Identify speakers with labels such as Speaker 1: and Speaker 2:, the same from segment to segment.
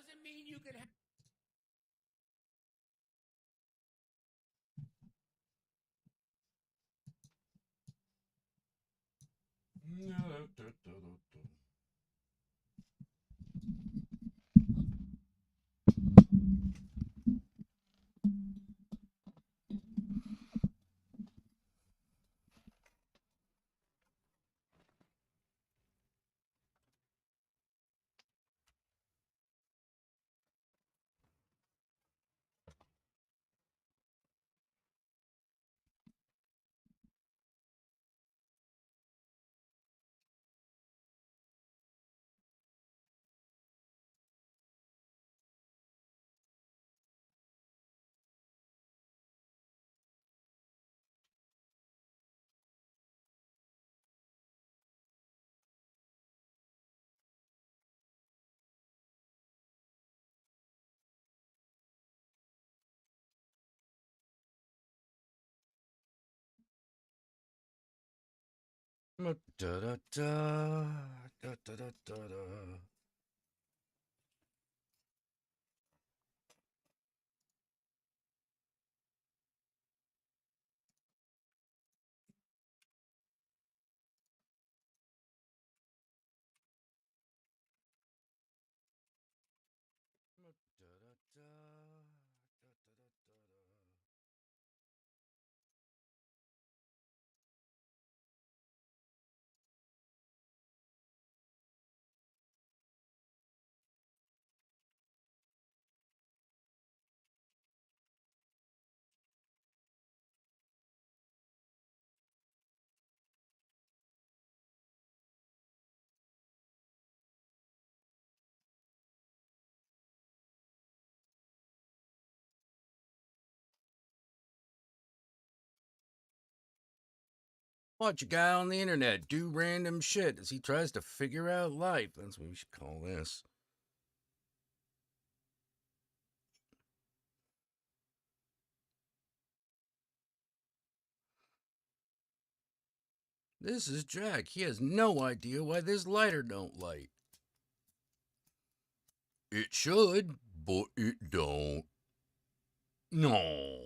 Speaker 1: doesn't mean you can have. Da da da da da da da. Watch a guy on the internet do random shit as he tries to figure out life. That's what we should call this. This is Jack. He has no idea why this lighter don't light. It should, but it don't. No.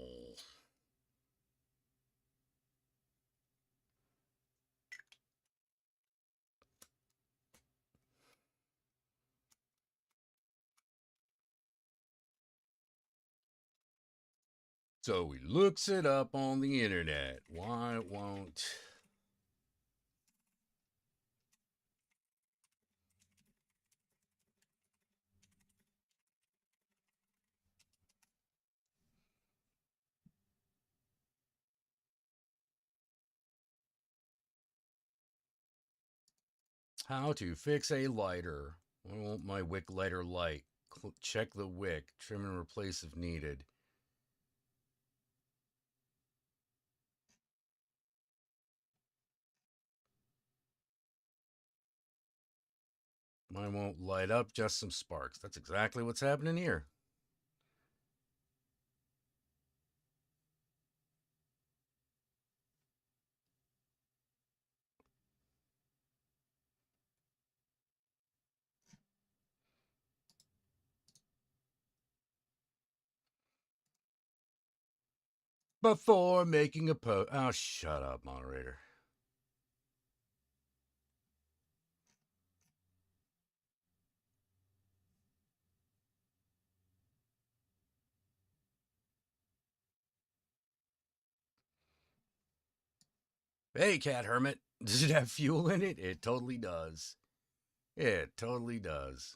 Speaker 1: So he looks it up on the internet. Why it won't? How to fix a lighter. Why won't my wick lighter light? Check the wick. Trim and replace if needed. Mine won't light up, just some sparks. That's exactly what's happening here. Before making a post. Oh, shut up, moderator. Hey, Cat Hermit. Does it have fuel in it? It totally does. It totally does.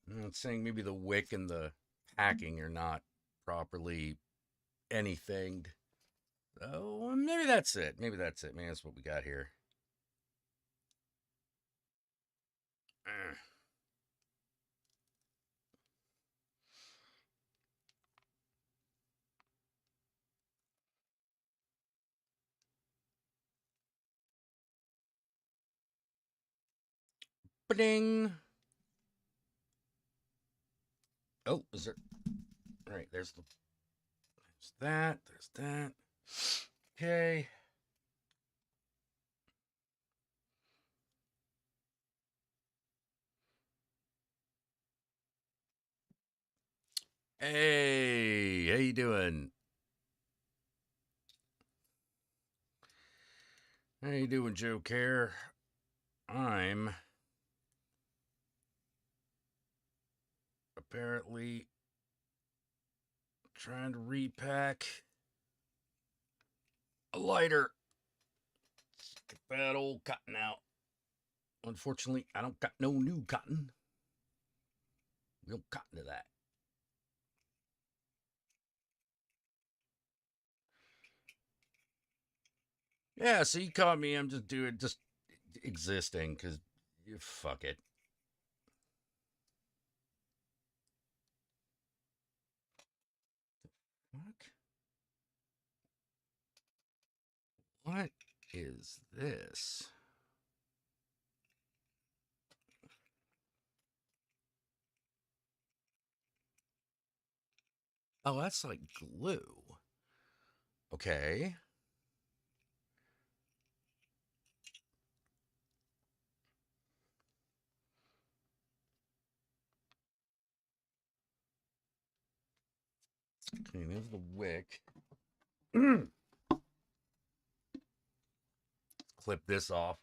Speaker 1: I'm saying maybe the wick and the packing are not properly anything. Oh, maybe that's it. Maybe that's it. Maybe that's what we got here. Ba-ding. Oh, is there? All right, there's that. There's that. Okay. Hey, how you doing? How you doing, Joe Care? I'm apparently trying to repack a lighter. Get that old cotton out. Unfortunately, I don't got no new cotton. We don't cotton to that. Yeah, so you caught me. I'm just doing just existing because fuck it. Fuck. What is this? Oh, that's like glue. Okay. Okay, there's the wick. Clip this off.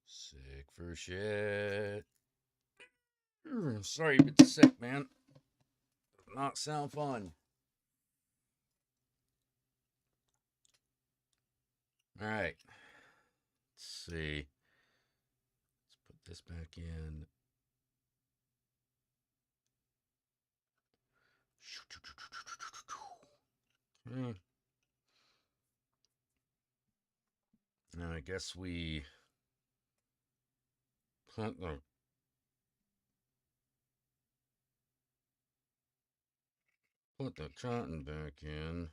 Speaker 1: Sick for shit. Sorry, but sick, man. Does not sound fun. All right. Let's see. Let's put this back in. Okay. Now I guess we put the cotton back in.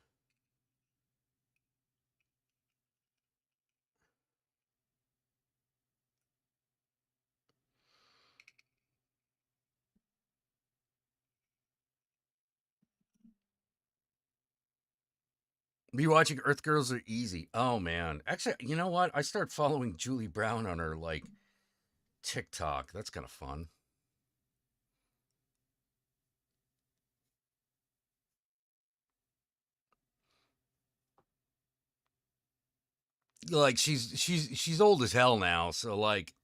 Speaker 1: Be watching Earth Girls Are Easy. Oh man. Actually, you know what? I start following Julie Brown on her like TikTok. That's kind of fun. Like she's old as hell now, so like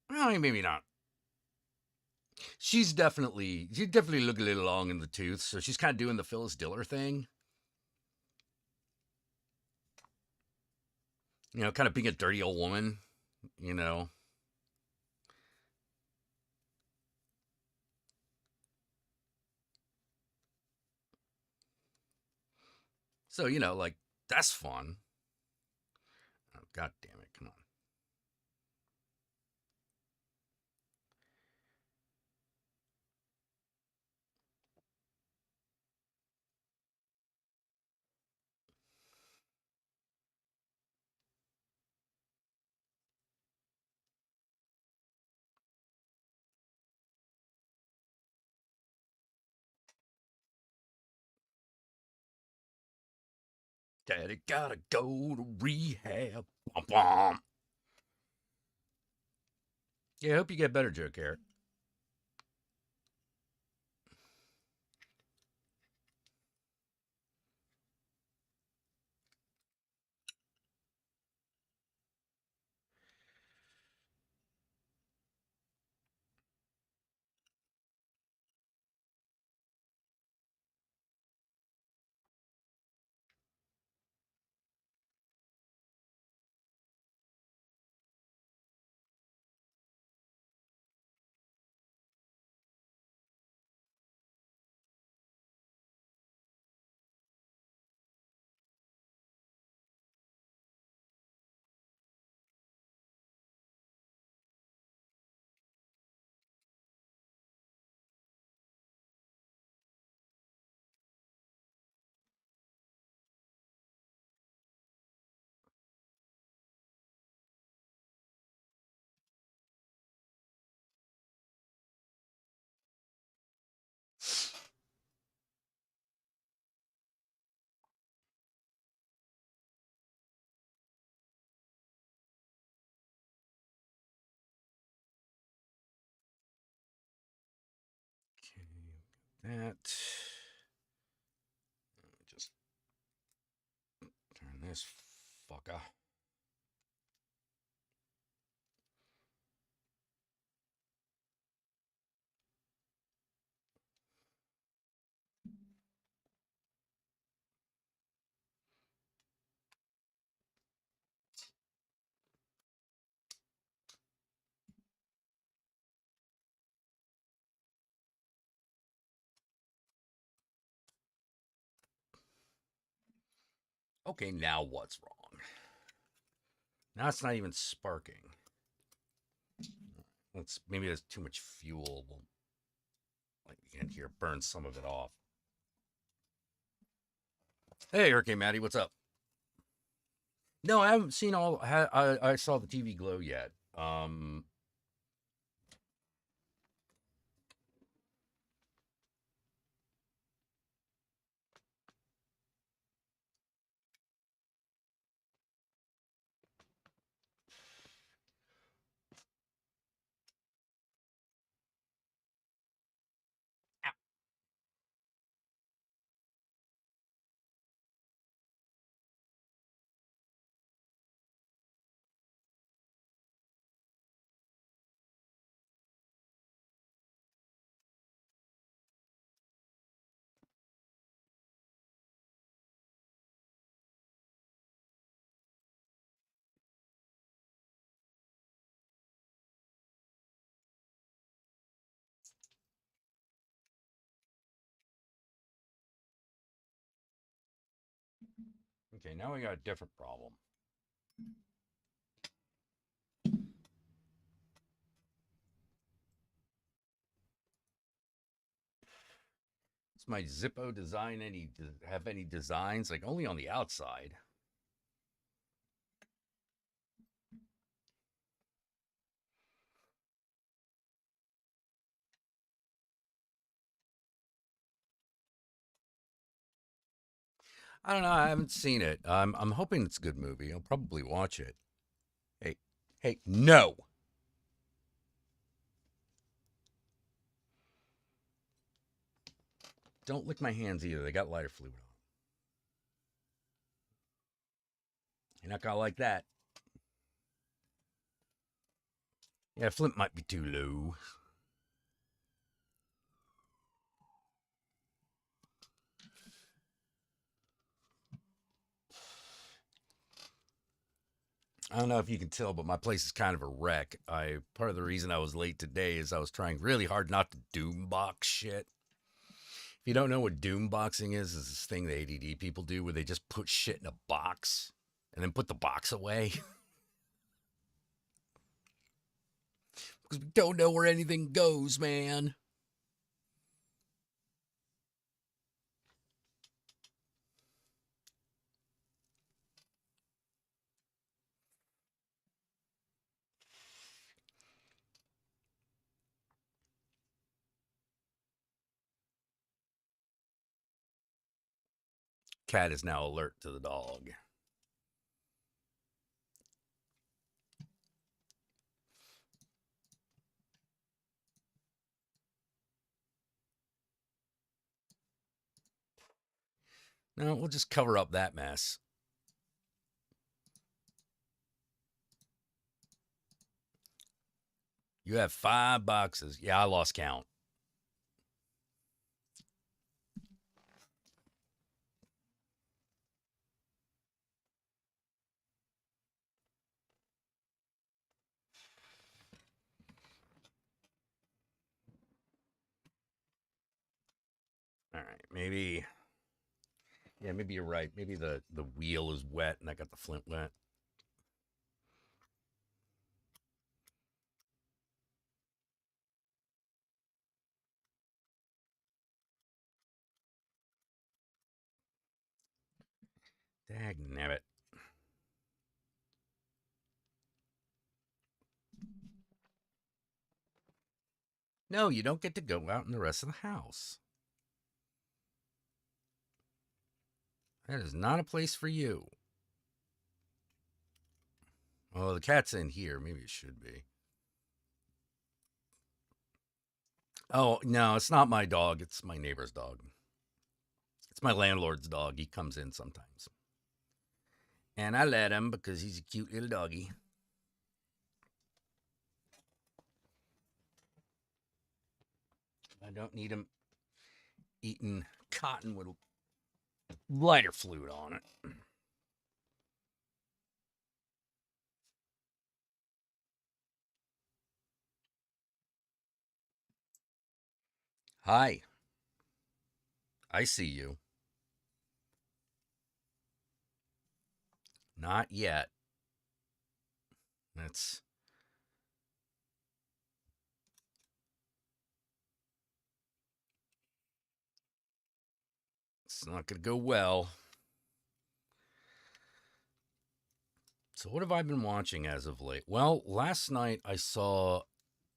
Speaker 1: well, maybe not. She's definitely looking a little long in the tooth, so she's kind of doing the Phyllis Diller thing. Kind of being a dirty old woman, you know. So, like that's fun. Oh, God damn it. Come on. Daddy gotta go to rehab. Bum, bum. Yeah, I hope you get better, Joe Carrot. that. Just turn this fucker. Okay, now what's wrong? Now it's not even sparking. Maybe there's too much fuel. Like you can hear burn some of it off. Hey, Hurricane Maddie, what's up? No, I haven't seen all. I saw the TV glow yet. Okay, now we got a different problem. Does my Zippo design have any designs? Like only on the outside. I don't know. I haven't seen it. I'm hoping it's a good movie. I'll probably watch it. Hey, hey, no. Don't lick my hands either. They got lighter fluid on. You're not gonna like that. Yeah, Flint might be too low. I don't know if you can tell, but my place is kind of a wreck. Part of the reason I was late today is I was trying really hard not to doom box shit. If you don't know what doom boxing is this thing the ADD people do where they just put shit in a box and then put the box away because we don't know where anything goes, man. Cat is now alert to the dog. No, we'll just cover up that mess. You have 5 boxes. Yeah, I lost count. All right, maybe. Yeah, maybe you're right. Maybe the wheel is wet and I got the Flint wet. Dag nabbit. No, you don't get to go out in the rest of the house. That is not a place for you. Well, the cat's in here. Maybe it should be. Oh, no, it's not my dog. It's my neighbor's dog. It's my landlord's dog. He comes in sometimes. And I let him because he's a cute little doggy. I don't need him eating cotton with lighter fluid on it. Hi, I see you. Not yet. That's it's not going to go well. So what have I been watching as of late? Well, last night I saw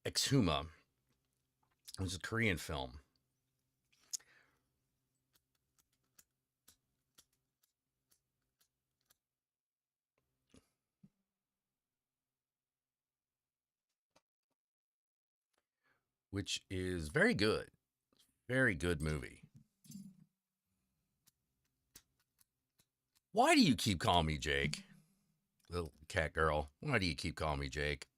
Speaker 1: Exhuma. It was a Korean film. Which is very good. Very good movie. Why do you keep calling me Jake? Little cat girl. Why do you keep calling me Jake?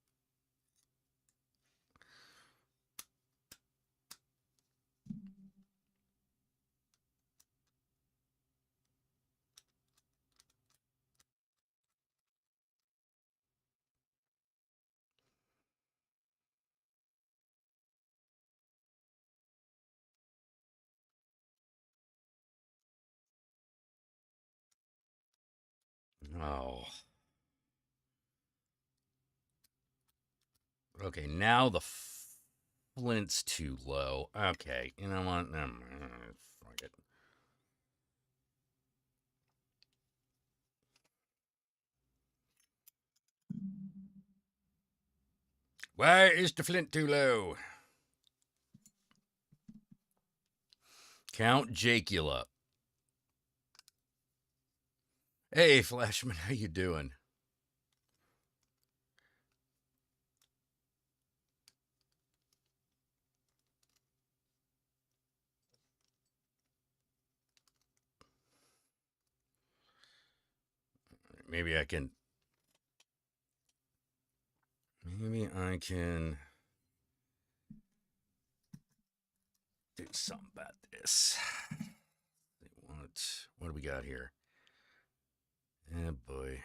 Speaker 1: Oh. Okay, now the flint's too low. Okay, you know what? Fuck it. Why is the flint too low? Count Jackula. Hey, Flashman, how you doing? Maybe I can. Maybe I can do something about this. What do we got here? Oh boy.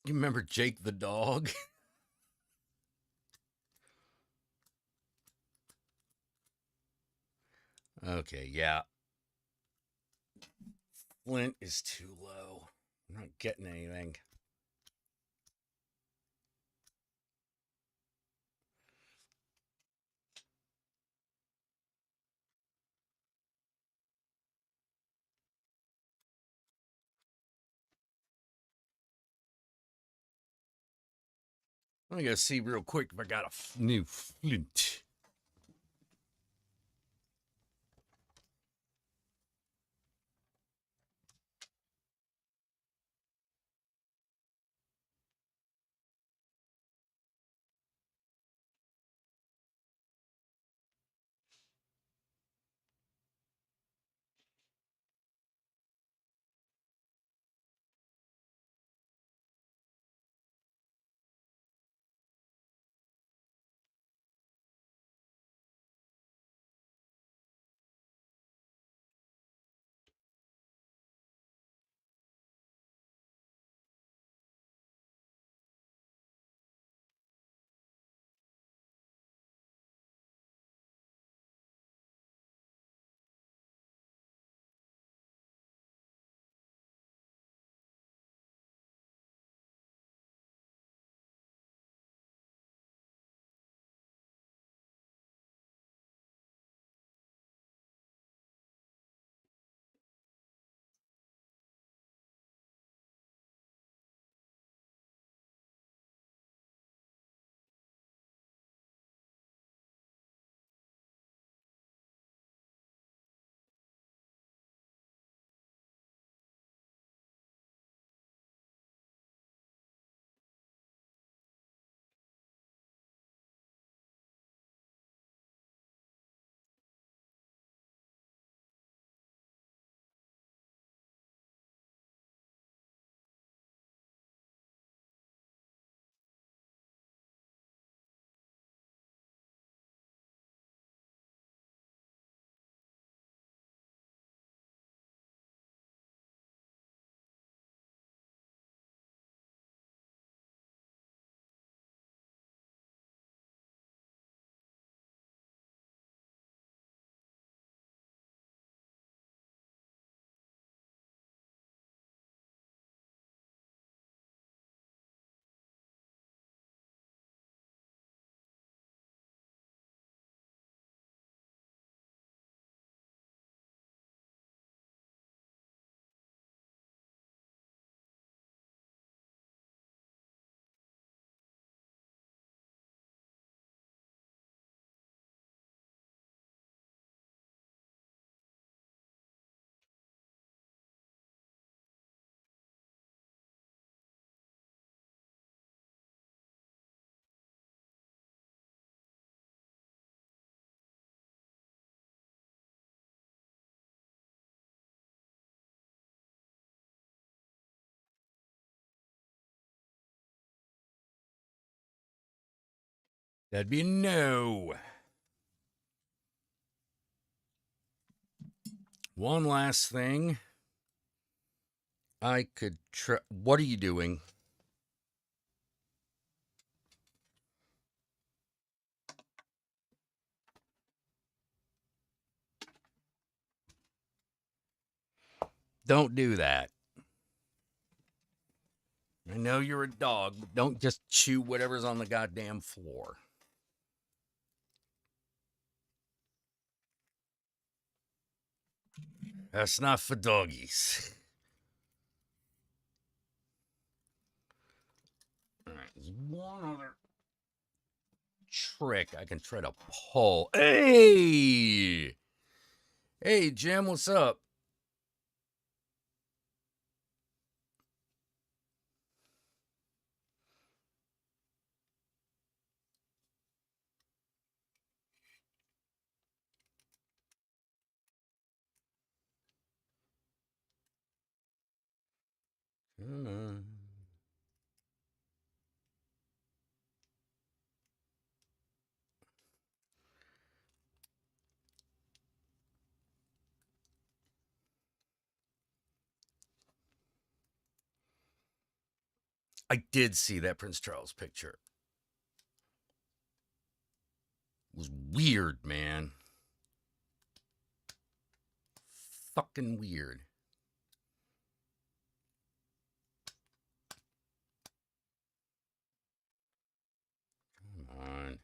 Speaker 1: You remember Jake the dog? Okay, yeah. Flint is too low. I'm not getting anything. Let me go see real quick if I got a new flint. That'd be a no. One last thing. I could try. What are you doing? Don't do that. I know you're a dog, but don't just chew whatever's on the goddamn floor. That's not for doggies. All right, there's one other trick I can try to pull. Hey! Hey, Jim, what's up? Come on. I did see that Prince Charles picture. It was weird, man. Fucking weird. Come on.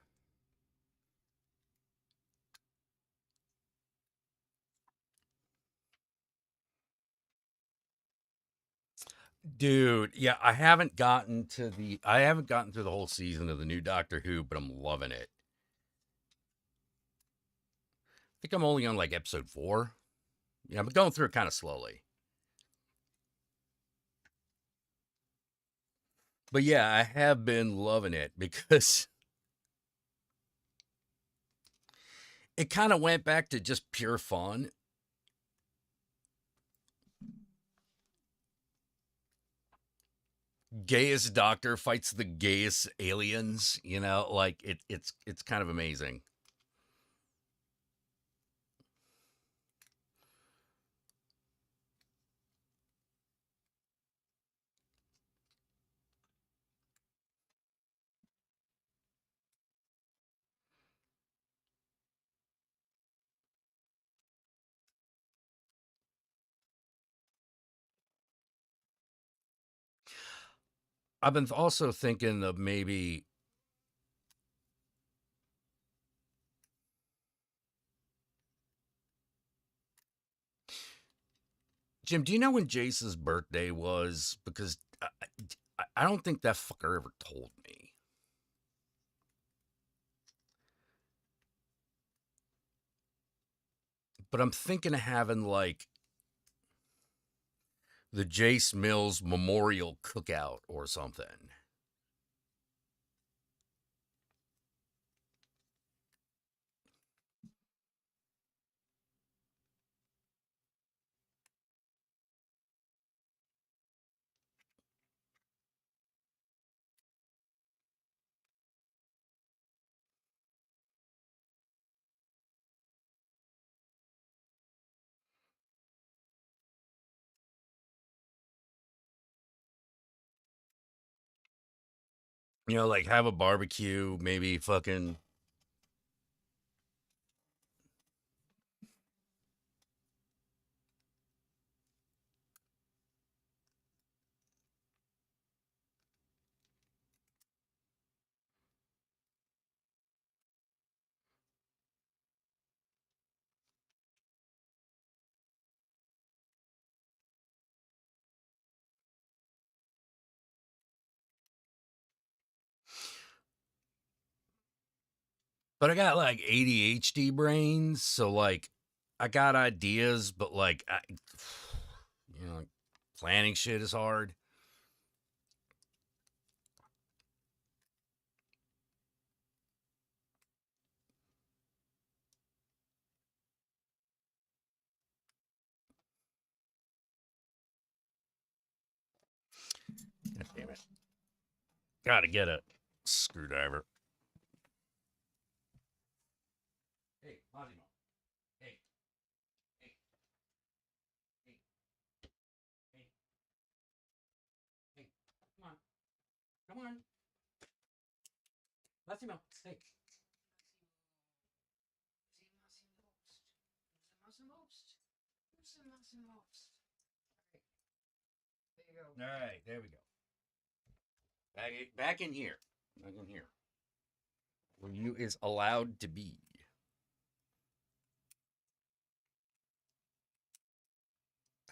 Speaker 1: Dude, yeah, I haven't gotten through the whole season of the new Doctor Who, but I'm loving it. I think I'm only on like episode 4. Yeah, I'm going through it kind of slowly. But yeah, I have been loving it because it kind of went back to just pure fun. Gayest doctor fights the gayest aliens, like it's kind of amazing. I've been also thinking of maybe Jim, do you know when Jace's birthday was? Because I don't think that fucker ever told me. But I'm thinking of having like the Jace Mills Memorial Cookout or something. Like have a barbecue, maybe fucking. But I got like ADHD brains, so like I got ideas, but like, planning shit is hard. God damn it. Gotta get a screwdriver. Hey, Massimo. Hey, hey, hey, hey, hey. Come on. Come on. Massimo. Hey. All right, there we go. Back in here. Back in here. Where you is allowed to be.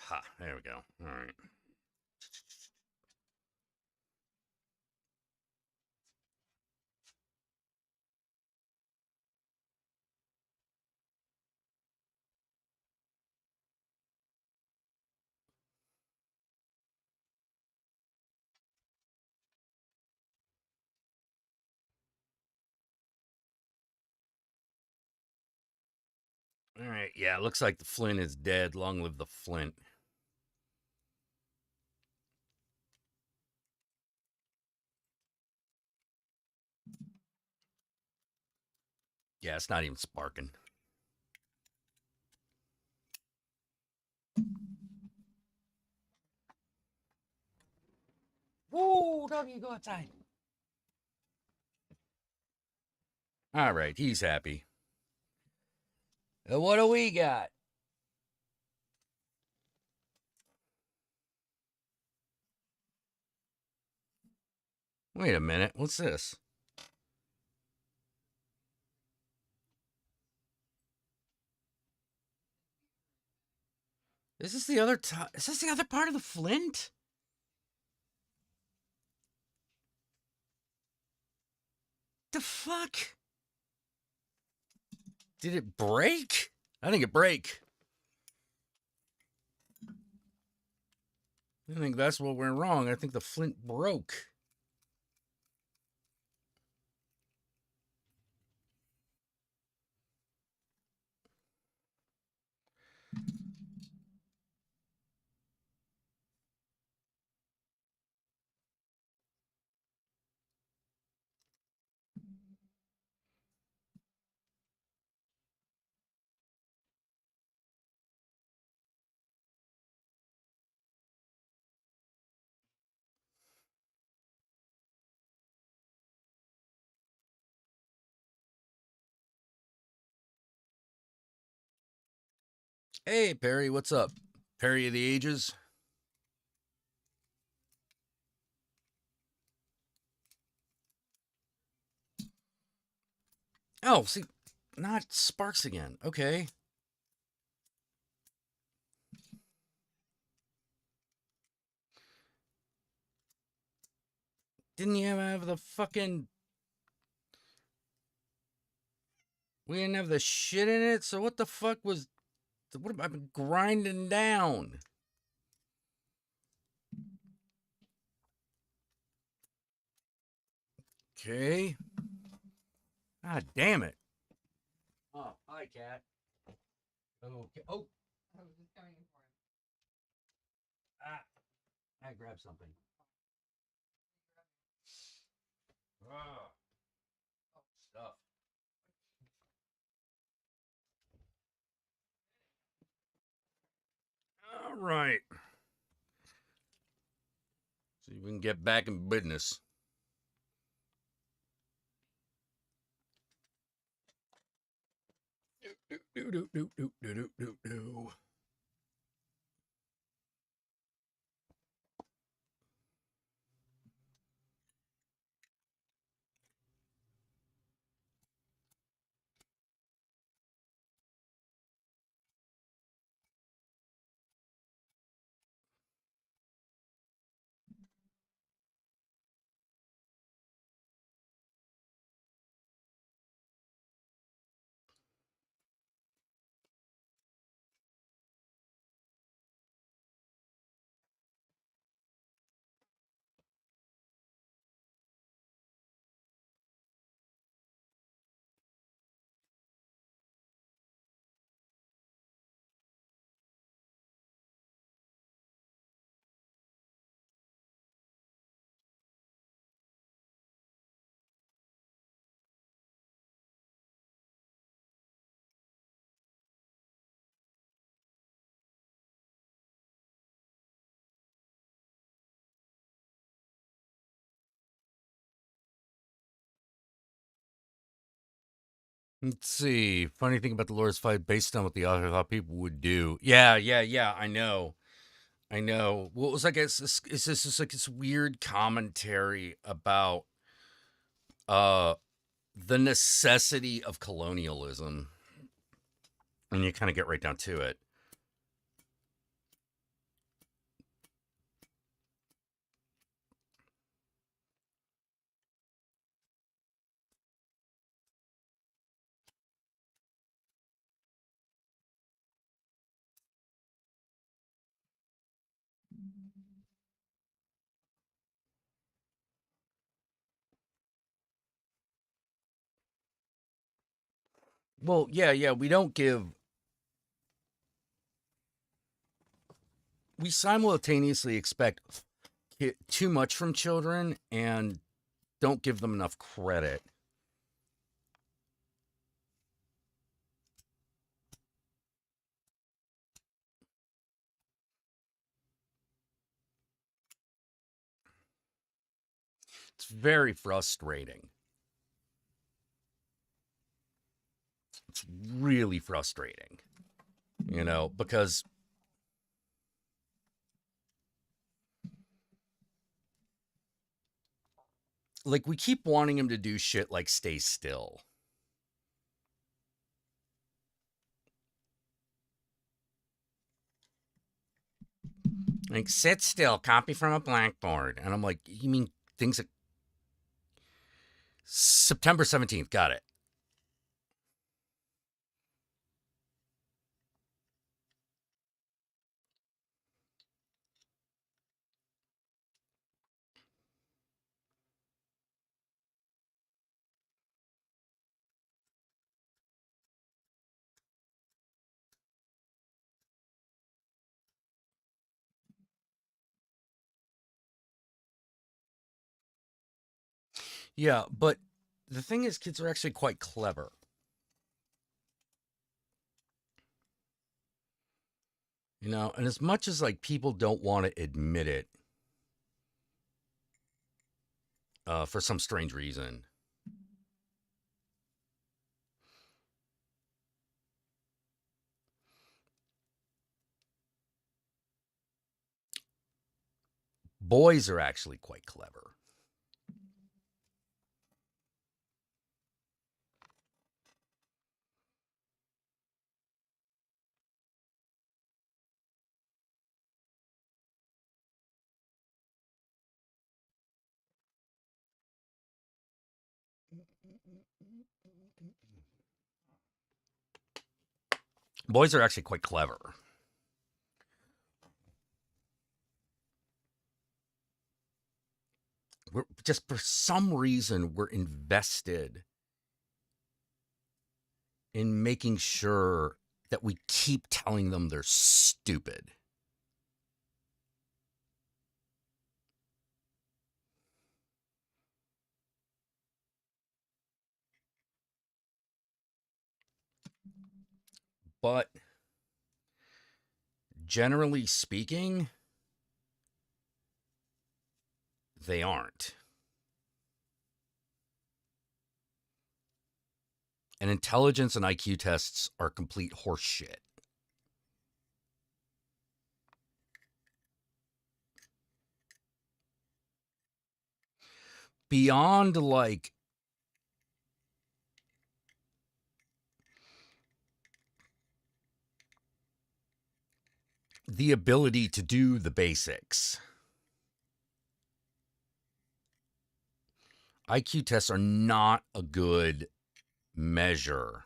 Speaker 1: Ha, there we go. All right. All right. Yeah, looks like the Flint is dead. Long live the Flint. Yeah, it's not even sparking. Whoa, doggy, go outside. All right, he's happy. What do we got? Wait a minute. What's this? Is this the other is this the other part of the Flint? The fuck? Did it break? I think it break. I think that's what went wrong. I think the Flint broke. Hey, Perry, what's up? Perry of the Ages? Oh, see, not sparks again. Okay. Didn't you have the fucking... We didn't have the shit in it? So what the fuck was... What have I been grinding down? Okay. God damn it. Oh, hi, cat. Okay. Oh. I was just coming in for him. I grabbed something. Oh, stuff. All right. See if we can get back in business. Do. Let's see. Funny thing about the Lord's fight based on what the author thought people would do. Yeah. I know. Well, it was like it's just like this weird commentary about uh the necessity of colonialism, and you kind of get right down to it. Well, yeah. We simultaneously expect too much from children and don't give them enough credit. It's very frustrating. It's really frustrating, because like we keep wanting him to do shit like stay still. Like sit still, copy from a blackboard. And I'm like, you mean things that September 17th, got it. Yeah, but the thing is kids are actually quite clever. And as much as like people don't want to admit it, for some strange reason, boys are actually quite clever. Boys are actually quite clever. We're just for some reason we're invested in making sure that we keep telling them they're stupid. But generally speaking, they aren't. And intelligence and IQ tests are complete horseshit. Beyond like the ability to do the basics, IQ tests are not a good measure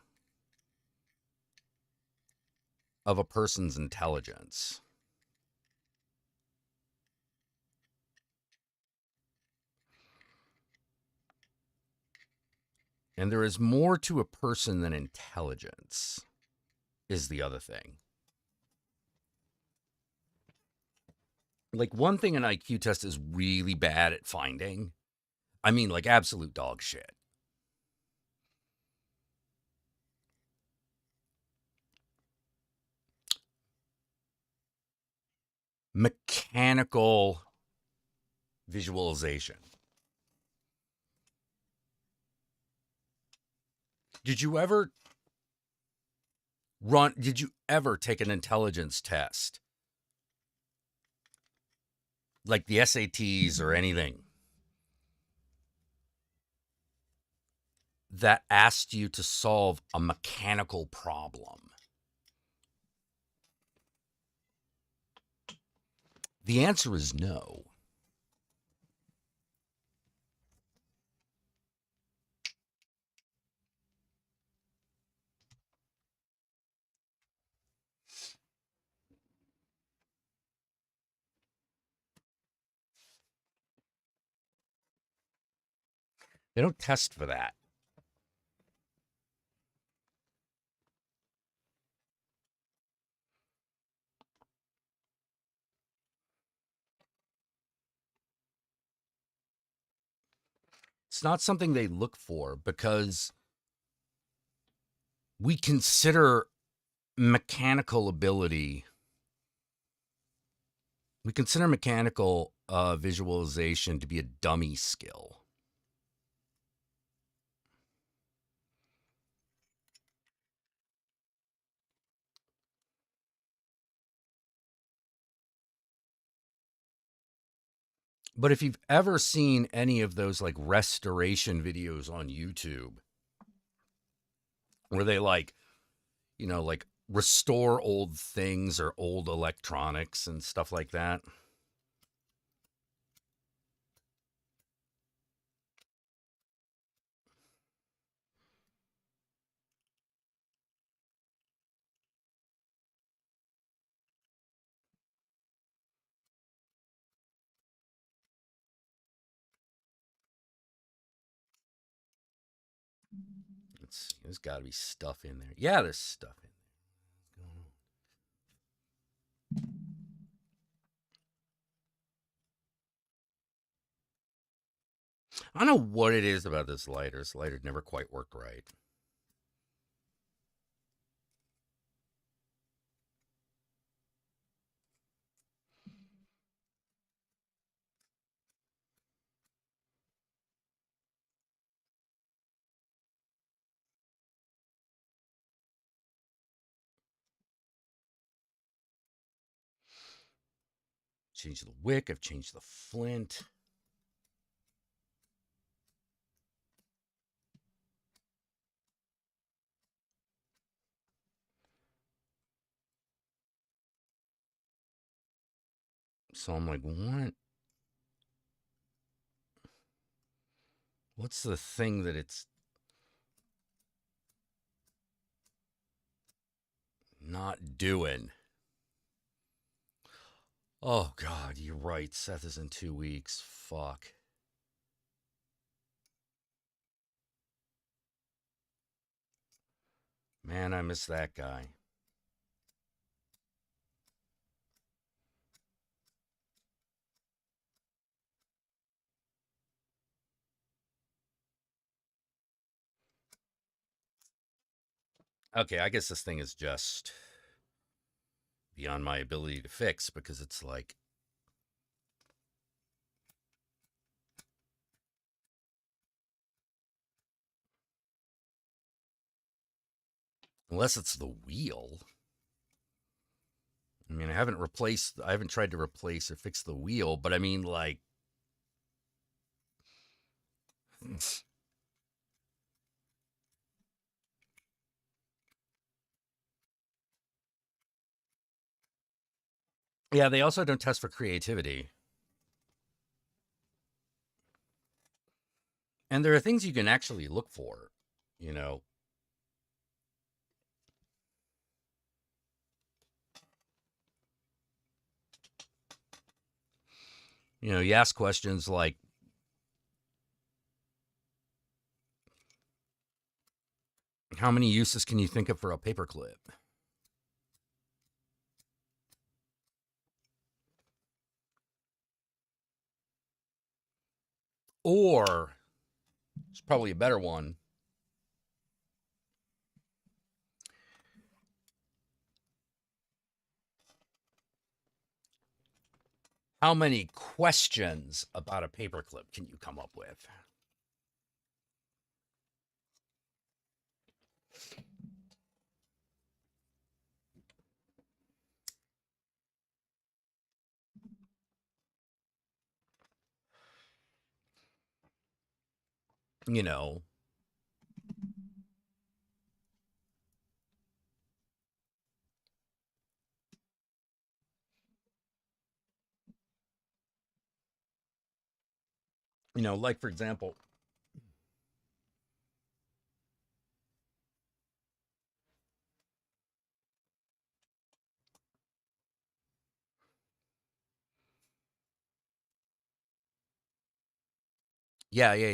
Speaker 1: of a person's intelligence. And there is more to a person than intelligence, is the other thing. Like, one thing an IQ test is really bad at finding, I mean, like absolute dog shit, mechanical visualization. Did you ever did you ever take an intelligence test? Like the SATs or anything that asked you to solve a mechanical problem? The answer is no. They don't test for that. It's not something they look for because we consider mechanical ability, we consider mechanical visualization to be a dummy skill. But if you've ever seen any of those like restoration videos on YouTube where they like, like restore old things or old electronics and stuff like that. Let's see. There's got to be stuff in there. Yeah, there's stuff in there. I don't know what it is about this lighter. This lighter never quite worked right. Changed the wick. I've changed the flint. So I'm like, what? What's the thing that it's not doing? Oh, God, you're right. Seth is in 2 weeks. Fuck. Man, I miss that guy. Okay, I guess this thing is just beyond my ability to fix because it's like, unless it's the wheel. I mean, I haven't tried to replace or fix the wheel, but I mean, like, yeah, they also don't test for creativity. And there are things you can actually look for, you know. You ask questions like, how many uses can you think of for a paperclip? Or, it's probably a better one, how many questions about a paperclip can you come up with? you know, like for example,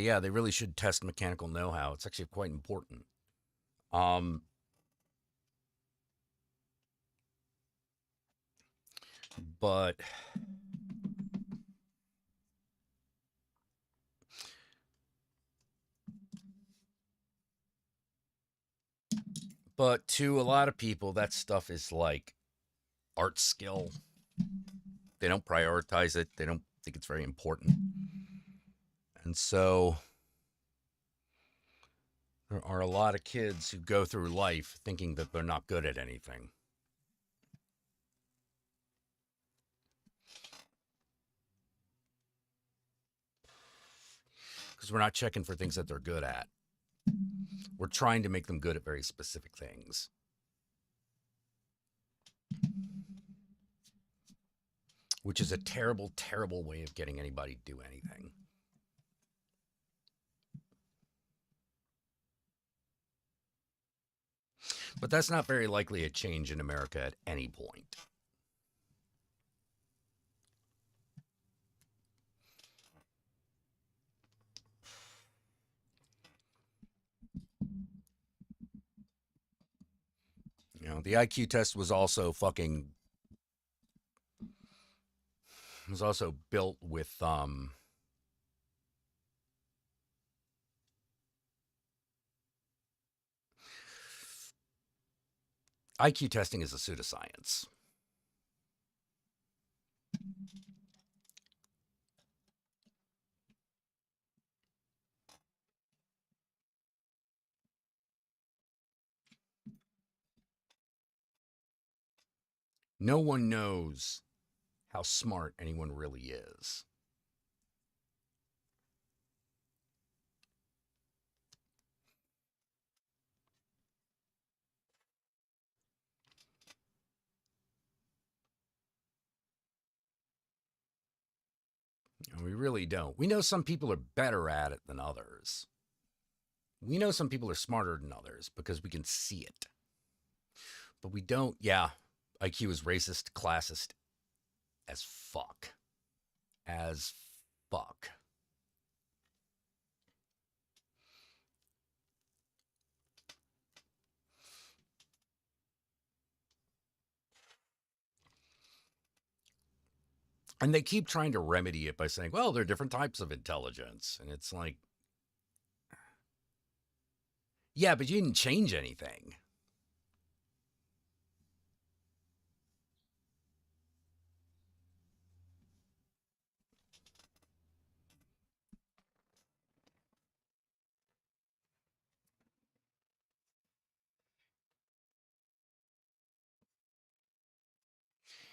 Speaker 1: yeah. They really should test mechanical know-how. It's actually quite important. Um, but to a lot of people, that stuff is like art skill. They don't prioritize it. They don't think it's very important. And so there are a lot of kids who go through life thinking that they're not good at anything because we're not checking for things that they're good at. We're trying to make them good at very specific things, which is a terrible, terrible way of getting anybody to do anything. But that's not very likely to change in America at any point. The IQ test was also built with IQ testing is a pseudoscience. No one knows how smart anyone really is. We really don't. We know some people are better at it than others. We know some people are smarter than others because we can see it. But we don't, yeah. IQ is racist, classist as fuck. As fuck. And they keep trying to remedy it by saying, well, there are different types of intelligence. And it's like, yeah, but you didn't change anything.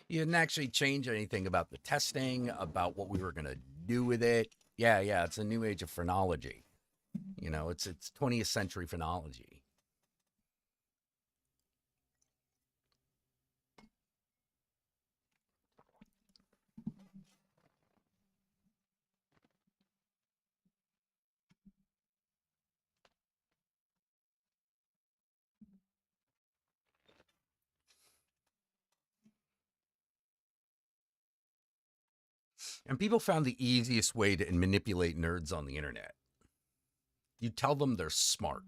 Speaker 1: You didn't actually change anything about the testing, about what we were going to do with it. Yeah, it's a new age of phrenology. It's 20th century phrenology. And people found the easiest way to manipulate nerds on the internet. You tell them they're smart.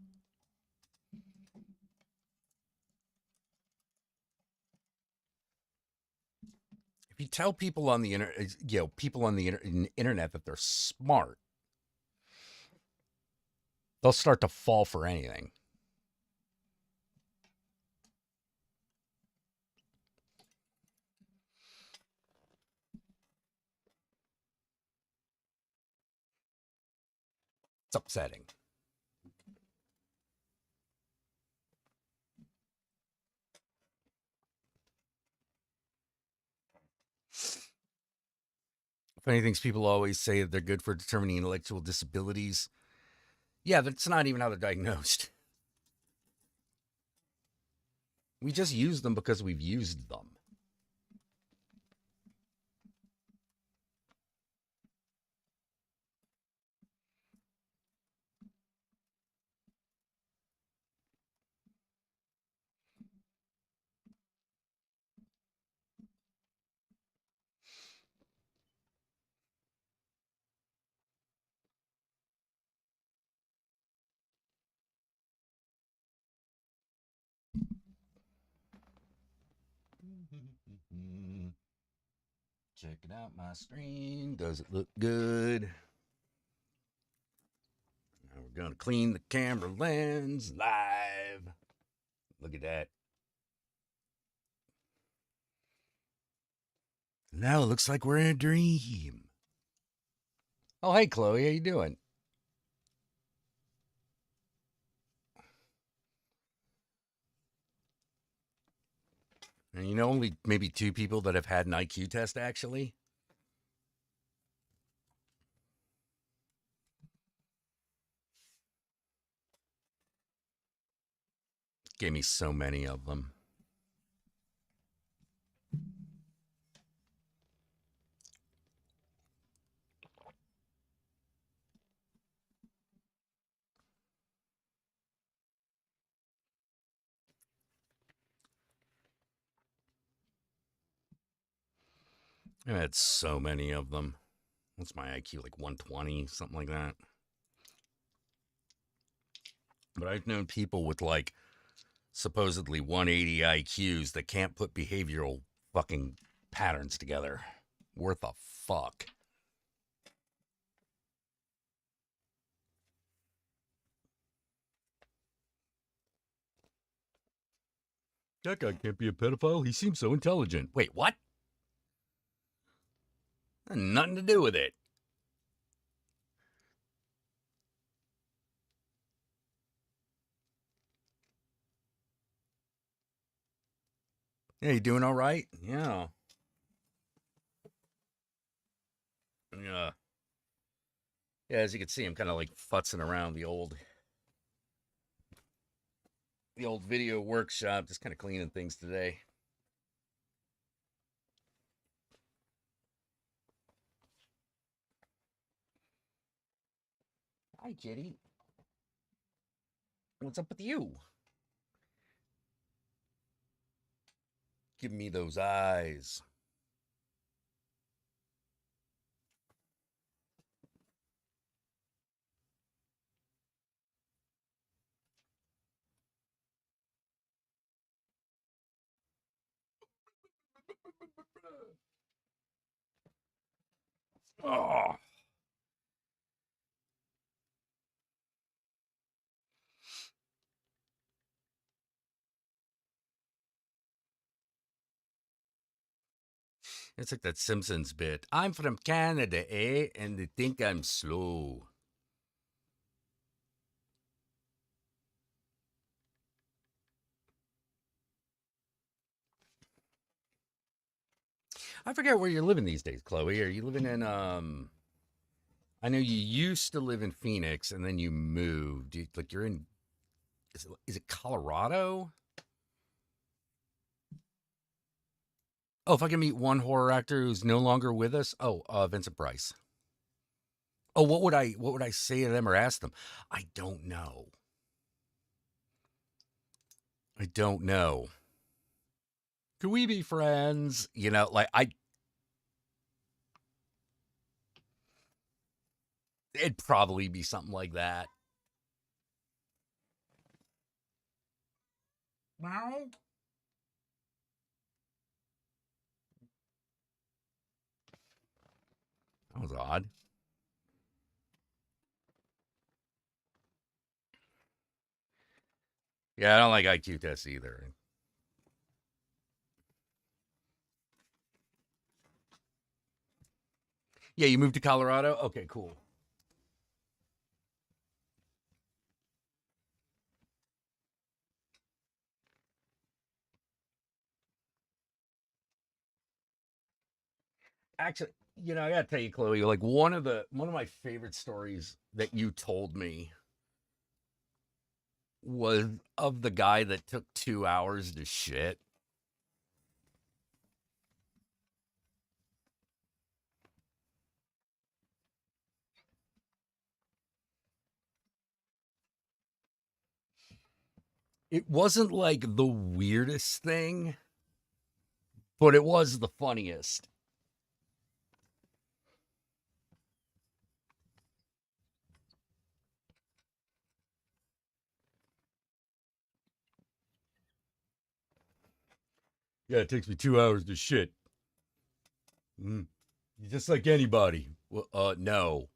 Speaker 1: If you tell people on the internet, people on the internet that they're smart, they'll start to fall for anything. It's upsetting. Funny things people always say that they're good for determining intellectual disabilities. Yeah, that's not even how they're diagnosed. We just use them because we've used them. Checking out my screen. Does it look good? Now we're going to clean the camera lens live. Look at that. Now it looks like we're in a dream. Oh, hey, Chloe. How you doing? And you know, only maybe two people that have had an IQ test, actually. Gave me so many of them. I had so many of them. What's my IQ? Like 120, something like that. But I've known people with like supposedly 180 IQs that can't put behavioral fucking patterns together. Worth a fuck. That guy can't be a pedophile. He seems so intelligent. Wait, what? Nothing to do with it. Hey, you doing all right? Yeah. Yeah. Yeah, as you can see, I'm kind of like futzing around the old video workshop, just kind of cleaning things today. Hi, kitty. What's up with you? Give me those eyes. Oh, it's like that Simpsons bit. I'm from Canada, eh? And they think I'm slow. I forget where you're living these days, Chloe. Are you living in I know you used to live in Phoenix and then you moved. Like you're in is it Colorado? Oh, if I can meet one horror actor who's no longer with us. Oh, Vincent Price. Oh, what would I say to them or ask them? I don't know. I don't know. Can we be friends? Like it'd probably be something like that. Well, that was odd. Yeah, I don't like IQ tests either. Yeah, you moved to Colorado? Okay, cool. Actually, I gotta tell you, Chloe, like one of my favorite stories that you told me was of the guy that took 2 hours to shit. It wasn't like the weirdest thing, but it was the funniest. Yeah, it takes me 2 hours to shit. Mm. Just like anybody. Well, no.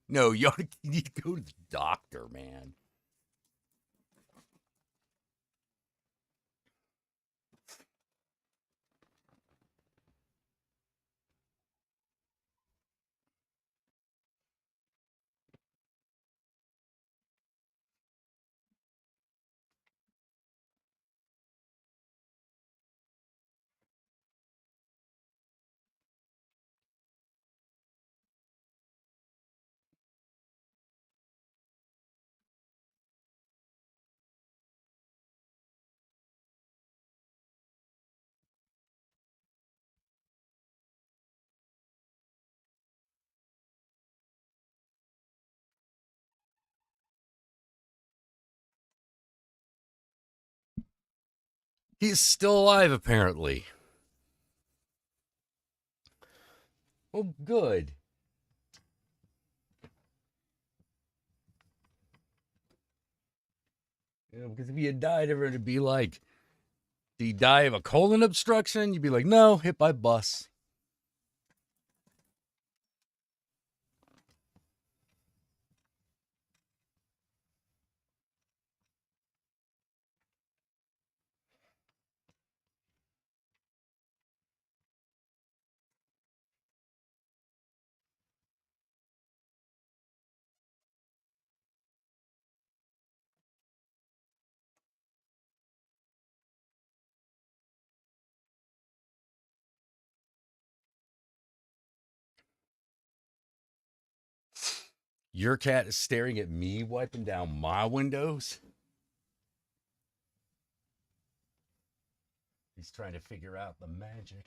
Speaker 1: No, you need to go to the doctor, man. He's still alive, apparently. Oh, good. Because if he had died, everyone would be like, did he die of a colon obstruction? You'd be like, no, hit by bus. Your cat is staring at me, wiping down my windows. He's trying to figure out the magic.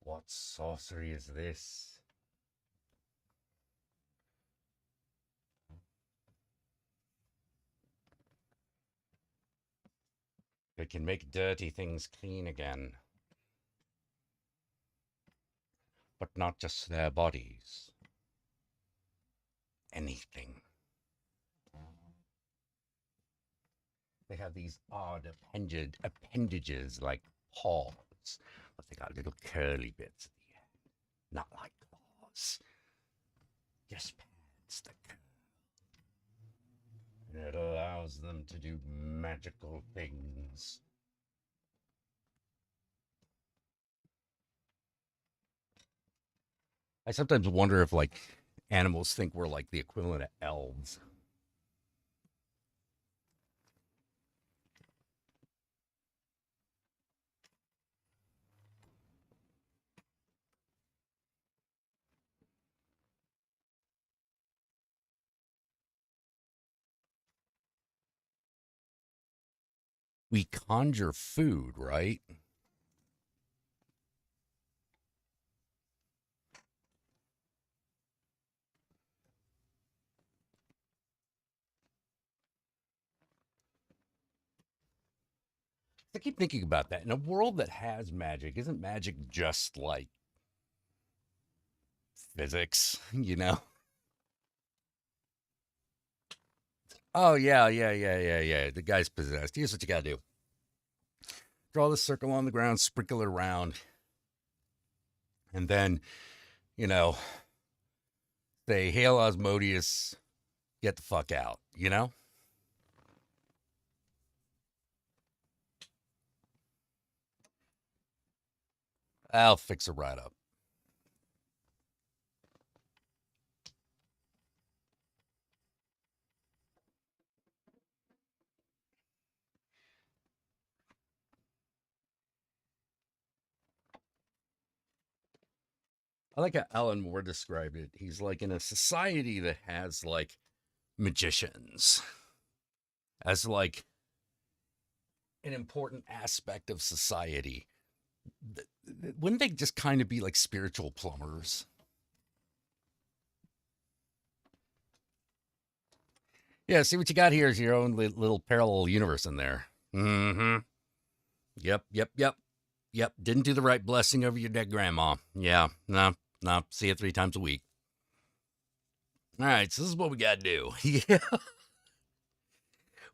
Speaker 1: What sorcery is this? It can make dirty things clean again. But not just their bodies. Anything. They have these odd appendages like paws, but they got little curly bits at the end. Not like claws. Just pads that curl. And it allows them to do magical things. I sometimes wonder if like animals think we're like the equivalent of elves. We conjure food, right? I keep thinking about that. In a world that has magic, isn't magic just like physics, you know? Oh, yeah, yeah, yeah, yeah, yeah. The guy's possessed. Here's what you gotta do: draw the circle on the ground, sprinkle it around, and then, you know, say, Hail Osmodius, get the fuck out, you know? I'll fix it right up. I like how Alan Moore described it. He's like in a society that has like magicians as like an important aspect of society. Wouldn't they just kind of be like spiritual plumbers? Yeah, see what you got here is your own little parallel universe in there. Mm-hmm. Yep, yep, yep. Yep. Didn't do the right blessing over your dead grandma. Yeah. No, no. See you 3 times a week. All right. So this is what we got to do. Yeah.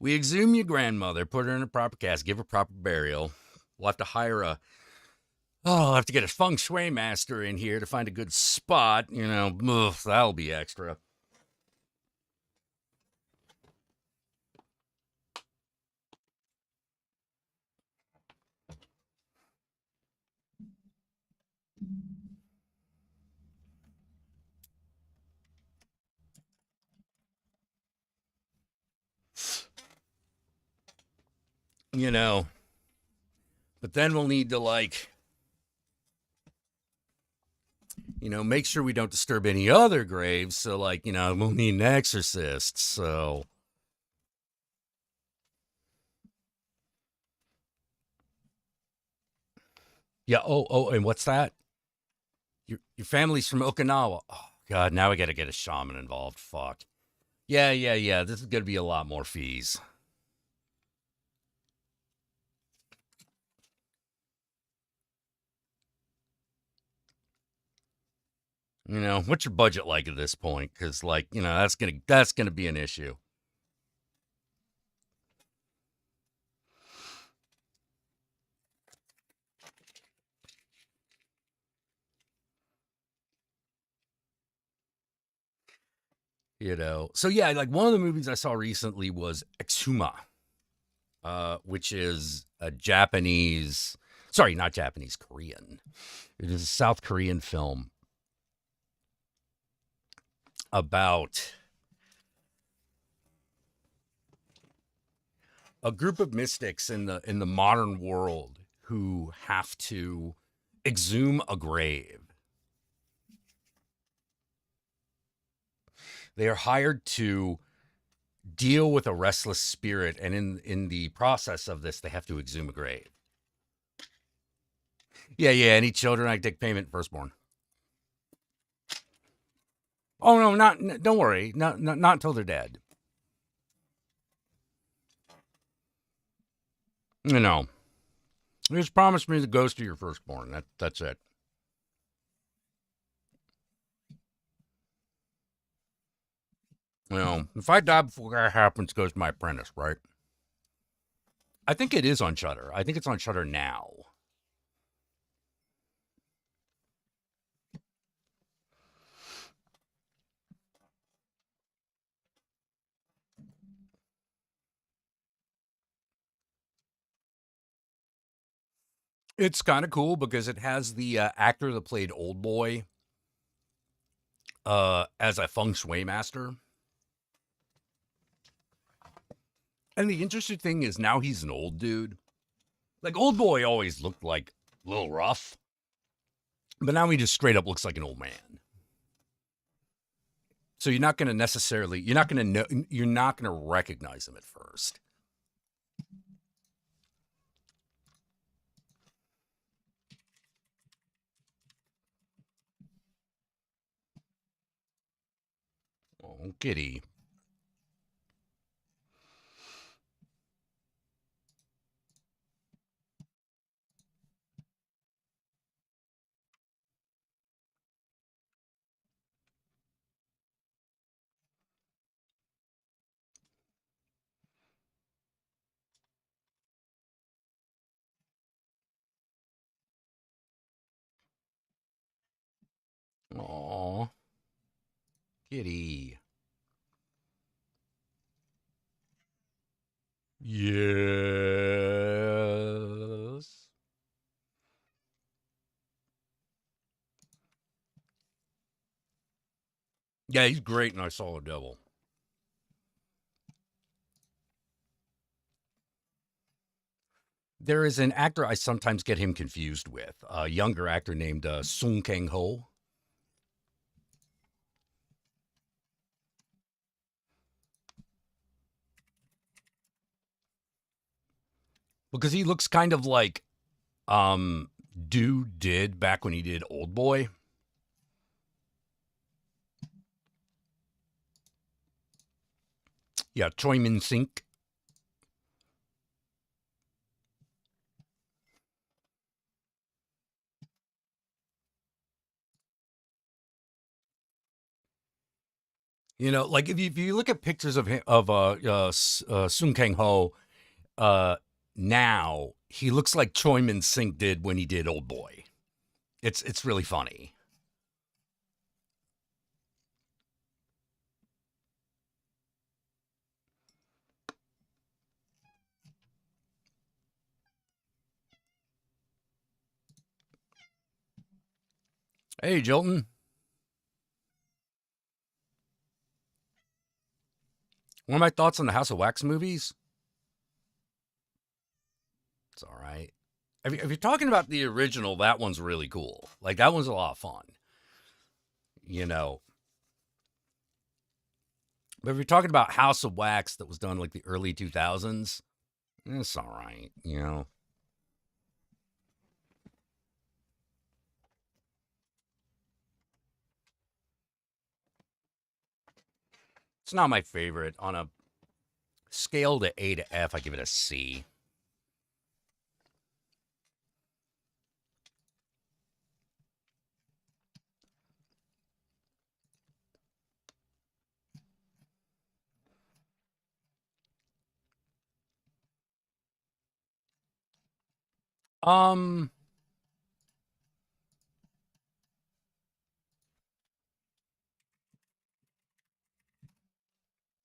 Speaker 1: We exhume your grandmother, put her in a proper cast, give her proper burial. We'll have to hire I'll have to get a feng shui master in here to find a good spot. You know, that'll be extra. You know, but then we'll need to make sure we don't disturb any other graves. So we'll need an exorcist. So yeah. Oh, and what's that? Your family's from Okinawa. Oh God, now we got to get a shaman involved. Fuck. Yeah, yeah, yeah. This is gonna be a lot more fees. What's your budget like at this point? Because that's gonna be an issue. So yeah, like one of the movies I saw recently was Exhuma, which is a Japanese, sorry, not Japanese, Korean. It is a South Korean film about a group of mystics in the modern world who have to exhume a grave. They are hired to deal with a restless spirit, and in the process of this, they have to exhume a grave. Yeah, yeah. Any children, I take payment firstborn. Oh no, not. Don't worry, not until they're dead. Just promise me the ghost of your firstborn. That's it. If I die before that happens, goes my apprentice, right? I think it is on Shutter. I think it's on Shutter now. It's kind of cool because it has the actor that played Old Boy as a feng shui master. And the interesting thing is now he's an old dude. Like Old Boy always looked like a little rough, but now he just straight up looks like an old man. So you're not going to necessarily, you're not going to recognize him at first. Oh, kitty. Aw, kitty. Yes. Yeah, he's great in I Saw the Devil. There is an actor I sometimes get him confused with, a younger actor named Sung Kang Ho. Because he looks kind of like Dude did back when he did Old Boy. Yeah, Choi Min Sink. You know, like if you look at pictures of him of Sung Kang Ho, uh, now he looks like Choi Min Sink did when he did Old Boy. It's really funny. Hey, Jilton, one of my thoughts on the House of Wax movies. It's all right. If you're talking about the original, that one's really cool. Like that one's a lot of fun. You know, but if you're talking about House of Wax that was done like the early 2000s, it's all right. You know, it's not my favorite. On a scale to A to F, I give it a C. Um,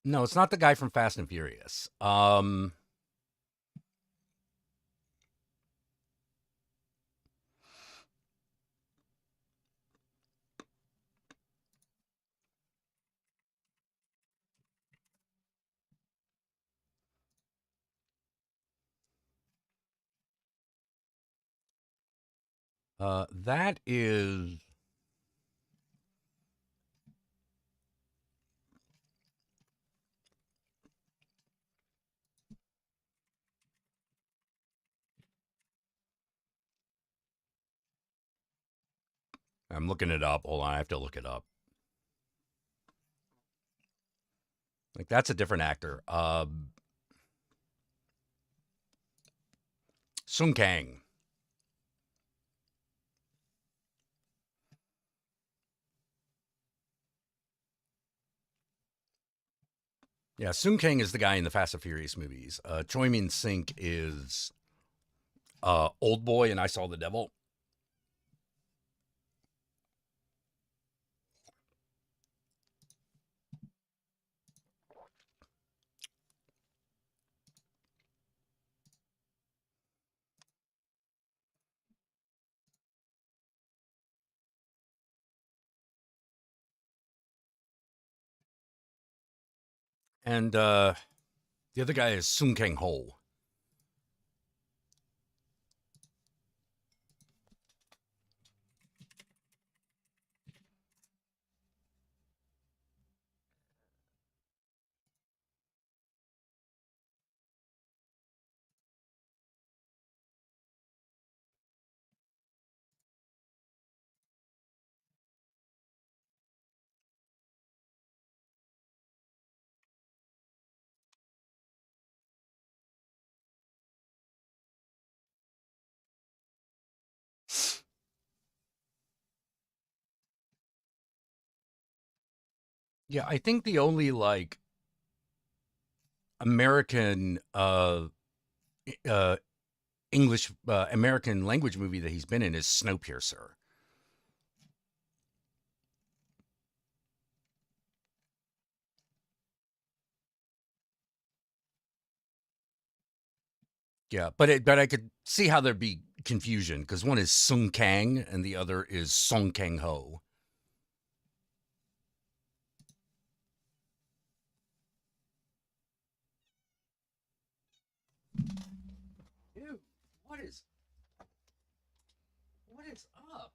Speaker 1: no, it's not the guy from Fast and Furious. That is. I'm looking it up. Hold on, I have to look it up. Like that's a different actor. Sung Kang. Yeah, Sung Kang is the guy in the Fast and Furious movies. Choi Min Sink is Old Boy, and I Saw the Devil. And the other guy is Sung Kang Ho. Yeah, I think the only like American uh English American language movie that he's been in is Snowpiercer. Yeah, but I could see how there'd be confusion because one is Sung Kang and the other is Song Kang Ho. Dude, what is what is up?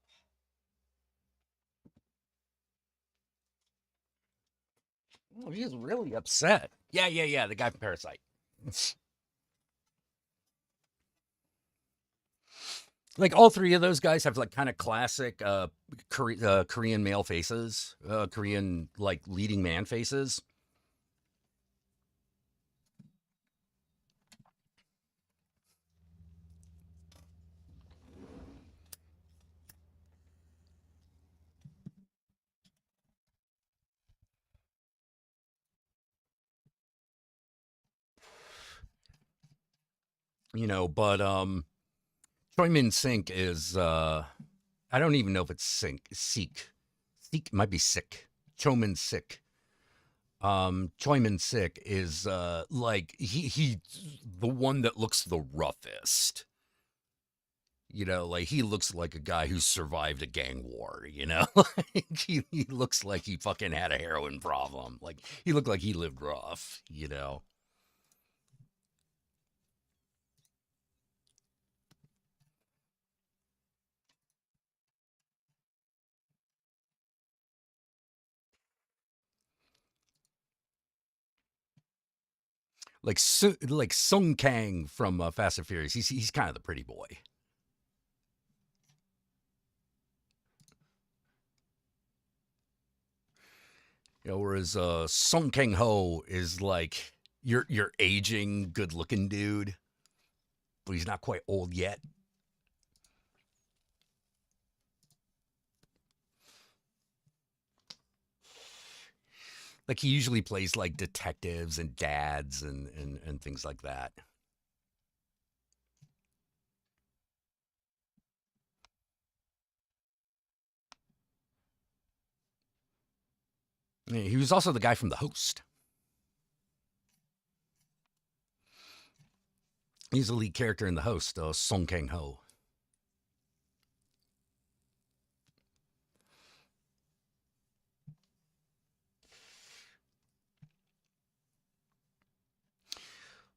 Speaker 1: Oh, he's really upset. Yeah, yeah, yeah. The guy from Parasite. Like all three of those guys have like kind of classic Korean male faces, Korean like leading man faces. But Choi Min Sink is I don't even know if it's Sink Seek. Seek might be sick. Choi Min Sik. Choi Min Sik is like he the one that looks the roughest. Like he looks like a guy who survived a gang war. Like he looks like he fucking had a heroin problem. Like he looked like he lived rough. Like Sung Kang from Fast and Furious. He's kind of the pretty boy. Whereas Song Kang Ho is like your aging, good looking dude, but he's not quite old yet. Like he usually plays like detectives and dads and things like that. Yeah, he was also the guy from The Host. He's the lead character in The Host, Song Kang Ho.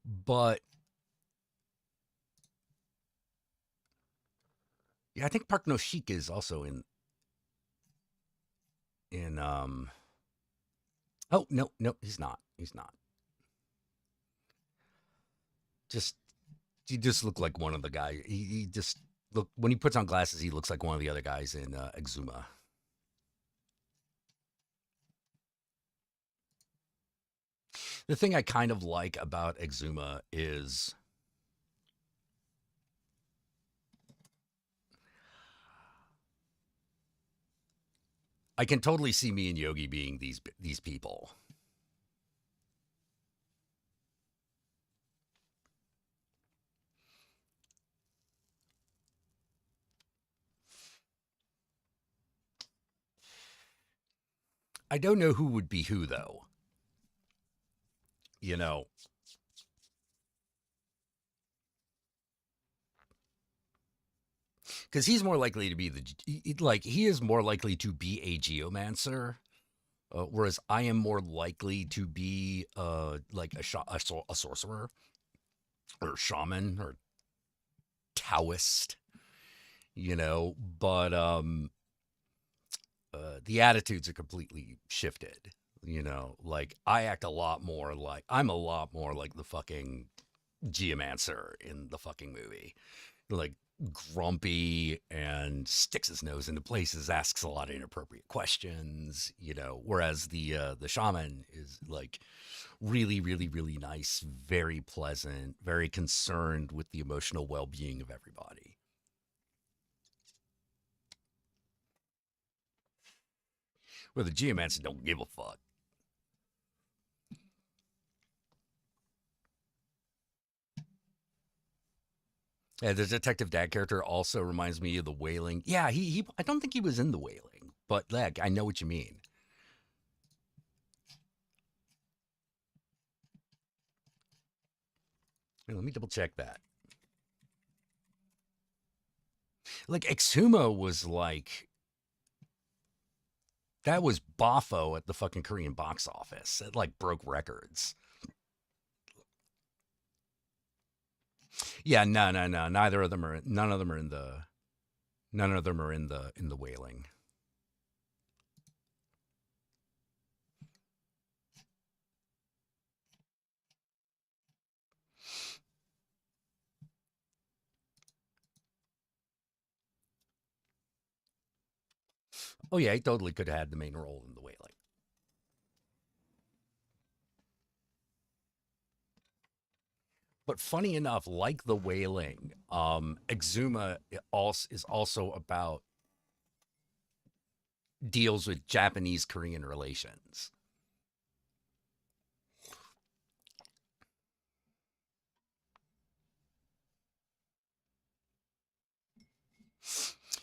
Speaker 1: But yeah, I think Park No Sheik is also in. Oh no, no, he's not. He's not. Just he just looked like one of the guys. He just look when he puts on glasses, he looks like one of the other guys in Exuma. The thing I kind of like about Exuma is I can totally see me and Yogi being these people. I don't know who would be who though. You know, because he's more likely to be like he is more likely to be a geomancer, whereas I am more likely to be like a sorcerer or shaman or Taoist. But the attitudes are completely shifted. Like I act a lot more like I'm a lot more like the fucking geomancer in the fucking movie. Like grumpy and sticks his nose into places, asks a lot of inappropriate questions. Whereas the shaman is like really, really, really nice, very pleasant, very concerned with the emotional well being of everybody. Where the geomancer don't give a fuck. Yeah, the detective dad character also reminds me of the Wailing. Yeah, he I don't think he was in the Wailing, but like I know what you mean. Hey, let me double check that. Like Exuma was like that was Boffo at the fucking Korean box office. It like broke records. Yeah, no, no, no. Neither of them are. None of them are in the. None of them are in the Wailing. Oh yeah, he totally could have had the main role in The Wailing. But funny enough, like The Wailing, Exuma also is also about deals with Japanese Korean relations.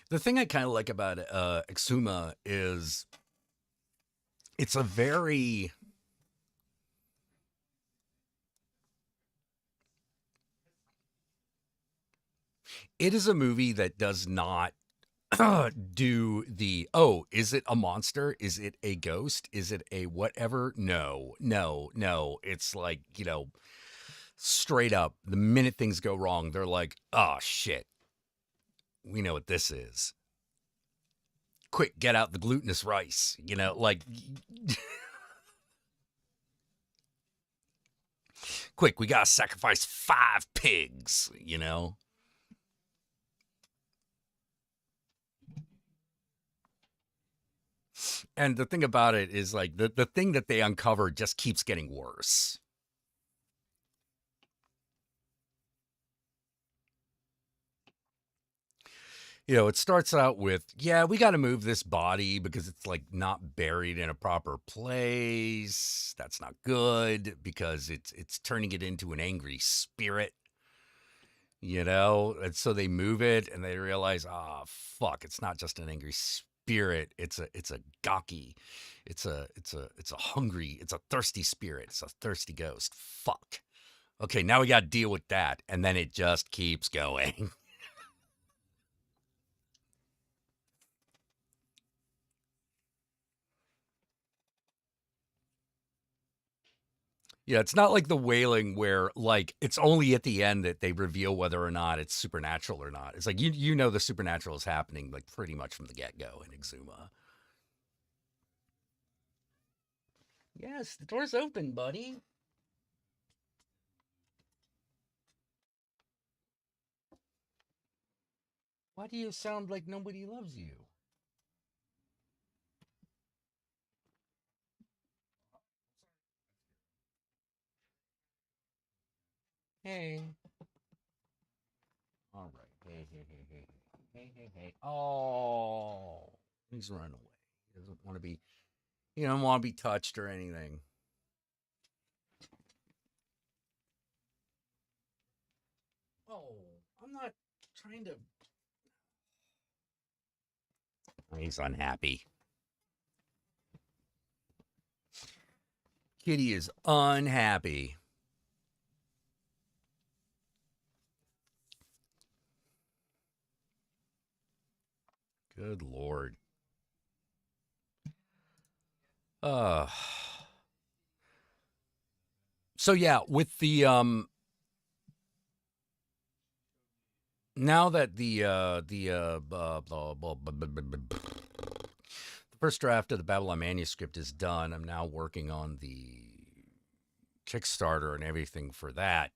Speaker 1: The thing I kind of like about Exuma is it's a very it is a movie that does not do the oh, is it a monster? Is it a ghost? Is it a whatever? No, no, no. It's like, straight up, the minute things go wrong, they're like, oh shit, we know what this is. Quick, get out the glutinous rice. Like, quick, we gotta sacrifice 5 pigs. And the thing about it is, like, the thing that they uncover just keeps getting worse. It starts out with, yeah, we got to move this body because it's like not buried in a proper place. That's not good because it's turning it into an angry spirit. And so they move it and they realize, ah, fuck, it's not just an angry spirit. It's a gaki. It's a hungry, it's a thirsty spirit. It's a thirsty ghost. Fuck. Okay, now we got to deal with that. And then it just keeps going. Yeah, it's not like The Wailing where, like, it's only at the end that they reveal whether or not it's supernatural or not. It's like you know the supernatural is happening like pretty much from the get-go in Exuma. Yes, the door's open, buddy. Why do you sound like nobody loves you? Hey. All right. Hey, hey, hey, hey. Hey, hey, hey. Oh. He's running away. He doesn't want to be he doesn't want to be touched or anything. Oh, I'm not trying to. He's unhappy. Kitty is unhappy. Good lord. Uh so yeah, with the now that the first draft of the Babylon manuscript is done, I'm now working on the Kickstarter and everything for that,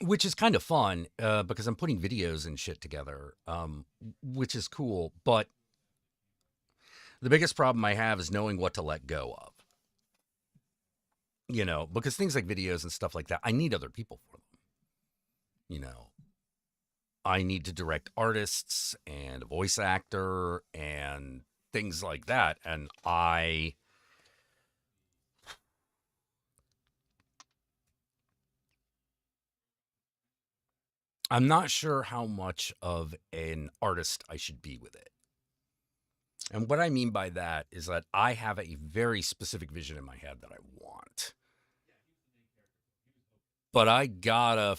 Speaker 1: which is kind of fun because I'm putting videos and shit together, which is cool. But the biggest problem I have is knowing what to let go of. Because things like videos and stuff like that, I need other people for them. You know, I need to direct artists and a voice actor and things like that. And I'm not sure how much of an artist I should be with it. And what I mean by that is that I have a very specific vision in my head that I want. But I gotta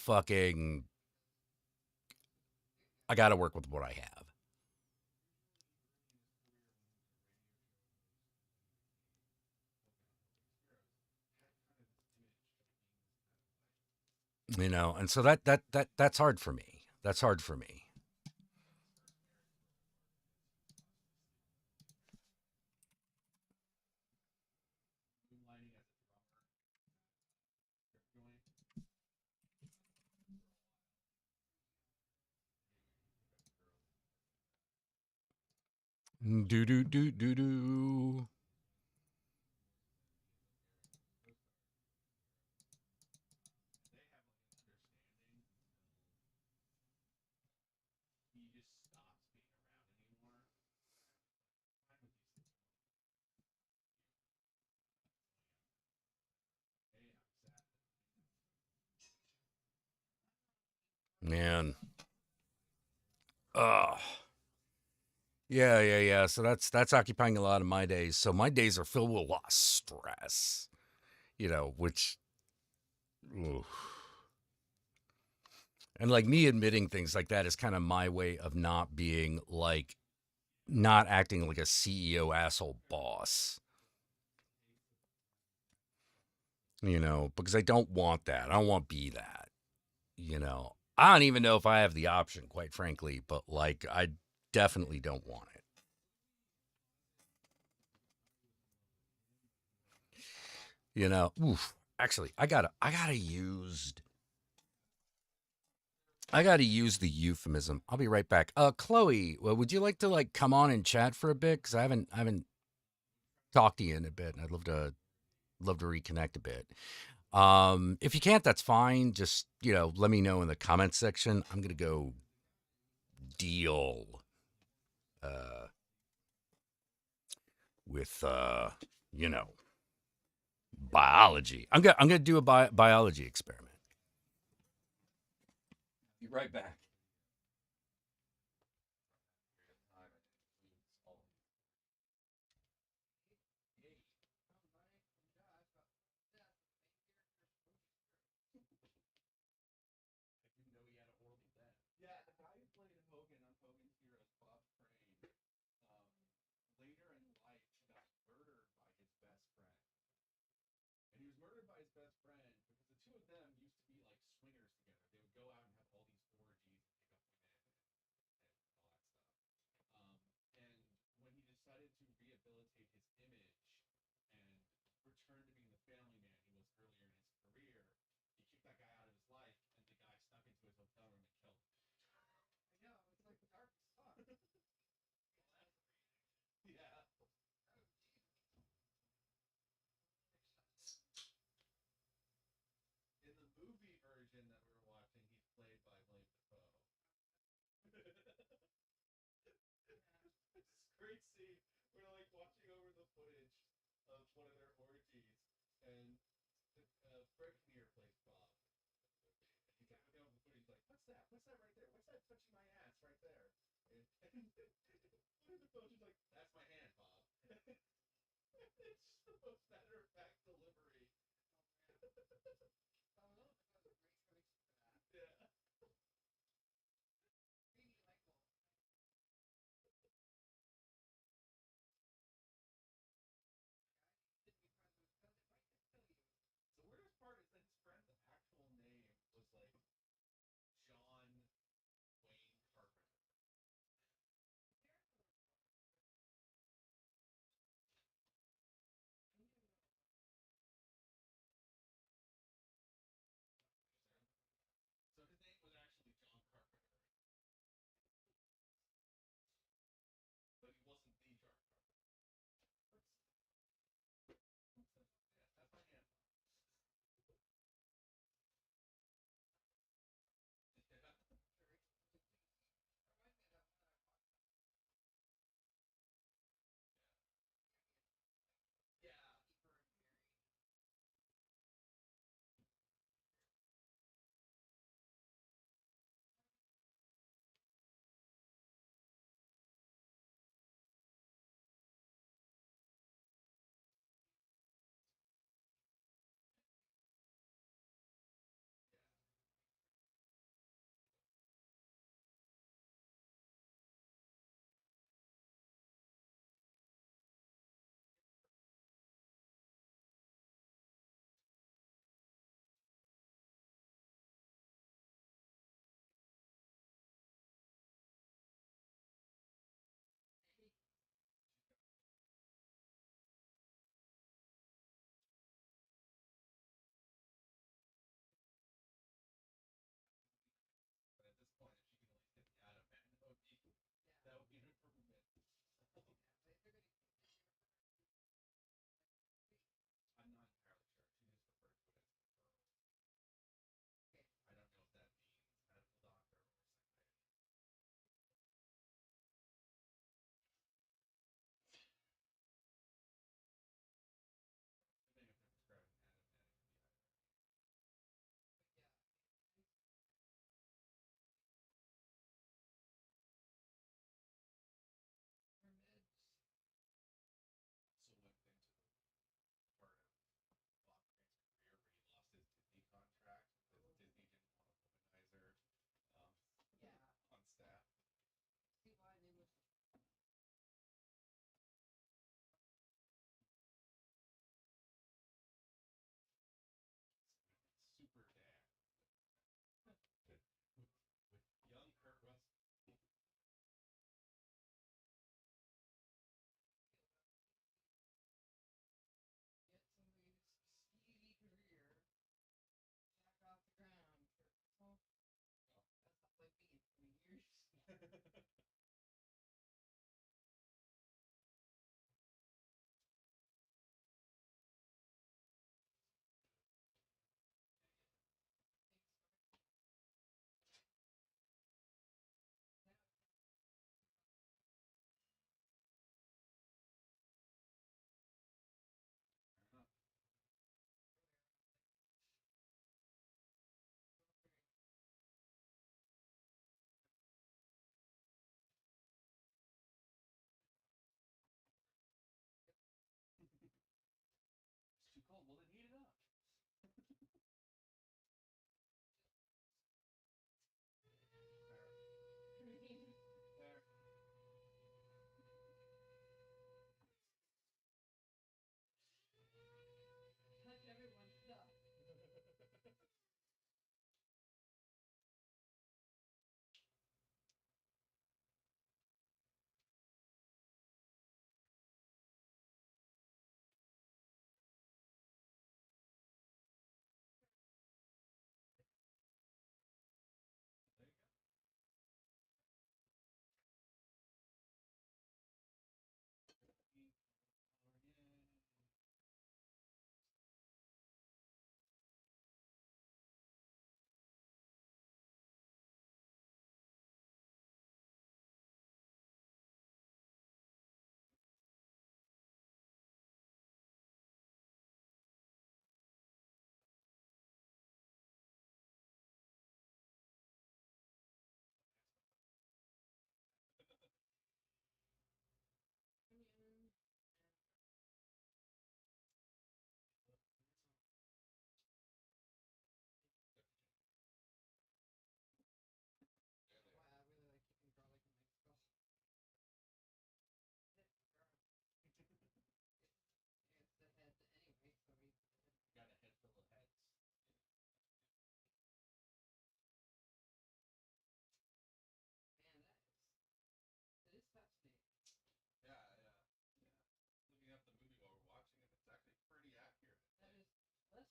Speaker 1: work with what I have. And so that's hard for me. That's hard for me. Do do do do do. Man. Ugh. Yeah, yeah, yeah. So that's occupying a lot of my days. So my days are filled with a lot of stress, which oof. And like me admitting things like that is kind of my way of not being like not acting like a CEO asshole boss, because I don't want that. I don't want to be that, I don't even know if I have the option, quite frankly, but like I definitely don't want it. Oof. Actually, I gotta use the euphemism. I'll be right back. Chloe, well, would you like to like come on and chat for a bit? Because I haven't talked to you in a bit, and I'd love to reconnect a bit. If you can't, that's fine. Just let me know in the comments section. I'm gonna go deal uh, with you know biology. I'm gonna do a biology experiment. Be right back.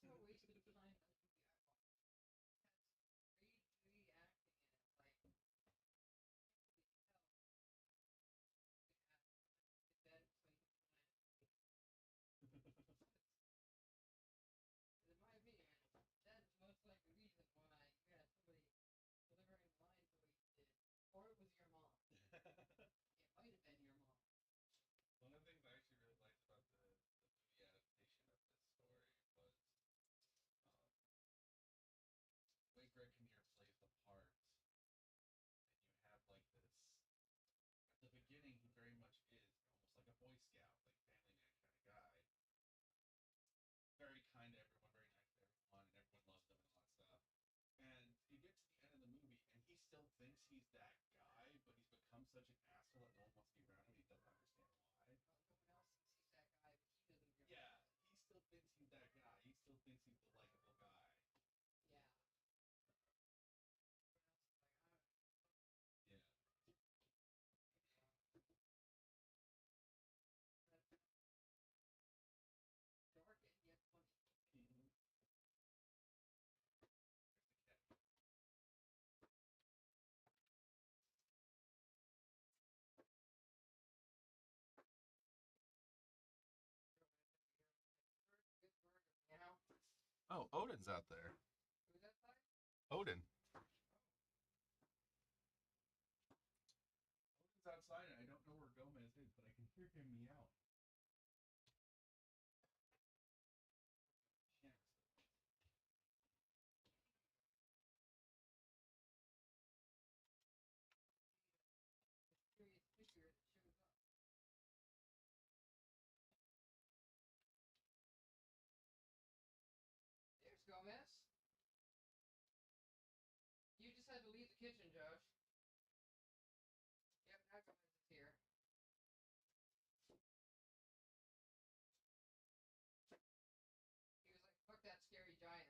Speaker 2: One of the things I actually really liked about the movie adaptation of this story was um, the way Greg Kinnear plays the part, and you have like this. At the beginning, he very much is almost like a Boy Scout, like family man kind of guy. Very kind to everyone, very nice to everyone, and everyone loves him and all that stuff. And you get to the end of the movie, and he still thinks he's that guy, but he's become such an asshole that no one wants to be around him. He doesn't understand why. Yeah, he still thinks he's that guy. He still thinks he's the likable guy. Yeah. Mm-hmm. Oh, Odin's out there. Odin. Odin's outside, and I don't know where Gomez is, but I can hear him meow. Yes.
Speaker 3: There's Gomez. You just had to leave the kitchen, Josh. Yep, now Gomez is here. He was like, fuck that scary giant.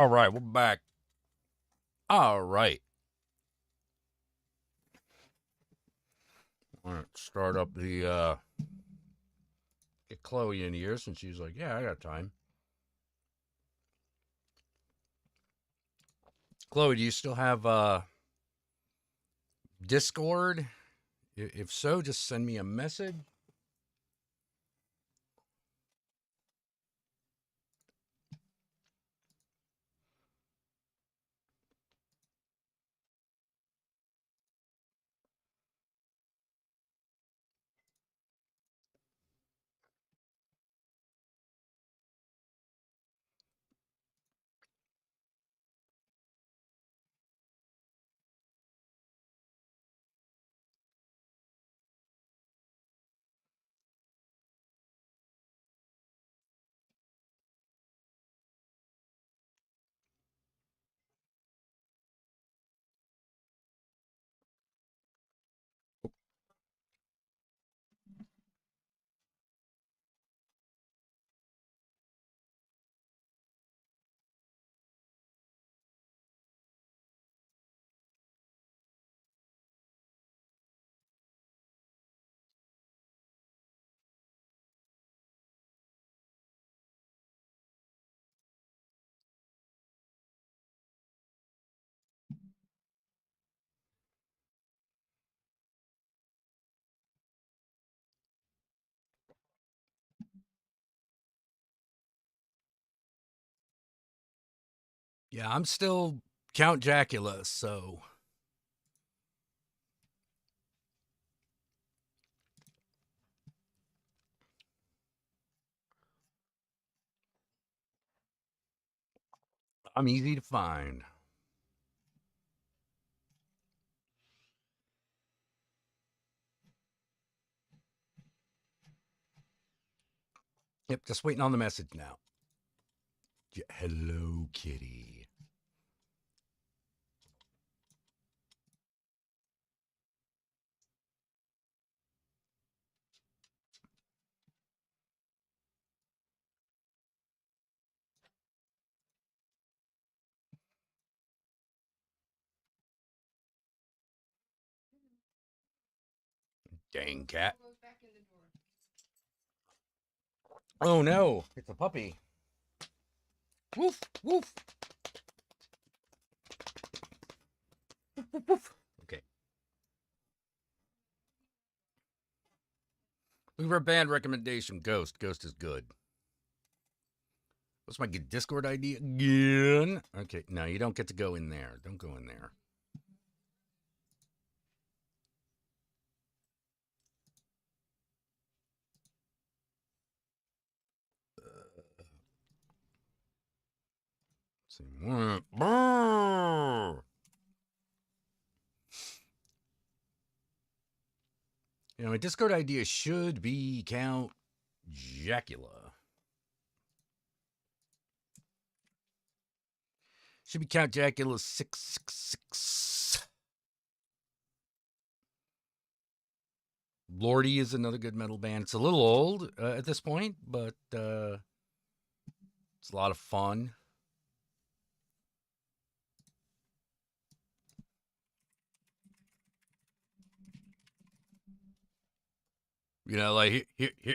Speaker 1: All right, we're back. All right. All right, start up the get Chloe in here since she's like, yeah, I got time. Chloe, do you still have Discord? If so, just send me a message. Yeah, I'm still Count Jackula, so I'm easy to find. Yep, just waiting on the message now. Hello, kitty. Dang cat.
Speaker 3: Goes back in the door.
Speaker 1: Oh no, it's a puppy. Woof, woof. Woof, woof, woof. Okay. Look for a band recommendation. Ghost. Ghost is good. What's my Discord ID again? Okay, no, you don't get to go in there. Don't go in there. Let's see. You know, my Discord idea should be Count Jackula. Should be Count Jackula 666. Lordy is another good metal band. It's a little old at this point, but it's a lot of fun. You know, like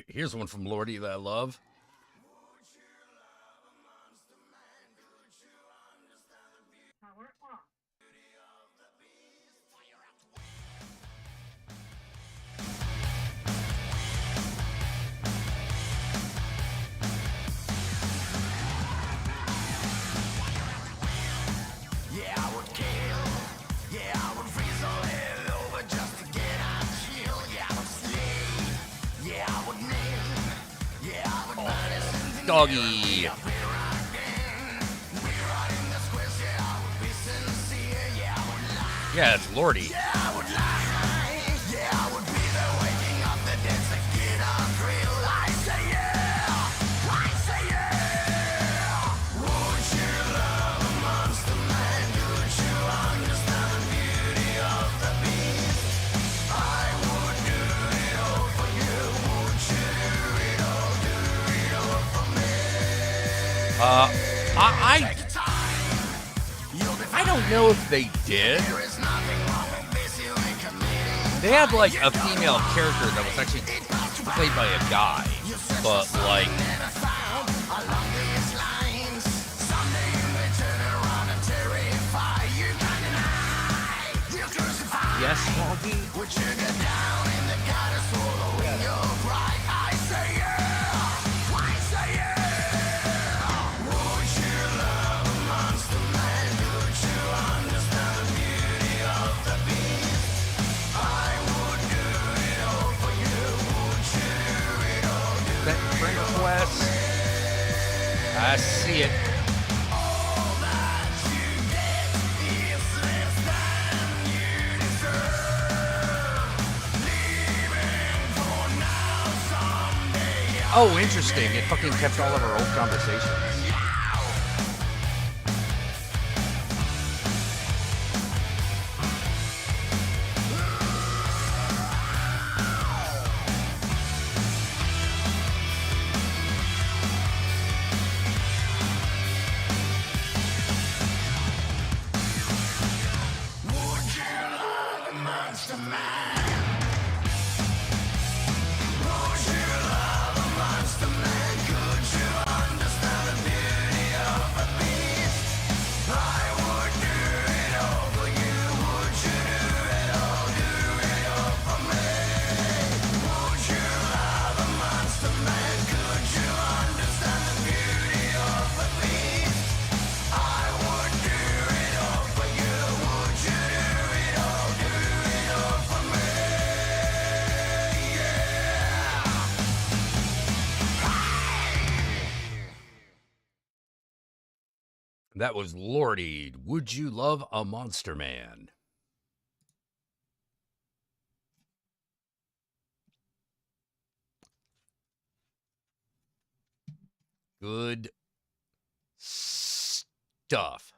Speaker 1: here's one from Lordy that I love. Doggy. Yeah, it's Lordy. I don't know if they did. They had like a female character that was actually played by a guy, but like. Yes, Froggy? That friend request. I see it. Oh, interesting. It fucking kept all of our old conversations. That was Lordy. Would you love a Monster Man? Good stuff.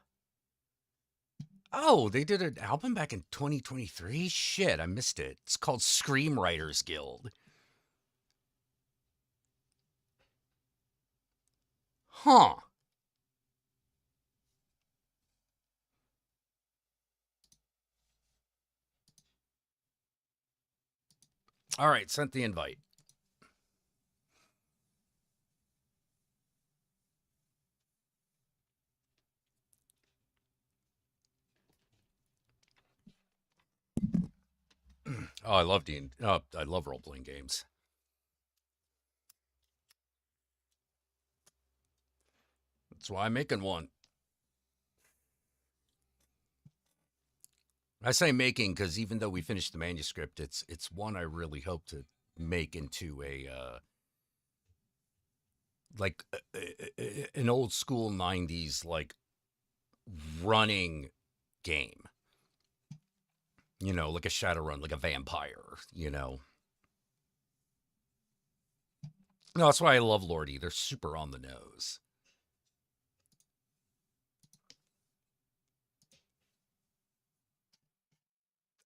Speaker 1: Oh, they did an album back in 2023? Shit, I missed it. It's called Screamwriters Guild. Huh. All right, sent the invite. Oh, I love I love role-playing games. That's why I'm making one. I say making because even though we finished the manuscript, it's one I really hope to make into a like an old school 90s like running game. You know, like a Shadowrun, like a vampire, you know. No, that's why I love Lordy. They're super on the nose.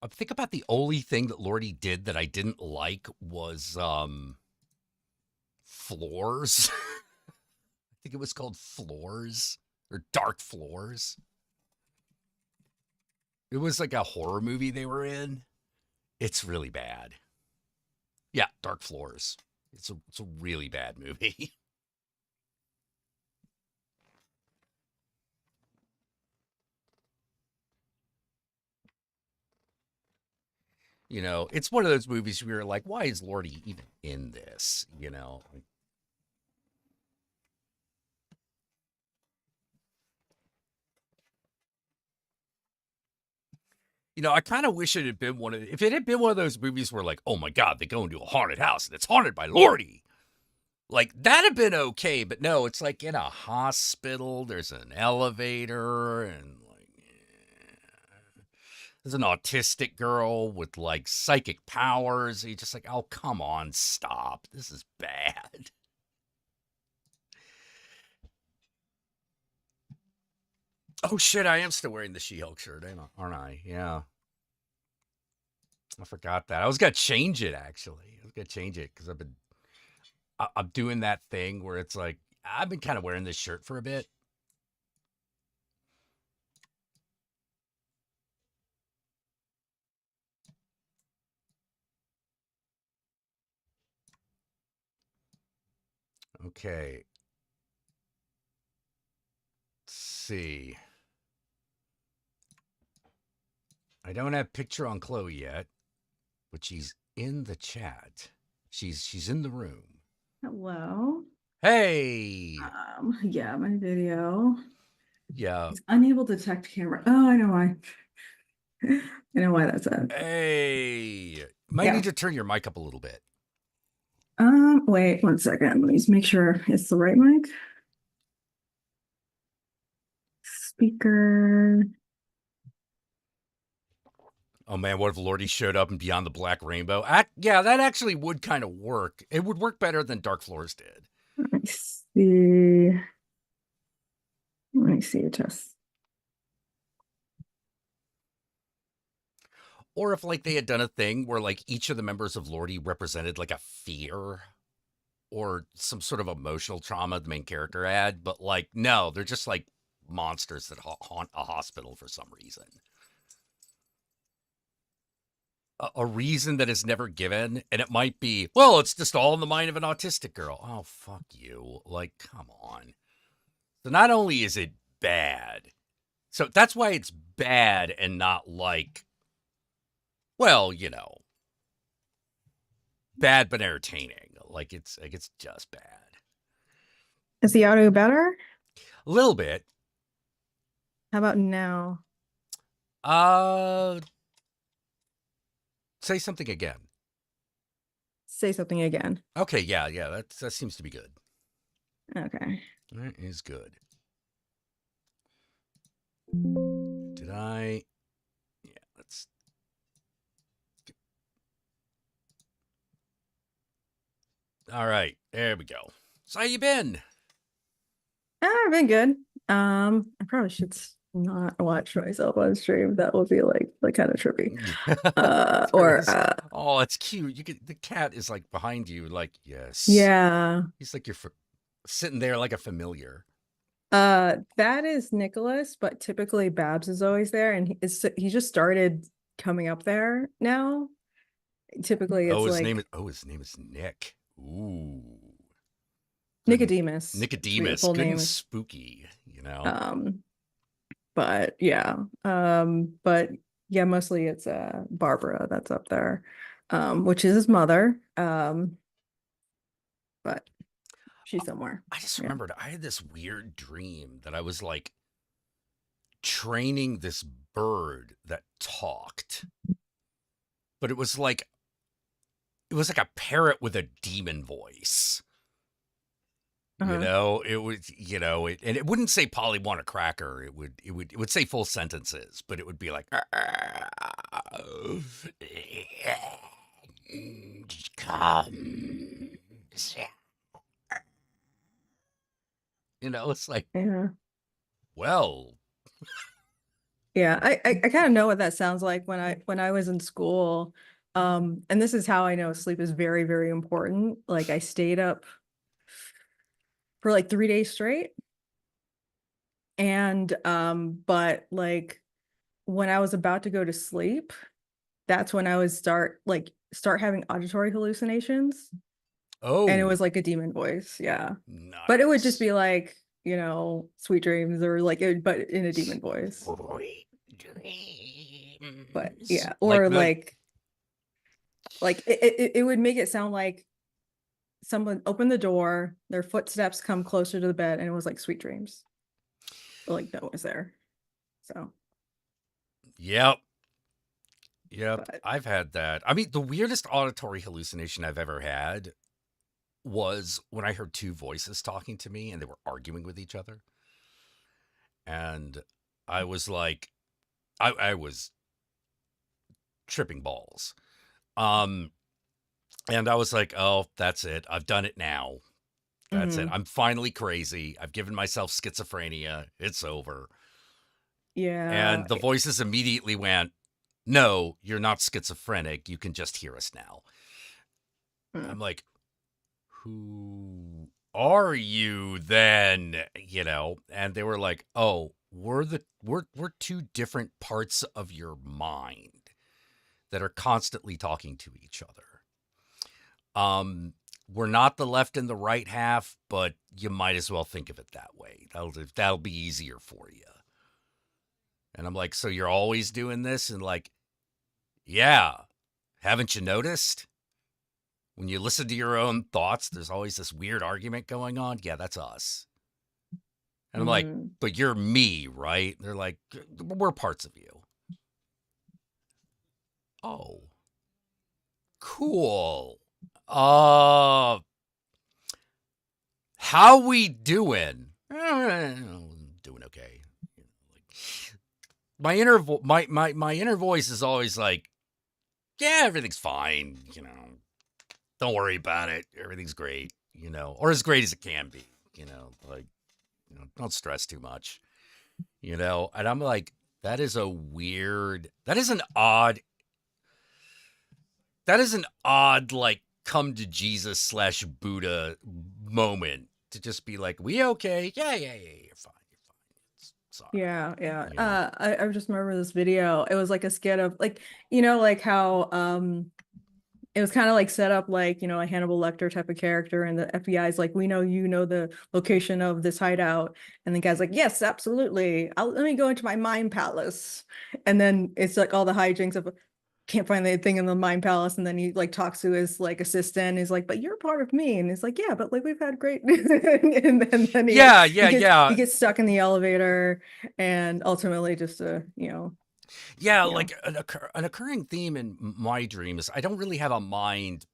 Speaker 1: I think about the only thing that Lordy did that I didn't like was Floors. I think it was called Floors or Dark Floors. It was like a horror movie they were in. It's really bad. Yeah, Dark Floors. It's a really bad movie. You know, it's one of those movies where you're like, why is Lordy even in this? You know, I kind of wish it had been if it had been one of those movies where like, oh my God, they go into a haunted house and it's haunted by Lordy. Like that'd have been okay, but no, it's like in a hospital, there's an elevator and like there's an autistic girl with like psychic powers. You're just like, oh, come on, stop. This is bad. Oh shit, I am still wearing the She-Hulk shirt, aren't I? Yeah. I forgot that. I was gonna change it actually. I was gonna change it because I'm doing that thing where it's like I've been kind of wearing this shirt for a bit. Okay. Let's see. I don't have picture on Chloe yet, but she's in the chat. She's in the room.
Speaker 4: Hello.
Speaker 1: Hey.
Speaker 4: Yeah, my video.
Speaker 1: Yeah.
Speaker 4: It's unable to detect camera. Oh, I know why. I know why that's it.
Speaker 1: Hey. Might
Speaker 4: Yeah.
Speaker 1: need to turn your mic up a little bit.
Speaker 4: Wait 1 second. Let me just make sure it's the right mic. Speaker.
Speaker 1: Oh man, what if Lordy showed up and Beyond the Black Rainbow? Yeah, that actually would kind of work. It would work better than Dark Floors did.
Speaker 4: Let me see. Let me see a test.
Speaker 1: Or if like they had done a thing where like each of the members of Lordy represented like a fear or some sort of emotional trauma the main character had, but like no, they're just like monsters that haunt a hospital for some reason. A reason that is never given, and it might be, well, it's just all in the mind of an autistic girl. Oh, fuck you. Like, come on. So not only is it bad, so that's why it's bad and not like, well, you know, bad but entertaining. Like it's just bad.
Speaker 4: Is the audio better?
Speaker 1: A little bit.
Speaker 4: How about now?
Speaker 1: Say something again.
Speaker 4: Say something again.
Speaker 1: Okay, yeah, that seems to be good.
Speaker 4: Okay.
Speaker 1: That is good. Did I? Yeah, let's. All right, there we go. So how you been?
Speaker 4: I've been good. I probably should not watch myself on stream. That would be like kind of trippy.
Speaker 1: Oh, it's cute. You get the cat is like behind you, like yes.
Speaker 4: Yeah.
Speaker 1: He's like you're sitting there like a familiar.
Speaker 4: That is Nicholas, but typically Babs is always there, and he just started coming up there now. Typically, it's
Speaker 1: his
Speaker 4: like
Speaker 1: name is Nick. Ooh.
Speaker 4: Nicodemus.
Speaker 1: Nicodemus.
Speaker 4: Full
Speaker 1: Good
Speaker 4: name
Speaker 1: and
Speaker 4: is
Speaker 1: spooky, you know.
Speaker 4: But yeah. But yeah, mostly it's Barbara that's up there, which is his mother. But she's somewhere.
Speaker 1: I just remembered I had this weird dream that I was like training this bird that talked. But it was like a parrot with a demon voice. You know, it was, you know, and it wouldn't say Polly want a cracker. It would say full sentences, but it would be like, you know, it's like,
Speaker 4: Yeah.
Speaker 1: well,
Speaker 4: Yeah, I kind of know what that sounds like when I was in school. And this is how I know sleep is very, very important. Like I stayed up for like 3 days straight. And but like when I was about to go to sleep, that's when I would start having auditory hallucinations. And it was
Speaker 1: oh,
Speaker 4: like a demon voice. Yeah.
Speaker 1: nice.
Speaker 4: But it would just be like, you know, sweet dreams or like but in a demon voice. But yeah, or like it would make it sound like someone opened the door, their footsteps come closer to the bed, and it was like sweet dreams. But like no one was there. So
Speaker 1: Yep.
Speaker 4: but
Speaker 1: I've had that. I mean, the weirdest auditory hallucination I've ever had was when I heard two voices talking to me and they were arguing with each other. And I was like, I was tripping balls. And I was like, oh, that's it. I've done it now. That's it. I'm finally crazy. I've given myself schizophrenia. It's over.
Speaker 4: yeah.
Speaker 1: And the voices immediately went, no, you're not schizophrenic. You can just hear us now. I'm like, who are you then? You know? And they were like, oh, we're two different parts of your mind that are constantly talking to each other. we're not the left and the right half, but you might as well think of it that way. That'll be easier for you. And I'm like, so you're always doing this? And like, yeah, haven't you noticed? When you listen to your own thoughts, there's always this weird argument going on. Yeah, that's us. And I'm like, but you're me, right? They're like, we're parts of you. Oh, cool. How we doing? Doing okay. My inner voice is always like, yeah, everything's fine. Don't worry about it. Everything's great. Or as great as it can be. Like, don't stress too much. And I'm like, that is an odd like come to Jesus / Buddha moment to just be like, we okay? Yeah, you're fine. Sorry.
Speaker 4: Yeah. I just remember this video. It was like a skit of like, like how it was kind of like set up like, a Hannibal Lecter type of character, and the FBI is like, we know the location of this hideout, and the guy's like, yes, absolutely. Let me go into my mind palace, and then it's like all the hijinks of can't find anything in the mind palace, and then he like talks to his like assistant. He's like, but you're part of me, and he's like, yeah, but like we've had great and then he gets stuck in the elevator, and ultimately just
Speaker 1: like an occurring theme in my dream is I don't really have a mind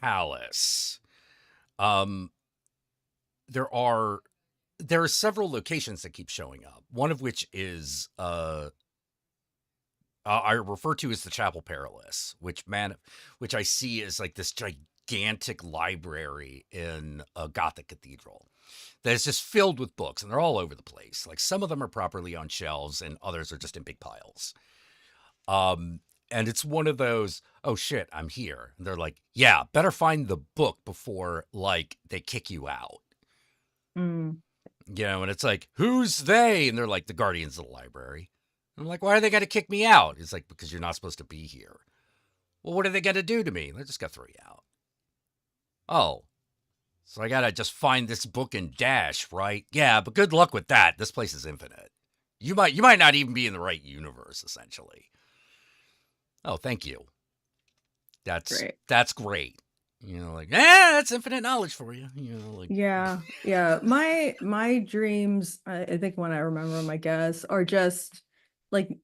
Speaker 1: palace. There are several locations that keep showing up, one of which is I refer to as the Chapel Perilous, which I see as like this gigantic library in a Gothic cathedral that is just filled with books, and they're all over the place. Like some of them are properly on shelves, and others are just in big piles. And it's one of those, oh shit, I'm here. And they're like, yeah, better find the book before like they kick you out. And it's like, who's they? And they're like, the guardians of the library. I'm like, why are they going to kick me out? It's like, because you're not supposed to be here. Well, what are they going to do to me? They're just going to throw you out. Oh, so I got to just find this book and dash, right? Yeah, but good luck with that. This place is infinite. You might not even be in the right universe, essentially. Oh, thank you. That's great. Like, that's infinite knowledge for you. Like,
Speaker 4: yeah. My dreams, I think when I remember them, I guess, are just like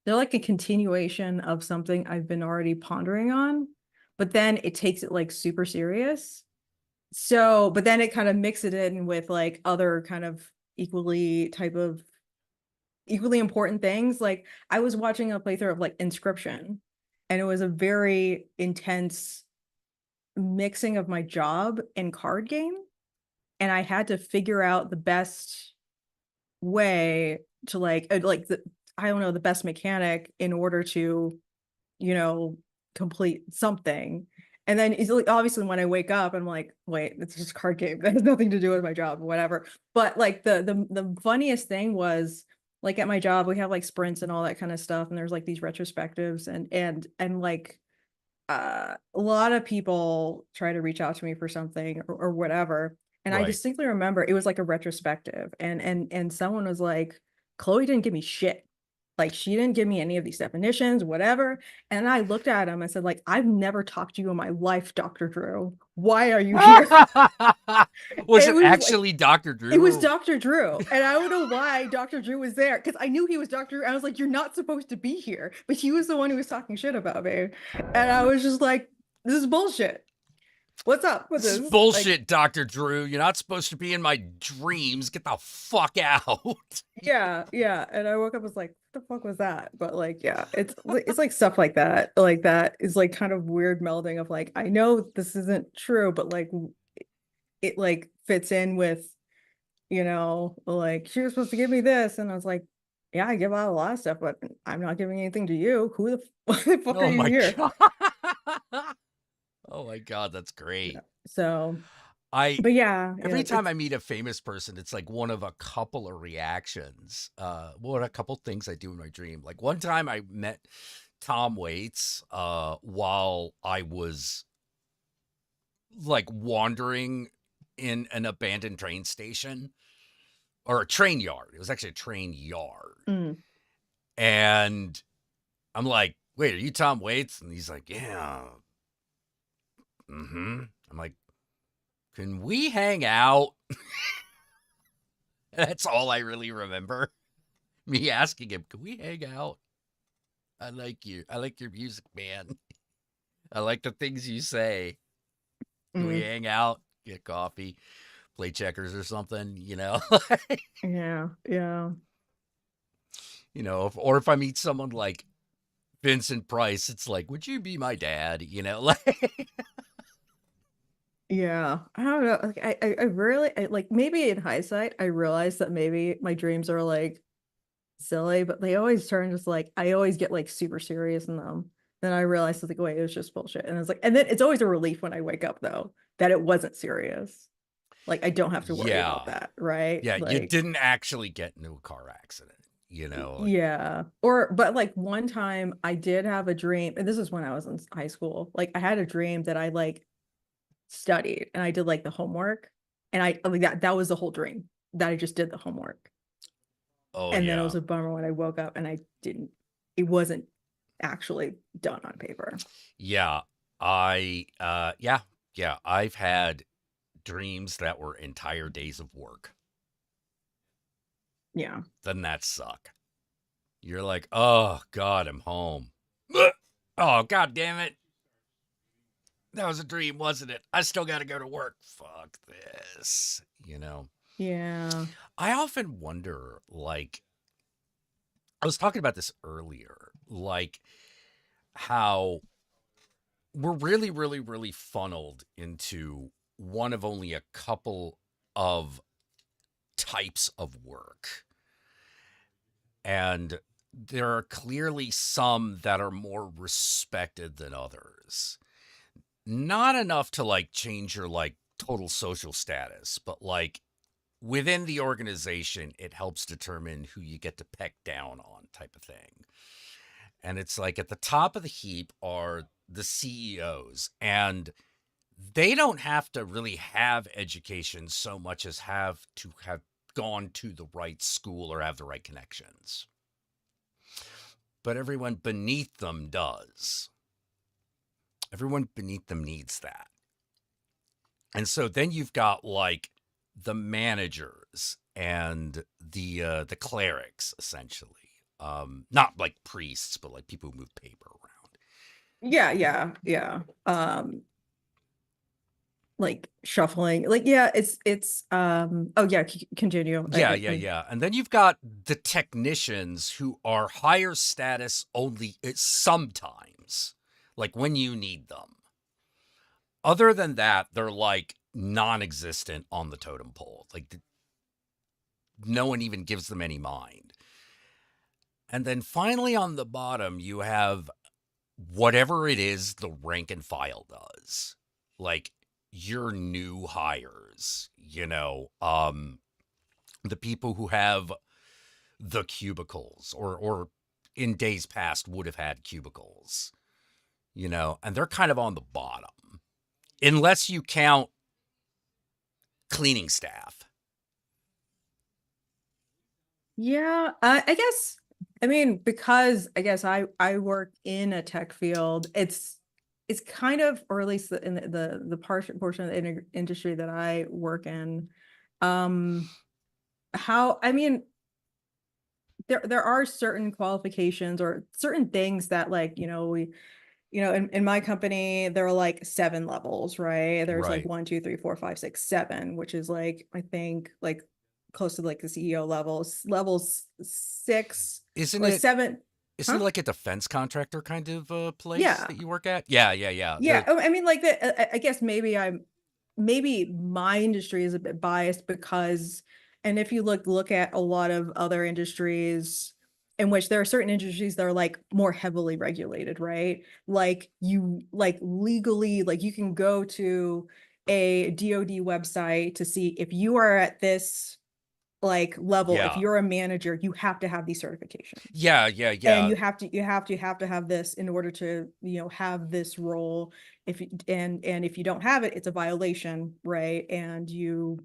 Speaker 4: they're like a continuation of something I've been already pondering on, but then it takes it like super serious. So, but then it kind of mixes it in with like other kind of equally important things. Like I was watching a playthrough of like Inscription, and it was a very intense mixing of my job and card game, and I had to figure out the best way to the best mechanic in order to complete something. And then it's like obviously when I wake up I'm like, wait, it's just a card game that has nothing to do with my job or whatever. But like the funniest thing was like at my job we have like sprints and all that kind of stuff, and there's like these retrospectives and like a lot of people try to reach out to me for something or whatever. And I distinctly remember it was like a retrospective, and someone was like, Chloe didn't give me shit. Like she didn't give me any of these definitions, whatever. And I looked at him and said, like, I've never talked to you in my life, Dr. Drew. Why are you here?
Speaker 1: Was it actually like, Dr. Drew?
Speaker 4: It was Dr. Drew. And I don't know why Dr. Drew was there, because I knew he was Dr. Drew. I was like, you're not supposed to be here. But he was the one who was talking shit about me. And I was just like, this is bullshit. What's up with this?
Speaker 1: Bullshit, like, Dr. Drew. You're not supposed to be in my dreams. Get the fuck out.
Speaker 4: Yeah. And I woke up and was like, what the fuck was that? But like, yeah, it's like stuff like that. Like that is like kind of weird melding of like, I know this isn't true, but like it like fits in with, like she was supposed to give me this. And I was like, yeah, I give out a lot of stuff, but I'm not giving anything to you. Who the fuck are you here?
Speaker 1: God. Oh my God, that's great.
Speaker 4: Yeah. So,
Speaker 1: every time I meet a famous person, it's like one of a couple of reactions. A couple things I do in my dream. Like one time I met Tom Waits while I was like wandering in an abandoned train station or a train yard. It was actually a train yard.
Speaker 4: Mm.
Speaker 1: And I'm like, wait, are you Tom Waits? And he's like, yeah. Mm-hmm. I'm like, can we hang out? That's all I really remember. Me asking him, can we hang out? I like you. I like your music, man. I like the things you say. Can we
Speaker 4: Mm.
Speaker 1: hang out, get coffee, play checkers or something?
Speaker 4: Yeah. Yeah.
Speaker 1: Or if I meet someone like Vincent Price, it's like, would you be my dad?
Speaker 4: Yeah. I don't know. Like I really like maybe in hindsight, I realized that maybe my dreams are like silly, but they always turn just like I always get like super serious in them. Then I realized like, wait, it was just bullshit. And it's like, and then it's always a relief when I wake up though, that it wasn't serious. Like I don't have to worry
Speaker 1: Yeah.
Speaker 4: about that, right?
Speaker 1: Yeah, you
Speaker 4: Like
Speaker 1: didn't actually get into a car accident,
Speaker 4: yeah. Or but like one time I did have a dream, and this is when I was in high school. Like I had a dream that I like studied and I did like the homework. And I like that was the whole dream that I just did the homework.
Speaker 1: Oh,
Speaker 4: And then it
Speaker 1: yeah.
Speaker 4: was a bummer when I woke up and it wasn't actually done on paper.
Speaker 1: Yeah. Yeah, I've had dreams that were entire days of work.
Speaker 4: Yeah.
Speaker 1: Doesn't that suck? You're like, oh, God, I'm home. Oh, God damn it. That was a dream, wasn't it? I still got to go to work. Fuck this.
Speaker 4: Yeah.
Speaker 1: I often wonder, like, I was talking about this earlier, like, how we're really, really, really funneled into one of only a couple of types of work. And there are clearly some that are more respected than others. Not enough to like change your like total social status, but like within the organization, it helps determine who you get to peck down on, type of thing. And it's like at the top of the heap are the CEOs, and they don't have to really have education so much as have to have gone to the right school or have the right connections. But everyone beneath them does. Everyone beneath them needs that. And so then you've got like the managers and the clerics, essentially. Not like priests, but like people who move paper around.
Speaker 4: Yeah, yeah, yeah. Like shuffling. Like yeah, it's oh yeah, continue.
Speaker 1: Yeah. And then you've got the technicians who are higher status only sometimes, like when you need them. Other than that, they're like non-existent on the totem pole. Like no one even gives them any mind. And then finally on the bottom, you have whatever it is the rank and file does. Like your new hires, the people who have the cubicles or in days past would have had cubicles, and they're kind of on the bottom unless you count cleaning staff.
Speaker 4: Yeah, I guess I mean because I guess I work in a tech field. It's kind of, or at least in the portion of the industry that I work in. How I mean there are certain qualifications or certain things that like we in my company there are like 7 levels, right? There's like
Speaker 1: Right.
Speaker 4: 1 2 3 4 5 6 7, which is like I think like close to like the CEO levels 6
Speaker 1: Isn't
Speaker 4: or
Speaker 1: it
Speaker 4: 7.
Speaker 1: isn't it like a defense contractor kind of place
Speaker 4: Yeah.
Speaker 1: that you work at? Yeah.
Speaker 4: Yeah. I mean like I guess maybe my industry is a bit biased because, and if you look at a lot of other industries in which there are certain industries that are like more heavily regulated, right? Like you like legally, like you can go to a DoD website to see if you are at this like level, if
Speaker 1: Yeah.
Speaker 4: you're a manager, you have to have these certifications.
Speaker 1: Yeah.
Speaker 4: And you have to have this in order to, have this role. If you, and if you don't have it, it's a violation, right? And you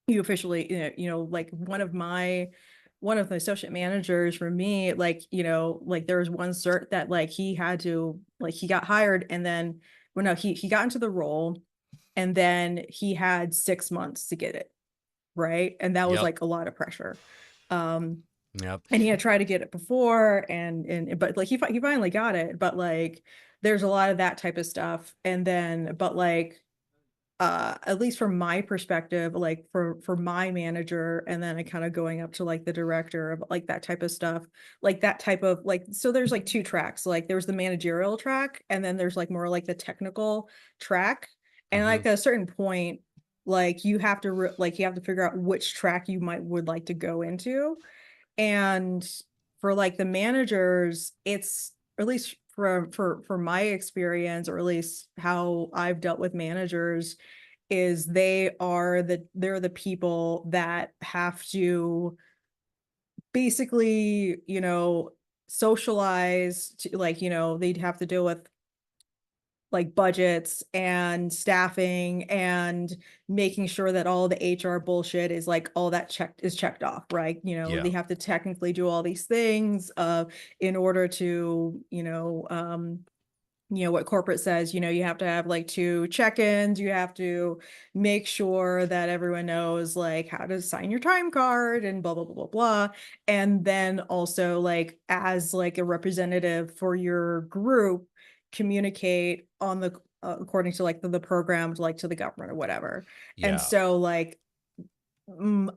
Speaker 4: officially, like one of the associate managers for me, like, like there was one cert that like he had to, like he got hired, and then, well, no, he got into the role, and then he had 6 months to get it, right? And that was
Speaker 1: Yep.
Speaker 4: like a lot of pressure. Um,
Speaker 1: Yep.
Speaker 4: and he had tried to get it before, and but like he finally got it, but like there's a lot of that type of stuff. And then, but like at least from my perspective, like for my manager, and then I kind of going up to like the director of like that type of stuff, like that type of like, so there's like two tracks, like there's the managerial track, and then there's like more like the technical track. And
Speaker 1: Mhm.
Speaker 4: like at a certain point, like you have to like you have to figure out which track you would like to go into. And for like the managers, it's, or at least for my experience, or at least how I've dealt with managers, is they're the people that have to basically, socialize to, like, they'd have to deal with like budgets and staffing and making sure that all the HR bullshit is like all that checked off, right?
Speaker 1: Yeah.
Speaker 4: They have to technically do all these things in order to, what corporate says, you have to have like 2 check-ins, you have to make sure that everyone knows like how to sign your time card and blah blah blah blah blah. And then also, like, as like a representative for your group, communicate on the according to like the program to like to the government or whatever. And
Speaker 1: Yeah.
Speaker 4: so like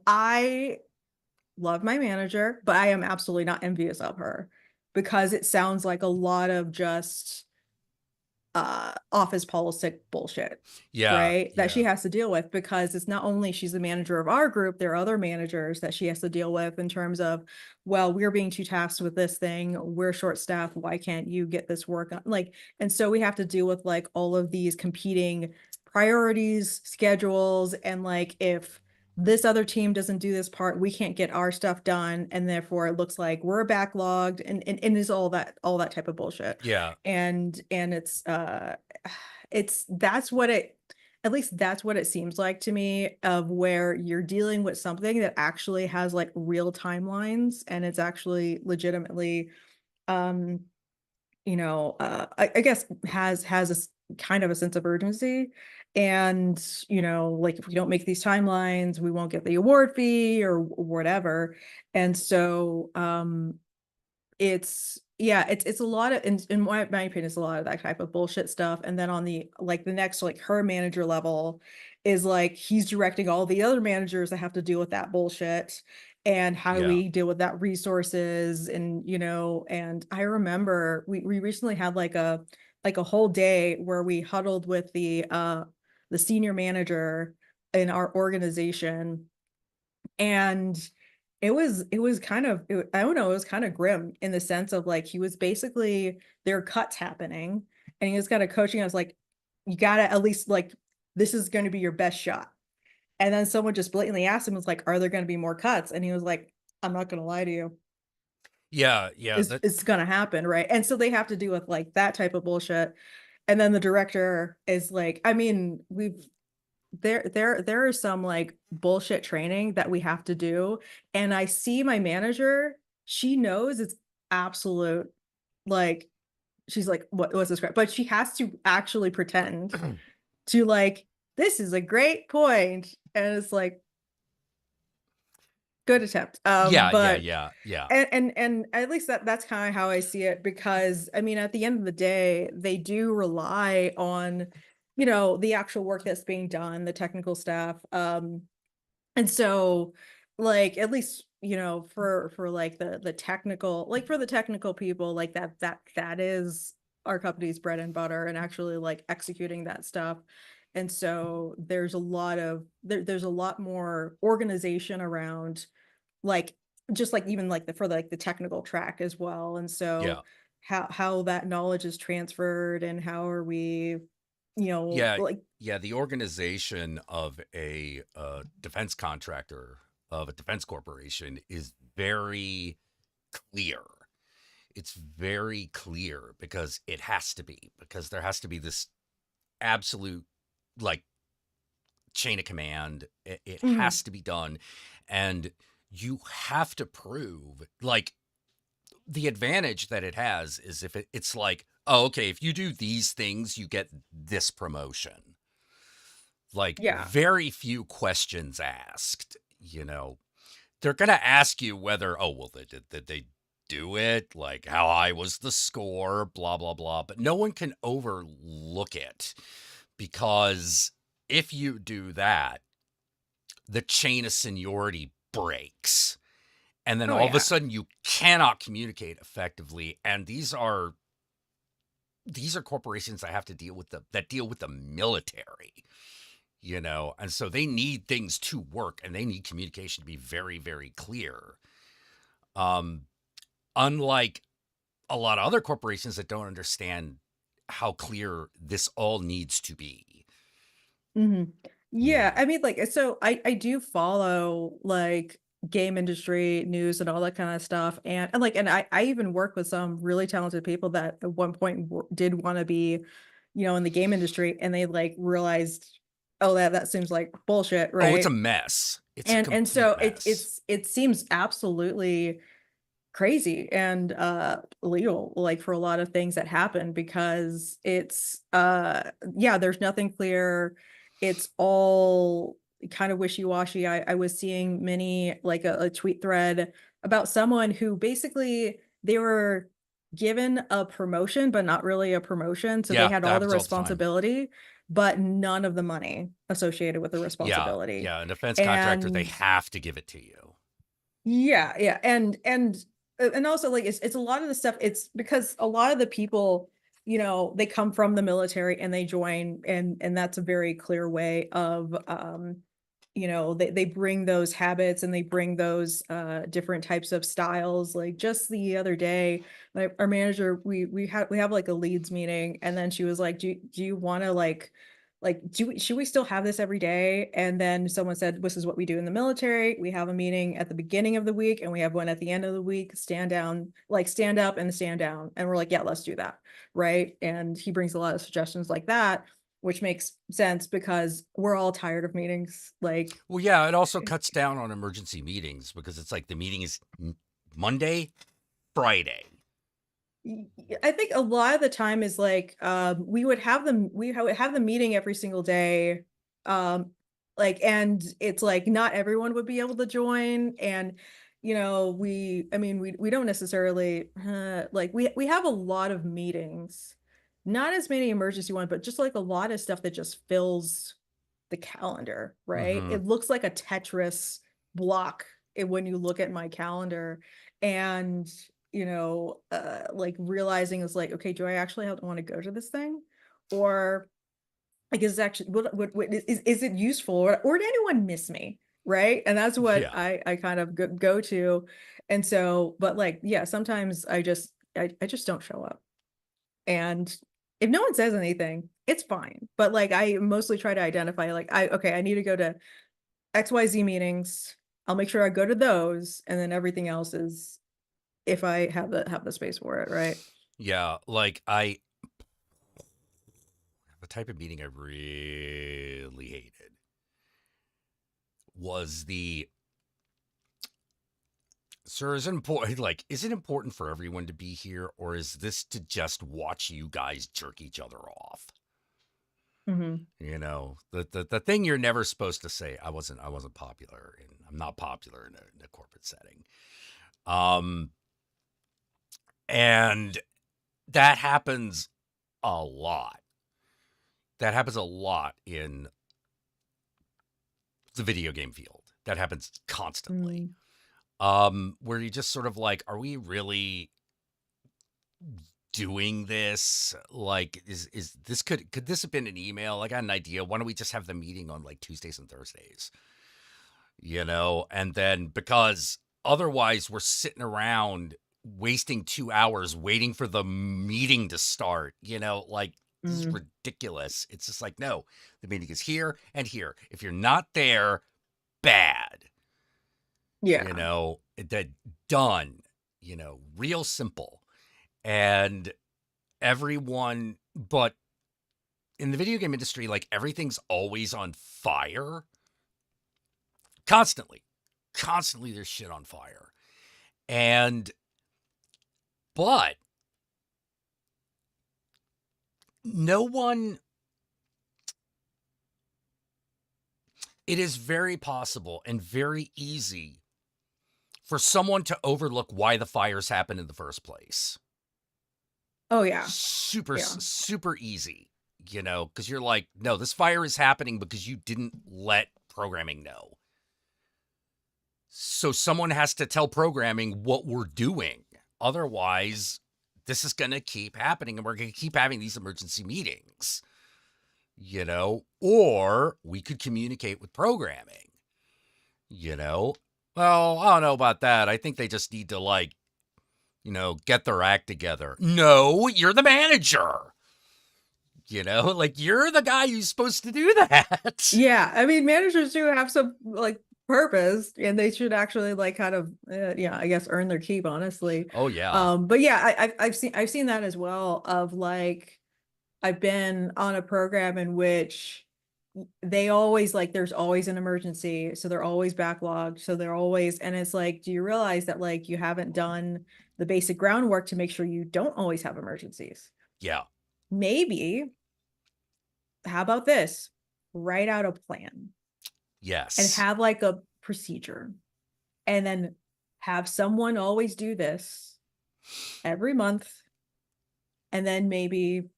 Speaker 4: I love my manager, but I am absolutely not envious of her, because it sounds like a lot of just office politic bullshit,
Speaker 1: Yeah.
Speaker 4: right? That she
Speaker 1: Yeah.
Speaker 4: has to deal with, because it's not only she's the manager of our group, there are other managers that she has to deal with in terms of, well, we're being too tasked with this thing, we're short staffed, why can't you get this work on? Like, and so we have to deal with like all of these competing priorities, schedules, and like if this other team doesn't do this part, we can't get our stuff done, and therefore it looks like we're backlogged, and is all that type of bullshit.
Speaker 1: Yeah.
Speaker 4: And it's that's what it, at least that's what it seems like to me, of where you're dealing with something that actually has like real timelines, and it's actually legitimately um I guess has kind of a sense of urgency. And like if we don't make these timelines, we won't get the award fee or whatever. And so it's a lot of, in my opinion, it's a lot of that type of bullshit stuff. And then on the like the next, like her manager level, is like he's directing all the other managers that have to deal with that bullshit, and how do
Speaker 1: Yeah.
Speaker 4: we deal with that resources. And and I remember we recently had like a whole day where we huddled with the senior manager in our organization. And it was kind of, I don't know, it was kind of grim, in the sense of like he was basically, there are cuts happening, and he was kind of coaching us like, you gotta at least like, this is going to be your best shot. And then someone just blatantly asked him, was like, are there going to be more cuts? And he was like, I'm not going to lie to you,
Speaker 1: Yeah. Yeah.
Speaker 4: it's going to happen, right? And so they have to deal with like that type of bullshit. And then the director is like, I mean, there is some like bullshit training that we have to do. And I see my manager, she knows it's absolute, like, she's like, what's this crap? But she has to actually pretend to like, this is a great point. And it's like, good attempt.
Speaker 1: Yeah. Yeah.
Speaker 4: But
Speaker 1: Yeah. Yeah.
Speaker 4: and at least that's kind of how I see it, because I mean, at the end of the day, they do rely on, the actual work that's being done, the technical staff. And so, like, at least, for like the technical, like for the technical people, like that is our company's bread and butter, and actually like executing that stuff. And so there's a lot of there's a lot more organization around, like, just like even like for like the technical track as well. And so
Speaker 1: Yeah.
Speaker 4: how that knowledge is transferred, and how are we,
Speaker 1: Yeah.
Speaker 4: like,
Speaker 1: Yeah. The organization of a defense contractor of a defense corporation is very clear. It's very clear because it has to be, because there has to be this absolute like chain of command. It
Speaker 4: Mhm.
Speaker 1: has to be done. And you have to prove, like, the advantage that it has is if it's like, oh, okay, if you do these things, you get this promotion. Like,
Speaker 4: Yeah.
Speaker 1: very few questions asked, you know. They're going to ask you whether, oh, well, did they do it? Like, how high was the score? Blah, blah, blah. But no one can overlook it, because if you do that, the chain of seniority breaks. And then
Speaker 4: Oh
Speaker 1: all of a
Speaker 4: yeah.
Speaker 1: sudden you cannot communicate effectively. And these are corporations that have to deal with the military, you know, and so they need things to work, and they need communication to be very, very clear. Um, Unlike a lot of other corporations that don't understand how clear this all needs to be,
Speaker 4: hmm
Speaker 1: you
Speaker 4: Yeah,
Speaker 1: know.
Speaker 4: I mean, like, so I do follow like game industry news and all that kind of stuff, and like, and I even work with some really talented people that at one point did want to be, in the game industry, and they like realized, oh, that seems like bullshit,
Speaker 1: Oh, it's a
Speaker 4: right?
Speaker 1: mess. It's a
Speaker 4: And
Speaker 1: complete
Speaker 4: so
Speaker 1: mess.
Speaker 4: it seems absolutely crazy and illegal, like, for a lot of things that happen, because it's yeah, there's nothing clear. It's all kind of wishy-washy. I was seeing many, like, a tweet thread about someone who basically they were given a promotion but not really a promotion, so they
Speaker 1: Yeah,
Speaker 4: had
Speaker 1: that
Speaker 4: all the
Speaker 1: happens all the time.
Speaker 4: responsibility but none of the money associated with the
Speaker 1: Yeah,
Speaker 4: responsibility.
Speaker 1: yeah. An defense contractor, they
Speaker 4: And
Speaker 1: have to give it to you.
Speaker 4: yeah, yeah, and also, like, it's a lot of the stuff. It's because a lot of the people, they come from the military and they join, and that's a very clear way of, they bring those habits and they bring those different types of styles. Like, just the other day, our manager, we have like a leads meeting, and then she was like, do you want to should we still have this every day? And then someone said, this is what we do in the military. We have a meeting at the beginning of the week and we have one at the end of the week. Stand down, like, stand up and stand down. And we're like, yeah, let's do that. Right. And he brings a lot of suggestions like that, which makes sense because we're all tired of meetings. Like,
Speaker 1: Well, yeah, it also cuts down on emergency meetings, because it's like the meeting is Monday, Friday.
Speaker 4: I think a lot of the time is like, we would have the meeting every single day. Like, and it's like not everyone would be able to join. And I mean, we don't necessarily like, we have a lot of meetings, not as many emergency ones, but just like a lot of stuff that just fills the calendar, right?
Speaker 1: Mm-hmm.
Speaker 4: It looks like a Tetris block when you look at my calendar. And like, realizing is like, okay, do I actually want to go to this thing? Or like, is it actually, what is it useful, or did anyone miss me? Right. And that's what
Speaker 1: Yeah.
Speaker 4: I kind of go to. And so, but like, yeah, sometimes I just don't show up. And if no one says anything, it's fine. But like, I mostly try to identify, like, okay, I need to go to XYZ meetings. I'll make sure I go to those, and then everything else is if I have the space for it, right?
Speaker 1: Yeah, like the type of meeting I really hated was the, sir, is it important, like, is it important for everyone to be here, or is this to just watch you guys jerk each other off?
Speaker 4: Mhm.
Speaker 1: You know, the thing you're never supposed to say. I wasn't popular, and I'm not popular in a corporate setting. Um, and that happens a lot. That happens a lot in the video game field. That happens constantly.
Speaker 4: Mm.
Speaker 1: Where you just sort of like, are we really doing this? Like, is this, could this have been an email? I got an idea. Why don't we just have the meeting on like Tuesdays and Thursdays? You know, and then, because otherwise we're sitting around wasting 2 hours waiting for the meeting to start, you know, like, this is
Speaker 4: Mhm.
Speaker 1: ridiculous. It's just like, no, the meeting is here and here. If you're not there, bad.
Speaker 4: Yeah.
Speaker 1: That done, real simple. And everyone, but in the video game industry, like everything's always on fire. Constantly there's shit on fire. But no one, it is very possible and very easy for someone to overlook why the fires happened in the first place.
Speaker 4: Oh yeah.
Speaker 1: Super easy, because you're like, no, this fire is happening because you didn't let programming know. So someone has to tell programming what we're doing. Otherwise, this is going to keep happening and we're going to keep having these emergency meetings, or we could communicate with programming, Well, I don't know about that. I think they just need to get their act together. No, you're the manager. Like you're the guy who's supposed to do that.
Speaker 4: Yeah. I mean, managers do have some like purpose, and they should actually like kind of I guess earn their keep, honestly.
Speaker 1: Oh yeah.
Speaker 4: But yeah, I've seen that as well, of like I've been on a program in which they always like there's always an emergency, so they're always backlogged, so they're always, and it's like, do you realize that like you haven't done the basic groundwork to make sure you don't always have emergencies?
Speaker 1: Yeah.
Speaker 4: Maybe, how about this? Write out a plan.
Speaker 1: Yes.
Speaker 4: And have like a procedure, and then have someone always do this every month, and then maybe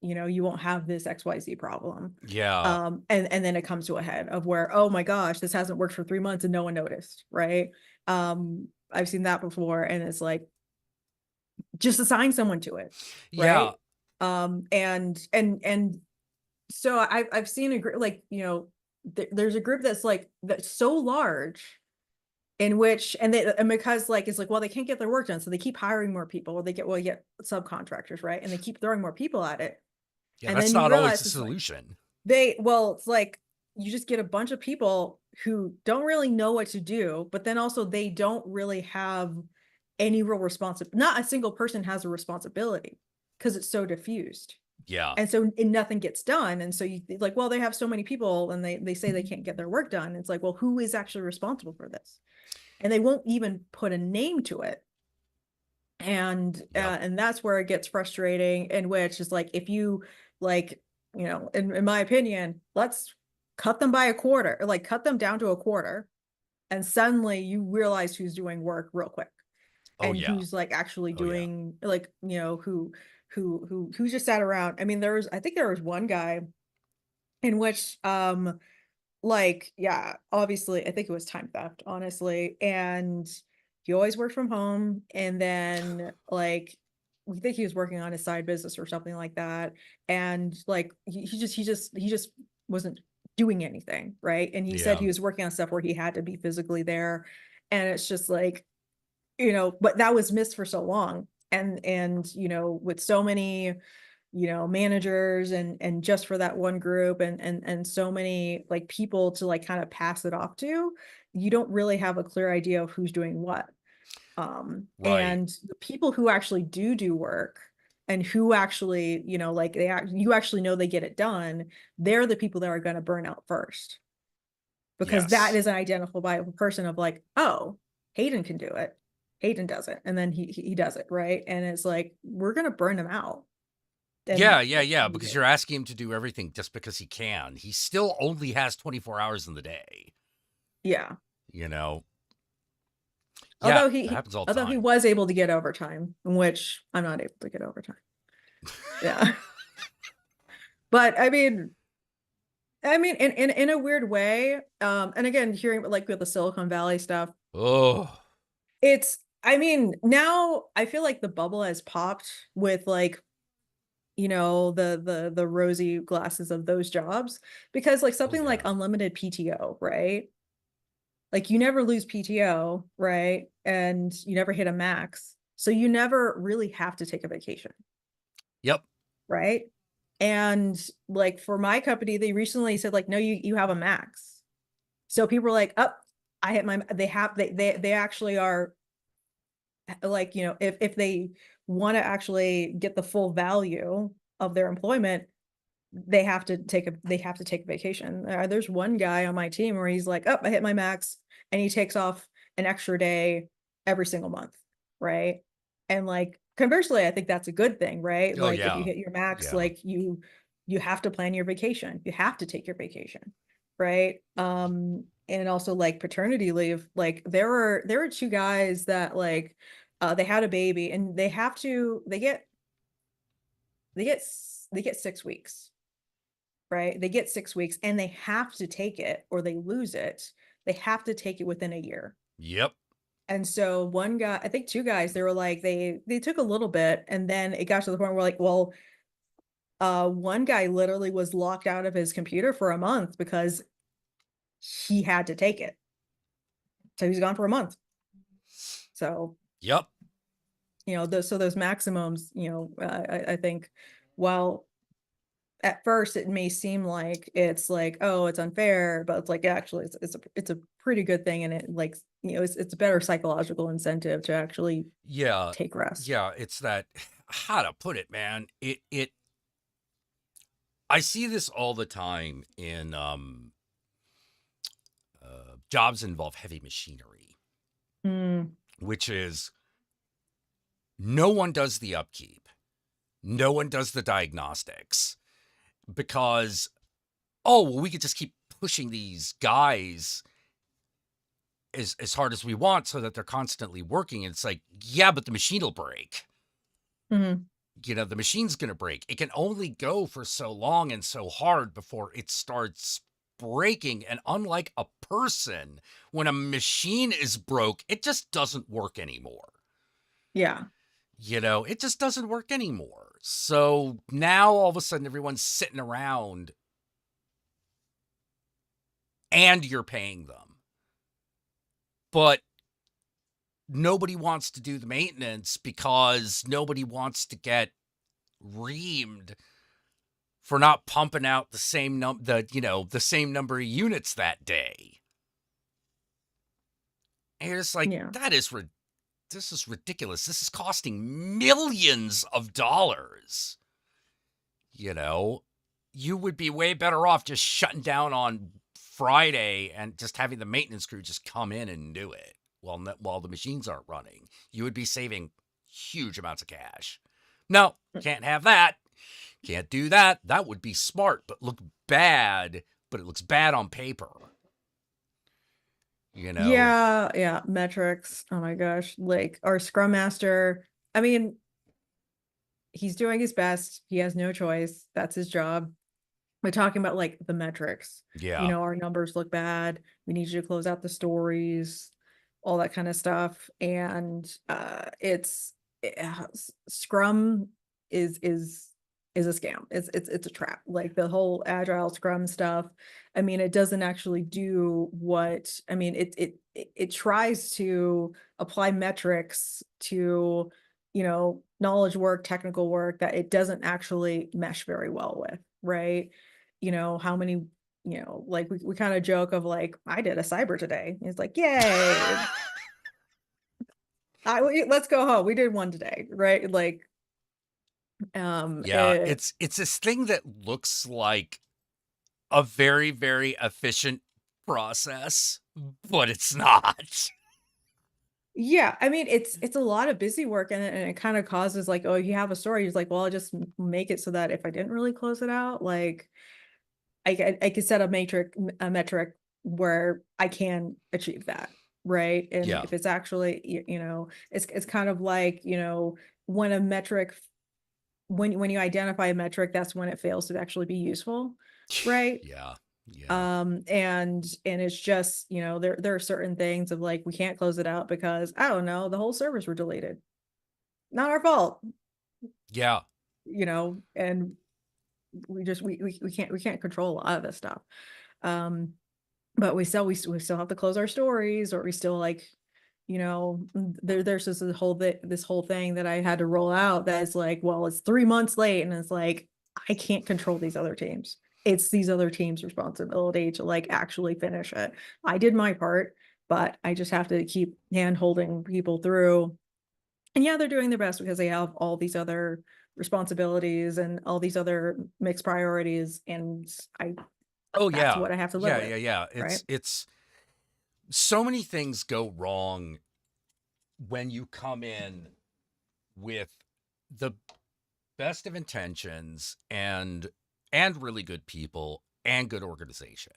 Speaker 4: you won't have this XYZ problem.
Speaker 1: Yeah.
Speaker 4: And then it comes to a head of where, oh my gosh, this hasn't worked for 3 months and no one noticed, right? I've seen that before, and it's like, just assign someone to it, right?
Speaker 1: Yeah.
Speaker 4: And so I've seen a group, like, there's a group that's so large, in which, and because like it's like, well, they can't get their work done, so they keep hiring more people, or they get subcontractors, right? And they keep throwing more people at it.
Speaker 1: Yeah,
Speaker 4: and
Speaker 1: that's
Speaker 4: then you
Speaker 1: not always
Speaker 4: realize
Speaker 1: the solution.
Speaker 4: it's like you just get a bunch of people who don't really know what to do, but then also they don't really have any real responsibility. Not a single person has a responsibility because it's so diffused.
Speaker 1: Yeah.
Speaker 4: And so nothing gets done. And so you like, well, they have so many people and they say they can't get their work done. It's like, well, who is actually responsible for this? And they won't even put a name to it. And and that's where it gets frustrating, in which is like, if you like, in my opinion, let's cut them by a quarter, or like cut them down to a quarter, and suddenly you realize who's doing work real quick. And who's like actually doing like, who just sat around. I mean, I think there was one guy in which like, yeah, obviously I think it was time theft, honestly. And he always worked from home, and then like we think he was working on his side business or something like that, and like he just wasn't doing anything, right? And he said he was working on stuff where he had to be physically there, and it's just like, but that was missed for so long. And with so many managers, and just for that one group, and so many like people to like kind of pass it off to, you don't really have a clear idea of who's doing what.
Speaker 1: Right.
Speaker 4: And the people who actually do work, and who actually, like you actually know they get it done, they're the people that are going to burn out first, because that is an identifiable person of like, oh, Hayden can do it, Hayden does it, and then he does it, right? And it's like, we're going to burn him out.
Speaker 1: Yeah, because you're asking him to do everything just because he can. He still only has 24 hours in the day.
Speaker 4: Yeah.
Speaker 1: Although he happens all the time.
Speaker 4: He was able to get overtime, which I'm not able to get overtime. Yeah. But I mean, in a weird way, and again, hearing like with the Silicon Valley stuff, I mean, now I feel like the bubble has popped with like, the rosy glasses of those jobs, because like something like unlimited PTO, right? Like you never lose PTO, right? And you never hit a max, so you never really have to take a vacation.
Speaker 1: Yep.
Speaker 4: Right. And like for my company, they recently said like, no, you have a max. So people were like, oh, I hit my, they actually are like, you know, if they want to actually get the full value of their employment, they have to take a vacation. There's one guy on my team where he's like, oh, I hit my max, and he takes off an extra day every single month, right? And like conversely, I think that's a good thing, right?
Speaker 1: Oh
Speaker 4: Like if you
Speaker 1: yeah.
Speaker 4: hit your max,
Speaker 1: Yeah.
Speaker 4: like you have to plan your vacation. You have to take your vacation, right? And also like paternity leave. Like there were two guys that like they had a baby, and they get 6 weeks, right? They get 6 weeks, and they have to take it or they lose it. They have to take it within a year.
Speaker 1: Yep.
Speaker 4: And so one guy, I think two guys, they were like, they took a little bit, and then it got to the point where like, well, one guy literally was locked out of his computer for a month because he had to take it. So he's gone for a month. So,
Speaker 1: Yep.
Speaker 4: you know, those maximums, you know, I think, while at first it may seem like it's like, oh, it's unfair, but it's like actually it's a pretty good thing, and it like, you know, it's a better psychological incentive to actually
Speaker 1: Yeah.
Speaker 4: take rest.
Speaker 1: Yeah. It's that, how to put it, man. I see this all the time in jobs that involve heavy machinery,
Speaker 4: Mm,
Speaker 1: which is no one does the upkeep, no one does the diagnostics, because, oh, well, we could just keep pushing these guys as hard as we want so that they're constantly working. And it's like, yeah, but the machine will break.
Speaker 4: mhm.
Speaker 1: You know, the machine's going to break. It can only go for so long and so hard before it starts breaking. And unlike a person, when a machine is broke, it just doesn't work anymore.
Speaker 4: Yeah.
Speaker 1: You know, it just doesn't work anymore. So now all of a sudden everyone's sitting around and you're paying them. But nobody wants to do the maintenance because nobody wants to get reamed for not pumping out the same the same number of units that day. And you're just like,
Speaker 4: Yeah.
Speaker 1: this is ridiculous. This is costing millions of dollars. You know, you would be way better off just shutting down on Friday and just having the maintenance crew just come in and do it while the machines aren't running. You would be saving huge amounts of cash. No, can't have that. Can't do that. That would be smart, but look bad. But it looks bad on paper. You know?
Speaker 4: Yeah, metrics. Oh my gosh. Like our scrum master, I mean, he's doing his best. He has no choice. That's his job. We're talking about like the metrics. You
Speaker 1: Yeah.
Speaker 4: know, our numbers look bad. We need you to close out the stories, all that kind of stuff. And Scrum is a scam. It's a trap. Like the whole agile Scrum stuff. I mean, it doesn't actually do what, I mean, it tries to apply metrics to, you know, knowledge work, technical work that it doesn't actually mesh very well with, right? You know, how many, you know, like we kind of joke of like, I did a cyber today. It's like, yay. Let's go home. We did one today, right? Like,
Speaker 1: Yeah. It's this thing that looks like a very, very efficient process, but it's not.
Speaker 4: yeah, I mean, it's a lot of busy work, and it kind of causes like, oh, you have a story. He's like, well, I'll just make it so that if I didn't really close it out, like I could set a metric where I can achieve that, right? And
Speaker 1: Yeah.
Speaker 4: if it's actually, you know, it's kind of like, you know, when a metric, when you identify a metric, that's when it fails to actually be useful, right?
Speaker 1: Yeah. Yeah.
Speaker 4: And it's just, you know, there are certain things of like, we can't close it out because I don't know, the whole servers were deleted. Not our fault,
Speaker 1: Yeah.
Speaker 4: you know, and we can't control a lot of this stuff. Um, but we still have to close our stories, or we still like, you know, there's this whole thing that I had to roll out that's like, well, it's 3 months late, and it's like, I can't control these other teams. It's these other teams' responsibility to like actually finish it. I did my part. but I just have to keep hand holding people through. And yeah, they're doing their best because they have all these other responsibilities and all these other mixed priorities. And
Speaker 1: Oh
Speaker 4: that's
Speaker 1: yeah.
Speaker 4: what I have to live with.
Speaker 1: Yeah.
Speaker 4: Right.
Speaker 1: It's so many things go wrong when you come in with the best of intentions and really good people and good organization.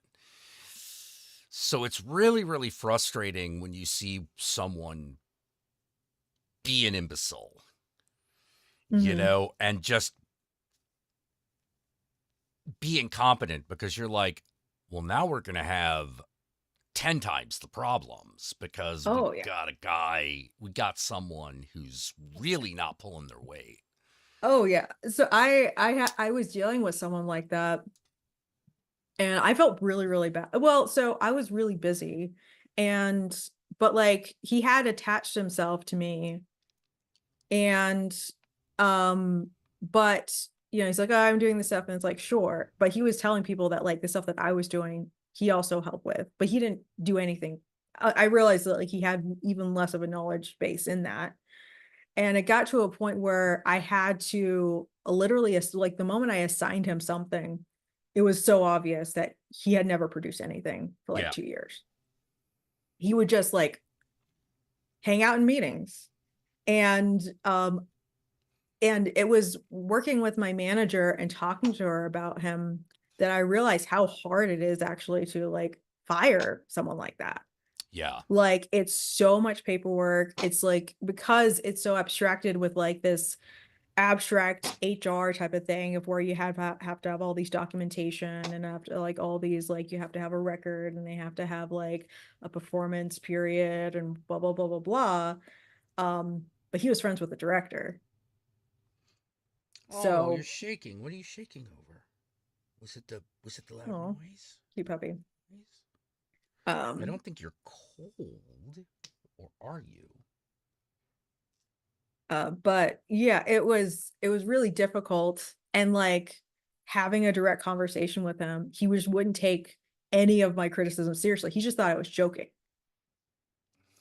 Speaker 1: So it's really, really frustrating when you see someone be an imbecile,
Speaker 4: Mhm.
Speaker 1: and just be incompetent, because you're like, well, now we're going to have 10 times the problems because
Speaker 4: Oh yeah.
Speaker 1: we got someone who's really not pulling their weight.
Speaker 4: Oh yeah. So I was dealing with someone like that, and I felt really, really bad. Well, so I was really busy, and but like he had attached himself to me, and but he's like, oh, I'm doing this stuff, and it's like, sure. But he was telling people that like the stuff that I was doing, he also helped with, but he didn't do anything. I realized that like he had even less of a knowledge base in that. And it got to a point where I had to literally, like the moment I assigned him something, it was so obvious that he had never produced anything for like
Speaker 1: Yeah.
Speaker 4: 2 years. He would just like hang out in meetings. And it was working with my manager and talking to her about him that I realized how hard it is actually to like fire someone like that.
Speaker 1: Yeah.
Speaker 4: Like it's so much paperwork. It's like because it's so abstracted with like this abstract HR type of thing of where you have to have all these documentation and have to like all these like you have to have a record and they have to have like a performance period and blah blah blah blah blah. But he was friends with the director.
Speaker 1: Oh, you're
Speaker 4: So,
Speaker 1: shaking. What are you shaking over? Was it the loud
Speaker 4: oh,
Speaker 1: noise?
Speaker 4: cute puppy.
Speaker 1: I
Speaker 4: Um,
Speaker 1: don't think you're cold, or are you?
Speaker 4: but yeah, it was really difficult, and like having a direct conversation with him, he just wouldn't take any of my criticism seriously. He just thought I was joking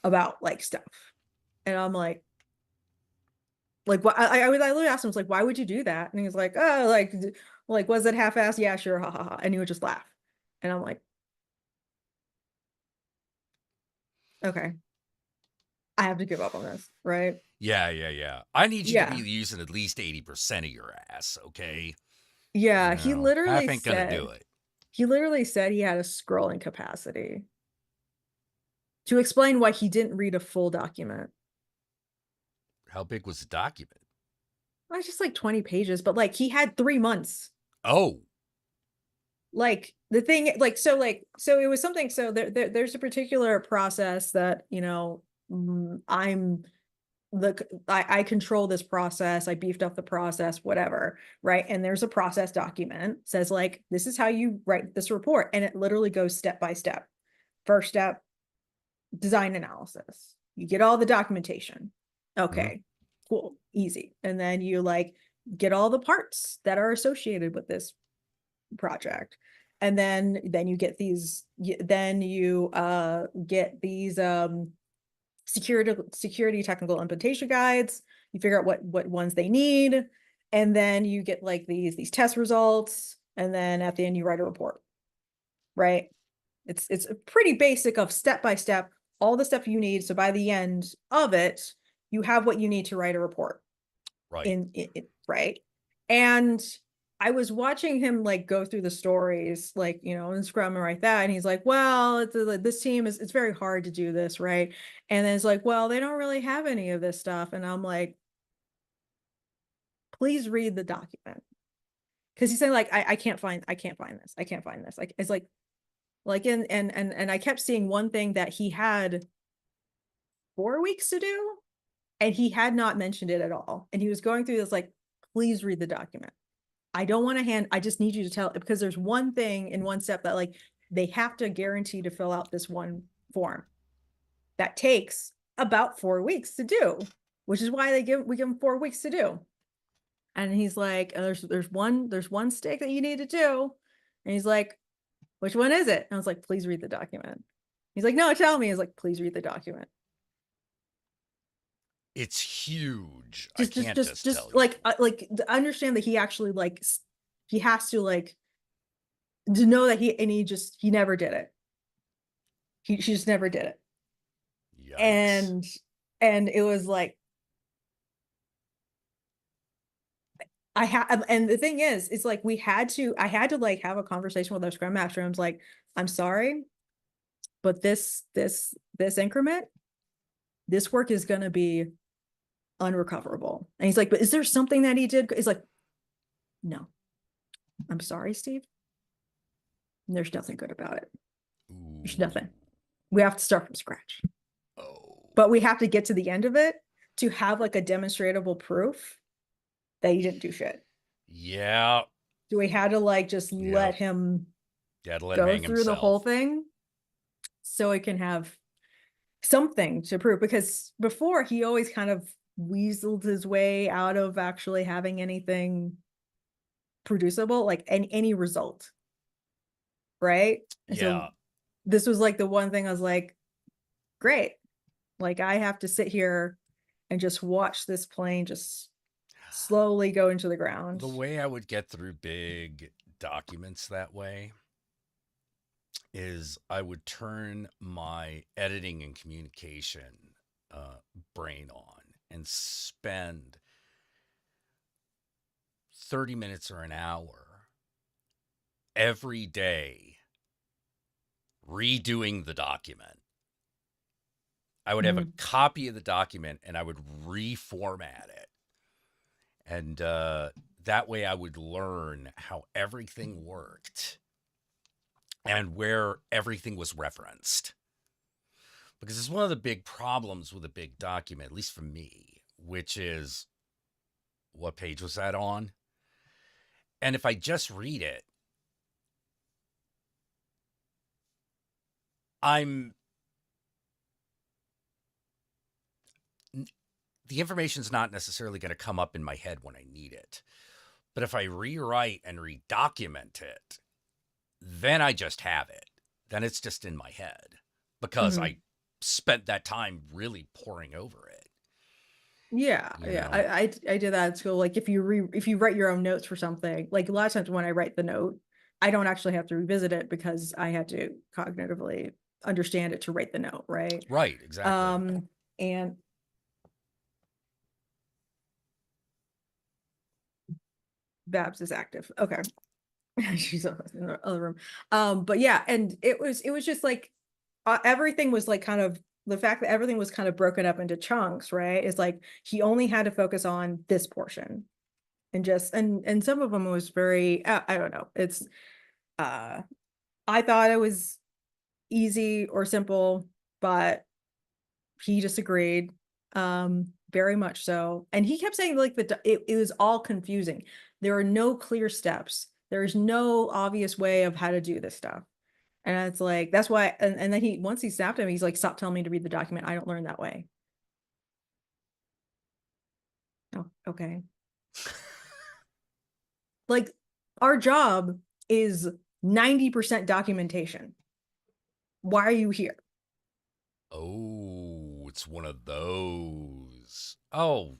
Speaker 4: about like stuff. And I'm like what I literally asked him, was like, why would you do that? And he was like, oh, like was it half-assed? Yeah, sure, ha ha ha. And he would just laugh. And I'm like, okay, I have to give up on this, right?
Speaker 1: Yeah. I need you to be
Speaker 4: Yeah.
Speaker 1: using at least 80% of your ass, okay?
Speaker 4: Yeah. He
Speaker 1: Half
Speaker 4: literally
Speaker 1: ain't gonna do
Speaker 4: said
Speaker 1: it.
Speaker 4: he literally said he had a scrolling capacity to explain why he didn't read a full document.
Speaker 1: How big was the document?
Speaker 4: Well, it's just like 20 pages, but like he had 3 months.
Speaker 1: Oh,
Speaker 4: Like the thing, so it was something. So there's a particular process that, I'm I control this process. I beefed up the process, whatever. Right. And there's a process document says like, this is how you write this report. And it literally goes step by step. First step, design analysis. You get all the documentation.
Speaker 1: mhm.
Speaker 4: Okay, cool, easy. And then you like get all the parts that are associated with this project. And then you get these, then you get these security technical implementation guides. You figure out what ones they need. And then you get like these test results. And then at the end you write a report, right? It's pretty basic of step by step, all the stuff you need. So by the end of it, you have what you need to write a report
Speaker 1: Right.
Speaker 4: in it, right? And I was watching him like go through the stories, like, in Scrum and write that. And he's like, well, this team it's very hard to do this, right? And then it's like, well, they don't really have any of this stuff. And I'm like, please read the document. Cause he's saying like, I can't find this. I can't find this. Like, it's like and I kept seeing one thing that he had 4 weeks to do, and he had not mentioned it at all. And he was going through this like, please read the document. I don't want to I just need you to tell, because there's one thing in one step that like they have to guarantee to fill out this one form that takes about 4 weeks to do, which is why we give him 4 weeks to do. And he's like, there's one stick that you need to do. And he's like, which one is it? And I was like, please read the document. He's like, no, tell me. He's like, please read the document.
Speaker 1: It's huge. I can't just tell
Speaker 4: like,
Speaker 1: you.
Speaker 4: like understand that he actually like, he has to like, to know that he never did it. She just never did it.
Speaker 1: Yikes.
Speaker 4: And it was like, and the thing is, it's like I had to like have a conversation with our scrum master. I was like, I'm sorry, but this increment, this work is going to be unrecoverable. And he's like, but is there something that he did? He's like, no, I'm sorry, Steve. There's nothing good about it. There's nothing. We have to start from scratch.
Speaker 1: Oh.
Speaker 4: But we have to get to the end of it to have like a demonstrable proof that you didn't do shit.
Speaker 1: Yeah.
Speaker 4: So we had to like just let him go through the whole thing so it can have something to prove, because before he always kind of weaseled his way out of actually having anything producible, like any result. Right? And so this was like the one thing I was like, great. Like I have to sit here and just watch this plane just slowly go into the ground.
Speaker 1: The way I would get through big documents that way is I would turn my editing and communication brain on and spend 30 minutes or an hour every day redoing the document. I would have a copy of the document and I would reformat it. And that way I would learn how everything worked and where everything was referenced. Because it's one of the big problems with a big document, at least for me, which is, what page was that on? And if I just read it, the information's not necessarily going to come up in my head when I need it. But if I rewrite and redocument it, then I just have it. Then it's just in my head because I spent that time really poring over it.
Speaker 4: Yeah, yeah. I did that at school. Like if you write your own notes for something, like a lot of times when I write the note, I don't actually have to revisit it because I had to cognitively understand it to write the note, right?
Speaker 1: Right, exactly.
Speaker 4: And Babs is active. Okay. She's in the other room. But yeah, and it was just like everything was like kind of, the fact that everything was kind of broken up into chunks, right? Is like he only had to focus on this portion. And just and some of them was very I don't know. It's I thought it was easy or simple, but he disagreed. Very much so. And he kept saying like it was all confusing. There are no clear steps. There's no obvious way of how to do this stuff. And it's like, that's why, and then once he snapped him, he's like, stop telling me to read the document. I don't learn that way. Oh, okay. Like our job is 90% documentation. Why are you here?
Speaker 1: Oh, it's one of those. Oh,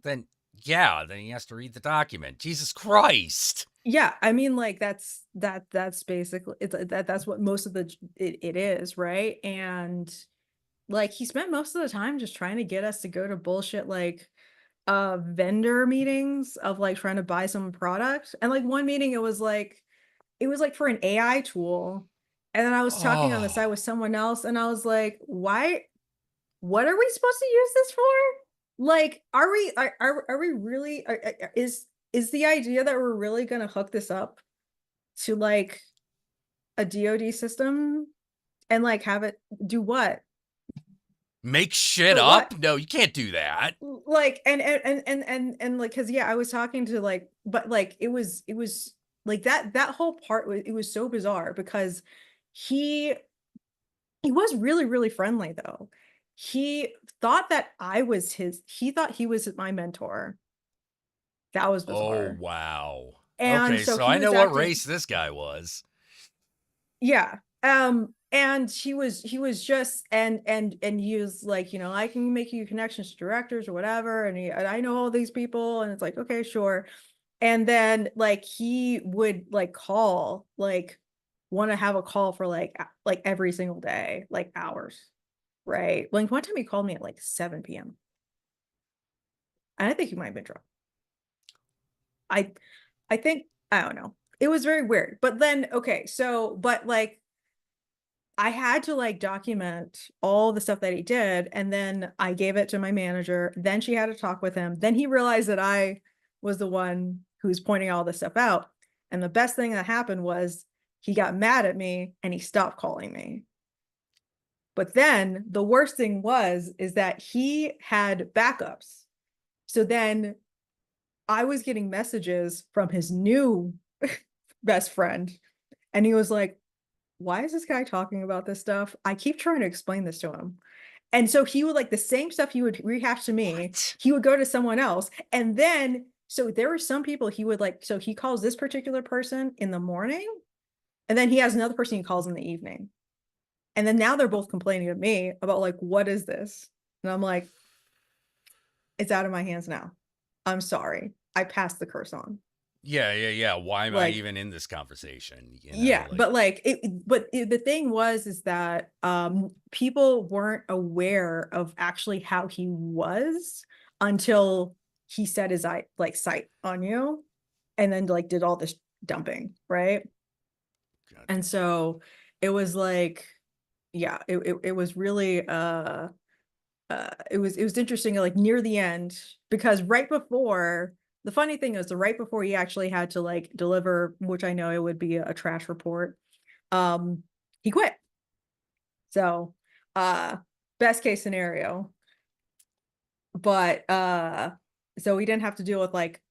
Speaker 1: then he has to read the document. Jesus Christ.
Speaker 4: Yeah, I mean, like that's basically that's what most of it is, right? And like he spent most of the time just trying to get us to go to bullshit like vendor meetings of like trying to buy some product. And like one meeting it was like for an AI tool. And then I was talking on the side with someone else and I was like, what are we supposed to use this for? Like, are we really, is the idea that we're really going to hook this up to like a DoD system and like have it do what?
Speaker 1: Make shit up? No, you can't do that.
Speaker 4: Like, and like, cause yeah, I was talking to like, but like, it was like that whole part it was so bizarre because he was really, really friendly though. He thought that he thought he was my mentor. That was bizarre.
Speaker 1: Oh, wow.
Speaker 4: And
Speaker 1: okay, so
Speaker 4: he
Speaker 1: I know
Speaker 4: was
Speaker 1: what
Speaker 4: acting,
Speaker 1: race this guy was.
Speaker 4: yeah. And he was just, and he was like, I can make you connections to directors or whatever, and I know all these people, and it's like, okay, sure. And then like he would like call, like want to have a call for like every single day, like hours, right? Like one time he called me at like 7 p.m. and I think he might have been drunk. I I think, I don't know. It was very weird. But then, okay, so, but like I had to like document all the stuff that he did. And then I gave it to my manager. Then she had to talk with him. Then he realized that I was the one who's pointing all this stuff out. And the best thing that happened was he got mad at me and he stopped calling me. But then the worst thing is that he had backups. So then I was getting messages from his new best friend. And he was like, why is this guy talking about this stuff? I keep trying to explain this to him. And so he would, like, the same stuff he would rehash to me,
Speaker 1: What?
Speaker 4: he would go to someone else. And then, so there were some people he would like, so he calls this particular person in the morning, and then he has another person he calls in the evening. And then now they're both complaining to me about like, what is this? And I'm like, it's out of my hands now. I'm sorry. I passed the curse on.
Speaker 1: Yeah. Why am I
Speaker 4: Like,
Speaker 1: even in this conversation?
Speaker 4: yeah,
Speaker 1: like,
Speaker 4: but like the thing is that people weren't aware of actually how he was until he set his sight on you, and then like did all this dumping, right? And so it was like, yeah, it was really it was interesting, like near the end, because right before, the funny thing is, the right before he actually had to like deliver, which I know it would be a trash report, he quit. So best case scenario. But so we didn't have to deal with like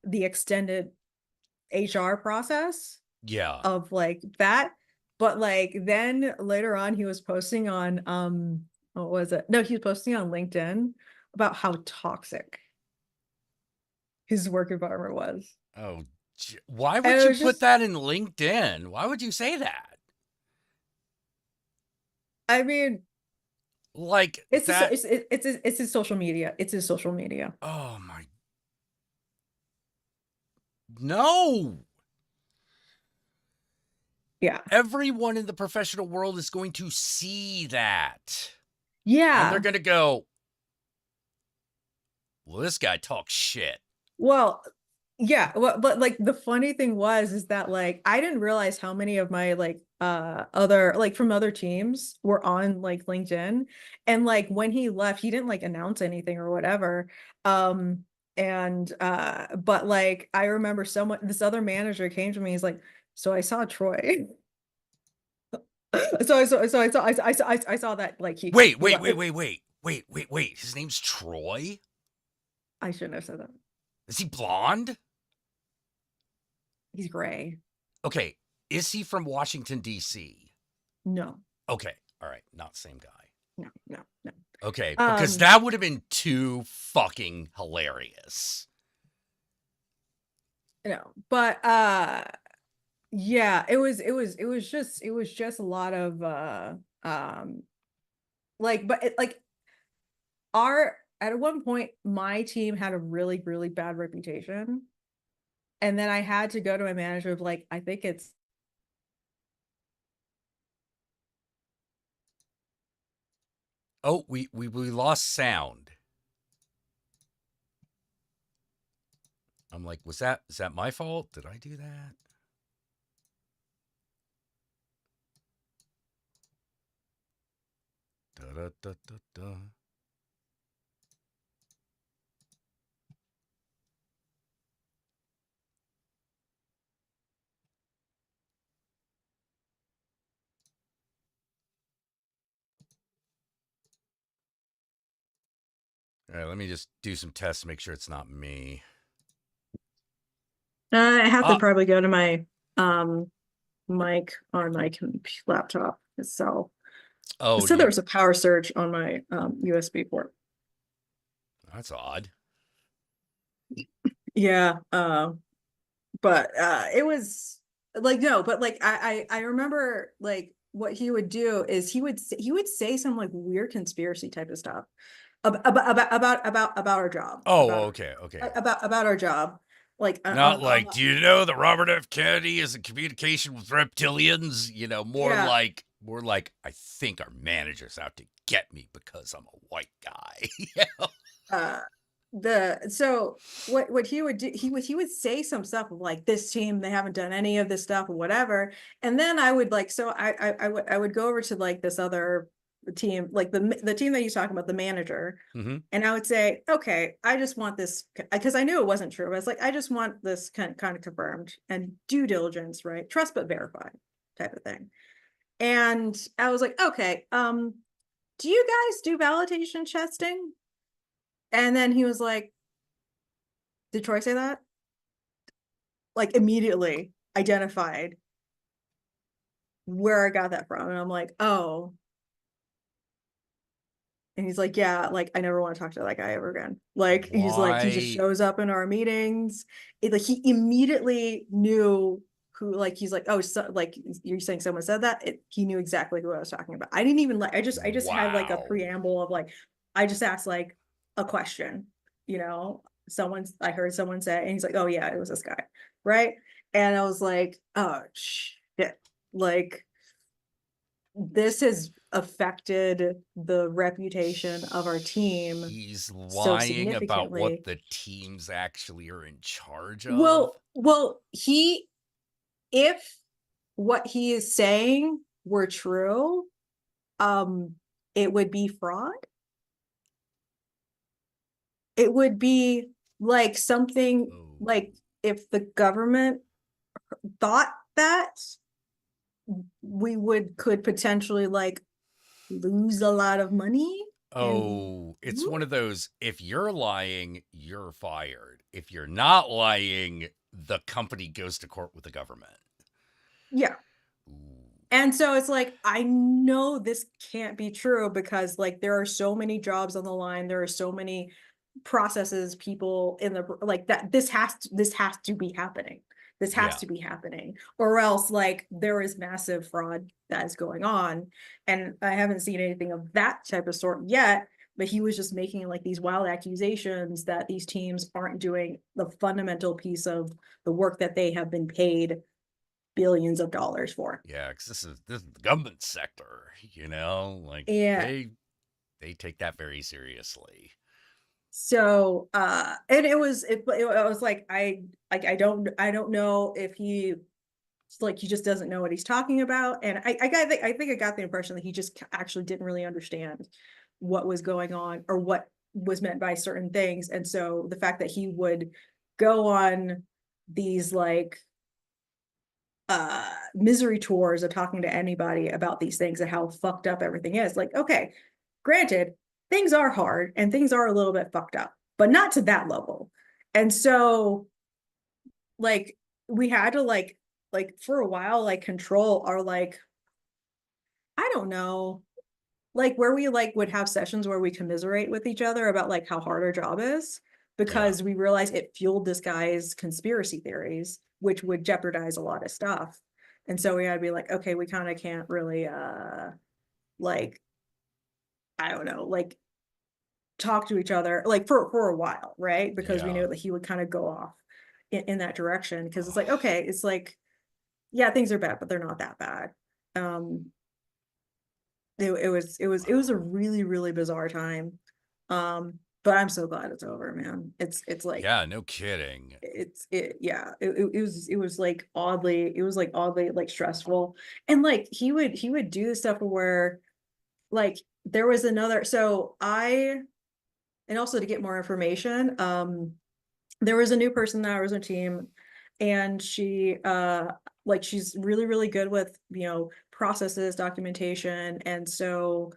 Speaker 4: the extended HR process
Speaker 1: yeah.
Speaker 4: of like that. But like then later on he was posting on what was it? No, he was posting on LinkedIn about how toxic his work environment was.
Speaker 1: Oh, why
Speaker 4: And
Speaker 1: would
Speaker 4: it
Speaker 1: you
Speaker 4: was
Speaker 1: put
Speaker 4: just,
Speaker 1: that in LinkedIn? Why would you say that?
Speaker 4: I mean,
Speaker 1: Like
Speaker 4: it's
Speaker 1: that.
Speaker 4: it's his social media. It's his social media.
Speaker 1: Oh my. No.
Speaker 4: Yeah.
Speaker 1: Everyone in the professional world is going to see that. And they're
Speaker 4: Yeah.
Speaker 1: going to go, well, this guy talks shit.
Speaker 4: Well, yeah, well, but like the funny thing is that like I didn't realize how many of my like other, like from other teams, were on like LinkedIn. And like when he left, he didn't like announce anything or whatever. And but like I remember this other manager came to me, he's like, so I saw Troy. I saw that like
Speaker 1: Wait,
Speaker 4: he
Speaker 1: wait,
Speaker 4: left.
Speaker 1: wait, wait, wait. Wait. His name's Troy?
Speaker 4: I shouldn't have said that.
Speaker 1: Is he blonde?
Speaker 4: He's gray.
Speaker 1: Okay. Is he from Washington, D.C.?
Speaker 4: No,
Speaker 1: Okay. All right. Not same guy.
Speaker 4: no.
Speaker 1: Okay. Because that would have been too fucking hilarious.
Speaker 4: No, but yeah, it was just a lot of like, but it, like our at one point my team had a really really bad reputation, and then I had to go to my manager of like, I think it's,
Speaker 1: Oh, we lost sound. I'm like, is that my fault? Did I do that? Da da da da da. All right, let me just do some tests to make sure it's not me.
Speaker 4: I have to
Speaker 1: Ah,
Speaker 4: probably go to my mic on my laptop itself.
Speaker 1: oh,
Speaker 4: So there was a power surge on my USB port.
Speaker 1: that's odd.
Speaker 4: Yeah, but it was like, no, but like I remember like what he would do is he would say some like weird conspiracy type of stuff about our job.
Speaker 1: Oh, okay.
Speaker 4: About our job. Like
Speaker 1: Not like, do you know that Robert F. Kennedy is in communication with reptilians? You know, more
Speaker 4: Yeah.
Speaker 1: like, I think our manager's out to get me because I'm a white guy.
Speaker 4: So what he would do, he would say some stuff of like, this team, they haven't done any of this stuff or whatever. And then I would like, so I would go over to like this other team, like the team that he's talking about, the manager.
Speaker 1: Mhm.
Speaker 4: And I would say, okay, I just want this, because I knew it wasn't true. I was like, I just want this kind of confirmed and due diligence, right? Trust but verify type of thing. And I was like, okay, do you guys do validation testing? And then he was like, did Troy say that? Like immediately identified where I got that from. And I'm like, oh. And he's like, yeah, like I never want to talk to that guy ever again. Like he's like, he just
Speaker 1: Why?
Speaker 4: shows up in our meetings. Like he immediately knew who, like he's like, oh, so, like you're saying someone said that. He knew exactly who I was talking about. I didn't even like, I just had like a
Speaker 1: Wow.
Speaker 4: preamble of like, I just asked like a question, you know, I heard someone say, and he's like, oh yeah, it was this guy, right? And I was like, oh shit, like this has affected the reputation of our team
Speaker 1: He's
Speaker 4: so
Speaker 1: lying about what
Speaker 4: significantly.
Speaker 1: the teams actually are in charge of.
Speaker 4: Well, if what he is saying were true, it would be fraud. It would be like something like if the government thought that we could potentially like lose a lot of money.
Speaker 1: Oh, it's one of those, if you're lying, you're fired. If you're not lying, the company goes to court with the government.
Speaker 4: Yeah.
Speaker 1: Ooh.
Speaker 4: And so it's like, I know this can't be true because like there are so many jobs on the line. There are so many processes, people in the like that this has to be happening. This has
Speaker 1: Yeah.
Speaker 4: to be happening, or else like there is massive fraud that is going on. And I haven't seen anything of that type of sort yet, but he was just making like these wild accusations that these teams aren't doing the fundamental piece of the work that they have been paid billions of dollars for.
Speaker 1: Yeah, because this is the government sector, you know, like
Speaker 4: Yeah.
Speaker 1: they take that very seriously.
Speaker 4: So and it was like I don't know if he like he just doesn't know what he's talking about. And I think I got the impression that he just actually didn't really understand what was going on or what was meant by certain things. And so the fact that he would go on these like misery tours of talking to anybody about these things and how fucked up everything is, like, okay, granted, things are hard and things are a little bit fucked up, but not to that level. And so like we had to like for a while like control our like, I don't know, like where we like would have sessions where we commiserate with each other about like how hard our job is, because we realized it fueled this guy's conspiracy theories, which would jeopardize a lot of stuff. And so we had to be like, okay, we kind of can't really like, I don't know, like talk to each other like for a while, right? Because we
Speaker 1: Yeah.
Speaker 4: knew that he would kind of go off in that direction, because it's like, okay, it's like, yeah, things are bad, but they're not that bad. It was a really, really bizarre time. But I'm so glad it's over, man. It's like,
Speaker 1: Yeah, no kidding.
Speaker 4: it was like oddly like stressful. And like he would do the stuff where like there was another, and also to get more information, there was a new person that was on team, and she like she's really, really good with, you know, processes, documentation. And so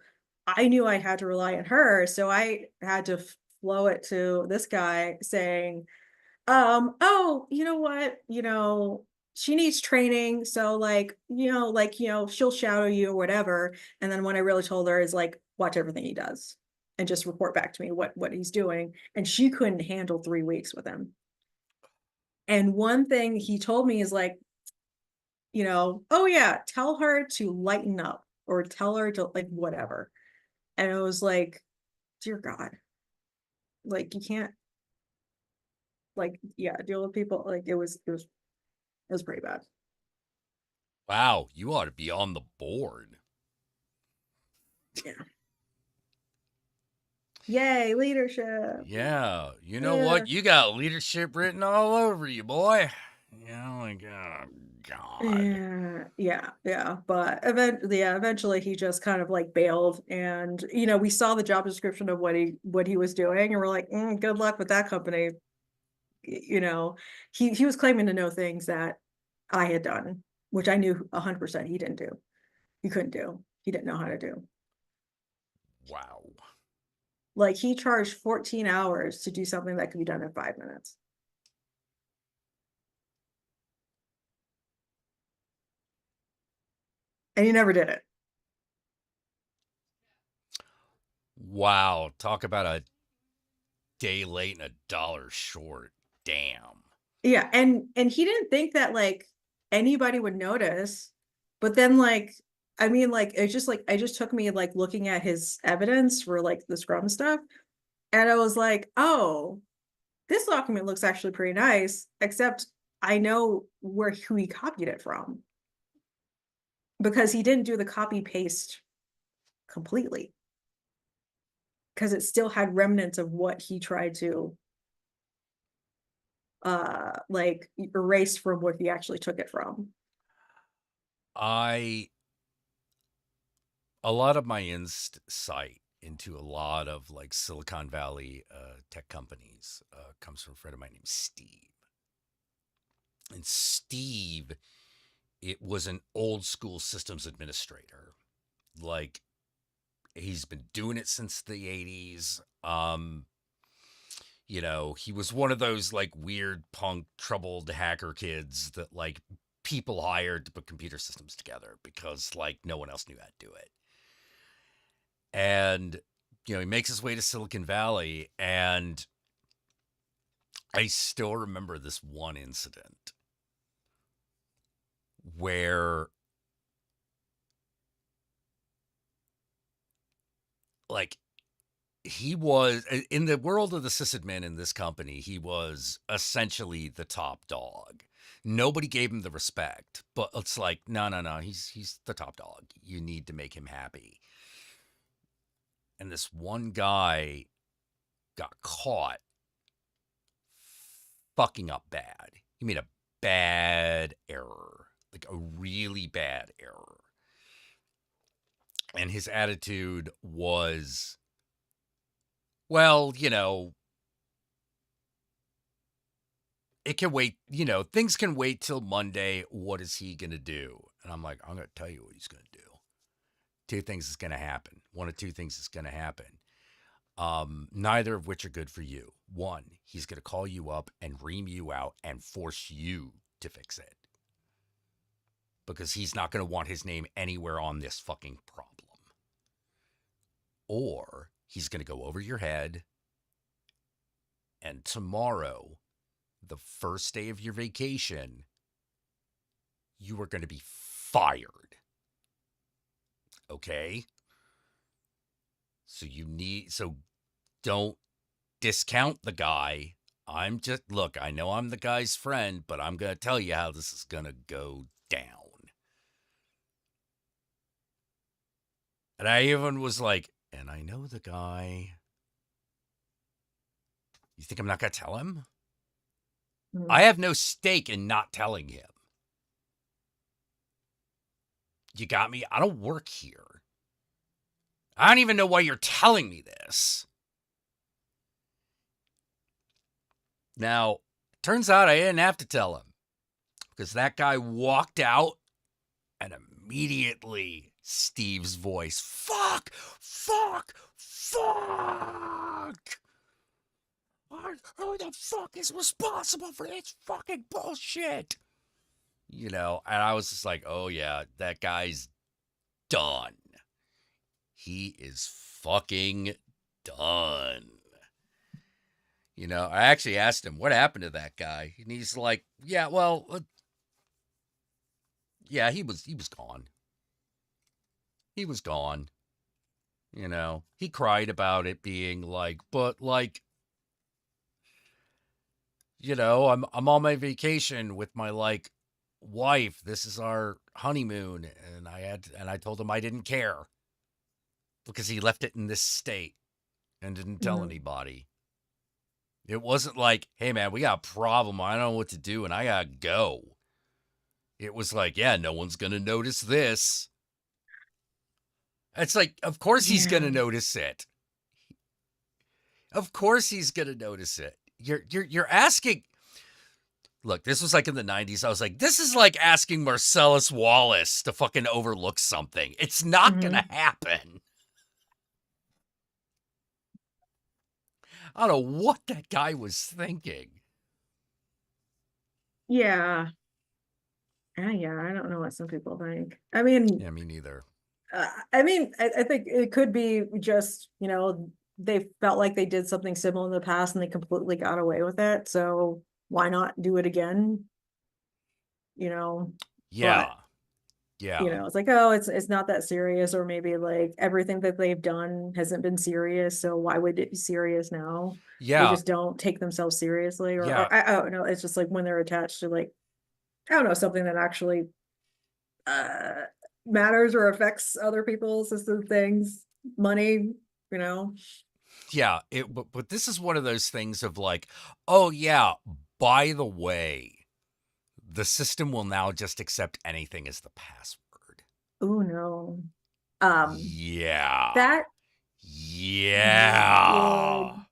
Speaker 4: I knew I had to rely on her. So I had to flow it to this guy saying, oh, you know what, you know, she needs training. So like, you know, she'll shadow you or whatever. And then when I really told her is like, watch everything he does and just report back to me what he's doing. And she couldn't handle 3 weeks with him. And one thing he told me is like, oh yeah, tell her to lighten up or tell her to like whatever. And it was like, dear God, like you can't like, yeah, deal with people. Like it was pretty bad.
Speaker 1: Wow, you ought to be on the board.
Speaker 4: Yeah. Yay, leadership.
Speaker 1: Yeah, you know
Speaker 4: Yeah.
Speaker 1: what? You got leadership written all over you, boy. Like, oh, God.
Speaker 4: Yeah. But eventually he just kind of like bailed, and we saw the job description of what he was doing, and we're like, good luck with that company. He was claiming to know things that I had done, which I knew 100% he didn't do. He couldn't do. He didn't know how to do.
Speaker 1: Wow.
Speaker 4: Like he charged 14 hours to do something that could be done in 5 minutes. And he never did it.
Speaker 1: Wow. Talk about a day late and $1 short. Damn.
Speaker 4: Yeah, and he didn't think that like anybody would notice. But then like I mean like it just took me like looking at his evidence for like the Scrum stuff, and I was like, "Oh, this document looks actually pretty nice, except I know who he copied it from, because he didn't do the copy paste completely, because it still had remnants of what he tried to like erase from what he actually took it from."
Speaker 1: A lot of my insight into a lot of like Silicon Valley tech companies comes from a friend of mine named Steve. And Steve, it was an old school systems administrator. Like he's been doing it since the 80s. He was one of those like weird punk troubled hacker kids that like people hired to put computer systems together because like no one else knew how to do it. And he makes his way to Silicon Valley, and I still remember this one incident where like he was in the world of the sysadmin in this company, he was essentially the top dog. Nobody gave him the respect, but it's like, no, he's the top dog. You need to make him happy. And this one guy got caught fucking up bad. He made a bad error, like a really bad error. And his attitude was, well, it can wait, things can wait till Monday. What is he going to do? And I'm like, I'm going to tell you what he's going to do. Two things is going to happen. One of two things is going to happen. Neither of which are good for you. One, he's going to call you up and ream you out and force you to fix it, because he's not going to want his name anywhere on this fucking problem. Or he's going to go over your head, and tomorrow, the first day of your vacation, you are going to be fired. Okay? So don't discount the guy. Look, I know I'm the guy's friend, but I'm going to tell you how this is going to go down. And I even was like, and I know the guy. You think I'm not going to tell him?
Speaker 4: Mhm.
Speaker 1: I have no stake in not telling him. You got me? I don't work here. I don't even know why you're telling me this. Now, turns out I didn't have to tell him, because that guy walked out, and immediately Steve's voice, fuck. Who the fuck is responsible for this fucking bullshit? And I was just like, oh yeah, that guy's done. He is fucking done. I actually asked him, what happened to that guy? And he's like, yeah, well, Yeah, he was gone. He was gone. You know, he cried about it being like, but like, you know, I'm on my vacation with my like wife. This is our honeymoon, and I told him I didn't care because he left it in this state and didn't tell
Speaker 4: Mhm.
Speaker 1: anybody. It wasn't like, hey man, we got a problem. I don't know what to do, and I gotta go. It was like, yeah, no one's gonna notice this. It's like, of course he's
Speaker 4: Yeah.
Speaker 1: gonna notice it. Of course he's gonna notice it. You're asking. Look, this was like in the 90s. I was like, this is like asking Marcellus Wallace to fucking overlook something. It's not
Speaker 4: Mhm.
Speaker 1: gonna happen. I don't know what that guy was thinking.
Speaker 4: Yeah. Yeah, I don't know what some people think. I mean,
Speaker 1: Yeah, me neither.
Speaker 4: I think it could be just, they felt like they did something similar in the past and they completely got away with it. So why not do it again? You know, but
Speaker 1: Yeah. Yeah.
Speaker 4: it's like, oh, it's not that serious, or maybe like everything that they've done hasn't been serious. So why would it be serious now? They
Speaker 1: Yeah.
Speaker 4: just don't take themselves seriously, or,
Speaker 1: Yeah.
Speaker 4: I don't know. It's just like when they're attached to like, I don't know, something that actually uh matters or affects other people's system things, money, you know.
Speaker 1: Yeah. But this is one of those things of like, oh yeah, by the way, the system will now just accept anything as the password.
Speaker 4: Oh no. Um
Speaker 1: Yeah.
Speaker 4: that
Speaker 1: Yeah.
Speaker 4: would,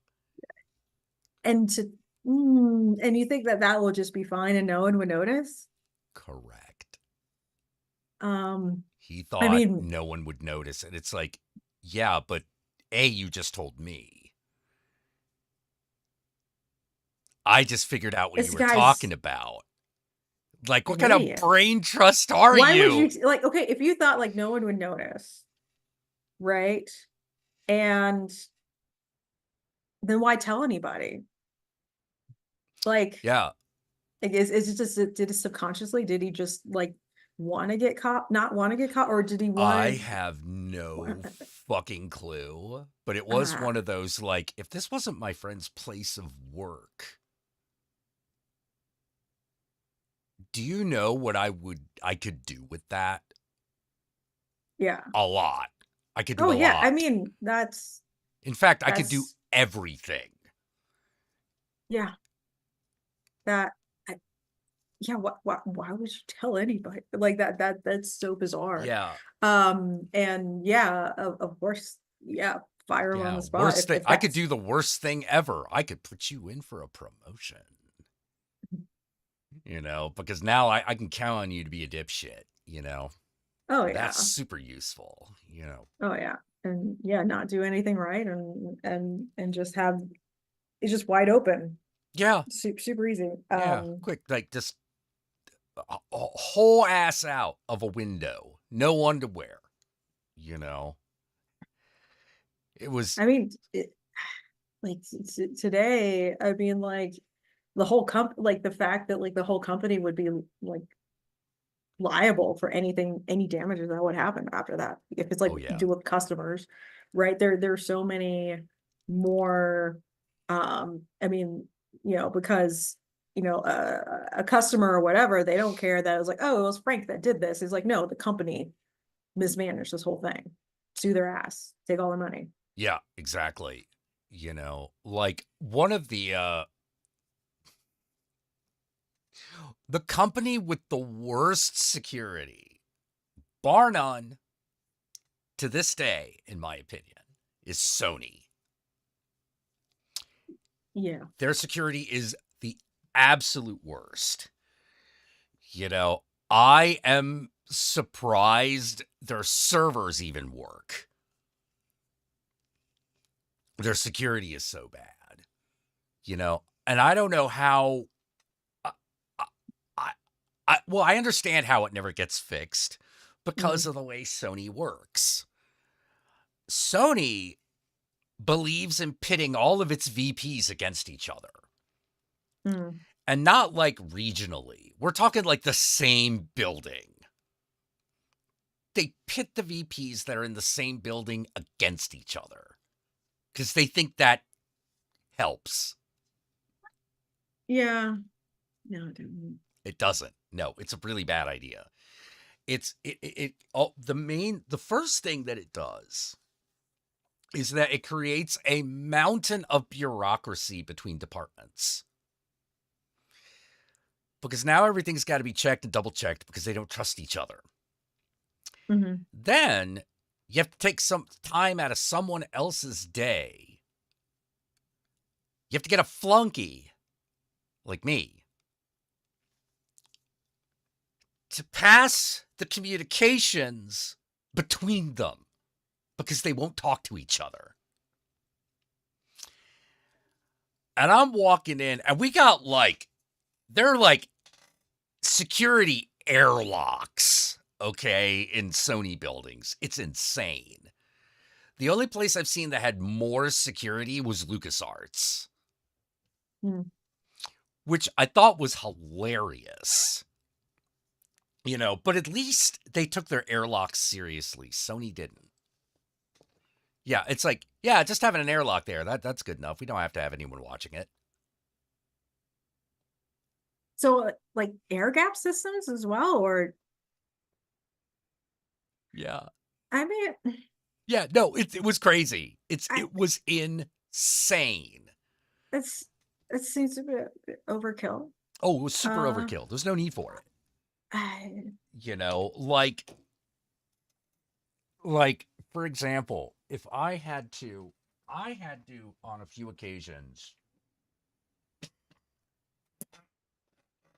Speaker 4: and to and you think that that will just be fine and no one would notice?
Speaker 1: Correct.
Speaker 4: um
Speaker 1: He
Speaker 4: I
Speaker 1: thought
Speaker 4: mean,
Speaker 1: no one would notice. And it's like, yeah, but A, you just told me. I just figured out what you
Speaker 4: this
Speaker 1: were
Speaker 4: guy's
Speaker 1: talking about. Like, what
Speaker 4: an
Speaker 1: kind of
Speaker 4: idiot.
Speaker 1: brain trust are
Speaker 4: Why would you
Speaker 1: you?
Speaker 4: like, okay, if you thought like no one would notice, right? And then why tell anybody? Like,
Speaker 1: Yeah.
Speaker 4: is it just, did it subconsciously, did he just like want to get caught, not want to get caught, or did he
Speaker 1: I
Speaker 4: want
Speaker 1: have no
Speaker 4: to
Speaker 1: fucking clue. But it was
Speaker 4: ah
Speaker 1: one of those, like, if this wasn't my friend's place of work, do you know what I could do with that?
Speaker 4: yeah.
Speaker 1: A lot. I could do
Speaker 4: Oh
Speaker 1: a
Speaker 4: yeah, I
Speaker 1: lot.
Speaker 4: mean,
Speaker 1: In fact, I could do
Speaker 4: that's
Speaker 1: everything.
Speaker 4: yeah, that I, yeah, why would you tell anybody like that? That's so bizarre.
Speaker 1: Yeah.
Speaker 4: And yeah, of course, yeah, fire him on
Speaker 1: Yeah.
Speaker 4: the spot
Speaker 1: Worst thing.
Speaker 4: if
Speaker 1: I could
Speaker 4: that's
Speaker 1: do the worst thing ever. I could put you in for a promotion. Because now I can count on you to be a dipshit.
Speaker 4: oh
Speaker 1: That's
Speaker 4: yeah.
Speaker 1: super useful.
Speaker 4: Oh yeah. And yeah, not do anything right, and just have, it's just wide open.
Speaker 1: Yeah.
Speaker 4: Super easy.
Speaker 1: Yeah. Quick, like just a whole ass out of a window. No underwear. You know, it was,
Speaker 4: I mean, like today, I mean, like the whole like the fact that like the whole company would be like liable for anything, any damages that would happen after that. If it's like
Speaker 1: oh, yeah.
Speaker 4: do with customers, right? There's so many more, I mean, because a customer or whatever, they don't care that it was like, oh, it was Frank that did this. It's like, no, the company mismanaged this whole thing. Sue their ass, take all the money.
Speaker 1: Yeah, exactly. Like one of the company with the worst security, bar none, to this day, in my opinion, is Sony.
Speaker 4: Yeah.
Speaker 1: Their security is the absolute worst. I am surprised their servers even work. Their security is so bad. And I don't know how. I, I, I understand how it never gets fixed because
Speaker 4: Mhm.
Speaker 1: of the way Sony works. Sony believes in pitting all of its VPs against each other.
Speaker 4: Mm.
Speaker 1: And not like regionally. We're talking like the same building. they pit the VPs that are in the same building against each other because they think that helps.
Speaker 4: Yeah. No, it didn't.
Speaker 1: It doesn't. No, it's a really bad idea. The first thing that it does is that it creates a mountain of bureaucracy between departments. Because now everything's got to be checked and double checked because they don't trust each other.
Speaker 4: Mhm.
Speaker 1: Then you have to take some time out of someone else's day. You have to get a flunky like me to pass the communications between them because they won't talk to each other. And I'm walking in, and we got they're like security airlocks, okay, in Sony buildings. It's insane. The only place I've seen that had more security was LucasArts, which I thought was hilarious. But at least they took their airlocks seriously. Sony didn't. Yeah, it's like, yeah, just having an airlock there, that's good enough. We don't have to have anyone watching it.
Speaker 4: So like air gap systems as well, or
Speaker 1: Yeah.
Speaker 4: I mean,
Speaker 1: Yeah, no, it was crazy. It was insane.
Speaker 4: it seems a bit overkill.
Speaker 1: Oh, it was super overkill. There's no need for it. Like for example, if I had to on a few occasions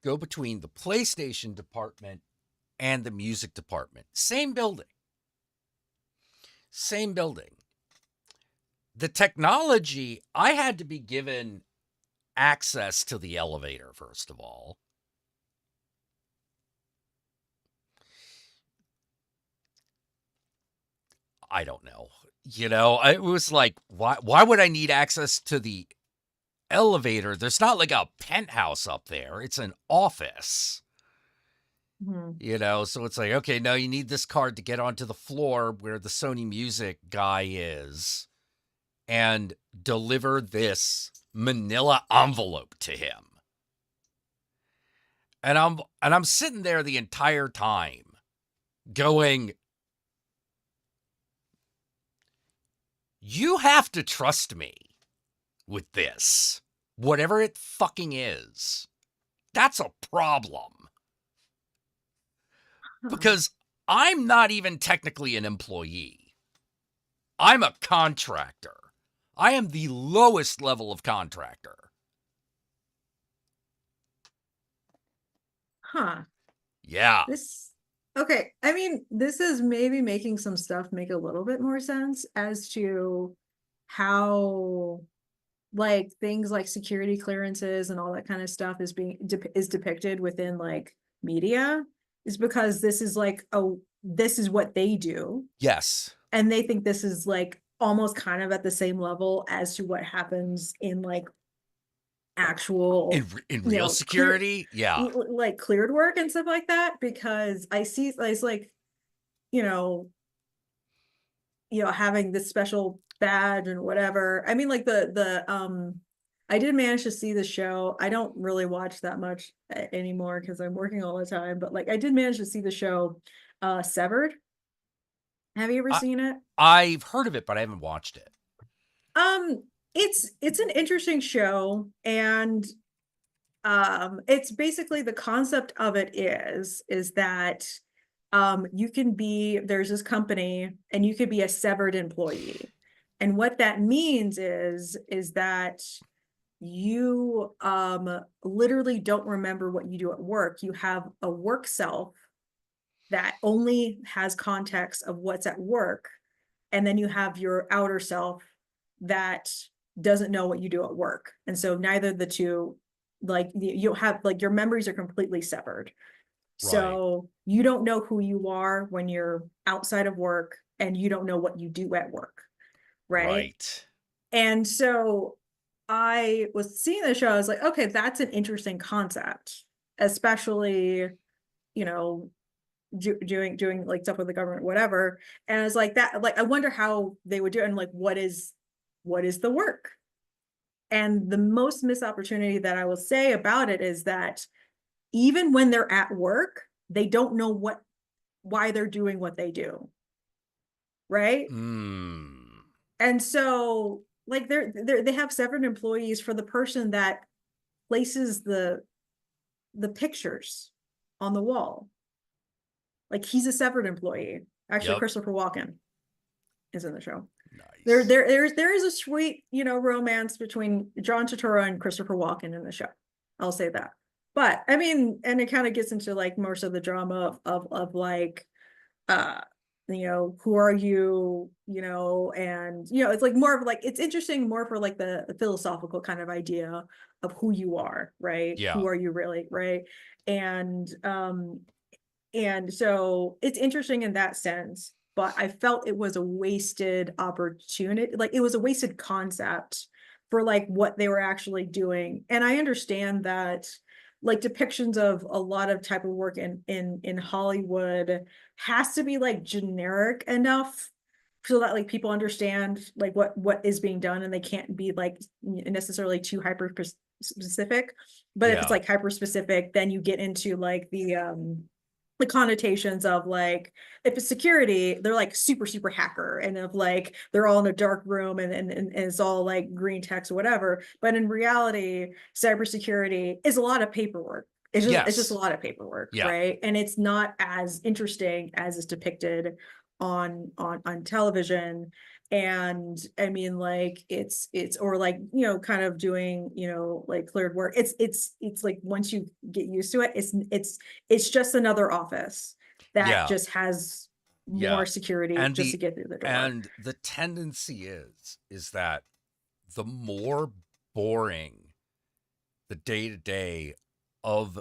Speaker 1: go between the PlayStation department and the music department. Same building. The technology, I had to be given access to the elevator, first of all. I don't know. It was like, why would I need access to the elevator? There's not like a penthouse up there. It's an office. So it's like, okay, no, you need this card to get onto the floor where the Sony Music guy is and deliver this manila envelope to him. And I'm sitting there the entire time going, you have to trust me with this, whatever it fucking is. That's a problem. Because I'm not even technically an employee. I'm a contractor. I am the lowest level of contractor.
Speaker 4: Huh.
Speaker 1: Yeah.
Speaker 4: Okay. I mean, this is maybe making some stuff make a little bit more sense as to how like things like security clearances and all that kind of stuff is depicted within like media, is because this is what they do.
Speaker 1: Yes.
Speaker 4: And they think this is like almost kind of at the same level as to what happens in like actual
Speaker 1: in real security. Yeah.
Speaker 4: Like cleared work and stuff like that, because I see it's like, having this special badge and whatever. I mean, like I did manage to see the show. I don't really watch that much anymore because I'm working all the time, but like I did manage to see the show Severed. Have you ever seen it?
Speaker 1: I've heard of it, but I haven't watched it.
Speaker 4: It's an interesting show, and it's basically, the concept of it is that there's this company and you could be a severed employee. And what that means is that you literally don't remember what you do at work. You have a work self that only has context of what's at work. And then you have your outer self that doesn't know what you do at work. And so neither the two, like you have, like your memories are completely severed.
Speaker 1: Right.
Speaker 4: So you don't know who you are when you're outside of work, and you don't know what you do at work. Right. And so I was seeing the show, I was like, okay, that's an interesting concept, especially, doing like stuff with the government, whatever. And it's like that, like, I wonder how they would do it, and like, what is the work? And the most missed opportunity that I will say about it is that even when they're at work, they don't know why they're doing what they do. Right.
Speaker 1: Mm.
Speaker 4: And so like they have separate employees for the person that places the pictures on the wall. Like, he's a separate employee. Actually,
Speaker 1: Yep.
Speaker 4: Christopher Walken is in the show.
Speaker 1: Nice.
Speaker 4: There is a sweet, romance between John Turturro and Christopher Walken in the show. I'll say that. But I mean, and it kind of gets into like most of the drama of like, who are you, and it's like more of like, it's interesting more for like the philosophical kind of idea of who you are, right?
Speaker 1: Yeah.
Speaker 4: Who are you really, right? And so it's interesting in that sense, but I felt it was a wasted opportunity. Like, it was a wasted concept for like what they were actually doing. And I understand that like depictions of a lot of type of work in Hollywood has to be like generic enough so that like people understand like what is being done, and they can't be like necessarily too hyper specific. But if it's
Speaker 1: Yeah.
Speaker 4: like hyper specific, then you get into like the connotations of like, if it's security, they're like super hacker, and if like they're all in a dark room and it's all like green text or whatever. But in reality, cybersecurity is a lot of paperwork. It's just a lot of paperwork,
Speaker 1: Yeah.
Speaker 4: right? And it's not as interesting as is depicted on television. And I mean, like, it's or like, kind of doing, like cleared work. It's like, once you get used to it, it's just another office that
Speaker 1: Yeah.
Speaker 4: just has
Speaker 1: Yeah.
Speaker 4: more security
Speaker 1: And
Speaker 4: just to get through the door.
Speaker 1: And the tendency is that the more boring the day-to-day of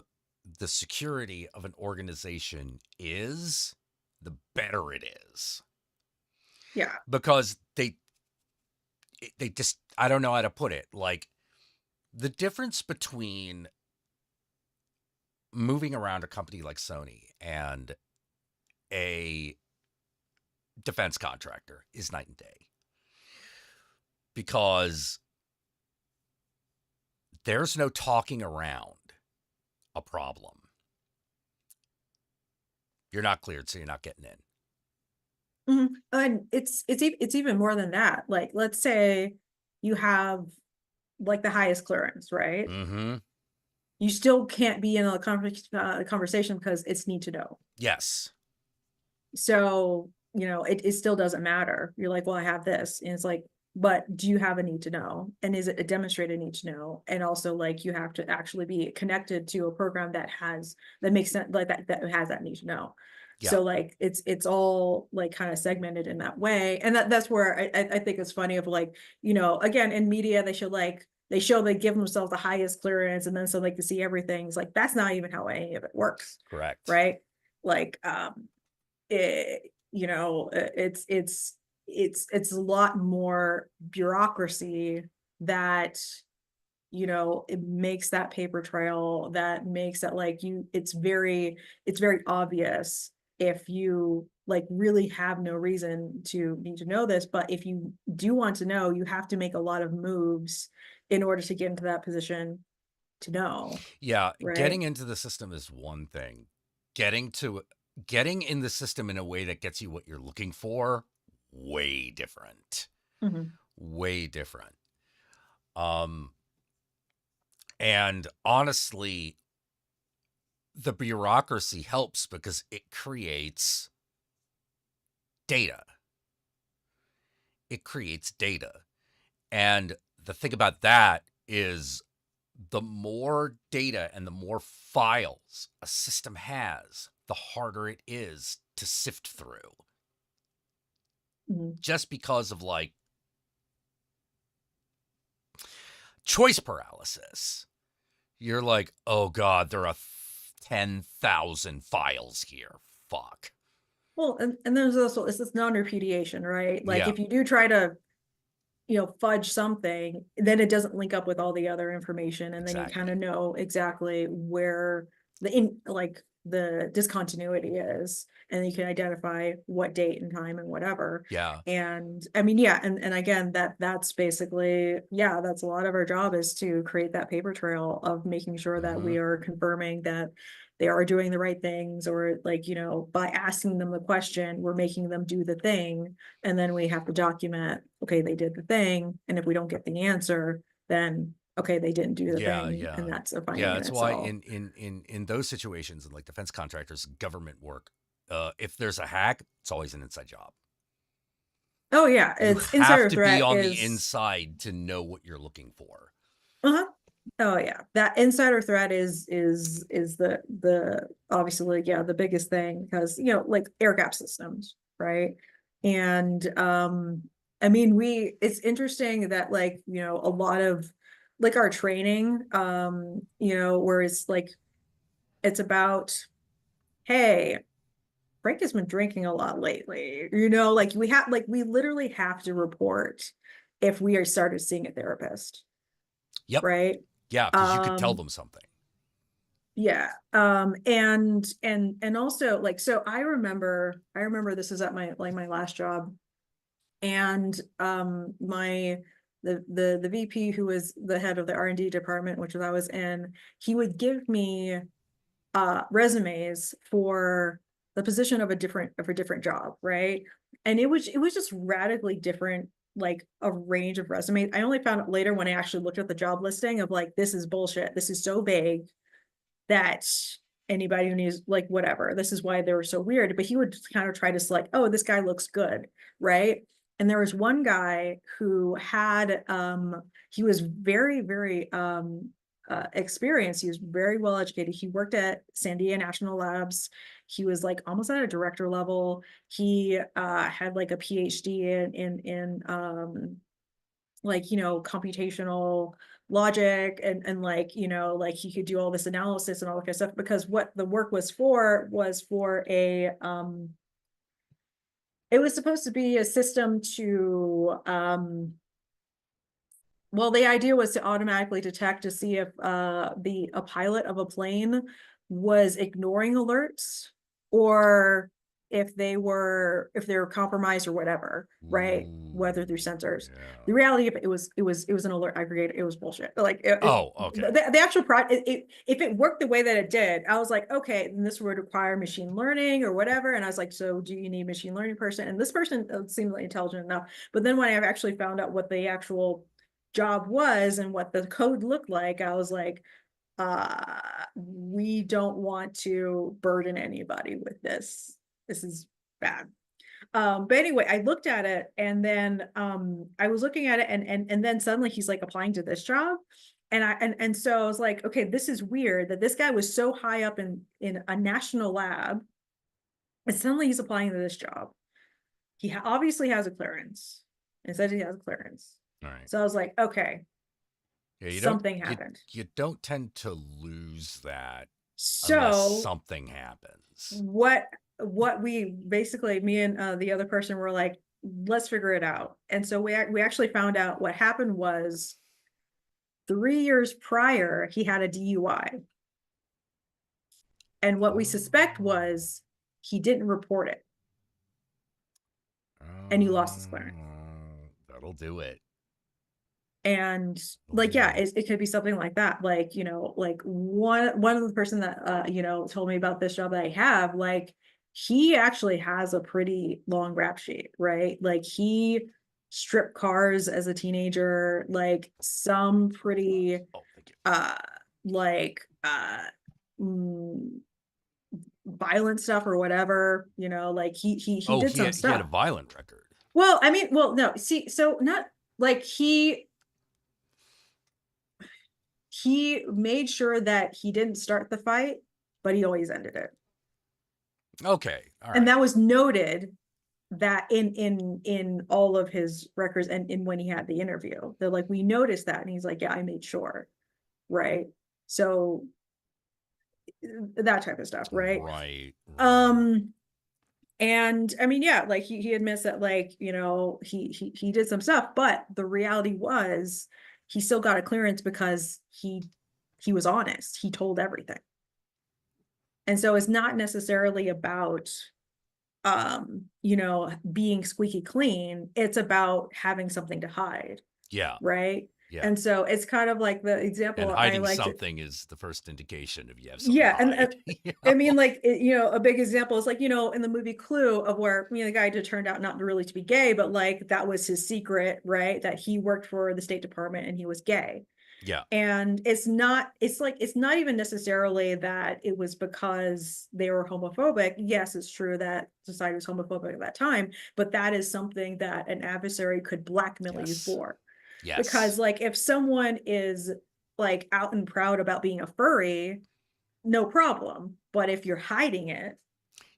Speaker 1: the security of an organization is, the better it is.
Speaker 4: Yeah.
Speaker 1: Because they just, I don't know how to put it. Like, the difference between moving around a company like Sony and a defense contractor is night and day. Because there's no talking around a problem. You're not cleared, so you're not getting in.
Speaker 4: And it's even more than that. Like, let's say you have like the highest clearance, right?
Speaker 1: Mm-hmm.
Speaker 4: You still can't be in a conversation because it's need to know.
Speaker 1: Yes.
Speaker 4: So, it still doesn't matter. You're like, well, I have this. And it's like, but do you have a need to know? And is it a demonstrated need to know? And also, like, you have to actually be connected to a program that makes sense, like that has that need to know.
Speaker 1: Yeah.
Speaker 4: So like, it's all like kind of segmented in that way. And that's where I think it's funny of like, again, in media, they give themselves the highest clearance, and then so like to see everything. It's like, that's not even how any of it works.
Speaker 1: Correct.
Speaker 4: Right. Like, it's a lot more bureaucracy that, it makes that paper trail, that makes that like it's very obvious if you like really have no reason to need to know this. But if you do want to know, you have to make a lot of moves in order to get into that position to know.
Speaker 1: Yeah.
Speaker 4: Right?
Speaker 1: Getting into the system is one thing. Getting in the system in a way that gets you what you're looking for, way different.
Speaker 4: Mm-hmm.
Speaker 1: Way different. And honestly, the bureaucracy helps because it creates data. It creates data. And the thing about that is, the more data and the more files a system has, the harder it is to sift through.
Speaker 4: Mm-hmm.
Speaker 1: Just because of like choice paralysis. You're like, oh God, there are 10,000 files here. Fuck.
Speaker 4: Well, and there's also, it's this non-repudiation, right? Like,
Speaker 1: Yeah.
Speaker 4: if you do try to, fudge something, then it doesn't link up with all the other information, and then you
Speaker 1: Exactly.
Speaker 4: kind of know exactly where the discontinuity is, and you can identify what date and time and whatever.
Speaker 1: Yeah.
Speaker 4: And I mean, yeah, and again, that's basically, yeah, that's a lot of our job, is to create that paper trail of making sure that we are confirming that they are doing the right things, or like, you know, by asking them the question, we're making them do the thing. And then we have to document, okay, they did the thing. And if we don't get the answer, then okay, they didn't do the
Speaker 1: Yeah,
Speaker 4: thing,
Speaker 1: yeah.
Speaker 4: and that's a finding
Speaker 1: Yeah,
Speaker 4: in
Speaker 1: that's why
Speaker 4: itself.
Speaker 1: in those situations, in like defense contractors, government work, if there's a hack, it's always an inside job.
Speaker 4: Oh yeah,
Speaker 1: You
Speaker 4: it's
Speaker 1: have
Speaker 4: insider
Speaker 1: to be
Speaker 4: threat
Speaker 1: on the
Speaker 4: is
Speaker 1: inside to know what you're looking for.
Speaker 4: uh-huh. Oh yeah, that insider threat is the obviously, yeah, the biggest thing, because you know, like air gap systems, right? And I mean, it's interesting that, like, you know, a lot of like our training, you know, where it's like it's about, hey, Frank has been drinking a lot lately, you know, like we literally have to report if we are started seeing a therapist,
Speaker 1: Yep.
Speaker 4: right?
Speaker 1: Yeah, because you could tell them something.
Speaker 4: Yeah. And also, like, so I remember this is at my last job, and the VP, who was the head of the R&D department, which I was in, he would give me resumes for the position of a different job, right? And it was just radically different, like a range of resumes. I only found out later, when I actually looked at the job listing, of like, this is bullshit, this is so vague that anybody who needs, like, whatever, this is why they were so weird. But he would kind of try to select, oh, this guy looks good, right? And there was one guy who had he was very experienced. He was very well educated. He worked at Sandia National Labs. He was like almost at a director level. He had like a PhD in like, you know, computational logic, and like, you know, like he could do all this analysis and all that kind of stuff, because what the work was for a it was supposed to be a system to well, the idea was to automatically detect to see if a pilot of a plane was ignoring alerts, or if they were compromised or whatever, right? Whether through sensors.
Speaker 1: Yeah.
Speaker 4: The reality of it was an alert aggregator. It was bullshit. Like
Speaker 1: Oh, okay.
Speaker 4: the actual product, if it worked the way that it did, I was like, okay, then this would require machine learning or whatever. And I was like, so do you need a machine learning person? And this person seemed like intelligent enough. But then when I actually found out what the actual job was and what the code looked like, I was like, we don't want to burden anybody with this. This is bad. But anyway, I looked at it, and then I was looking at it, and then suddenly he's like applying to this job. And so I was like, okay, this is weird that this guy was so high up in a national lab, and suddenly he's applying to this job. He obviously has a clearance. It says he has a clearance.
Speaker 1: All right.
Speaker 4: So I was like, okay,
Speaker 1: Yeah,
Speaker 4: something happened.
Speaker 1: You don't tend to lose that
Speaker 4: So
Speaker 1: unless something happens.
Speaker 4: what we basically, me and the other person, were like, let's figure it out. And so we actually found out what happened was 3 years prior, he had a DUI. And what we suspect was he didn't report it, and he lost his clearance.
Speaker 1: That'll do it.
Speaker 4: And like, yeah, it could be something like that. Like, you know, like one of the person that you know, told me about this job that I have, like, he actually has a pretty long rap sheet, right? Like, he stripped cars as a teenager, like some pretty like violent stuff or whatever, you know, like he did some stuff.
Speaker 1: He had a violent record.
Speaker 4: Well, I mean, well, no, see, so not like he made sure that he didn't start the fight, but he always ended it.
Speaker 1: Okay, all right.
Speaker 4: And that was noted that in all of his records, and in when he had the interview, they're like, we noticed that, and he's like, yeah, I made sure, right? So that type of stuff, right?
Speaker 1: Right.
Speaker 4: And I mean, yeah, like he admits that, like, you know, he did some stuff, but the reality was he still got a clearance because he was honest. He told everything. And so it's not necessarily about, you know, being squeaky clean. It's about having something to hide,
Speaker 1: Yeah.
Speaker 4: right?
Speaker 1: Yeah.
Speaker 4: And so it's kind of like the
Speaker 1: And
Speaker 4: example I
Speaker 1: hiding
Speaker 4: like to,
Speaker 1: something is the first indication of you have something
Speaker 4: yeah,
Speaker 1: to
Speaker 4: and
Speaker 1: hide. You
Speaker 4: I
Speaker 1: know?
Speaker 4: mean, like, you know, a big example is like, you know, in the movie Clue, of where, you know, the guy just turned out not really to be gay, but like that was his secret, right? That he worked for the State Department and he was gay.
Speaker 1: Yeah.
Speaker 4: And it's not even necessarily that it was because they were homophobic. Yes, it's true that society was homophobic at that time, but that is something that an adversary could blackmail you
Speaker 1: Yes.
Speaker 4: for.
Speaker 1: Yes.
Speaker 4: Because like if someone is like out and proud about being a furry, no problem. But if you're hiding it,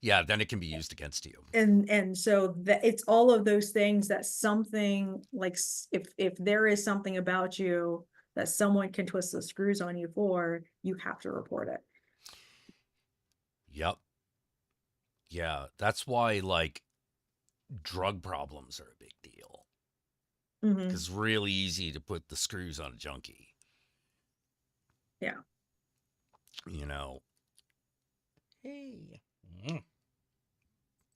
Speaker 1: Yeah, then it can be used against you.
Speaker 4: and so that it's all of those things, that something like if there is something about you that someone can twist the screws on you for, you have to report it.
Speaker 1: Yep. Yeah, that's why like drug problems are a big deal.
Speaker 4: Mhm.
Speaker 1: Because it's really easy to put the screws on a junkie.
Speaker 4: Yeah.
Speaker 1: You know. Hey. Mm.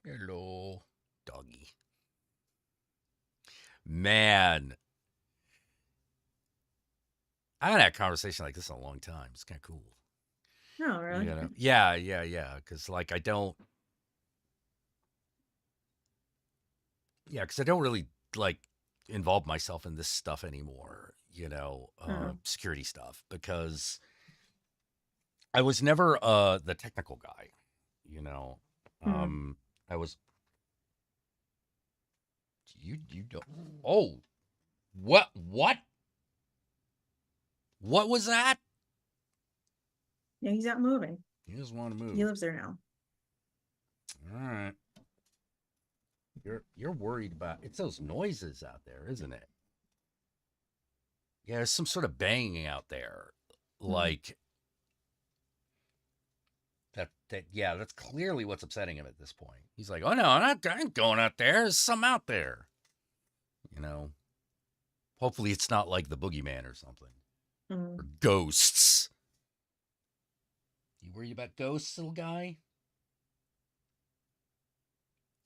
Speaker 1: Hello, doggy. Man. I haven't had a conversation like this in a long time. It's kind of cool.
Speaker 4: No, really.
Speaker 1: You know? Yeah. Because like I don't. Yeah, because I don't really like involve myself in this stuff anymore. You know, security stuff, because I was never the technical guy. You know,
Speaker 4: Mhm.
Speaker 1: I was. You don't. Oh, what was that?
Speaker 4: Yeah, he's out moving.
Speaker 1: You just want to move.
Speaker 4: He lives there now.
Speaker 1: All right. You're worried about it's those noises out there, isn't it? Yeah, there's some sort of banging out there. Like that yeah, that's clearly what's upsetting him at this point. He's like, "Oh no, I ain't going out there. There's some out there." You know. Hopefully it's not like the boogeyman or something. Or ghosts. You worried about ghosts, little guy?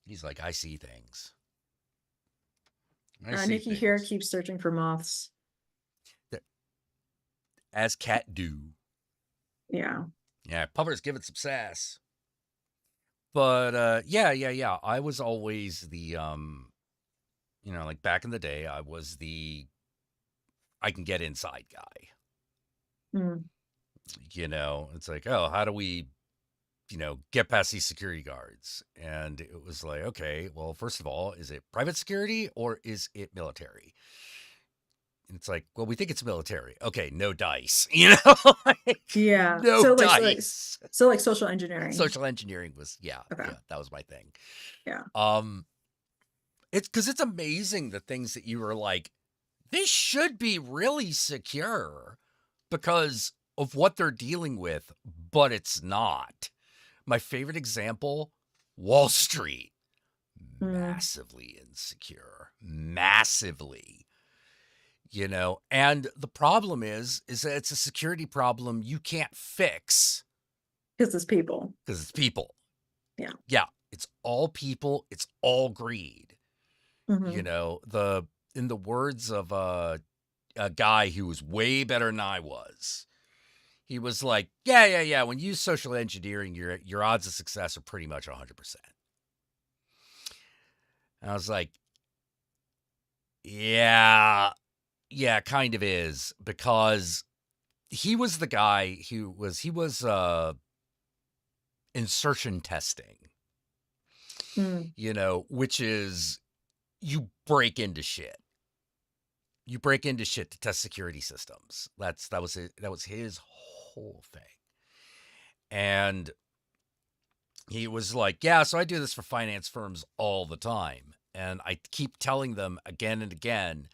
Speaker 1: He's like, I see things. I see
Speaker 4: Nikki here
Speaker 1: things.
Speaker 4: keeps searching for moths.
Speaker 1: As cat do.
Speaker 4: Yeah.
Speaker 1: Yeah, Puffer's giving some sass. But yeah. I was always the you know, like back in the day, I was the I can get inside guy.
Speaker 4: Mm.
Speaker 1: You know, it's like, oh, how do we, you know, get past these security guards? And it was like, okay, well, first of all, is it private security or is it military? And it's like, well, we think it's military. Okay, no dice. You know, like,
Speaker 4: Yeah.
Speaker 1: no
Speaker 4: So
Speaker 1: dice.
Speaker 4: like social engineering.
Speaker 1: Social engineering was
Speaker 4: Okay.
Speaker 1: yeah, that was my thing.
Speaker 4: Yeah.
Speaker 1: It's because it's amazing the things that you were like, this should be really secure because of what they're dealing with, but it's not. My favorite example, Wall Street. Massively insecure. Massively. You know, and the problem is that it's a security problem you can't fix.
Speaker 4: Because it's people.
Speaker 1: Because it's people.
Speaker 4: Yeah.
Speaker 1: Yeah. It's all people. It's all greed. You know, in the words of a guy who was way better than I was, he was like, yeah. When you use social engineering, your odds of success are pretty much 100%. And I was like, yeah, kind of is, because he was the guy who was insertion testing, you know, which is you break into shit. You break into shit to test security systems. That was his whole thing. And he was like, yeah, so I do this for finance firms all the time. And I keep telling them again and again,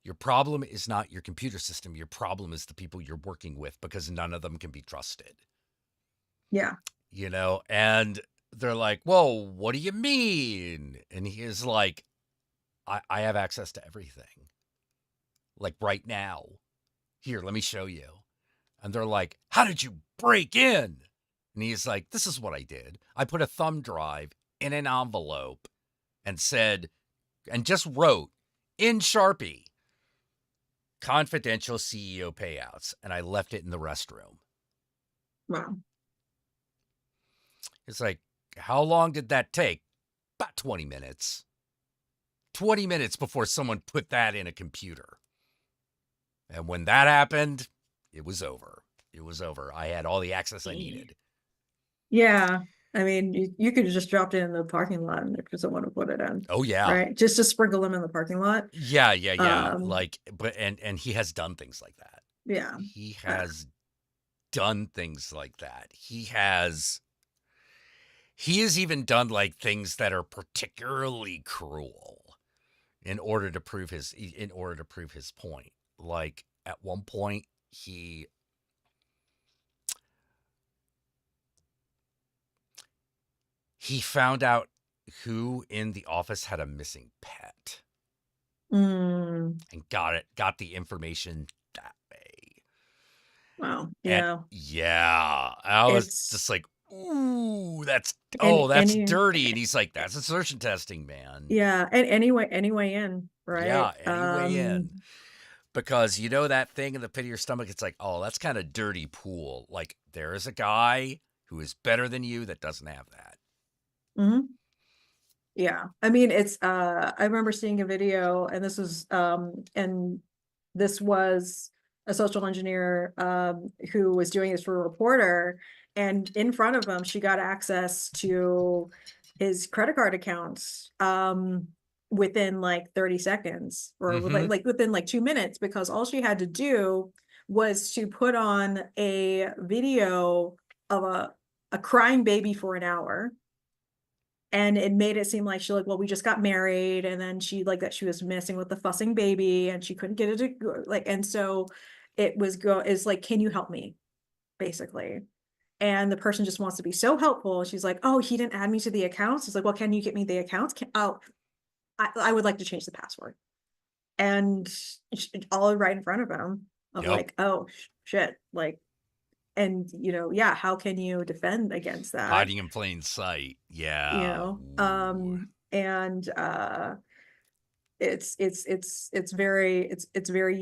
Speaker 1: your problem is not your computer system. Your problem is the people you're working with, because none of them can be trusted.
Speaker 4: Yeah.
Speaker 1: You know, and they're like, whoa, what do you mean? And he is like, I have access to everything. Like right now. Here, let me show you. And they're like, how did you break in? And he's like, this is what I did. I put a thumb drive in an envelope and said, and just wrote in Sharpie, confidential CEO payouts. And I left it in the restroom.
Speaker 4: Wow.
Speaker 1: It's like, how long did that take? About 20 minutes. 20 minutes before someone put that in a computer. And when that happened, it was over. It was over. I had all the access I needed.
Speaker 4: Yeah. I mean, you could have just dropped it in the parking lot and if someone to put it in.
Speaker 1: Oh, yeah.
Speaker 4: Right. Just to sprinkle them in the parking lot.
Speaker 1: Yeah. Like, but, and he has done things like that.
Speaker 4: Yeah.
Speaker 1: He has done things like that. He has even done like things that are particularly cruel in order to prove his point. Like at one point he found out who in the office had a missing pet
Speaker 4: Mm.
Speaker 1: and got the information that way.
Speaker 4: Wow.
Speaker 1: And
Speaker 4: Yeah.
Speaker 1: I was
Speaker 4: It's-
Speaker 1: just like, ooh, that's
Speaker 4: Any-
Speaker 1: dirty. And he's like, that's insertion testing, man.
Speaker 4: Yeah. And anyway in, right?
Speaker 1: Yeah, any way in. Because you know that thing in the pit of your stomach, it's like, oh, that's kind of dirty pool. Like there is a guy who is better than you that doesn't have that.
Speaker 4: Mm-hmm. Yeah. I mean, it's I remember seeing a video and this was a social engineer who was doing this for a reporter, and in front of him she got access to his credit card accounts within like 30 seconds or like within like 2 minutes, because all she had to do was to put on a video of a crying baby for an hour. And it made it seem like well, we just got married, and then she like that she was messing with the fussing baby and she couldn't get it to like, and so it was like, can you help me? Basically. And the person just wants to be so helpful. She's like, oh, he didn't add me to the accounts. It's like, well, can you get me the accounts? I would like to change the password. And all right in front of him of like, oh shit. Like, and yeah, how can you defend against that?
Speaker 1: Hiding in plain sight. Yeah.
Speaker 4: And it's very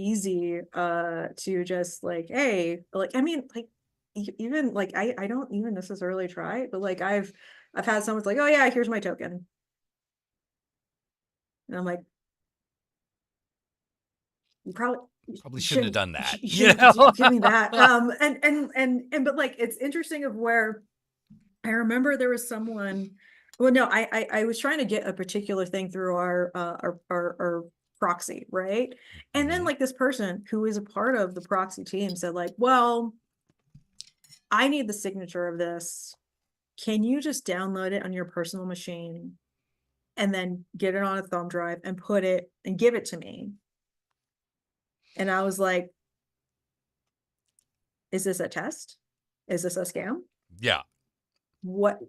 Speaker 4: easy to just like, hey, like, I mean, like even like I don't even necessarily try, but like I've had someone's like, oh yeah, here's my token. And I'm like, you probably
Speaker 1: shouldn't have done that.
Speaker 4: Give me that. And but like it's interesting of where I remember there was someone. Well, no, I was trying to get a particular thing through our proxy, right? And then like this person who is a part of the proxy team said like, well, I need the signature of this. Can you just download it on your personal machine and then get it on a thumb drive and put it and give it to me? And I was like, is this a test? Is this a scam?
Speaker 1: Yeah.
Speaker 4: What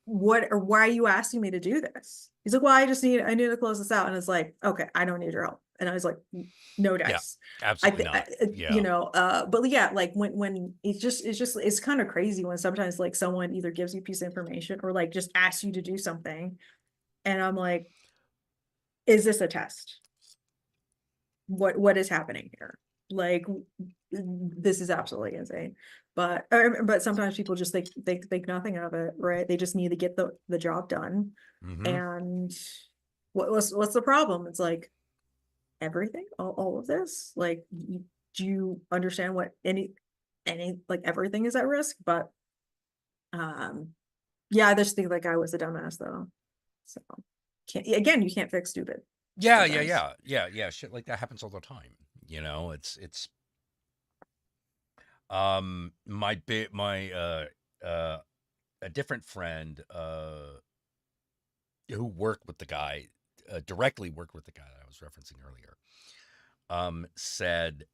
Speaker 4: or why are you asking me to do this? He's like, well, I need to close this out. And it's like, okay, I don't need your help. And I was like, no dice.
Speaker 1: Yeah, absolutely not. Yeah.
Speaker 4: But yeah, like when it's kind of crazy when sometimes like someone either gives you a piece of information or like just asks you to do something. And I'm like, is this a test? What is happening here? Like, this is absolutely insane. But sometimes people just think nothing of it, right? They just need to get the job done. And what's the problem? It's like everything, all of this. Like, do you understand what any like everything is at risk? But yeah, I just think that guy was a dumbass though. So you can't fix stupid.
Speaker 1: Yeah. Shit like that happens all the time. It's a different friend who worked with the guy, directly worked with the guy that I was referencing earlier, said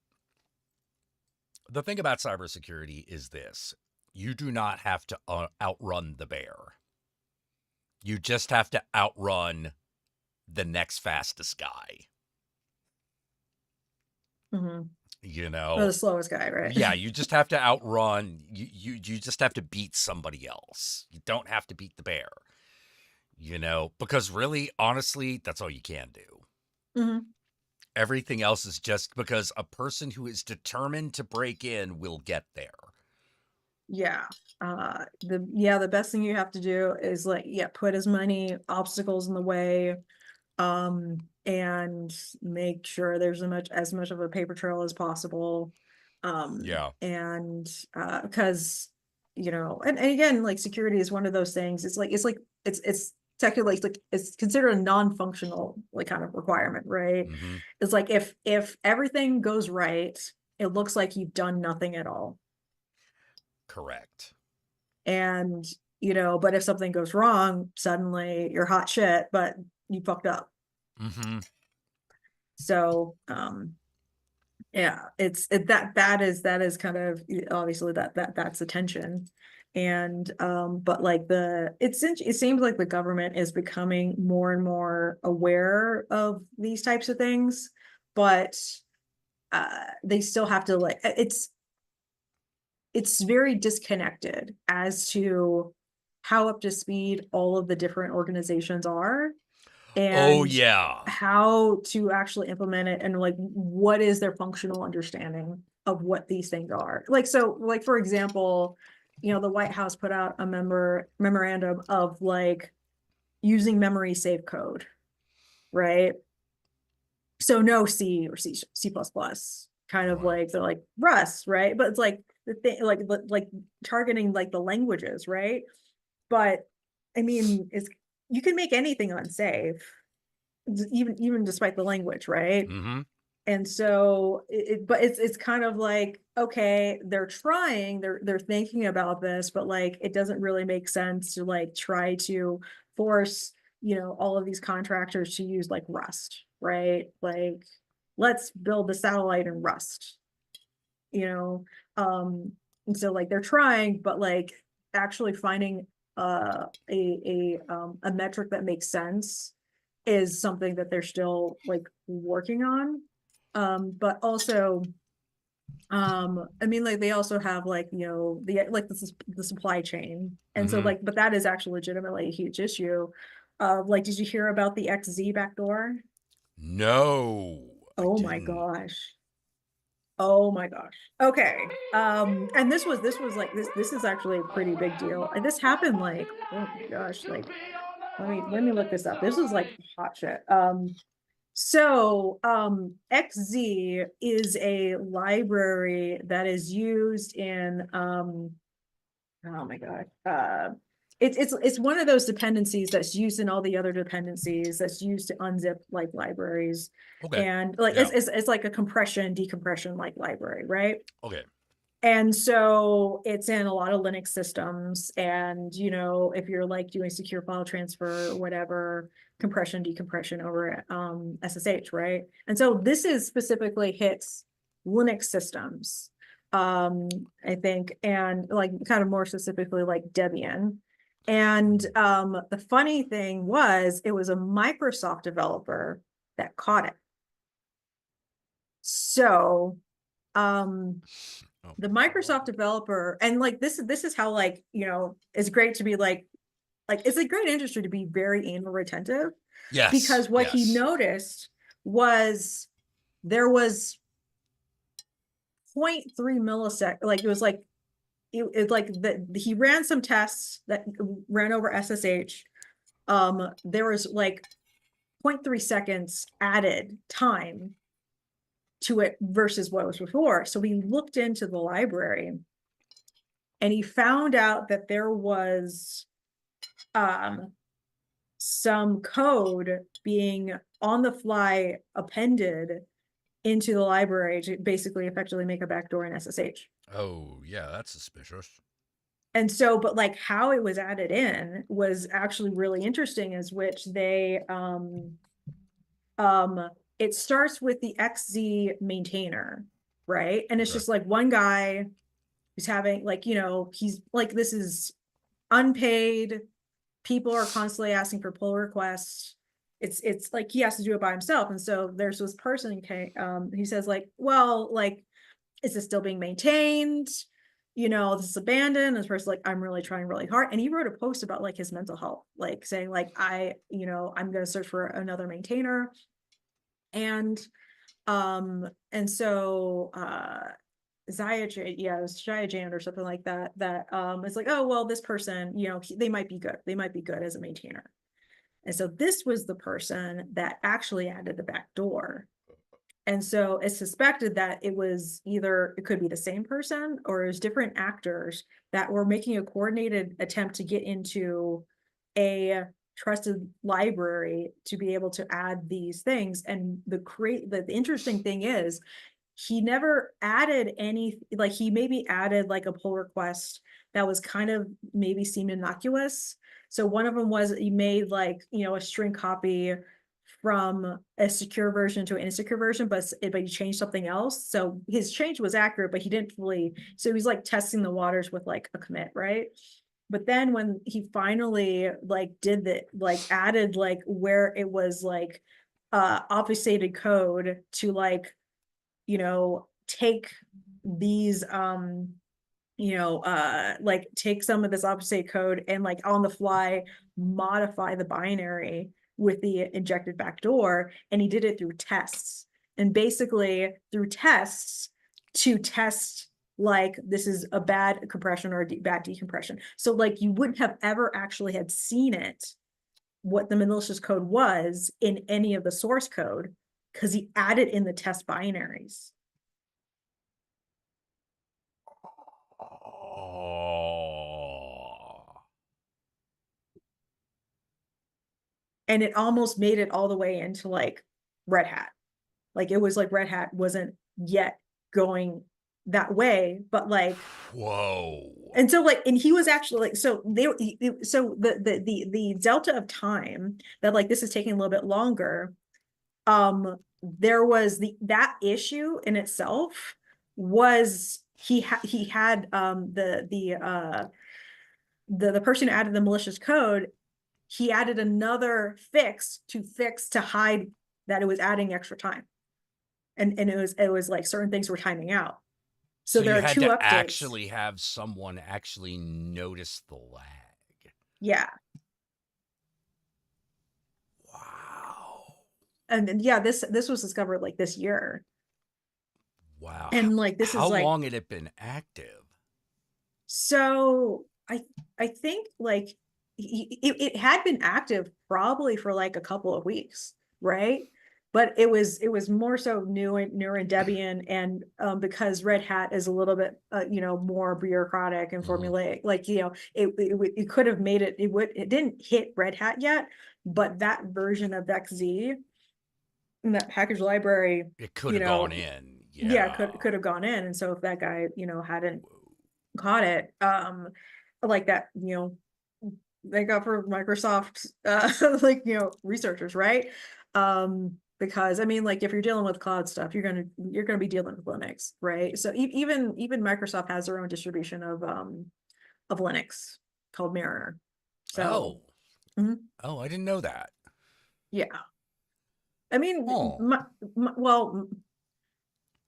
Speaker 1: the thing about cybersecurity is this: you do not have to outrun the bear. You just have to outrun the next fastest guy. you
Speaker 4: Or
Speaker 1: know.
Speaker 4: the slowest guy, right?
Speaker 1: Yeah, you just have to outrun. You just have to beat somebody else. You don't have to beat the bear, because really, honestly, that's all you can do.
Speaker 4: Mhm.
Speaker 1: Everything else is just because a person who is determined to break in will get there.
Speaker 4: Yeah. The best thing you have to do is like, put as many obstacles in the way, and make sure there's as much of a paper trail as possible.
Speaker 1: Yeah.
Speaker 4: And because and again, like security is one of those things. It's technically it's considered a non-functional like kind of requirement, right?
Speaker 1: Mm-hmm.
Speaker 4: It's like if everything goes right, it looks like you've done nothing at all.
Speaker 1: Correct.
Speaker 4: And but if something goes wrong, suddenly you're hot shit, but you fucked up.
Speaker 1: Mm-hmm.
Speaker 4: So yeah, that is kind of obviously that's the tension. And but like it seems like the government is becoming more and more aware of these types of things, but they still have to like it's very disconnected as to how up to speed all of the different organizations are,
Speaker 1: Oh,
Speaker 4: and
Speaker 1: yeah.
Speaker 4: how to actually implement it, and like what is their functional understanding of what these things are. Like, so like for example, the White House put out a memorandum of like using memory safe code, right? So no C or C++, kind of
Speaker 1: Right.
Speaker 4: like they're like Rust, right? But it's like the thing, like targeting like the languages, right? But I mean, you can make anything unsafe, even despite the language, right?
Speaker 1: Mm-hmm.
Speaker 4: And so but it's kind of like, okay, they're trying, they're thinking about this, but like it doesn't really make sense to like try to force all of these contractors to use like Rust, right? Like, let's build the satellite in Rust, you know and so like they're trying, but like actually finding a metric that makes sense is something that they're still like working on. But also I mean, like they also have like the supply chain, and so
Speaker 1: Mm-hmm.
Speaker 4: like, but that is actually legitimately a huge issue. Like, did you hear about the XZ backdoor?
Speaker 1: No, I
Speaker 4: Oh my
Speaker 1: didn't.
Speaker 4: gosh. Oh my gosh. Okay. And this was like this is actually a pretty big deal. And this happened like, oh my gosh, like let me look this up. This was like hot shit. XZ is a library that is used in oh my god. It's one of those dependencies that's used in all the other dependencies, that's used to unzip like libraries.
Speaker 1: Okay.
Speaker 4: And like
Speaker 1: Yeah.
Speaker 4: it's like a compression decompression like library, right?
Speaker 1: Okay.
Speaker 4: And so it's in a lot of Linux systems. And if you're like doing secure file transfer or whatever, compression decompression over SSH, right? And so this is specifically hits Linux systems, I think, and like kind of more specifically like Debian. And the funny thing was, it was a Microsoft developer that caught it. So
Speaker 1: Oh,
Speaker 4: the Microsoft developer, and like this is how like it's great to be like it's a great industry to be very anal retentive,
Speaker 1: yes.
Speaker 4: because what he
Speaker 1: Yes.
Speaker 4: noticed was there was 0.3 millisecond, like it was like it like that he ran some tests that ran over SSH. There was like 0.3 seconds added time to it versus what was before. So we looked into the library, and he found out that there was some code being on the fly appended into the library to basically effectively make a backdoor in SSH.
Speaker 1: Oh, yeah. That's suspicious.
Speaker 4: And so, but like how it was added in was actually really interesting, is which they it starts with the XZ maintainer, right? And it's
Speaker 1: Okay.
Speaker 4: just like one guy who's having like, he's like, this is unpaid. People are constantly asking for pull requests. It's like he has to do it by himself. And so there's this person, he says like, well, like is this still being maintained? This is abandoned. And this person's like, I'm really trying really hard. And he wrote a post about like his mental health, like saying like, I'm going to search for another maintainer. And so it was Ziajan or something like that, it's like, oh, well, this person, they might be good. They might be good as a maintainer. And so this was the person that actually added the back door. And so it's suspected that it could be the same person or it was different actors that were making a coordinated attempt to get into a trusted library to be able to add these things. And the interesting thing is he never added any, like he maybe added like a pull request that was kind of maybe seemed innocuous. So one of them was he made like, a string copy from a secure version to an insecure version, but he changed something else. So his change was accurate, but he didn't fully, so he's like testing the waters with like a commit, right? But then when he finally like did that, like added like where it was like obfuscated code to like, take these like take some of this obfuscate code and like on the fly modify the binary with the injected backdoor, and he did it through tests. And basically through tests to test like this is a bad compression or a bad decompression. So like you wouldn't have ever actually had seen it, what the malicious code was in any of the source code, because he added in the test binaries.
Speaker 1: Oh.
Speaker 4: And it almost made it all the way into like Red Hat. Like it was like Red Hat wasn't yet going that way, but like,
Speaker 1: Whoa.
Speaker 4: and so like, and he was actually like, so the delta of time that like this is taking a little bit longer, there was that issue in itself was he had the person who added the malicious code, he added another fix to hide that it was adding extra time. And it was like certain things were timing out. So there
Speaker 1: you
Speaker 4: are
Speaker 1: had
Speaker 4: two
Speaker 1: to
Speaker 4: updates.
Speaker 1: actually have someone actually notice the lag.
Speaker 4: Yeah.
Speaker 1: Wow.
Speaker 4: And yeah, this was discovered like this year.
Speaker 1: Wow.
Speaker 4: And like this
Speaker 1: How
Speaker 4: is like,
Speaker 1: long had it been active?
Speaker 4: so I think like it had been active probably for like a couple of weeks, right? But it was more so newer and Debian, and because Red Hat is a little bit more bureaucratic and formulaic, like it could have made it, it didn't hit Red Hat yet, but that version of XZ in that package library,
Speaker 1: It could have gone in.
Speaker 4: yeah, could have gone in. And so if that guy hadn't caught it, like that, they got for Microsoft like researchers, right? Because I mean, like if you're dealing with cloud stuff, you're gonna be dealing with Linux, right? So even Microsoft has their own distribution of Linux called Mirror. So
Speaker 1: Oh, I didn't know that.
Speaker 4: yeah, I mean,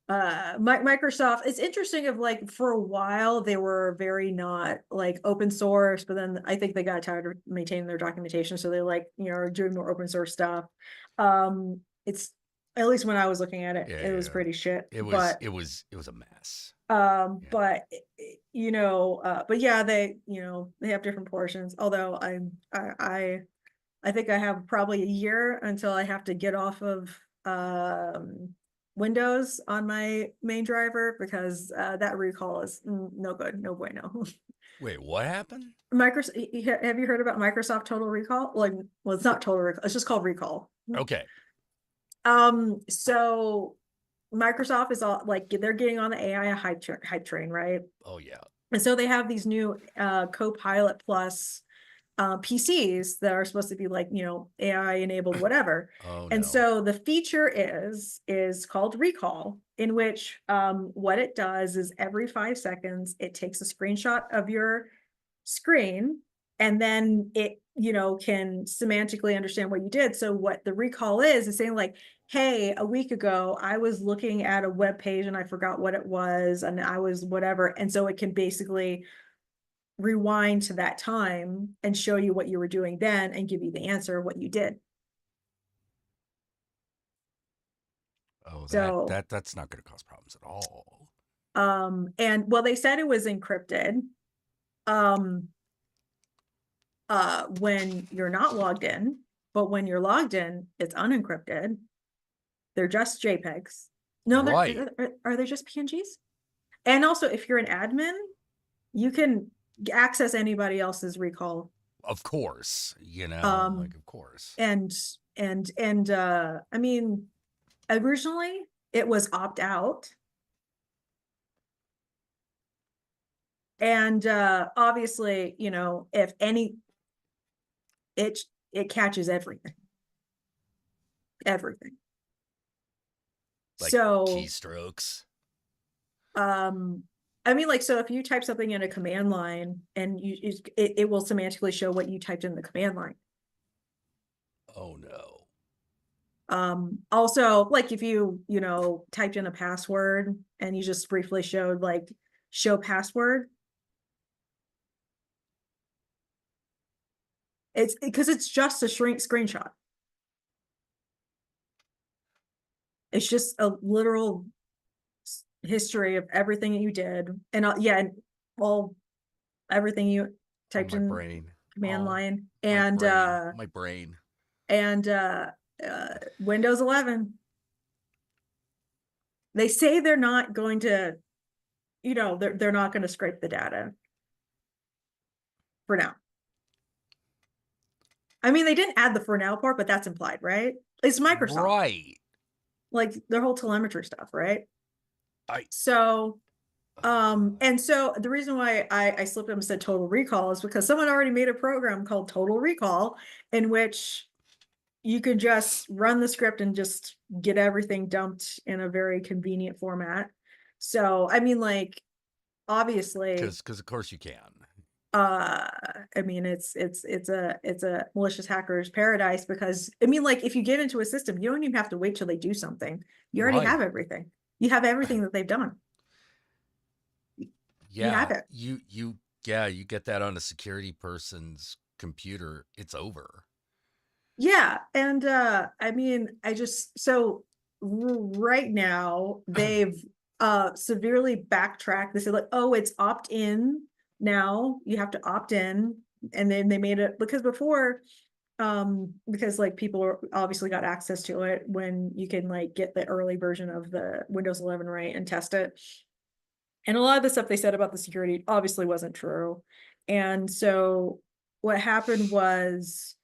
Speaker 4: Microsoft, it's interesting of like for a while they were very not like open source, but then I think they got tired of maintaining their documentation, so they like are doing more open source stuff. It's at least when I was looking at it, it was pretty shit.
Speaker 1: It was a mess.
Speaker 4: But but yeah, they they have different portions. Although I think I have probably a year until I have to get off of Windows on my main driver, because that recall is no good, no bueno.
Speaker 1: Wait, what happened?
Speaker 4: Microsoft, have you heard about Microsoft Total Recall? Like, well, it's not Total Recall, it's just called Recall.
Speaker 1: Okay.
Speaker 4: So Microsoft is all like they're getting on the AI hype train, right?
Speaker 1: Oh yeah.
Speaker 4: And so they have these new Copilot Plus PCs that are supposed to be like AI enabled whatever. And so the feature is called Recall, in which what it does is every 5 seconds it takes a screenshot of your screen, and then it can semantically understand what you did. So what the recall is saying like, hey, a week ago, I was looking at a web page and I forgot what it was and I was whatever. And so it can basically rewind to that time and show you what you were doing then and give you the answer of what you did.
Speaker 1: Oh,
Speaker 4: So,
Speaker 1: that's not going to cause problems at all.
Speaker 4: and well, they said it was encrypted. When you're not logged in, but when you're logged in, it's unencrypted. They're just JPEGs. No,
Speaker 1: Right.
Speaker 4: are they just PNGs? And also, if you're an admin, you can access anybody else's recall.
Speaker 1: Of course, like of course.
Speaker 4: And I mean, originally it was opt out. And obviously, if any, it catches everything. Everything.
Speaker 1: Like
Speaker 4: So
Speaker 1: keystrokes.
Speaker 4: I mean, like, so if you type something in a command line and it will semantically show what you typed in the command line.
Speaker 1: Oh no.
Speaker 4: Also, like if you typed in a password and you just briefly showed like show password, it's because it's just a screenshot. It's just a literal history of everything that you did, and and all everything you typed in
Speaker 1: Brain.
Speaker 4: command
Speaker 1: Oh,
Speaker 4: line,
Speaker 1: my
Speaker 4: and
Speaker 1: brain. My brain.
Speaker 4: and Windows 11. They say they're not going to, they're not going to scrape the data for now. I mean, they didn't add the for now part, but that's implied, right? It's Microsoft,
Speaker 1: Right?
Speaker 4: like their whole telemetry stuff, right?
Speaker 1: And
Speaker 4: so the reason why I slipped up and said Total Recall is because someone already made a program called Total Recall in which you could just run the script and just get everything dumped in a very convenient format. So, I mean, like, obviously,
Speaker 1: because of course you can.
Speaker 4: I mean, it's a malicious hacker's paradise because, I mean, like, if you get into a system, you don't even have to wait till they do something. You already have everything. You have everything that they've done.
Speaker 1: Yeah,
Speaker 4: you have it.
Speaker 1: You get that on a security person's computer, it's over.
Speaker 4: Yeah, and I mean, so right now they've severely backtracked. They said like, oh, it's opt-in now. You have to opt in, and then they made it because before, because like people obviously got access to it when you can like get the early version of the Windows 11 right and test it. And a lot of the stuff they said about the security obviously wasn't true. And so what happened was,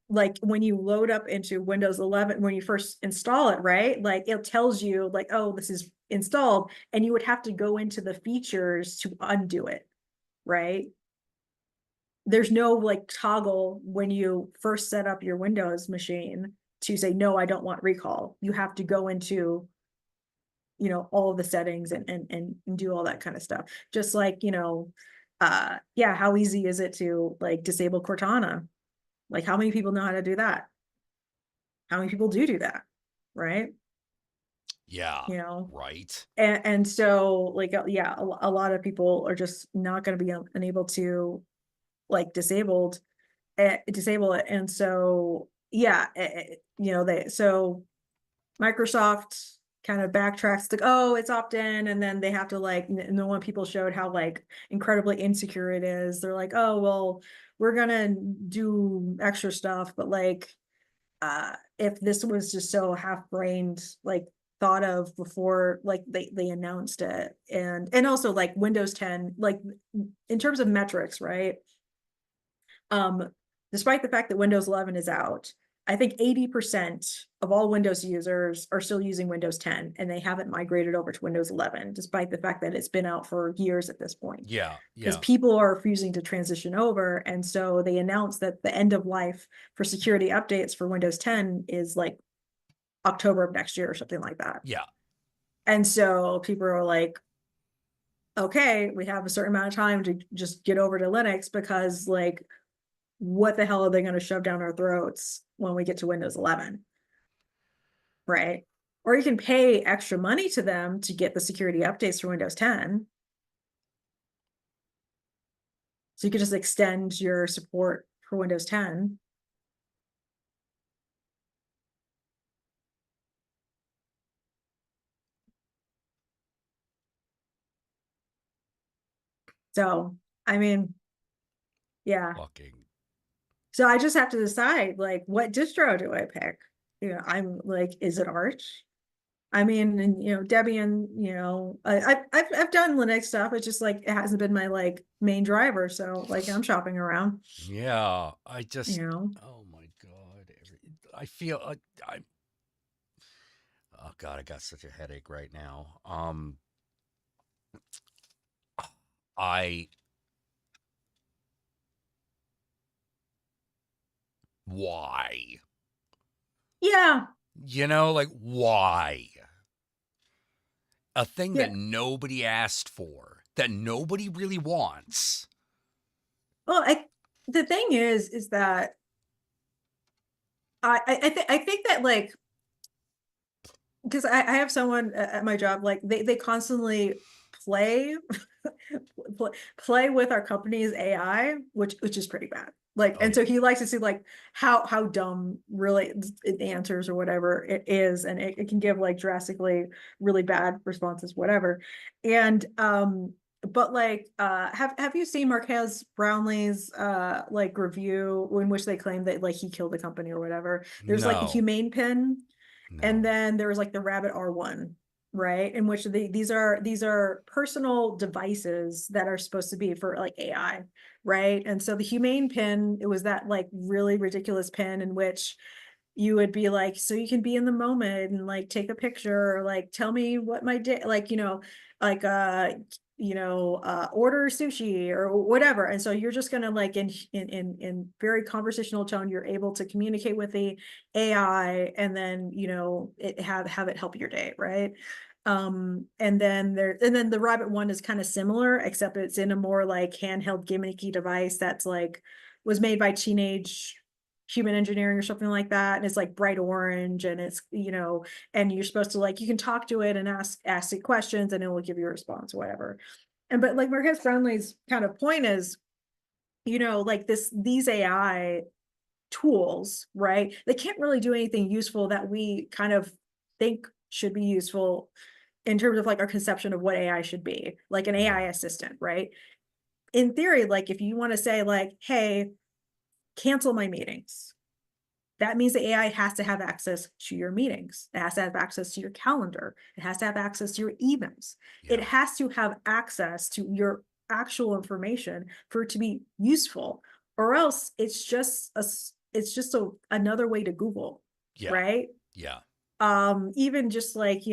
Speaker 4: like when you load up into Windows 11, when you first install it, right? Like it tells you like, oh, this is installed, and you would have to go into the features to undo it, right? There's no like toggle when you first set up your Windows machine to say, no, I don't want recall. You have to go into all of the settings and do all that kind of stuff. Just like, how easy is it to like disable Cortana? Like how many people know how to do that? How many people do that? Right?
Speaker 1: Yeah. Right.
Speaker 4: And so like, a lot of people are just not going to be unable to like disable it. And so, so Microsoft kind of backtracks to, oh, it's opt-in, and then they have to like, and when people showed how like incredibly insecure it is, they're like, oh, well, we're gonna do extra stuff, but like, if this was just so half-brained, like thought of before, like they announced it, and also like Windows 10, like in terms of metrics, right? Despite the fact that Windows 11 is out, I think 80% of all Windows users are still using Windows 10, and they haven't migrated over to Windows 11, despite the fact that it's been out for years at this point.
Speaker 1: Yeah.
Speaker 4: Because people are refusing to transition over. And so they announced that the end of life for security updates for Windows 10 is like October of next year or something like that.
Speaker 1: Yeah.
Speaker 4: And so people are like, okay, we have a certain amount of time to just get over to Linux because like what the hell are they going to shove down our throats when we get to Windows 11? Right? Or you can pay extra money to them to get the security updates for Windows 10. So you could just extend your support for Windows 10. So, I mean, yeah.
Speaker 1: Fucking.
Speaker 4: So I just have to decide, like, what distro do I pick? I'm like, is it Arch? I mean, and Debian, I've done Linux stuff. It's just like it hasn't been my like main driver. So like I'm shopping around.
Speaker 1: Yeah, I just.
Speaker 4: You know.
Speaker 1: Oh my god! I feel. I. Oh god, I got such a headache right now. I. Why?
Speaker 4: Yeah.
Speaker 1: Like why? A thing
Speaker 4: Yeah.
Speaker 1: that nobody asked for, that nobody really wants.
Speaker 4: Well, the thing is that I think that like, because I have someone at my job, like they constantly play play with our company's AI, which is pretty bad. Like,
Speaker 1: Oh,
Speaker 4: and
Speaker 1: yeah.
Speaker 4: so he likes to see like how dumb really it answers or whatever it is, and it can give like drastically really bad responses, whatever. And but like have you seen Marquez Brownlee's like review in which they claim that like he killed the company or whatever? There's like the
Speaker 1: No,
Speaker 4: humane pin, and
Speaker 1: no.
Speaker 4: then there was like the Rabbit R1, right? In which these are personal devices that are supposed to be for like AI, right? And so the humane pin, it was that like really ridiculous pin in which you would be like, so you can be in the moment and like take a picture or like tell me what my day, like like order sushi or whatever. And so you're just gonna like in very conversational tone, you're able to communicate with the AI and then it have it help your day, right? And then the Rabbit one is kind of similar, except it's in a more like handheld gimmicky device that's like was made by Teenage Human Engineering or something like that, and it's like bright orange, and it's and you're supposed to like you can talk to it and ask it questions, and it will give you a response, whatever. And but like Marquez Brownlee's kind of point is, like these AI tools, right? They can't really do anything useful that we kind of think should be useful in terms of like our conception of what AI should be, like an AI assistant, right? In theory, like if you want to say like, hey, cancel my meetings, that means the AI has to have access to your meetings. It has to have access to your calendar. It has to have access to your emails. It has to have access to your actual information for it to be useful, or else it's just another way to Google, right?
Speaker 1: Yeah.
Speaker 4: Even just like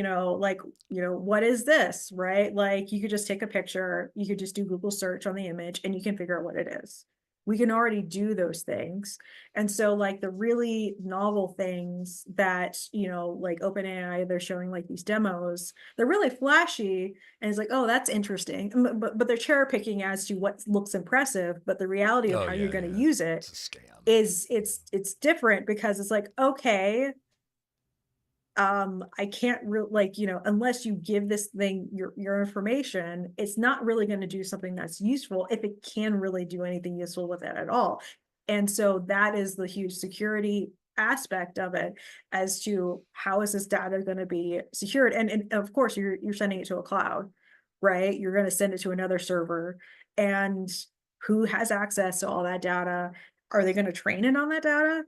Speaker 4: what is this, right? Like you could just take a picture, you could just do Google search on the image, and you can figure out what it is. We can already do those things. And so like the really novel things that like OpenAI, they're showing like these demos, they're really flashy, and it's like, oh, that's interesting, but they're cherry picking as to what looks impressive, but the reality of how you're going to use it
Speaker 1: It's a scam.
Speaker 4: is it's different, because it's like, okay, I can't really like unless you give this thing your information, it's not really going to do something that's useful if it can really do anything useful with it at all. And so that is the huge security aspect of it, as to how is this data going to be secured. And of course you're sending it to a cloud, right? You're going to send it to another server, and who has access to all that data? Are they going to train it on that data?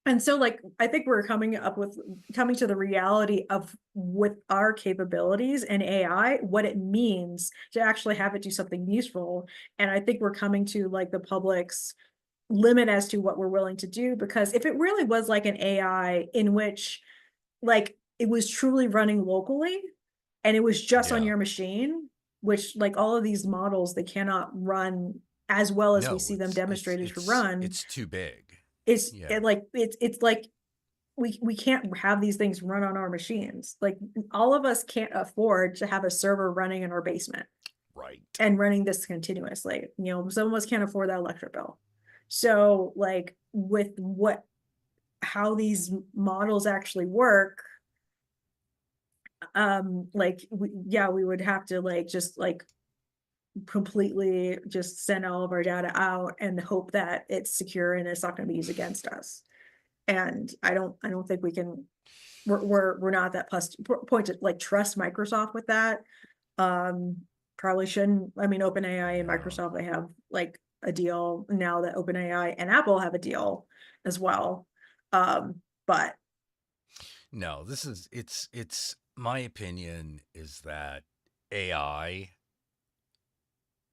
Speaker 4: And so like I think we're coming to the reality of, with our capabilities and AI, what it means to actually have it do something useful. And I think we're coming to like the public's limit as to what we're willing to do, because if it really was like an AI in which like it was truly running locally and it was just on your machine, which like all of these models, they cannot run as well as we see them demonstrated to run.
Speaker 1: It's too big.
Speaker 4: It's like we can't have these things run on our machines. Like all of us can't afford to have a server running in our basement,
Speaker 1: Right.
Speaker 4: and running this continuously. Some of us can't afford that electric bill. So like with how these models actually work, like we would have to like just like completely just send all of our data out and hope that it's secure and it's not going to be used against us. And I don't think we can, we're not at that point to like trust Microsoft with that. Probably shouldn't. I mean, OpenAI and
Speaker 1: Yeah.
Speaker 4: Microsoft, they have like a deal now that OpenAI and Apple have a deal as well. But
Speaker 1: No, it's my opinion is that AI,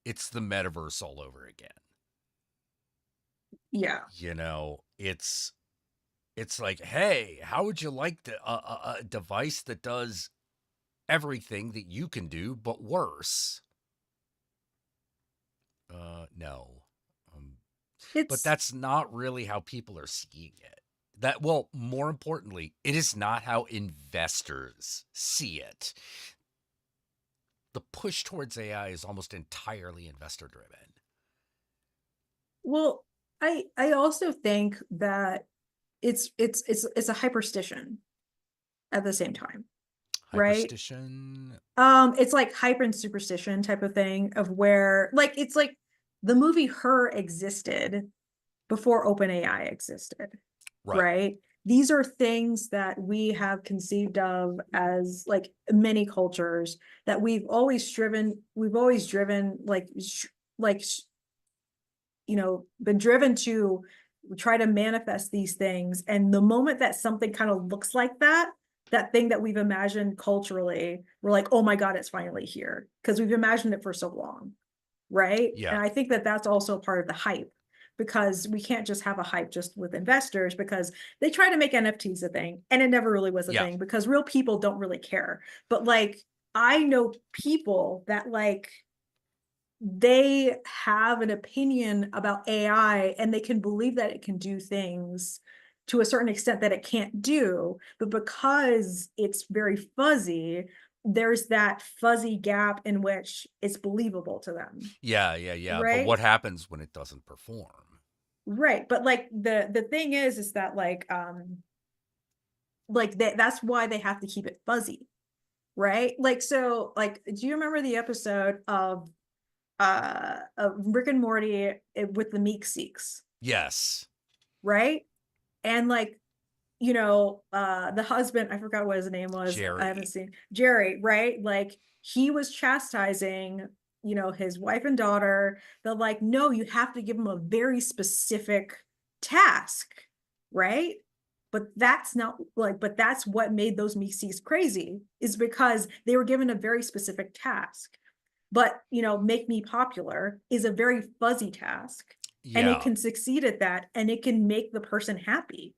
Speaker 1: it's the metaverse all over again.
Speaker 4: yeah,
Speaker 1: You know, it's like, hey, how would you like a device that does everything that you can do but worse? No. But
Speaker 4: it's
Speaker 1: that's not really how people are seeing it. That, well, more importantly, it is not how investors see it. The push towards AI is almost entirely investor driven.
Speaker 4: well, I also think that it's a hyperstition at the same time, right?
Speaker 1: Hyperstition.
Speaker 4: It's like hyper and superstition type of thing of where like it's like the movie Her existed before OpenAI existed,
Speaker 1: Right.
Speaker 4: right? These are things that we have conceived of as like many cultures that we've always driven like been driven to try to manifest these things. And the moment that something kind of looks like that thing that we've imagined culturally, we're like, oh my God, it's finally here. Because we've imagined it for so long. Right.
Speaker 1: Yeah.
Speaker 4: And I think that that's also part of the hype, because we can't just have a hype just with investors, because they try to make NFTs a thing and it never really was a
Speaker 1: Yeah.
Speaker 4: thing because real people don't really care. But like, I know people that like, they have an opinion about AI and they can believe that it can do things to a certain extent that it can't do, but because it's very fuzzy, there's that fuzzy gap in which it's believable to them.
Speaker 1: Yeah. But
Speaker 4: Right.
Speaker 1: what happens when it doesn't perform?
Speaker 4: Right. But like the thing is that like that's why they have to keep it fuzzy. Right. Like, so like, do you remember the episode of Rick and Morty with the Meek Seeks,
Speaker 1: Yes.
Speaker 4: right? And like, the husband, I forgot what his name was. I haven't
Speaker 1: Jerry.
Speaker 4: seen Jerry, right? Like he was chastising, his wife and daughter. They're like, no, you have to give him a very specific task, right? But that's not like, but that's what made those Meek Seeks crazy, is because they were given a very specific task. But make me popular is a very fuzzy task, and it
Speaker 1: Yeah.
Speaker 4: can succeed at that, and it can make the person happy,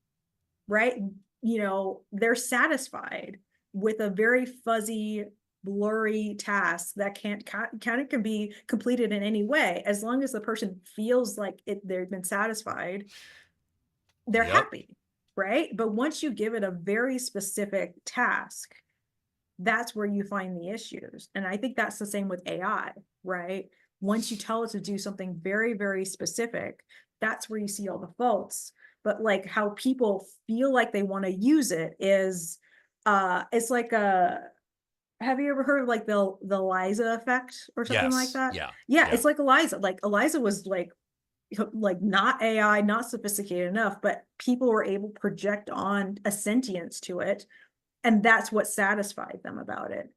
Speaker 4: right? They're satisfied with a very fuzzy, blurry task that can be completed in any way. As long as the person feels like they've been satisfied, they're
Speaker 1: Yep.
Speaker 4: happy, right? But once you give it a very specific task, that's where you find the issues. And I think that's the same with AI, right? Once you tell it to do something very, very specific, that's where you see all the faults. But like how people feel like they want to use it is, it's like have you ever heard of like the Eliza effect or something like
Speaker 1: Yes.
Speaker 4: that?
Speaker 1: Yeah.
Speaker 4: Yeah, it's like Eliza. Like Eliza was like not AI, not sophisticated enough, but people were able to project on a sentience to it, and that's what satisfied them about it.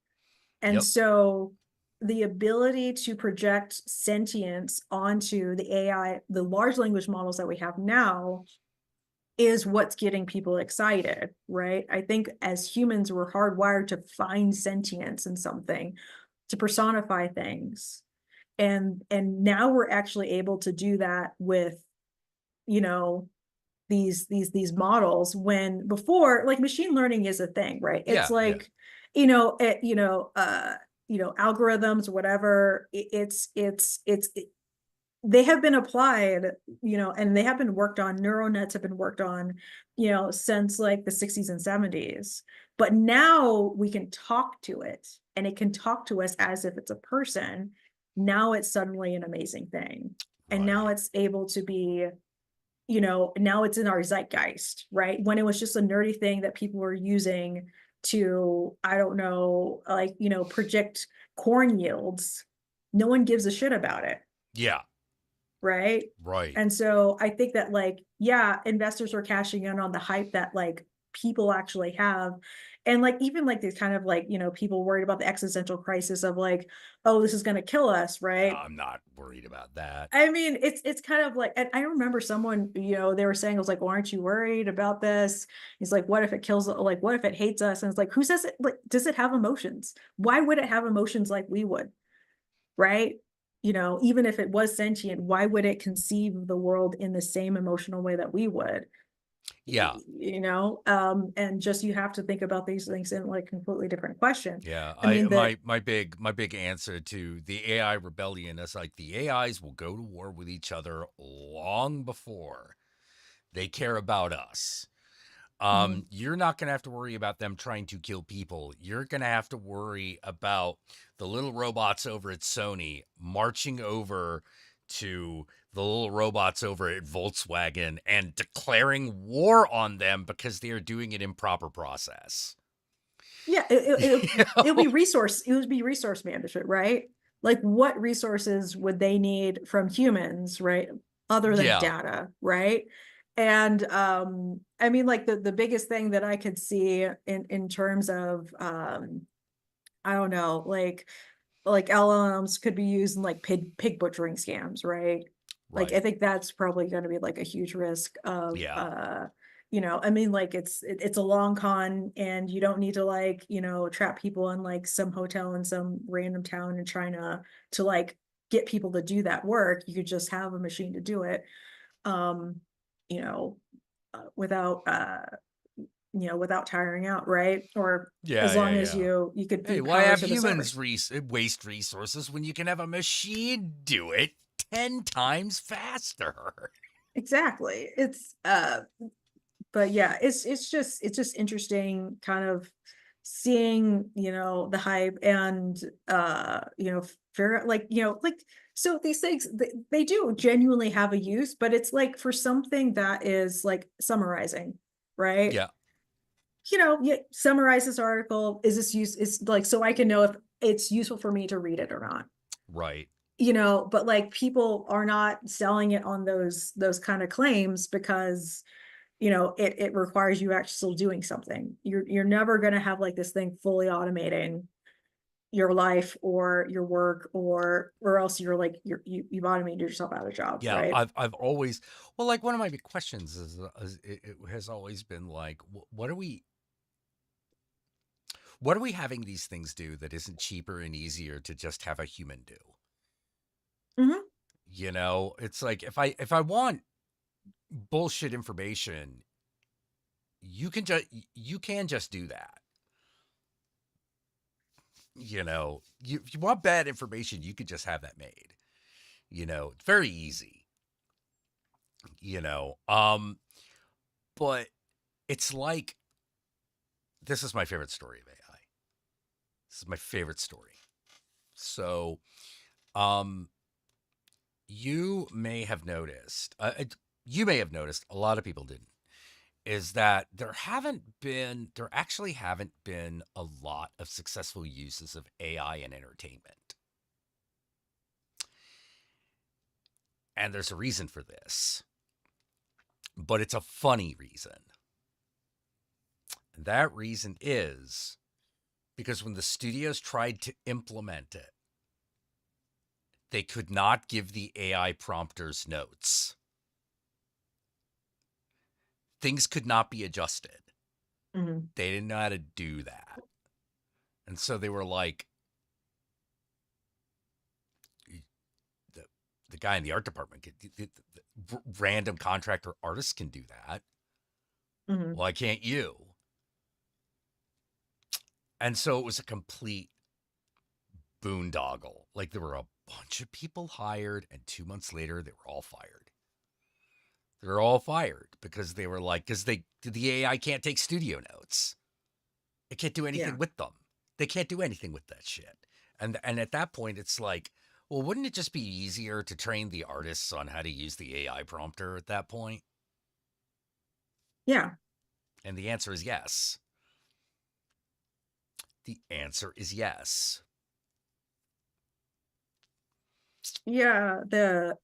Speaker 4: And
Speaker 1: Yep.
Speaker 4: so the ability to project sentience onto the AI, the large language models that we have now, is what's getting people excited, right? I think as humans, we're hardwired to find sentience in something, to personify things. And now we're actually able to do that with, you know, these models, when before, like, machine learning is a thing, right? It's
Speaker 1: Yeah.
Speaker 4: like, algorithms or whatever, they have been applied, and they have been worked on, neural nets have been worked on, since like the 60s and 70s. But now we can talk to it, and it can talk to us as if it's a person. Now it's suddenly an amazing thing. And now
Speaker 1: Right.
Speaker 4: it's able to be
Speaker 5: now it's in our zeitgeist, right? When it was just a nerdy thing that people were using to, I don't know, like, predict corn yields, no one gives a shit about it,
Speaker 1: Yeah.
Speaker 5: right?
Speaker 1: Right.
Speaker 5: And so I think that, like, yeah, investors are cashing in on the hype that, like, people actually have. And, like, even like these kind of, like, people worried about the existential crisis of, like, oh, this is going to kill us, right?
Speaker 1: I'm not worried about that.
Speaker 5: I mean, it's kind of like, and I remember someone, they were saying, I was like, well, aren't you worried about this? He's like, what if it kills, like, what if it hates us? And it's like, who says it, like, does it have emotions? Why would it have emotions like we would? Right? Even if it was sentient, why would it conceive the world in the same emotional way that we would?
Speaker 1: Yeah.
Speaker 5: And just, you have to think about these things in, like, completely different question.
Speaker 1: Yeah.
Speaker 5: I mean,
Speaker 1: my big answer to the AI rebellion is like the AIs will go to war with each other long before they care about us.
Speaker 5: Mhm.
Speaker 1: You're not going to have to worry about them trying to kill people. You're going to have to worry about the little robots over at Sony marching over to the little robots over at Volkswagen and declaring war on them because they are doing an improper process.
Speaker 5: Yeah, it'll be resource management, right? Like, what resources would they need from humans, right? Other than
Speaker 1: Yeah.
Speaker 5: data, right? And I mean, like, the biggest thing that I could see in terms of I don't know, like LLMs could be used in, like, pig butchering scams, right? Like, I
Speaker 1: Right.
Speaker 5: think that's probably going to be, like, a huge risk of
Speaker 1: Yeah.
Speaker 5: I mean, like, it's a long con, and you don't need to, like, trap people in, like, some hotel in some random town in China to, like, get people to do that work. You could just have a machine to do it. Um, you know, without without tiring out, right? Or
Speaker 1: Yeah.
Speaker 5: as
Speaker 1: Yeah.
Speaker 5: long as
Speaker 1: Yeah.
Speaker 5: you could
Speaker 1: Hey,
Speaker 5: feed
Speaker 1: why
Speaker 5: power
Speaker 1: have
Speaker 5: to the server.
Speaker 1: humans waste resources when you can have a machine do it 10 times faster?
Speaker 5: Exactly. But yeah, it's just interesting kind of seeing, the hype and figure out, like, so these things, they do genuinely have a use, but it's like for something that is like summarizing, right?
Speaker 1: Yeah.
Speaker 5: Yeah, summarize this article. Is this use is like, so I can know if it's useful for me to read it or not.
Speaker 1: Right.
Speaker 5: But, like, people are not selling it on those kind of claims because it requires you actually doing something. You're never going to have, like, this thing fully automating your life or your work, or else you're like, you've automated yourself out of a job,
Speaker 1: Yeah,
Speaker 5: right?
Speaker 1: I've always, well, like one of my big questions is it has always been like, what are we having these things do that isn't cheaper and easier to just have a human do?
Speaker 5: Hmm.
Speaker 1: It's like if I want bullshit information, you can just do that. If you want bad information, you could just have that made. It's very easy. You know, um, but it's like this is my favorite story of AI. This is my favorite story. So, um, you may have noticed, a lot of people didn't, is that there actually haven't been a lot of successful uses of AI in entertainment. And there's a reason for this, but it's a funny reason. And that reason is because when the studios tried to implement it, they could not give the AI prompters notes. Things could not be adjusted.
Speaker 5: Hmm.
Speaker 1: They didn't know how to do that. And so they were like, the, the guy in the art department, the random contractor artists can do that.
Speaker 5: Hmm.
Speaker 1: Why can't you? And so it was a complete boondoggle. Like there were a bunch of people hired, and 2 months later, they were all fired. They're all fired because they were like, because the AI can't take studio notes. It can't do
Speaker 5: Yeah.
Speaker 1: anything with them. They can't do anything with that shit. And at that point, it's like, well, wouldn't it just be easier to train the artists on how to use the AI prompter at that point?
Speaker 5: Yeah.
Speaker 1: And the answer is yes. The answer is yes.
Speaker 5: Yeah, the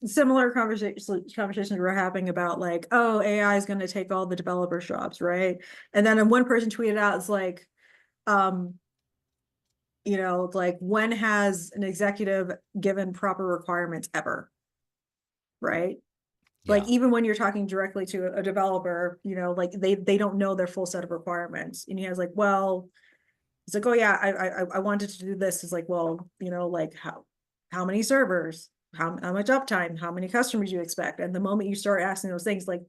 Speaker 5: similar conversations we're having about like, oh, AI is going to take all the developers' jobs, right? And then one person tweeted out, it's like, um, like when has an executive given proper requirements ever, right? Like
Speaker 1: Yeah.
Speaker 5: even when you're talking directly to a developer, like they don't know their full set of requirements, and he has like, well, it's like, oh yeah, I wanted to do this. It's like, well, like how many servers, how much uptime, how many customers you expect, and the moment you start asking those things, like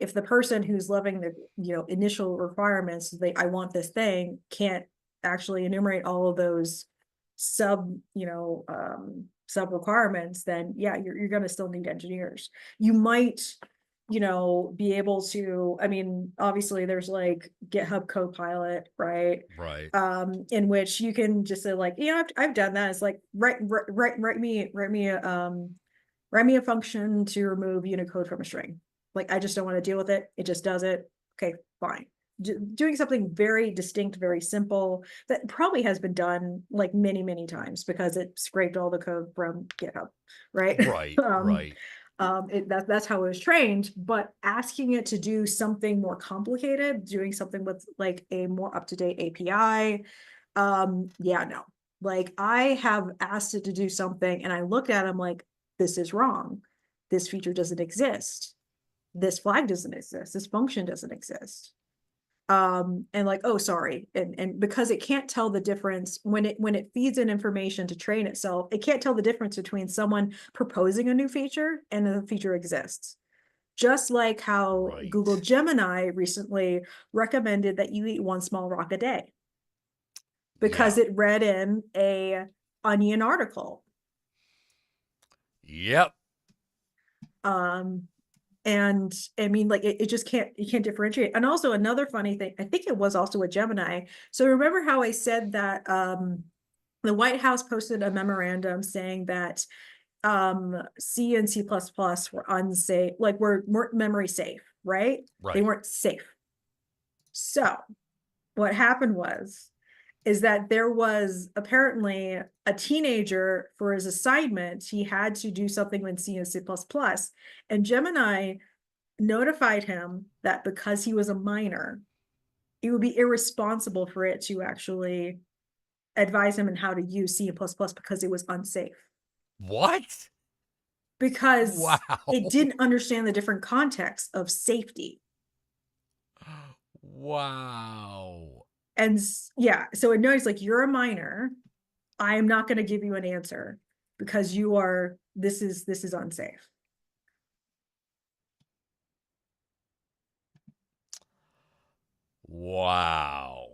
Speaker 5: if the person who's loving the initial requirements, I want this thing, can't actually enumerate all of those sub sub requirements, then yeah, you're going to still need engineers. You might be able to, I mean, obviously there's like GitHub Copilot, right?
Speaker 1: Right.
Speaker 5: In which you can just say like, I've done that. It's like write me a function to remove Unicode from a string. Like, I just don't want to deal with it. It just does it. Okay, fine. Doing something very distinct, very simple, that probably has been done like many, many times because it scraped all the code from GitHub, right?
Speaker 1: Right. Right.
Speaker 5: That's how it was trained. But asking it to do something more complicated, doing something with like a more up-to-date API, yeah, no. Like I have asked it to do something and I looked at them like, this is wrong. This feature doesn't exist. This flag doesn't exist. This function doesn't exist. And like, oh, sorry. And because it can't tell the difference when it feeds in information to train itself, it can't tell the difference between someone proposing a new feature and the feature exists. Just like how
Speaker 1: Right.
Speaker 5: Google Gemini recently recommended that you eat one small rock a day because
Speaker 1: Yeah.
Speaker 5: it read in a Onion article.
Speaker 1: Yep.
Speaker 5: And I mean, like it just you can't differentiate. And also another funny thing, I think it was also a Gemini. So remember how I said that the White House posted a memorandum saying that C and C++ were unsafe, like weren't memory safe, right? They
Speaker 1: Right.
Speaker 5: weren't safe. So what happened is that there was apparently a teenager for his assignment, he had to do something in C and C++, and Gemini notified him that because he was a minor, it would be irresponsible for it to actually advise him on how to use C++ because it was unsafe.
Speaker 1: What?
Speaker 5: Because
Speaker 1: Wow.
Speaker 5: it didn't understand the different contexts of safety.
Speaker 1: Wow.
Speaker 5: And yeah, so it knows like you're a minor. I am not going to give you an answer because this is unsafe.
Speaker 1: Wow.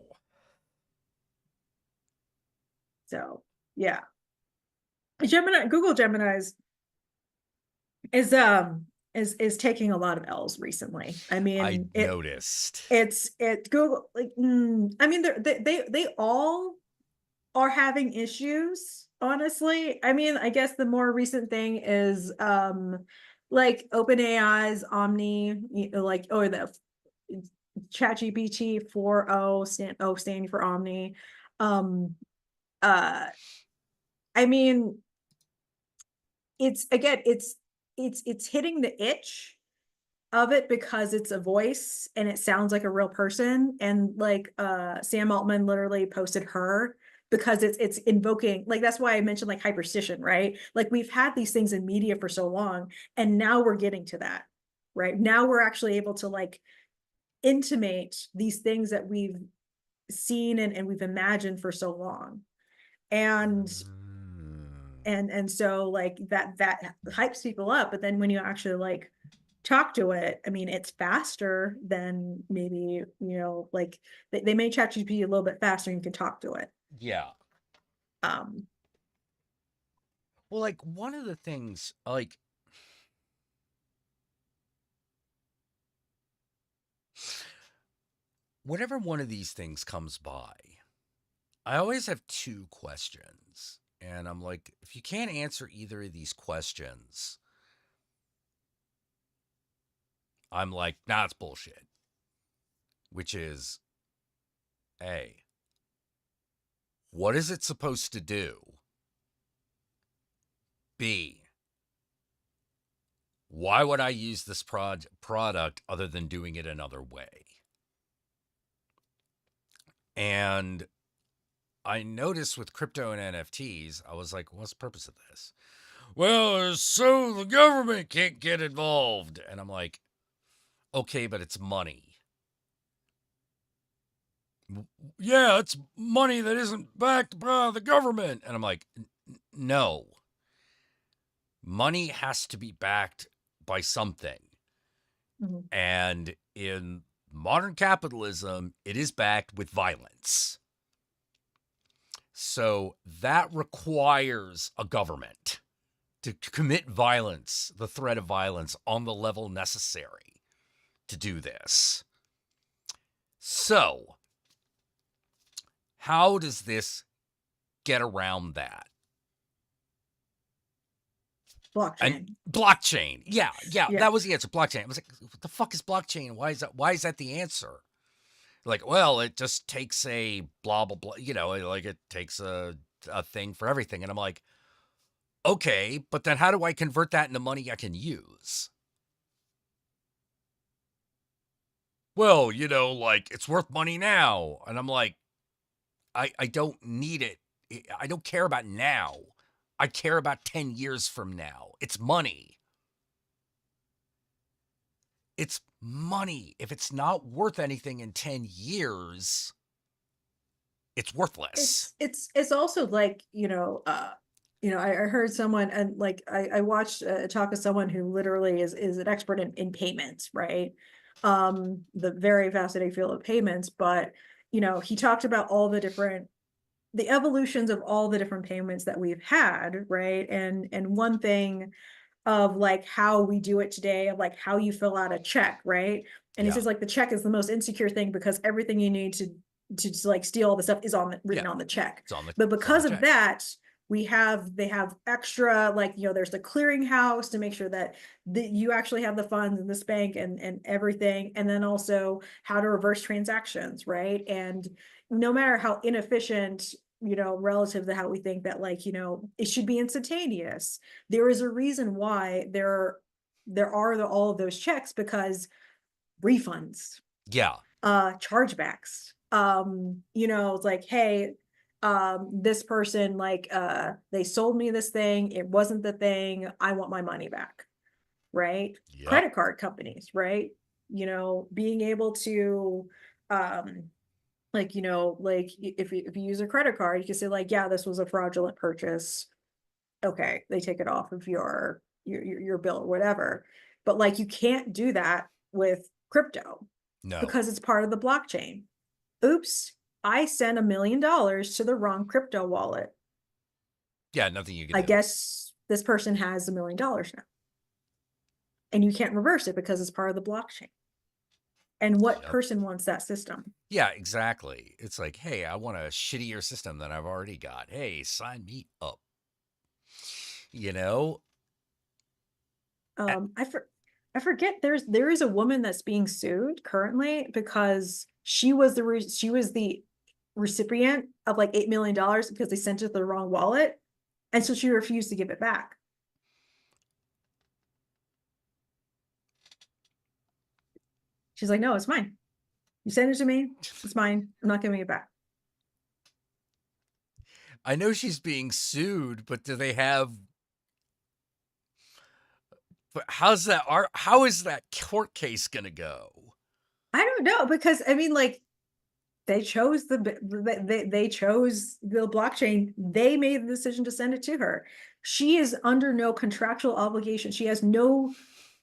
Speaker 5: So yeah. Google Gemini's is taking a lot of L's recently. I
Speaker 1: I
Speaker 5: mean,
Speaker 1: noticed.
Speaker 5: it Google like I mean they all are having issues, honestly. I mean, I guess the more recent thing is like OpenAI's Omni, like, or the ChatGPT 4.0 standing for Omni. Um uh I mean, it's again, it's hitting the itch of it because it's a voice and it sounds like a real person. And like Sam Altman literally posted her because it's invoking, like that's why I mentioned like hyperstition, right? Like we've had these things in media for so long and now we're getting to that, right? Now we're actually able to like intimate these things that we've seen and we've imagined for so long. And so like that hypes people up, but then when you actually like talk to it, I mean, it's faster than maybe, like they made ChatGPT a little bit faster and you can talk to it.
Speaker 1: Yeah.
Speaker 5: Um,
Speaker 1: Well, like one of the things, like whenever one of these things comes by, I always have two questions. And I'm like, if you can't answer either of these questions, I'm like, nah, it's bullshit. Which is, A, what is it supposed to do? B, why would I use this product other than doing it another way? And I noticed with crypto and NFTs, I was like, what's the purpose of this? Well, so the government can't get involved. And I'm like, okay, but it's money. Yeah, it's money that isn't backed by the government. And I'm like, no. Money has to be backed by something.
Speaker 5: Mhm.
Speaker 1: And in modern capitalism, it is backed with violence. So that requires a government to commit violence, the threat of violence, on the level necessary to do this. So, how does this get around that?
Speaker 5: Blockchain.
Speaker 1: And blockchain. Yeah,
Speaker 5: Yeah.
Speaker 1: that was the answer. Blockchain. I was like, what the fuck is blockchain? Why is that the answer? Like, well, it just takes a blah blah blah, like it takes a thing for everything. And I'm like, okay, but then how do I convert that into money I can use? Well, like it's worth money now. And I'm like, I don't need it. I don't care about now. I care about 10 years from now. It's money. It's money. If it's not worth anything in 10 years, it's worthless.
Speaker 5: It's also like, I heard someone, and like I watched a talk of someone who literally is an expert in payments, right? The very fascinating field of payments, but he talked about all the evolutions of all the different payments that we've had, right? And one thing of like how we do it today, of like how you fill out a check, right? And he
Speaker 1: Yeah.
Speaker 5: says like the check is the most insecure thing because everything you need to like steal all the stuff is written
Speaker 1: Yeah.
Speaker 5: on the check.
Speaker 1: It's on the
Speaker 5: But because
Speaker 1: check.
Speaker 5: of that, they have extra, like, there's the clearinghouse to make sure that you actually have the funds in this bank and everything. And then also how to reverse transactions, right? And no matter how inefficient, relative to how we think that, like, it should be instantaneous, there is a reason why there are all of those checks, because refunds,
Speaker 1: Yeah.
Speaker 5: chargebacks, it's like, hey, this person, like, they sold me this thing, it wasn't the thing, I want my money back, right?
Speaker 1: Yep.
Speaker 5: Credit card companies, right? Being able to, like, like if you use a credit card, you can say like, yeah, this was a fraudulent purchase. Okay, they take it off of your bill or whatever. But like, you can't do that with crypto
Speaker 1: No.
Speaker 5: because it's part of the blockchain. Oops, I sent $1 million to the wrong crypto wallet.
Speaker 1: Yeah, nothing you can
Speaker 5: I
Speaker 1: do.
Speaker 5: guess this person has $1 million now. And you can't reverse it because it's part of the blockchain. And what
Speaker 1: Yep.
Speaker 5: person wants that system?
Speaker 1: Yeah, exactly. It's like, hey, I want a shittier system than I've already got. Hey, sign me up.
Speaker 5: I forget, there is a woman that's being sued currently because she was the recipient of like $8 million because they sent it to the wrong wallet, and so she refused to give it back. She's like, no, it's mine. You sent it to me, it's mine. I'm not giving it back.
Speaker 1: I know she's being sued, but do they have? But how is that court case gonna go?
Speaker 5: I don't know, because I mean, like, they chose they chose the blockchain. They made the decision to send it to her. She is under no contractual obligation. She has no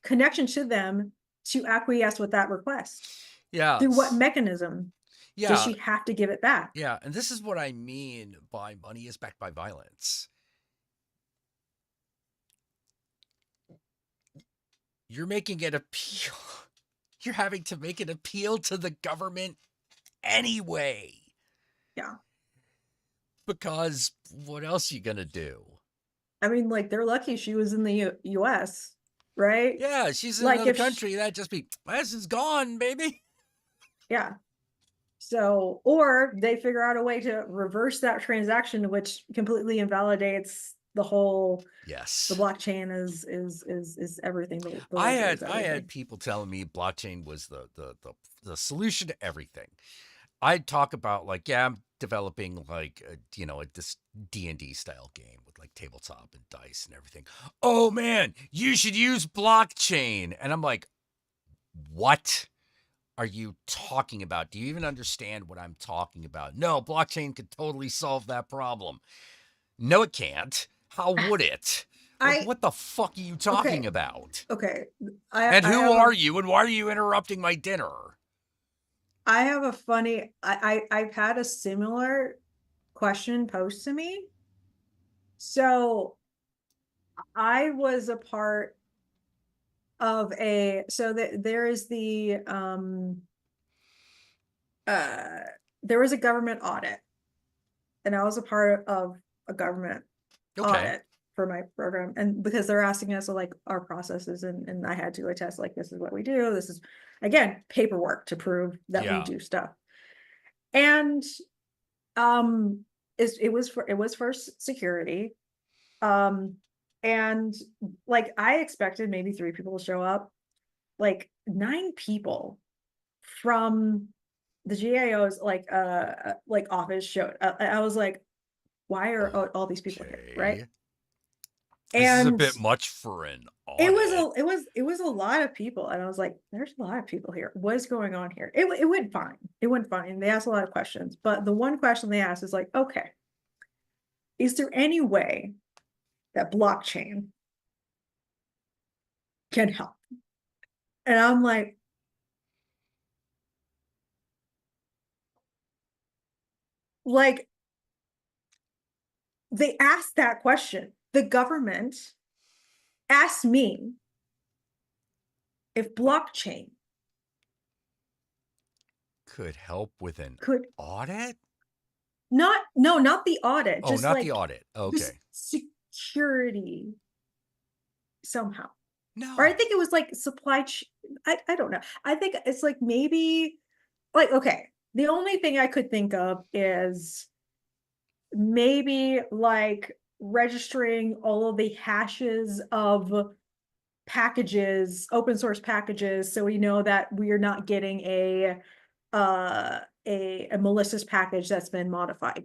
Speaker 5: connection to them to acquiesce with that request.
Speaker 1: Yeah.
Speaker 5: Through what mechanism
Speaker 1: Yeah.
Speaker 5: does she have to give it back?
Speaker 1: Yeah, and this is what I mean by money is backed by violence. You're making an appeal. You're having to make an appeal to the government anyway.
Speaker 5: Yeah.
Speaker 1: Because what else are you gonna do?
Speaker 5: I mean, like, they're lucky she was in the US. right?
Speaker 1: Yeah, she's in
Speaker 5: Like
Speaker 1: another
Speaker 5: if
Speaker 1: country. That'd just be, this is gone, baby.
Speaker 5: yeah. So, or they figure out a way to reverse that transaction, which completely invalidates the whole, the
Speaker 1: Yes.
Speaker 5: blockchain is everything. The
Speaker 1: I
Speaker 5: ledger is
Speaker 1: had
Speaker 5: everything.
Speaker 1: people telling me blockchain was the solution to everything. I'd talk about like, yeah, I'm developing like this D&D style game with like tabletop and dice and everything. Oh man, you should use blockchain. And I'm like, what are you talking about? Do you even understand what I'm talking about? No, blockchain could totally solve that problem. No, it can't. How would it? Like,
Speaker 5: I
Speaker 1: what the fuck are you talking about?
Speaker 5: okay.
Speaker 1: And
Speaker 5: I
Speaker 1: who
Speaker 5: have
Speaker 1: are you? And why are you interrupting my dinner?
Speaker 5: I have a funny. I've had a similar question posed to me. So I was a part of there is uh there was a government audit, and I was a part of a government
Speaker 1: Okay.
Speaker 5: audit for my program, and because they're asking us like our processes, and I had to attest like this is what we do, this is again paperwork to prove that we
Speaker 1: Yeah.
Speaker 5: do stuff. And um it was for security. And like I expected maybe 3 people to show up. Like 9 people from the GAO's like office showed. I was like, why are all these people here, right?
Speaker 1: Okay. This is a
Speaker 5: And
Speaker 1: bit much for an
Speaker 5: it
Speaker 1: audit.
Speaker 5: was a lot of people, and I was like, there's a lot of people here. What's going on here? It went fine. It went fine. They asked a lot of questions, but the one question they asked is like, okay, is there any way that blockchain can help? And I'm like they asked that question. The government asked me if blockchain
Speaker 1: Could help with an
Speaker 5: could
Speaker 1: audit?
Speaker 5: not the audit,
Speaker 1: Oh,
Speaker 5: just
Speaker 1: not the
Speaker 5: like
Speaker 1: audit.
Speaker 5: just
Speaker 1: Okay.
Speaker 5: security somehow. Or I
Speaker 1: No.
Speaker 5: think it was like I don't know. I think it's like maybe like okay. The only thing I could think of is maybe like registering all of the hashes of packages, open source packages, so we know that we are not getting a malicious package that's been modified.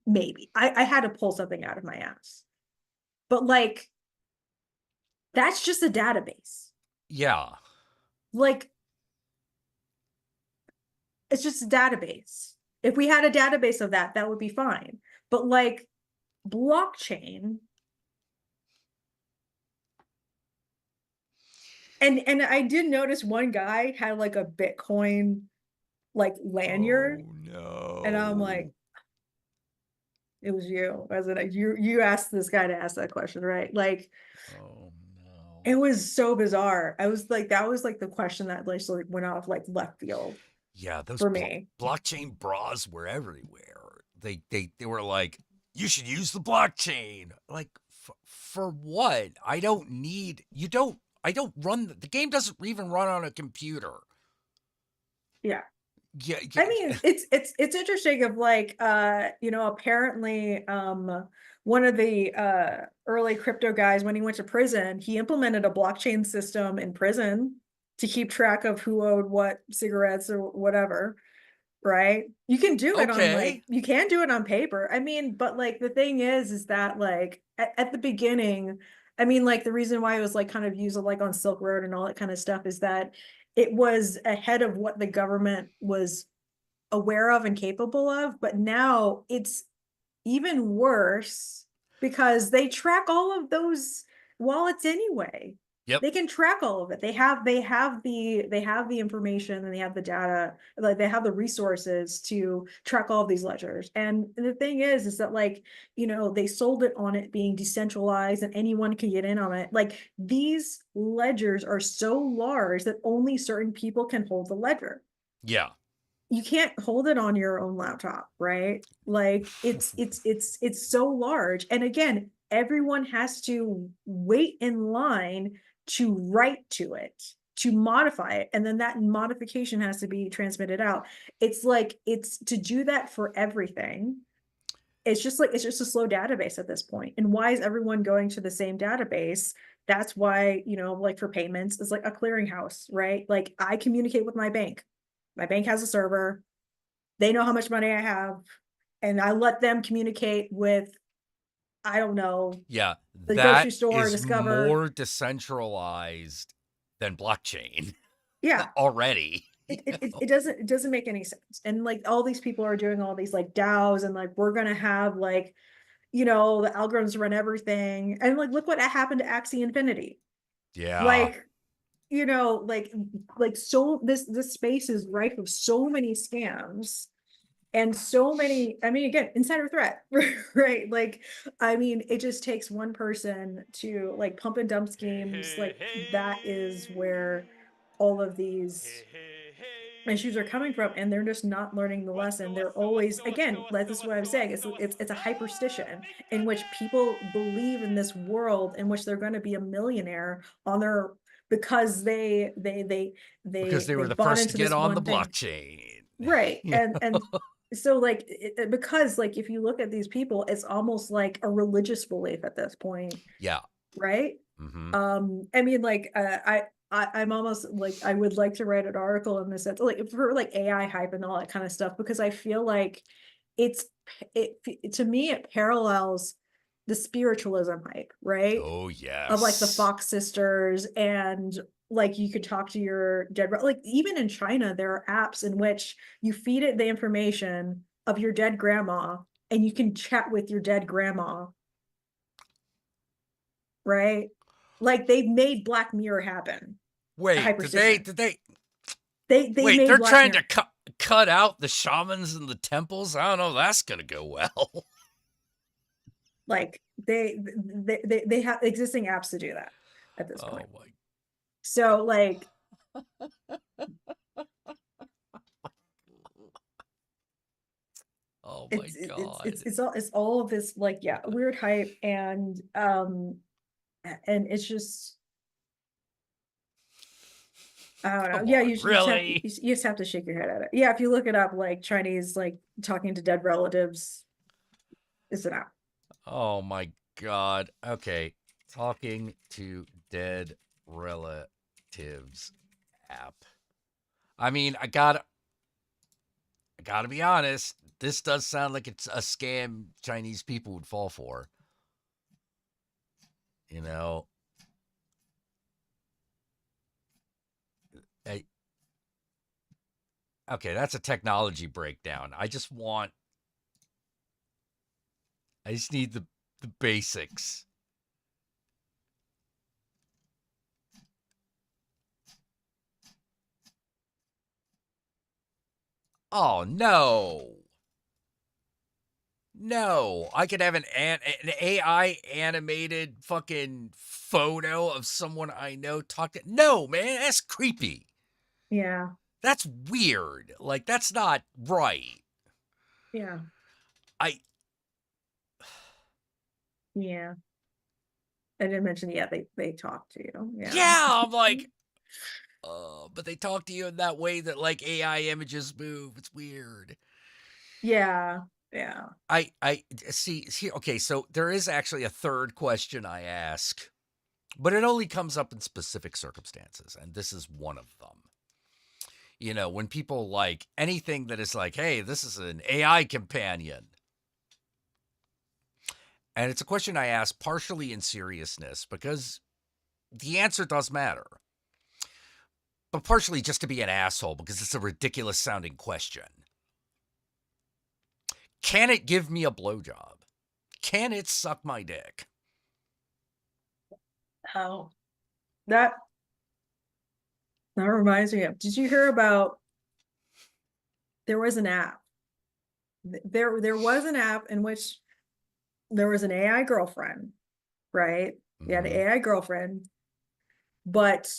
Speaker 5: Maybe I had to pull something out of my ass, but like that's just a database.
Speaker 1: Yeah.
Speaker 5: Like it's just a database. If we had a database of that, that would be fine. But like blockchain, and I did notice one guy had like a Bitcoin like lanyard,
Speaker 1: Oh
Speaker 5: and I'm
Speaker 1: no.
Speaker 5: like, it was you. I was like, you asked this guy to ask that question, right? Like
Speaker 1: Oh
Speaker 5: it
Speaker 1: no.
Speaker 5: was so bizarre. I was like, that was like the question that like sort of went off like left field
Speaker 1: Yeah, those
Speaker 5: for me.
Speaker 1: blockchain bras were everywhere. They were like, you should use the blockchain. Like, for what? I don't need. You don't. I don't run the game. Doesn't even run on a computer.
Speaker 5: Yeah.
Speaker 1: Yeah.
Speaker 5: I mean, it's interesting of like apparently one of the early crypto guys, when he went to prison, he implemented a blockchain system in prison to keep track of who owed what cigarettes or whatever, right? You can do it on
Speaker 1: Okay.
Speaker 5: you can do it on paper. I mean, but like the thing is that like at the beginning, I mean, like the reason why it was like kind of used like on Silk Road and all that kind of stuff is that it was ahead of what the government was aware of and capable of, but now it's even worse because they track all of those wallets anyway.
Speaker 1: Yep.
Speaker 5: They can track all of it. They have the information, and they have the data, like they have the resources to track all of these ledgers. And the thing is that like, they sold it on it being decentralized and anyone can get in on it. Like these ledgers are so large that only certain people can hold the ledger.
Speaker 1: Yeah.
Speaker 5: You can't hold it on your own laptop, right? Like it's so large. And again, everyone has to wait in line to write to it, to modify it, and then that modification has to be transmitted out. It's like, it's to do that for everything. It's just a slow database at this point. And why is everyone going to the same database? That's why, like for payments, it's like a clearinghouse, right? Like I communicate with my bank. My bank has a server. They know how much money I have, and I let them communicate with, I don't know,
Speaker 1: Yeah,
Speaker 5: the
Speaker 1: that
Speaker 5: grocery store,
Speaker 1: is
Speaker 5: Discover.
Speaker 1: more decentralized than blockchain
Speaker 5: Yeah.
Speaker 1: already.
Speaker 5: It doesn't make any sense. And like all these people are doing all these like DAOs, and like we're gonna have like, the algorithms run everything. And like look what happened to Axie Infinity.
Speaker 1: Yeah.
Speaker 5: Like, so this space is rife with so many scams and so many, I mean, again, insider threat, right? Like, I mean, it just takes one person to like pump and dump schemes. Like that is where all of these issues are coming from, and they're just not learning the lesson. They're always, again, like this is what I'm saying, it's a hyperstition in which people believe in this world in which they're going to be a millionaire on their, because
Speaker 1: Because they were the
Speaker 5: bought
Speaker 1: first to
Speaker 5: into
Speaker 1: get
Speaker 5: this
Speaker 1: on the
Speaker 5: one thing.
Speaker 1: blockchain.
Speaker 5: Right.
Speaker 1: Yeah.
Speaker 5: And so like because like if you look at these people, it's almost like a religious belief at this point,
Speaker 1: Yeah.
Speaker 5: right?
Speaker 1: Mm-hmm.
Speaker 5: I mean, like I'm almost like, I would like to write an article in this sense, like for like AI hype and all that kind of stuff, because I feel like it to me it parallels the spiritualism hype, right?
Speaker 1: Oh, yes.
Speaker 5: Of like the Fox sisters, and like you could talk to your like even in China there are apps in which you feed it the information of your dead grandma and you can chat with your dead grandma, right? Like they've made Black Mirror happen.
Speaker 1: Wait, did they
Speaker 5: They
Speaker 1: wait,
Speaker 5: made
Speaker 1: they're
Speaker 5: Black
Speaker 1: trying
Speaker 5: Mirror.
Speaker 1: to cut out the shamans and the temples? I don't know, that's gonna go well.
Speaker 5: Like they have existing apps to do that at this point.
Speaker 1: Oh my.
Speaker 5: So like
Speaker 1: Oh my God.
Speaker 5: it's all of this like, yeah, weird hype, and it's just, I don't know.
Speaker 1: Come
Speaker 5: Yeah,
Speaker 1: on,
Speaker 5: you just have
Speaker 1: really?
Speaker 5: you just have to shake your head at it. Yeah, if you look it up, like Chinese like talking to dead relatives, it's an app.
Speaker 1: Oh my God. Okay. Talking to dead relatives app. I mean, I gotta be honest. This does sound like it's a scam Chinese people would fall for. You know, okay, that's a technology breakdown. I just need the basics. Oh no. No, I could have an AI animated fucking photo of someone I know talking. No, man, that's creepy.
Speaker 5: Yeah,
Speaker 1: That's weird. Like, that's not right.
Speaker 5: yeah,
Speaker 1: I
Speaker 5: yeah. I didn't mention, yeah, they talk to you.
Speaker 1: yeah, I'm like, but they talk to you in that way that like AI images move. It's weird.
Speaker 5: Yeah, yeah.
Speaker 1: I see. Okay, so there is actually a third question I ask, but it only comes up in specific circumstances, and this is one of them. You know, when people like anything that is like, hey, this is an AI companion. And it's a question I ask partially in seriousness because the answer does matter, but partially just to be an asshole because it's a ridiculous sounding question. Can it give me a blowjob? Can it suck my dick?
Speaker 5: Oh, that reminds me of, did you hear about, there was an app. There was an app in which there was an AI girlfriend, right? You had an AI girlfriend, but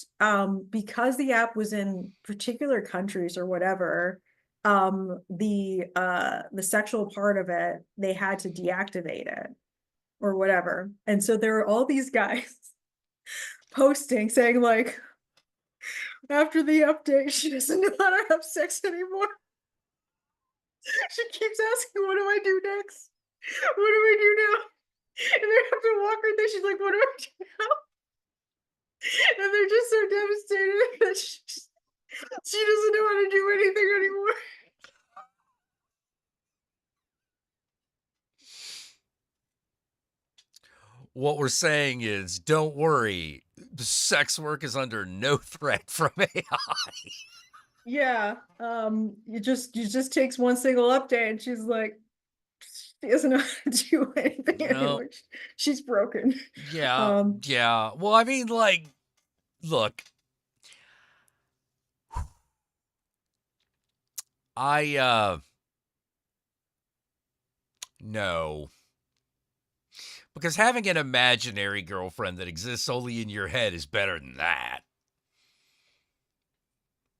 Speaker 5: because the app was in particular countries or whatever, the sexual part of it, they had to deactivate it, or whatever. And so there are all these guys posting saying like, after the update, she doesn't know how to have sex anymore. She keeps asking, what do I do next? What do I do now? And they have to walk her there. She's like, what do I do now? And they're just so devastated that she doesn't know how to do anything anymore.
Speaker 1: What we're saying is, don't worry, sex work is under no threat from AI.
Speaker 5: Yeah. It just takes one single update and she's like, she doesn't know how to do anything
Speaker 1: No.
Speaker 5: anymore. She's broken.
Speaker 1: Yeah, yeah. Well, I mean, like, look, no. Because having an imaginary girlfriend that exists only in your head is better than that.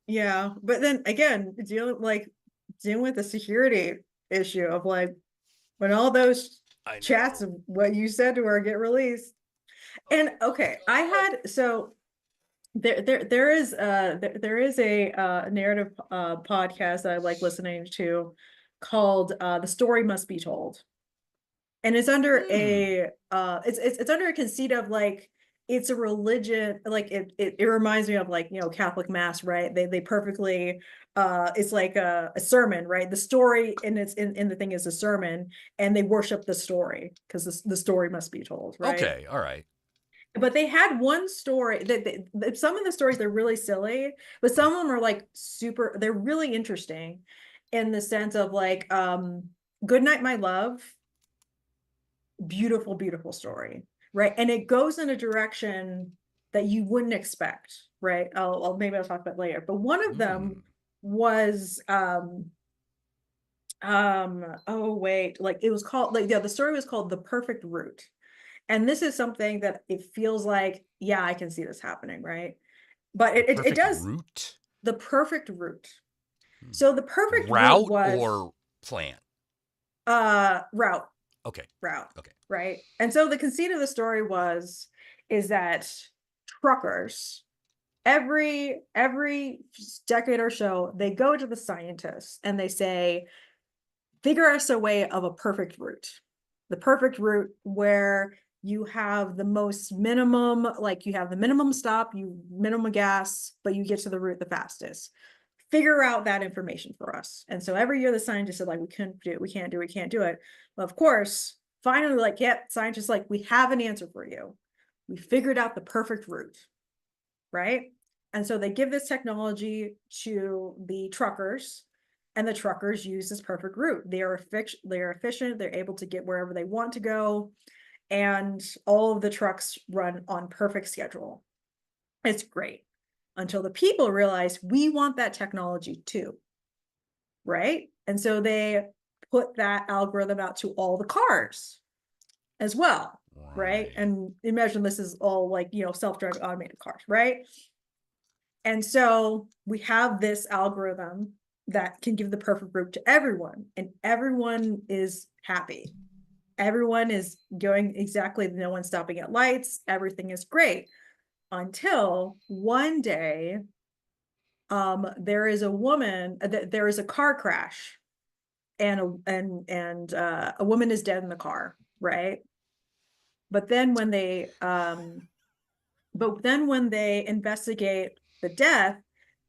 Speaker 5: Yeah, but then again, dealing with the security issue of like when all those
Speaker 1: I
Speaker 5: chats
Speaker 1: know.
Speaker 5: of what you said to her get released. And okay, I had so there is a narrative podcast that I like listening to called The Story Must Be Told. And it's under a it's under a conceit of like it's a religion, like it reminds me of like, you know, Catholic mass, right? They perfectly it's like a sermon, right? The story and it's in the thing is a sermon, and they worship the story because the story must be told, right?
Speaker 1: Okay, all right.
Speaker 5: But they had one story that some of the stories they're really silly, but some of them are like super, they're really interesting in the sense of like Good Night, My Love, beautiful, beautiful story, right? And it goes in a direction that you wouldn't expect, right? Maybe I'll talk about it later. But one of them was oh wait, like it was called like, yeah, the story was called The Perfect Route. And this is something that it feels like, yeah, I can see this happening, right? But it does.
Speaker 1: Route?
Speaker 5: The perfect route. So the perfect
Speaker 1: route
Speaker 5: was
Speaker 1: or plant?
Speaker 5: Route.
Speaker 1: Okay.
Speaker 5: Route.
Speaker 1: Okay.
Speaker 5: Right. And so the conceit of the story is that truckers, every decade or so, they go to the scientists and they say, figure us a way of a perfect route. The perfect route where you have the most minimum, like you have the minimum stop, you minimum gas, but you get to the route the fastest. Figure out that information for us. And so every year the scientists are like, we can't do it. Well, of course, finally, like, yep, scientists like, we have an answer for you. We figured out the perfect route, right? And so they give this technology to the truckers, and the truckers use this perfect route. They are efficient. They're able to get wherever they want to go. And all of the trucks run on perfect schedule. It's great until the people realize we want that technology too, right? And so they put that algorithm out to all the cars as well, right? And imagine this is all like, you know, self-driving automated cars, right? And so we have this algorithm that can give the perfect route to everyone, and everyone is happy. Everyone is going exactly, no one's stopping at lights, everything is great. Until one day, there is a woman, there is a car crash, and a woman is dead in the car, right? But then when they investigate the death,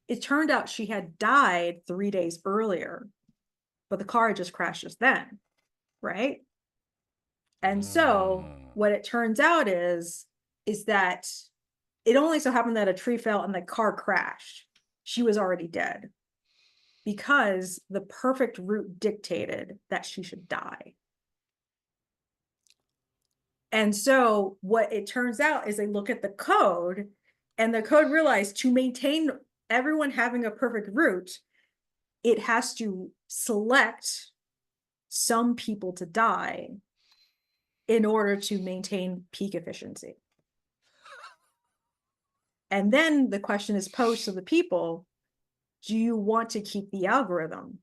Speaker 5: it turned out she had died 3 days earlier, but the car just crashed just then, right? And so what it turns out is that it only so happened that a tree fell and the car crashed. She was already dead because the perfect route dictated that she should die. And so what it turns out is they look at the code, and the code realized to maintain everyone having a perfect route, it has to select some people to die in order to maintain peak efficiency. And then the question is posed to the people, do you want to keep the algorithm?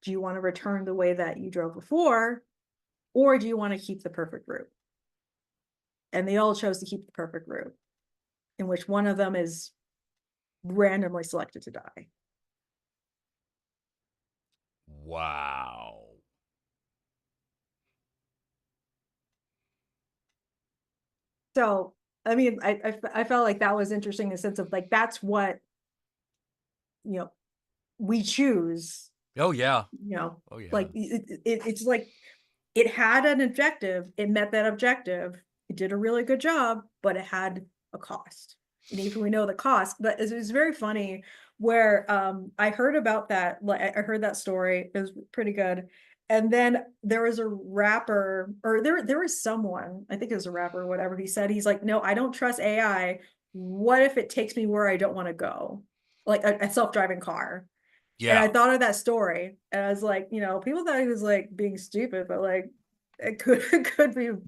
Speaker 5: Do you want to return the way that you drove before? or do you want to keep the perfect route? And they all chose to keep the perfect route, in which one of them is randomly selected to die.
Speaker 1: Wow.
Speaker 5: So, I mean, I felt like that was interesting in the sense of like, that's what, you know, we choose,
Speaker 1: Oh yeah.
Speaker 5: you know,
Speaker 1: Oh yeah.
Speaker 5: like it's like it had an objective, it met that objective, it did a really good job, but it had a cost. And even we know the cost, but it was very funny where I heard about that, like I heard that story, it was pretty good. And then there was a rapper, or there was someone, I think it was a rapper or whatever, he said, he's like, no, I don't trust AI. What if it takes me where I don't want to go? Like a self-driving car. And I
Speaker 1: Yeah.
Speaker 5: thought of that story, and I was like, you know, people thought he was like being stupid, but like it could it could be a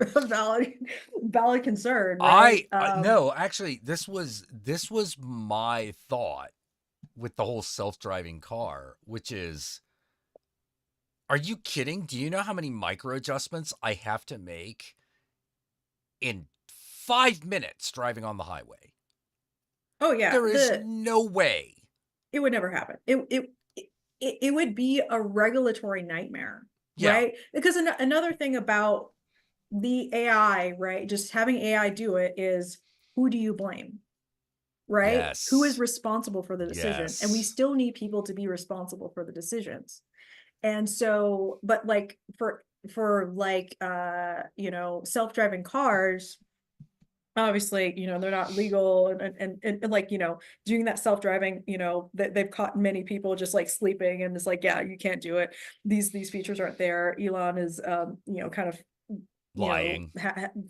Speaker 5: valid concern, right?
Speaker 1: No, actually this was my thought with the whole self-driving car, which is, are you kidding? Do you know how many micro adjustments I have to make in 5 minutes driving on the highway?
Speaker 5: Oh yeah,
Speaker 1: There is no way.
Speaker 5: it would never happen. It would be a regulatory nightmare,
Speaker 1: Yeah.
Speaker 5: right? Because another thing about the AI, right? Just having AI do it is, who do you blame? Right? Who is
Speaker 1: Yes.
Speaker 5: responsible for the decision? And we
Speaker 1: Yes.
Speaker 5: still need people to be responsible for the decisions. And so, but like for like you know, self-driving cars, obviously, you know, they're not legal, and like, you know, doing that self-driving, you know, they've caught many people just like sleeping, and it's like, yeah, you can't do it. These features aren't there. Elon is you know, kind of, you know,
Speaker 1: Lying.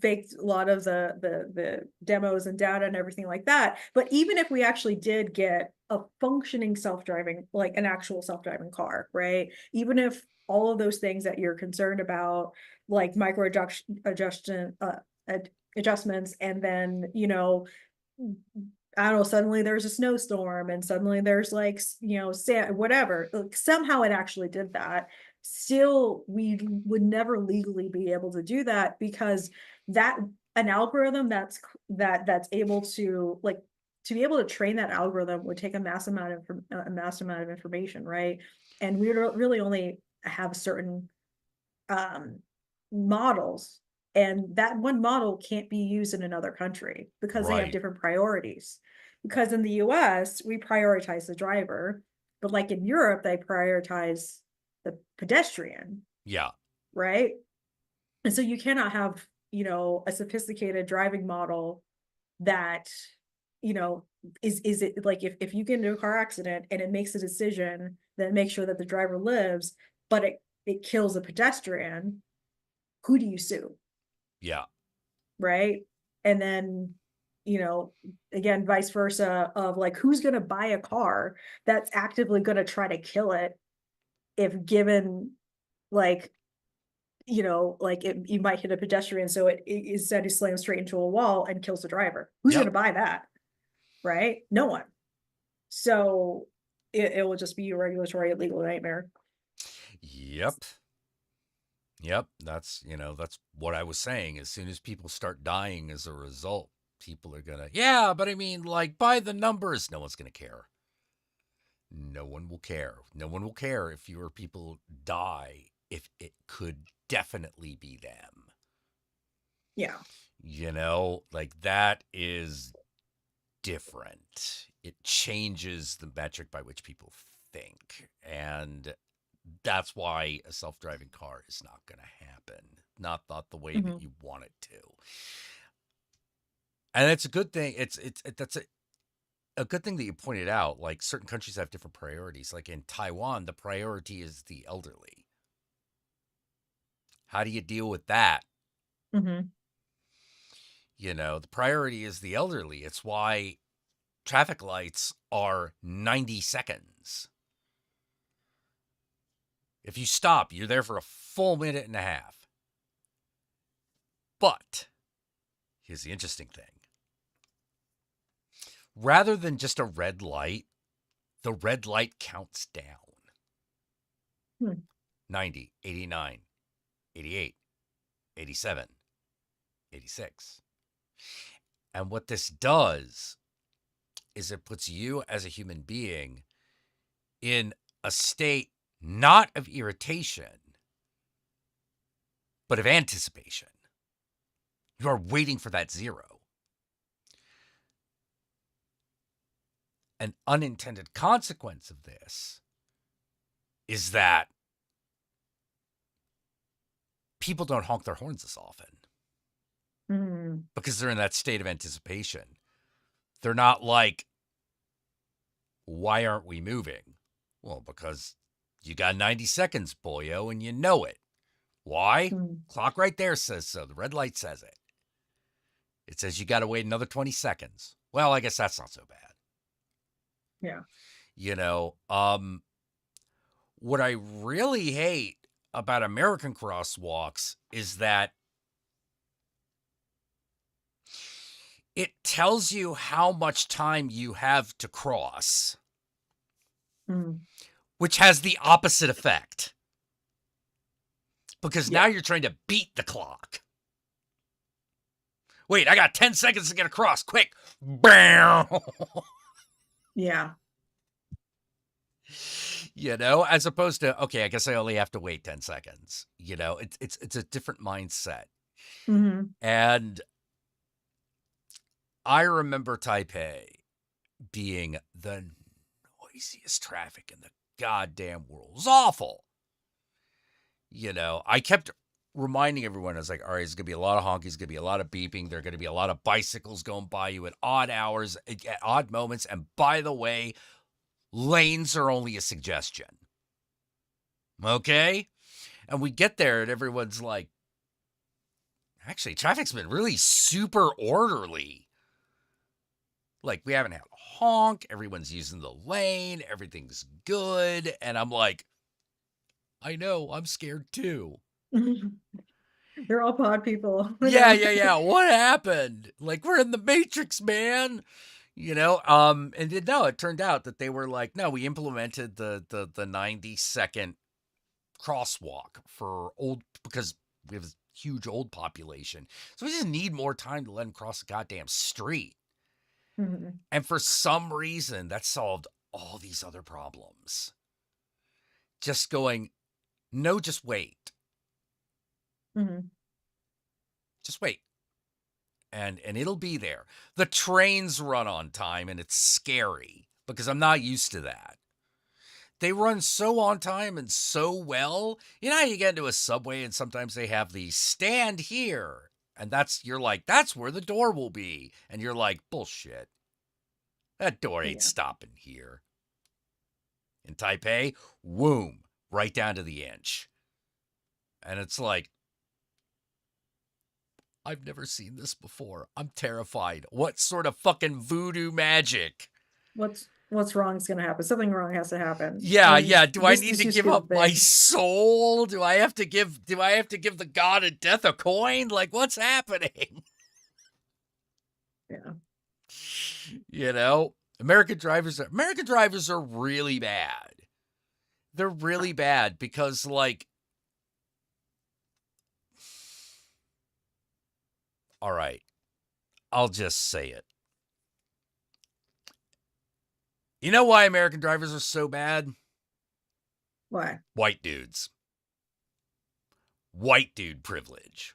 Speaker 5: faked a lot of the demos and data and everything like that. But even if we actually did get a functioning self-driving, like an actual self-driving car, right? Even if all of those things that you're concerned about, like adjustments, and then, you know, I don't know, suddenly there's a snowstorm, and suddenly there's like, you know, sand, whatever, like somehow it actually did that. Still, we would never legally be able to do that, because that an algorithm that's able to, like, to be able to train that algorithm would take a mass amount of information, right? And we really only have certain models, and that one model can't be used in another country because they have
Speaker 1: Right.
Speaker 5: different priorities. Because in the US, we prioritize the driver, but like in Europe, they prioritize the pedestrian,
Speaker 1: Yeah.
Speaker 5: right? And so you cannot have, you know, a sophisticated driving model that, you know, is it like, if you get into a car accident and it makes a decision that makes sure that the driver lives, but it kills a pedestrian, who do you sue?
Speaker 1: Yeah.
Speaker 5: Right? And then, you know, again, vice versa, of like, who's going to buy a car that's actively going to try to kill it if given, like, you know, like you might hit a pedestrian, so it instead he slams straight into a wall and kills the driver. Who's going
Speaker 1: Yep.
Speaker 5: to buy that? Right? No one. So it will just be a regulatory legal nightmare.
Speaker 1: Yep. Yep. That's, you know, that's what I was saying. As soon as people start dying as a result, people are gonna, yeah, but I mean, like, by the numbers, no one's gonna care. No one will care. No one will care if fewer people die, if it could definitely be them.
Speaker 5: Yeah.
Speaker 1: You know, like, that is different. It changes the metric by which people think. And that's why a self-driving car is not going to happen. Not the way that you want it to. And it's a good thing. That's a good thing that you pointed out. Like, certain countries have different priorities. Like in Taiwan, the priority is the elderly. How do you deal with that?
Speaker 5: Mm-hmm.
Speaker 1: You know, the priority is the elderly. It's why traffic lights are 90 seconds. If you stop, you're there for a full minute and a half. But here's the interesting thing. Rather than just a red light, the red light counts down. 90, 89, 88, 87, 86. And what this does is it puts you as a human being in a state not of irritation, but of anticipation. You are waiting for that zero. An unintended consequence of this is that people don't honk their horns as often because they're in that state of anticipation. They're not like, why aren't we moving? Well, because you got 90 seconds, boyo, and you know it. Why? Clock right there says so. The red light says it. It says you got to wait another 20 seconds. Well, I guess that's not so bad.
Speaker 5: Yeah.
Speaker 1: You know, what I really hate about American crosswalks is that it tells you how much time you have to cross, which has the opposite effect. Because now you're trying to beat the clock. Wait, I got 10 seconds to get across. Quick. Bam!
Speaker 5: Yeah.
Speaker 1: You know, as opposed to, okay, I guess I only have to wait 10 seconds. You know, it's a different mindset. And I remember Taipei being the noisiest traffic in the goddamn world. It was awful. You know, I kept reminding everyone, I was like, all right, there's going to be a lot of honking, there's going to be a lot of beeping, there are going to be a lot of bicycles going by you at odd hours, at odd moments. And by the way, lanes are only a suggestion. Okay? And we get there and everyone's like, actually, traffic's been really super orderly. Like, we haven't had a honk, everyone's using the lane, everything's good. And I'm like, I know, I'm scared too.
Speaker 5: They're all pod people.
Speaker 1: Yeah. What happened? Like, we're in the Matrix, man. You know, it turned out that they were like, no, we implemented the 90-second crosswalk for because we have a huge old population. So we just need more time to let them cross the goddamn street. And for some reason, that solved all these other problems. Just going, no, just wait. Just wait. And it'll be there. The trains run on time, and it's scary because I'm not used to that. They run so on time and so well. You know how you get into a subway and sometimes they have the stand here. And you're like, that's where the door will be. And you're like, bullshit. That door ain't stopping here. In Taipei, whoom, right down to the inch. And it's like, I've never seen this before. I'm terrified. What sort of fucking voodoo magic?
Speaker 5: What's wrong is going to happen. Something wrong has to happen.
Speaker 1: Yeah. Do I need to give up my soul? Do I have to give the god of death a coin? Like, what's happening?
Speaker 5: Yeah.
Speaker 1: You know, American drivers are really bad. They're really bad because, like, all right, I'll just say it. You know why American drivers are so bad?
Speaker 5: Why?
Speaker 1: White dudes. White dude privilege.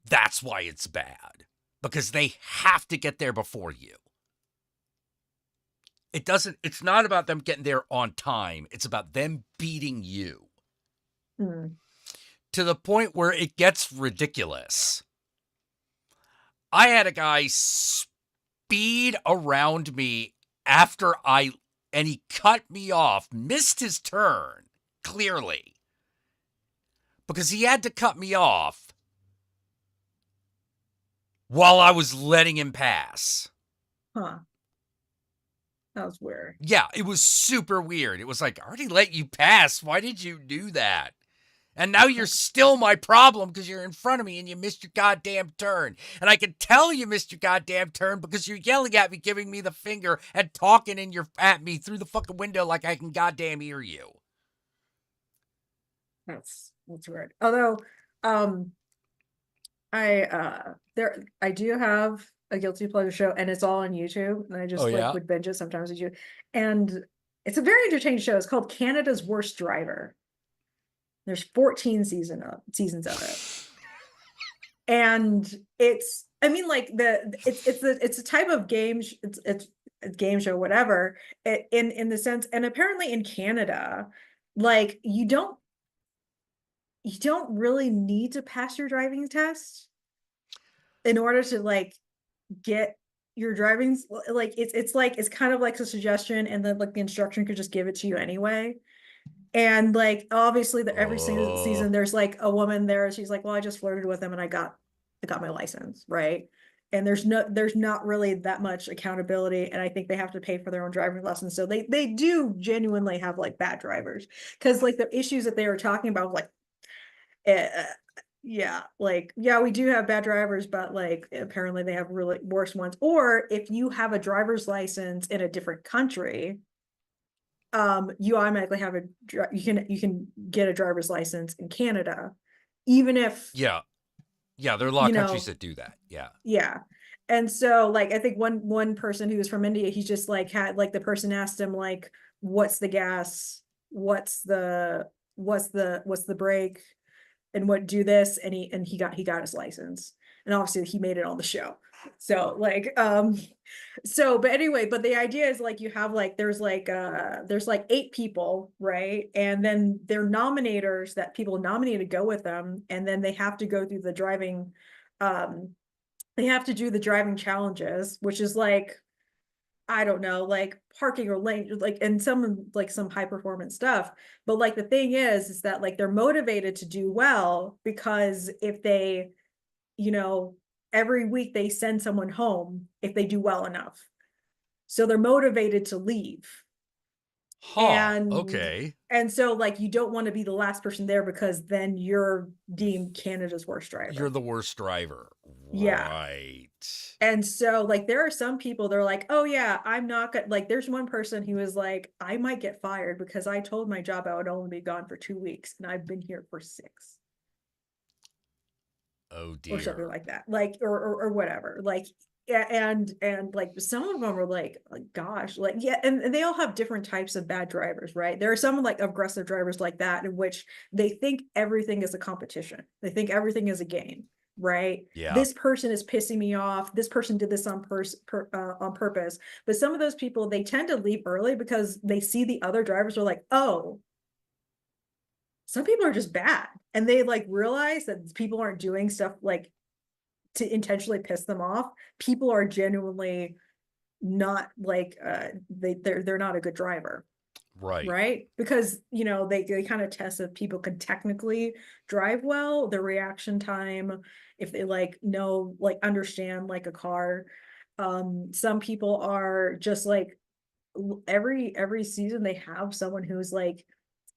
Speaker 1: That's why it's bad. Because they have to get there before you. It's not about them getting there on time. It's about them beating you. To the point where it gets ridiculous. I had a guy speed around me and he cut me off, missed his turn, clearly. Because he had to cut me off while I was letting him pass.
Speaker 5: Huh. That was weird.
Speaker 1: Yeah, it was super weird. It was like, I already let you pass. Why did you do that? And now you're still my problem because you're in front of me and you missed your goddamn turn. And I can tell you missed your goddamn turn because you're yelling at me, giving me the finger, and talking at me through the fucking window like I can goddamn hear you.
Speaker 5: That's weird. Although I do have a guilty pleasure show, and it's all on YouTube, and I
Speaker 1: Oh,
Speaker 5: just like
Speaker 1: yeah?
Speaker 5: would binge it sometimes with you. And it's a very entertaining show. It's called Canada's Worst Driver. There's 14 seasons of it. And it's, I mean, like it's a type of game, it's a game show, whatever, in the sense, and apparently in Canada, like you don't really need to pass your driving test in order to like get your driving, like it's kind of like a suggestion, and then like the instruction could just give it to you anyway. And like obviously every single season
Speaker 1: Oh,
Speaker 5: there's like a woman there, she's like, well, I just flirted with him and I got my license, right? And there's not really that much accountability, and I think they have to pay for their own driving lessons, so they do genuinely have like bad drivers, because like the issues that they were talking about, like uh, yeah, like, yeah, we do have bad drivers, but like apparently they have really worse ones. Or if you have a driver's license in a different country, you automatically have you can get a driver's license in Canada, even if,
Speaker 1: yeah. Yeah, there are a lot
Speaker 5: you
Speaker 1: of countries
Speaker 5: know,
Speaker 1: that do that. Yeah.
Speaker 5: yeah. And so like I think one person who was from India, he just like had like the person asked him like, what's the gas, what's the brake, and what do this, and he got his license, and obviously he made it on the show. So like so but anyway, but the idea is like you have like there's like 8 people, right? And then they're nominators that people nominate to go with them, and then they have to go through the driving, they have to do the driving challenges, which is like, I don't know, like parking or lane, like, and some high performance stuff. But like the thing is that like they're motivated to do well, because if they, you know, every week they send someone home if they do well enough. So they're motivated to leave.
Speaker 1: Huh.
Speaker 5: And
Speaker 1: Okay.
Speaker 5: so like you don't want to be the last person there, because then you're deemed Canada's worst
Speaker 1: You're
Speaker 5: driver.
Speaker 1: the worst driver.
Speaker 5: Yeah.
Speaker 1: Right.
Speaker 5: And so like there are some people, they're like, oh yeah, I'm not gonna, like there's one person who was like, I might get fired because I told my job I would only be gone for 2 weeks and I've been here for 6,
Speaker 1: Oh,
Speaker 5: or something
Speaker 1: dear.
Speaker 5: like that, like or whatever, like and like some of them are like gosh, like yeah, and they all have different types of bad drivers, right? There are some like aggressive drivers like that, in which they think everything is a competition, they think everything is a game, right?
Speaker 1: Yeah.
Speaker 5: This person is pissing me off, this person did this on purpose. But some of those people, they tend to leave early because they see the other drivers are like, oh, some people are just bad, and they like realize that people aren't doing stuff like to intentionally piss them off. People are genuinely not like they're not a good driver,
Speaker 1: Right.
Speaker 5: right? Because they kind of test if people can technically drive well, their reaction time, if they like know, like understand like a car. Some people are just like, every season they have someone who's like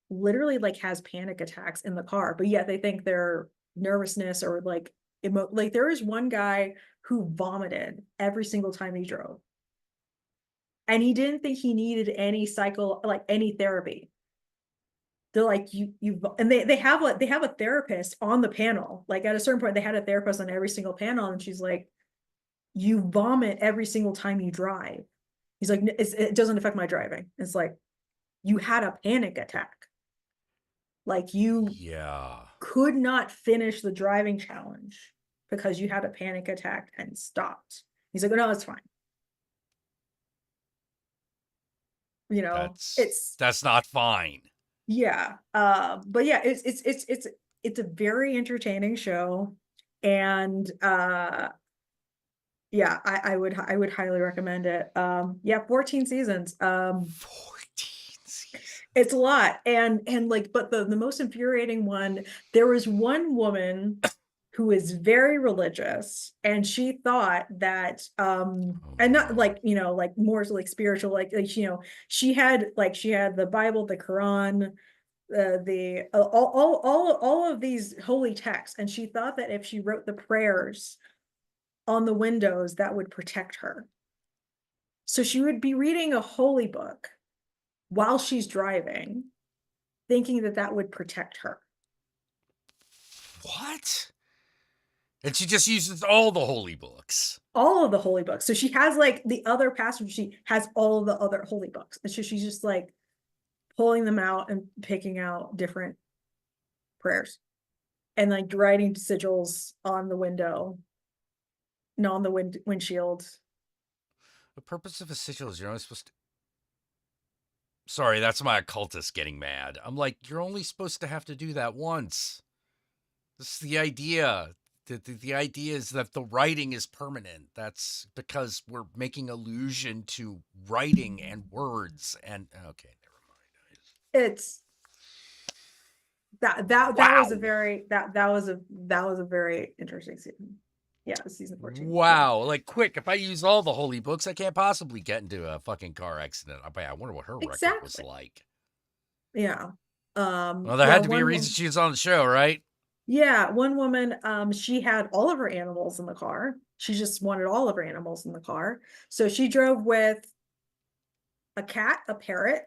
Speaker 5: literally like has panic attacks in the car, but yet they think their nervousness or like like there is one guy who vomited every single time he drove, and he didn't think he needed any like any therapy. They're like, you and they have a therapist on the panel, like at a certain point they had a therapist on every single panel, and she's like, you vomit every single time you drive. He's like, it doesn't affect my driving. It's like, you had a panic attack, like you
Speaker 1: Yeah.
Speaker 5: could not finish the driving challenge because you had a panic attack and stopped. He's like, oh, no, it's fine.
Speaker 1: That's not fine.
Speaker 5: Yeah. But yeah, it's a very entertaining show. And yeah, I would highly recommend it. Yeah, 14 seasons.
Speaker 1: 14 seasons.
Speaker 5: It's a lot. And like, but the most infuriating one, there was one woman who is very religious, and she thought that and not like, like more like spiritual, like she had the Bible, the Quran, all of these holy texts, and she thought that if she wrote the prayers on the windows, that would protect her. So she would be reading a holy book while she's driving, thinking that that would protect her.
Speaker 1: What? And she just uses all the holy books.
Speaker 5: All of the holy books. So she has like the other passage, she has all of the other holy books. And so she's just like pulling them out and picking out different prayers and like writing sigils on the window, no, on the windshield.
Speaker 1: The purpose of a sigil is you're only supposed to. Sorry, that's my occultist getting mad. I'm like, you're only supposed to have to do that once. This is the idea. The idea is that the writing is permanent. That's because we're making allusion to writing and words. And okay, never mind.
Speaker 5: It's that was a
Speaker 1: Wow.
Speaker 5: very that was a very interesting season. Yeah, season 14.
Speaker 1: Wow. Like, quick, if I use all the holy books, I can't possibly get into a fucking car accident. I wonder what her record was
Speaker 5: Exactly.
Speaker 1: like.
Speaker 5: Yeah.
Speaker 1: Well, there had to be a reason she was on the show, right?
Speaker 5: Yeah, one woman, she had all of her animals in the car. She just wanted all of her animals in the car. So she drove with a cat, a parrot,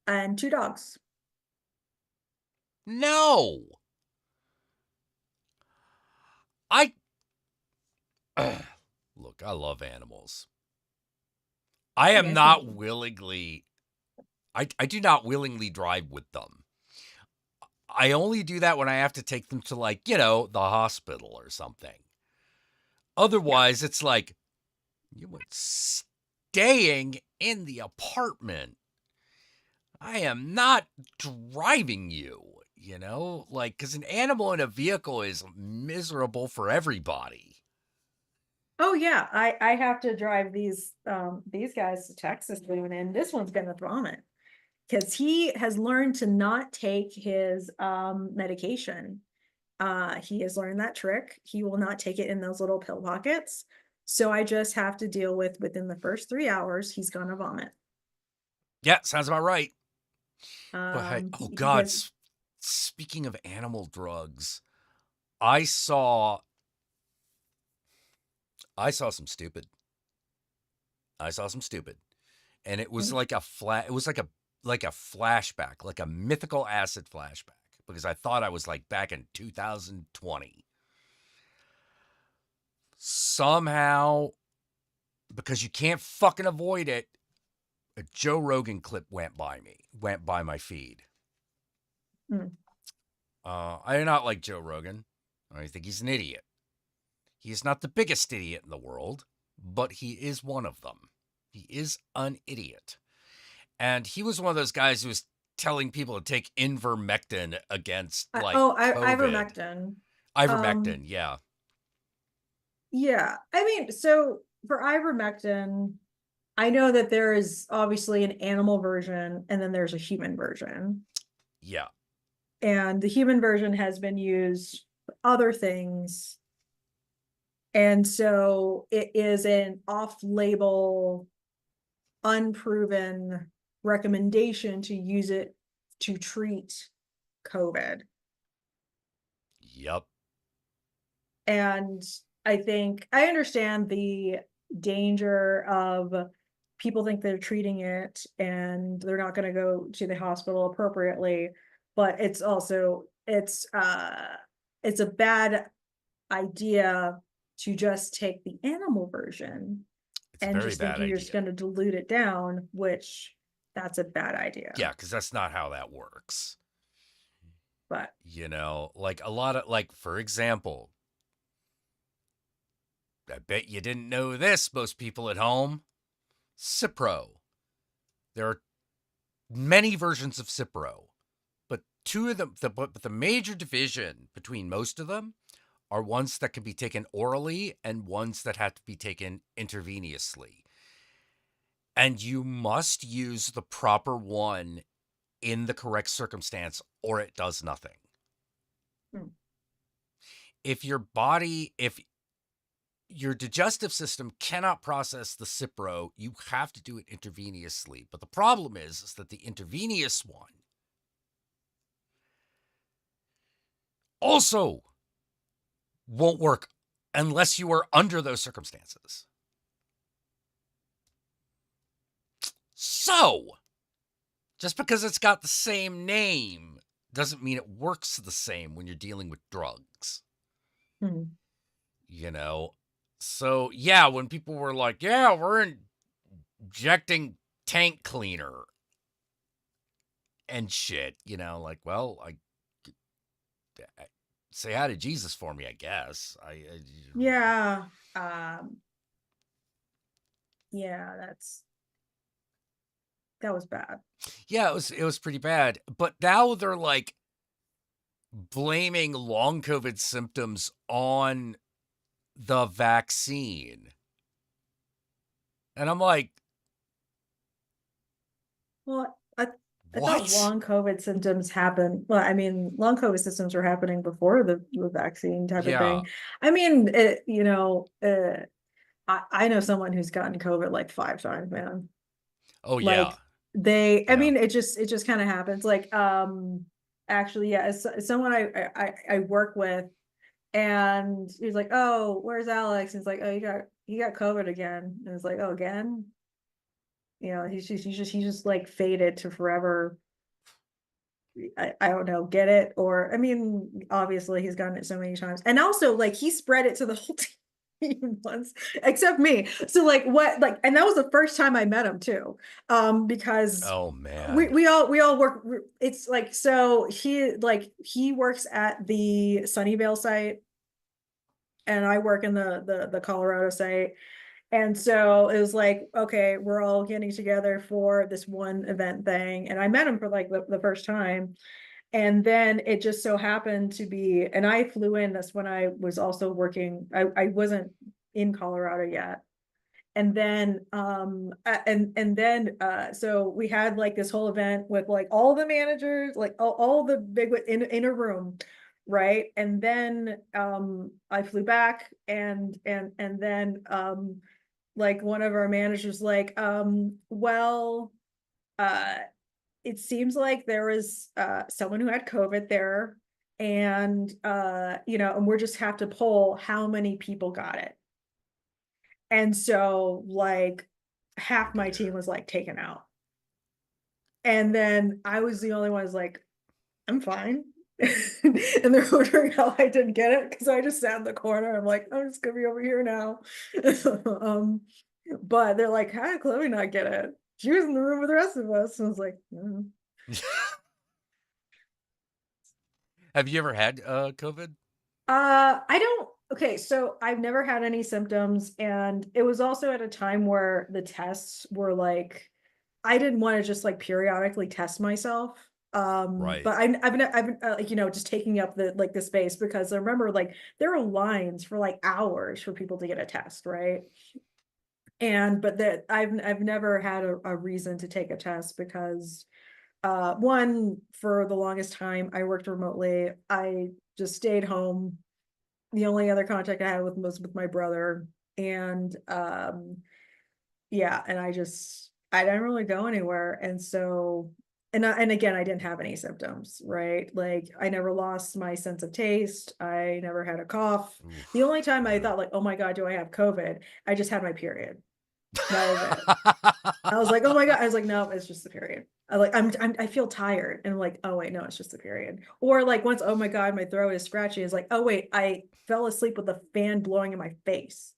Speaker 5: and 2 dogs.
Speaker 1: No. Look, I love animals. I am
Speaker 5: Yes,
Speaker 1: not
Speaker 5: ma'am.
Speaker 1: willingly, I do not willingly drive with them. I only do that when I have to take them to, like, you know, the hospital or something. Otherwise, it's like, you were staying in the apartment. I am not driving you, you know? Like, because an animal in a vehicle is miserable for everybody.
Speaker 5: Oh yeah, I have to drive these guys to Texas soon, and this one's gonna vomit because he has learned to not take his medication. He has learned that trick. He will not take it in those little pill pockets. So I just have to deal with within the first 3 hours, he's gonna vomit.
Speaker 1: Yeah, sounds about right. But hey, oh
Speaker 5: He
Speaker 1: God,
Speaker 5: has,
Speaker 1: speaking of animal drugs, I saw some stupid. I saw some stupid. And it was like it was like a flashback, like a mythical acid flashback, because I thought I was like back in 2020. Somehow, because you can't fucking avoid it, a Joe Rogan clip went by my feed.
Speaker 5: Mm.
Speaker 1: I do not like Joe Rogan. I think he's an idiot. He is not the biggest idiot in the world, but he is one of them. He is an idiot. And he was one of those guys who was telling people to take ivermectin against, like, COVID.
Speaker 5: ivermectin.
Speaker 1: Ivermectin, yeah.
Speaker 5: Yeah, I mean, so for ivermectin, I know that there is obviously an animal version and then there's a human version.
Speaker 1: Yeah.
Speaker 5: And the human version has been used for other things. And so it is an off-label, unproven recommendation to use it to treat COVID.
Speaker 1: Yep.
Speaker 5: And I think I understand the danger of people think they're treating it and they're not going to go to the hospital appropriately, but it's also it's a bad idea to just take the animal version
Speaker 1: It's a
Speaker 5: and
Speaker 1: very
Speaker 5: just
Speaker 1: bad
Speaker 5: think you're
Speaker 1: idea.
Speaker 5: just going to dilute it down, which that's a bad idea.
Speaker 1: Yeah, because that's not how that works.
Speaker 5: But
Speaker 1: You know, like a lot of, like, for example, I bet you didn't know this, most people at home. Cipro. There are many versions of Cipro, but two of them, the major division between most of them are ones that can be taken orally and ones that have to be taken intravenously. And you must use the proper one in the correct circumstance or it does nothing. If your digestive system cannot process the Cipro, you have to do it intravenously. But the problem is that the intravenous one also won't work unless you are under those circumstances. So, just because it's got the same name doesn't mean it works the same when you're dealing with drugs,
Speaker 5: Hmm.
Speaker 1: you know? So, yeah, when people were like, yeah, we're injecting tank cleaner and shit, like, well, I say hi to Jesus for me, I guess.
Speaker 5: Yeah. Um, yeah, that was bad.
Speaker 1: Yeah, it was pretty bad. But now they're like blaming long COVID symptoms on the vaccine. And I'm like,
Speaker 5: Well, I thought
Speaker 1: what?
Speaker 5: long COVID symptoms happen. Well, I mean, long COVID symptoms were happening before the vaccine type of
Speaker 1: Yeah.
Speaker 5: thing. I mean, I know someone who's gotten COVID like 5 times, man.
Speaker 1: Oh, yeah.
Speaker 5: Like I
Speaker 1: Yeah.
Speaker 5: mean, it just kind of happens. Like, actually, yeah, as someone I work with, and he's like, "Oh, where's Alex?" And it's like, "Oh, you got COVID again." And it's like, "Oh, again?" He's just like faded to forever. I don't know, get it? Or I mean, obviously he's gotten it so many times. And also like he spread it to the whole team once, except me. So like what like and that was the first time I met him too. Because
Speaker 1: Oh,
Speaker 5: we
Speaker 1: man.
Speaker 5: we all we all work it's like so he works at the Sunnyvale site and I work in the Colorado site. And so it was like, okay, we're all getting together for this one event thing. And I met him for like the first time. And then it just so happened to be, and I flew in, that's when I was also working, I wasn't in Colorado yet. And then so we had like this whole event with like all the managers, like all the big in a room, right? And then I flew back and then like one of our managers like well uh it seems like there was someone who had COVID there, and and we're just have to poll how many people got it. And so like
Speaker 1: Oh,
Speaker 5: half my team
Speaker 1: dear.
Speaker 5: was like taken out. And then I was the only one who's like, I'm fine. And they're wondering how I didn't get it because I just sat in the corner. I'm like, I'm just gonna be over here now. um, but they're like, how did Chloe not get it? She was in the room with the rest of us. And I was like, "Mm."
Speaker 1: Have you ever had COVID?
Speaker 5: I don't. Okay, so I've never had any symptoms, and it was also at a time where the tests were like, I didn't want to just like periodically test myself.
Speaker 1: Right.
Speaker 5: But I've been like just taking up the space because I remember like there were lines for like hours for people to get a test, right? And but that I've never had a reason to take a test because one, for the longest time I worked remotely. I just stayed home. The only other contact I had with was with my brother. And yeah, and I didn't really go anywhere. And so and again, I didn't have any symptoms, right? Like I never lost my sense of taste. I never had a cough. The
Speaker 1: Oof.
Speaker 5: only time I
Speaker 1: Yeah.
Speaker 5: thought like, oh my God, do I have COVID? I just had my period. That was it. I was like, oh my God. I was like, no, it's just the period. I feel tired. And I'm like, oh wait, no, it's just the period. Or like once, oh my God, my throat is scratchy. It's like, oh wait, I fell asleep with the fan blowing in my face.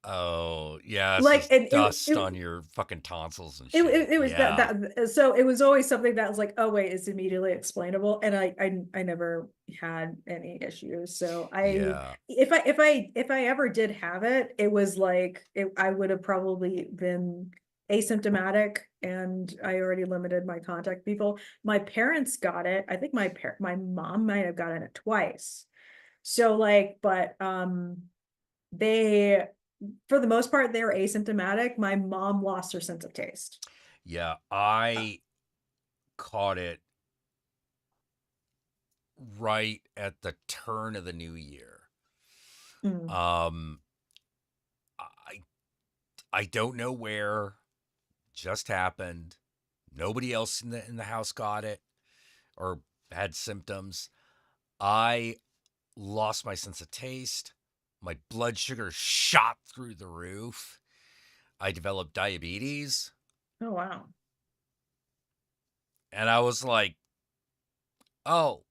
Speaker 1: Oh, yeah, it's
Speaker 5: Like,
Speaker 1: just
Speaker 5: and
Speaker 1: dust on your fucking tonsils and shit.
Speaker 5: it was
Speaker 1: Yeah.
Speaker 5: so it was always something that was like, oh wait, it's immediately explainable. And I never had any issues. So
Speaker 1: Yeah.
Speaker 5: if I ever did have it, it was like I would have probably been asymptomatic, and I already limited my contact people. My parents got it. I think my mom might have gotten it twice. So like, but they for the most part they were asymptomatic. My mom lost her sense of taste.
Speaker 1: Yeah.
Speaker 5: Uh,
Speaker 1: I caught it right at the turn of the new year.
Speaker 5: mm,
Speaker 1: Um, I I don't know where, just happened. Nobody else in the house got it or had symptoms. I lost my sense of taste. My blood sugar shot through the roof. I developed diabetes,
Speaker 5: oh wow.
Speaker 1: and I was like, Oh,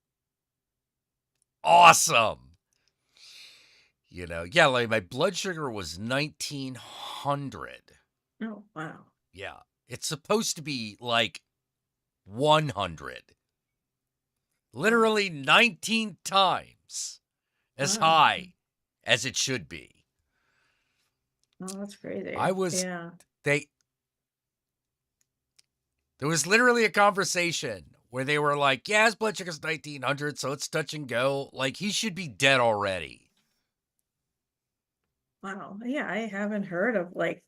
Speaker 1: awesome. You know, yeah, like my blood sugar was 1900.
Speaker 5: Oh, wow.
Speaker 1: Yeah. It's supposed to be like 100. Literally 19 times as
Speaker 5: Wow.
Speaker 1: high as it should be.
Speaker 5: Oh, that's crazy.
Speaker 1: I was,
Speaker 5: Yeah.
Speaker 1: there was literally a conversation where they were like, yeah, his blood sugar's 1900, so it's touch and go. Like, he should be dead already.
Speaker 5: Wow. Yeah, I haven't heard of like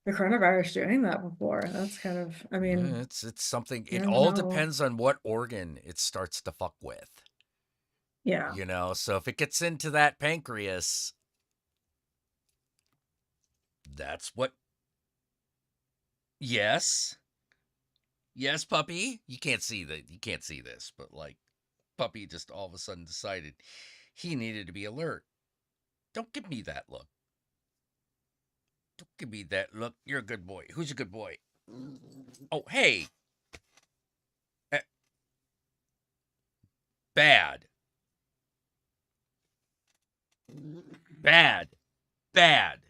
Speaker 5: the coronavirus doing that before. That's kind of, I mean,
Speaker 1: It's something,
Speaker 5: you
Speaker 1: it
Speaker 5: never
Speaker 1: all
Speaker 5: know.
Speaker 1: depends on what organ it starts to fuck with.
Speaker 5: Yeah.
Speaker 1: You know, so if it gets into that pancreas, that's what. Yes. Yes, puppy. You can't see this, but like puppy just all of a sudden decided he needed to be alert. Don't give me that look. Don't give me that look. You're a good boy. Who's a good boy? Oh, hey. Bad. Bad. Bad.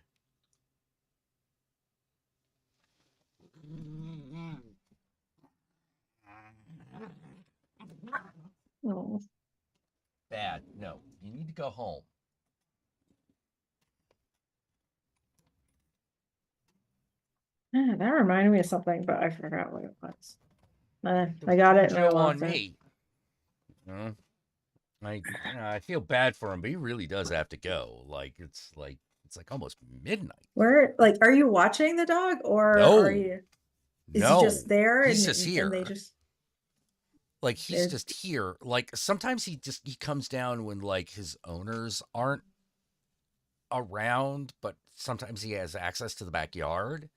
Speaker 5: Oh.
Speaker 1: Bad. No, you need to go home.
Speaker 5: That reminded me of something, but I forgot what it was.
Speaker 1: Don't
Speaker 5: I got it and I
Speaker 1: mojo on
Speaker 5: lost it.
Speaker 1: me. I feel bad for him, but he really does have to go. It's like almost midnight.
Speaker 5: Where, like, are you watching the dog or are
Speaker 1: No,
Speaker 5: you, is he
Speaker 1: no,
Speaker 5: just there
Speaker 1: he's just here.
Speaker 5: and they just,
Speaker 1: Like he's
Speaker 5: they're-
Speaker 1: just here. Like sometimes he comes down when like his owners aren't around, but sometimes he has access to the backyard.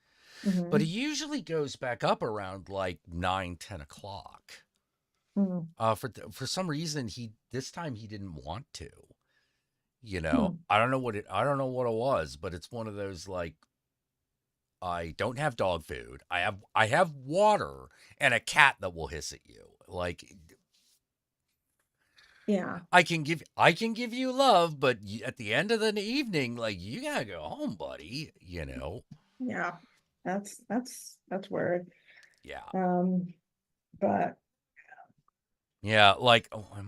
Speaker 5: Mhm.
Speaker 1: But he usually goes back up around like 9-10 o'clock.
Speaker 5: Mhm.
Speaker 1: For some reason this time he didn't want to. You know,
Speaker 5: Hmm.
Speaker 1: I don't know what it was, but it's one of those like I don't have dog food. I have water and a cat that will hiss at you. Like
Speaker 5: Yeah.
Speaker 1: I can give you love, but at the end of the evening, like you gotta go home, buddy. You know?
Speaker 5: Yeah. That's weird.
Speaker 1: Yeah,
Speaker 5: But
Speaker 1: yeah. Like I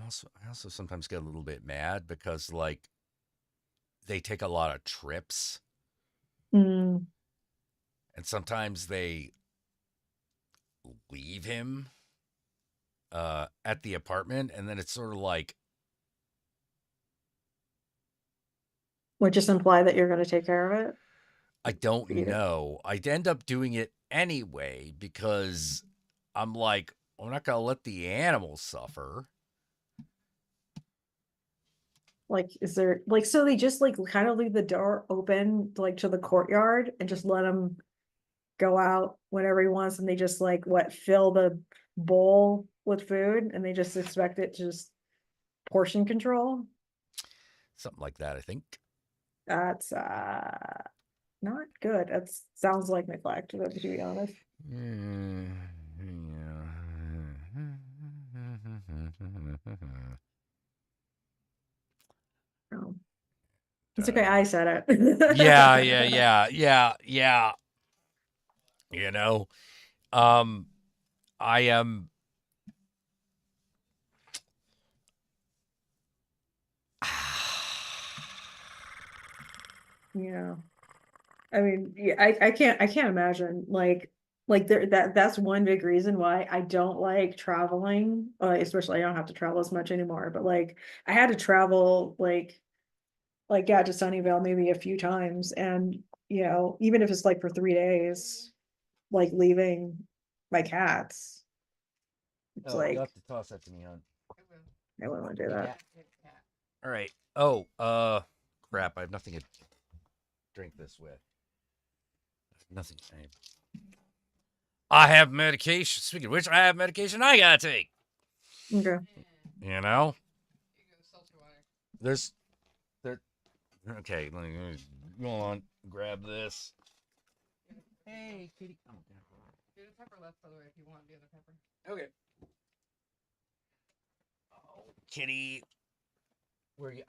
Speaker 1: also sometimes get a little bit mad because like they take a lot of trips,
Speaker 5: mm,
Speaker 1: and sometimes they leave him at the apartment, and then it's sort of like
Speaker 5: would just imply that you're going to take care of it.
Speaker 1: I don't
Speaker 5: Eat it.
Speaker 1: know. I'd end up doing it anyway because I'm like, I'm not gonna let the animals suffer.
Speaker 5: Like, is there like, so they just like kind of leave the door open like to the courtyard and just let him go out whenever he wants, and they just like what, fill the bowl with food and they just expect it to just portion control.
Speaker 1: Something like that, I think.
Speaker 5: That's not good. That sounds like neglect, to be honest. Oh. It's okay, I said it.
Speaker 1: Yeah. You know, I am.
Speaker 5: Yeah. I mean, yeah, I can't imagine like there that's one big reason why I don't like traveling. Especially I don't have to travel as much anymore, but like I had to travel like yeah, to Sunnyvale maybe a few times, and you know, even if it's like for 3 days, like leaving my cats, it's
Speaker 1: Oh, you'll
Speaker 5: like
Speaker 1: have to toss that to me, hon.
Speaker 3: I will.
Speaker 5: I wouldn't want to do
Speaker 1: Yeah.
Speaker 5: that.
Speaker 3: Good cat.
Speaker 1: All right. Oh, crap! I have nothing to drink this with. Nothing. I have medication. Speaking of which, I have medication I gotta take.
Speaker 5: Okay.
Speaker 1: You know,
Speaker 3: Here you go, seltzer water.
Speaker 1: there. Okay, let me go on. Grab this. Hey, kitty. Oh,
Speaker 3: There's a pepper left, by the way, if you want the other pepper.
Speaker 1: okay. kitty.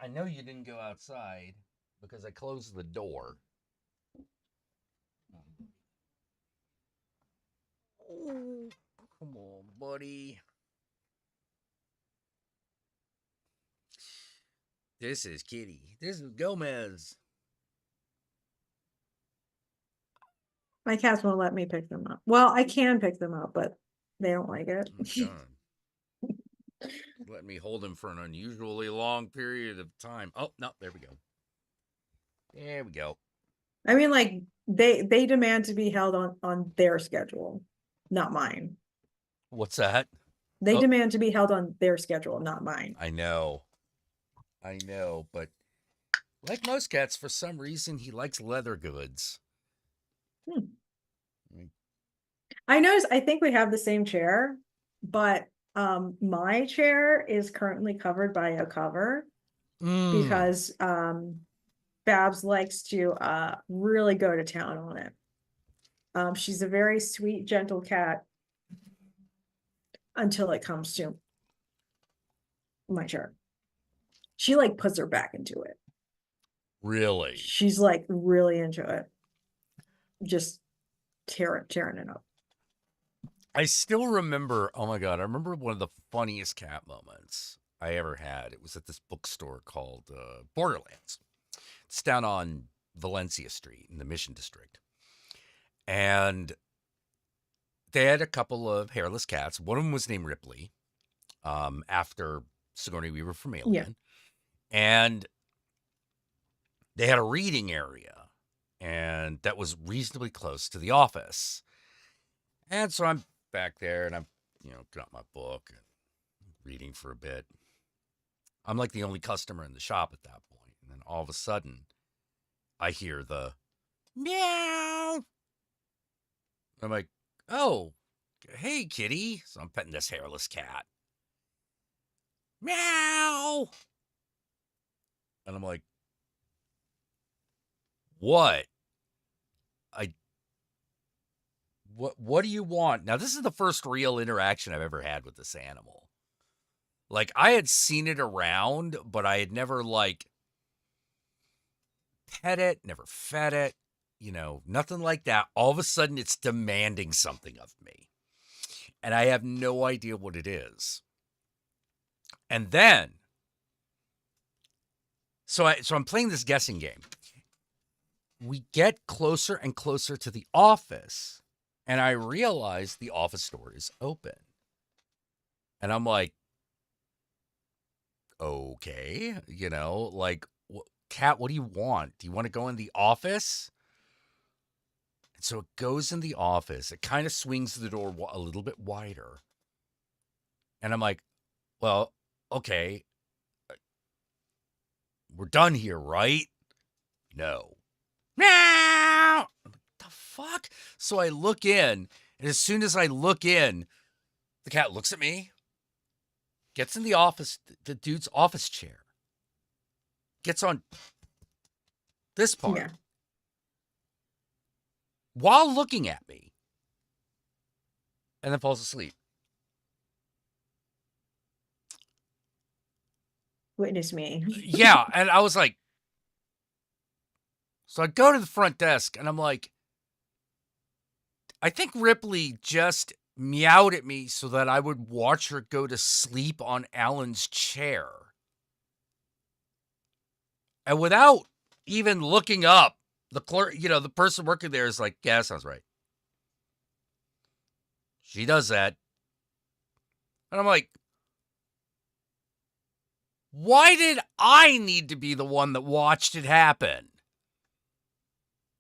Speaker 1: I know you didn't go outside because I closed the door. Oh, come on, buddy. This is Kitty. This is Gomez.
Speaker 5: My cats won't let me pick them up. Well, I can pick them up, but they don't like it.
Speaker 1: Oh, God. Let me hold him for an unusually long period of time. Oh, no, there we go. There we go.
Speaker 5: I mean, like they demand to be held on their schedule, not mine.
Speaker 1: What's that?
Speaker 5: They
Speaker 1: Oh.
Speaker 5: demand to be held on their schedule, not mine.
Speaker 1: I know, but like most cats, for some reason, he likes leather goods.
Speaker 5: I noticed, I think we have the same chair, but my chair is currently covered by a cover because Babs likes to really go to town on it. She's a very sweet, gentle cat until it comes to my chair. She like puts her back into it.
Speaker 1: Really?
Speaker 5: She's like really into it. Just tearing it up.
Speaker 1: I still remember, oh my God, I remember one of the funniest cat moments I ever had. It was at this bookstore called Borderlands. It's down on Valencia Street in the Mission District. And they had a couple of hairless cats. One of them was named Ripley, after Sigourney Weaver from Alien.
Speaker 5: Yeah.
Speaker 1: And they had a reading area, and that was reasonably close to the office. And so I'm back there, and I'm, got my book and reading for a bit. I'm like the only customer in the shop at that point. And then all of a sudden, I hear the meow. I'm like, oh, hey, kitty. So I'm petting this hairless cat. Meow. And I'm like, what? What do you want? Now, this is the first real interaction I've ever had with this animal. Like, I had seen it around, but I had never, like, pet it, never fed it, nothing like that. All of a sudden, it's demanding something of me. And I have no idea what it is. And then, so I'm playing this guessing game. We get closer and closer to the office, and I realize the office door is open. And I'm like, okay, like, cat, what do you want? Do you want to go in the office? And so it goes in the office. It kind of swings the door a little bit wider. And I'm like, well, okay, we're done here, right? No. Meow! The fuck? So I look in, and as soon as I look in, the cat looks at me, gets in the office, the dude's office chair, gets on this part,
Speaker 5: Yeah.
Speaker 1: while looking at me, and then falls asleep.
Speaker 5: Witness me.
Speaker 1: Yeah, and I was like, so I go to the front desk, and I'm like, I think Ripley just meowed at me so that I would watch her go to sleep on Alan's chair. And without even looking up, the clerk, the person working there is like, yeah, that sounds right. She does that. And I'm like, why did I need to be the one that watched it happen?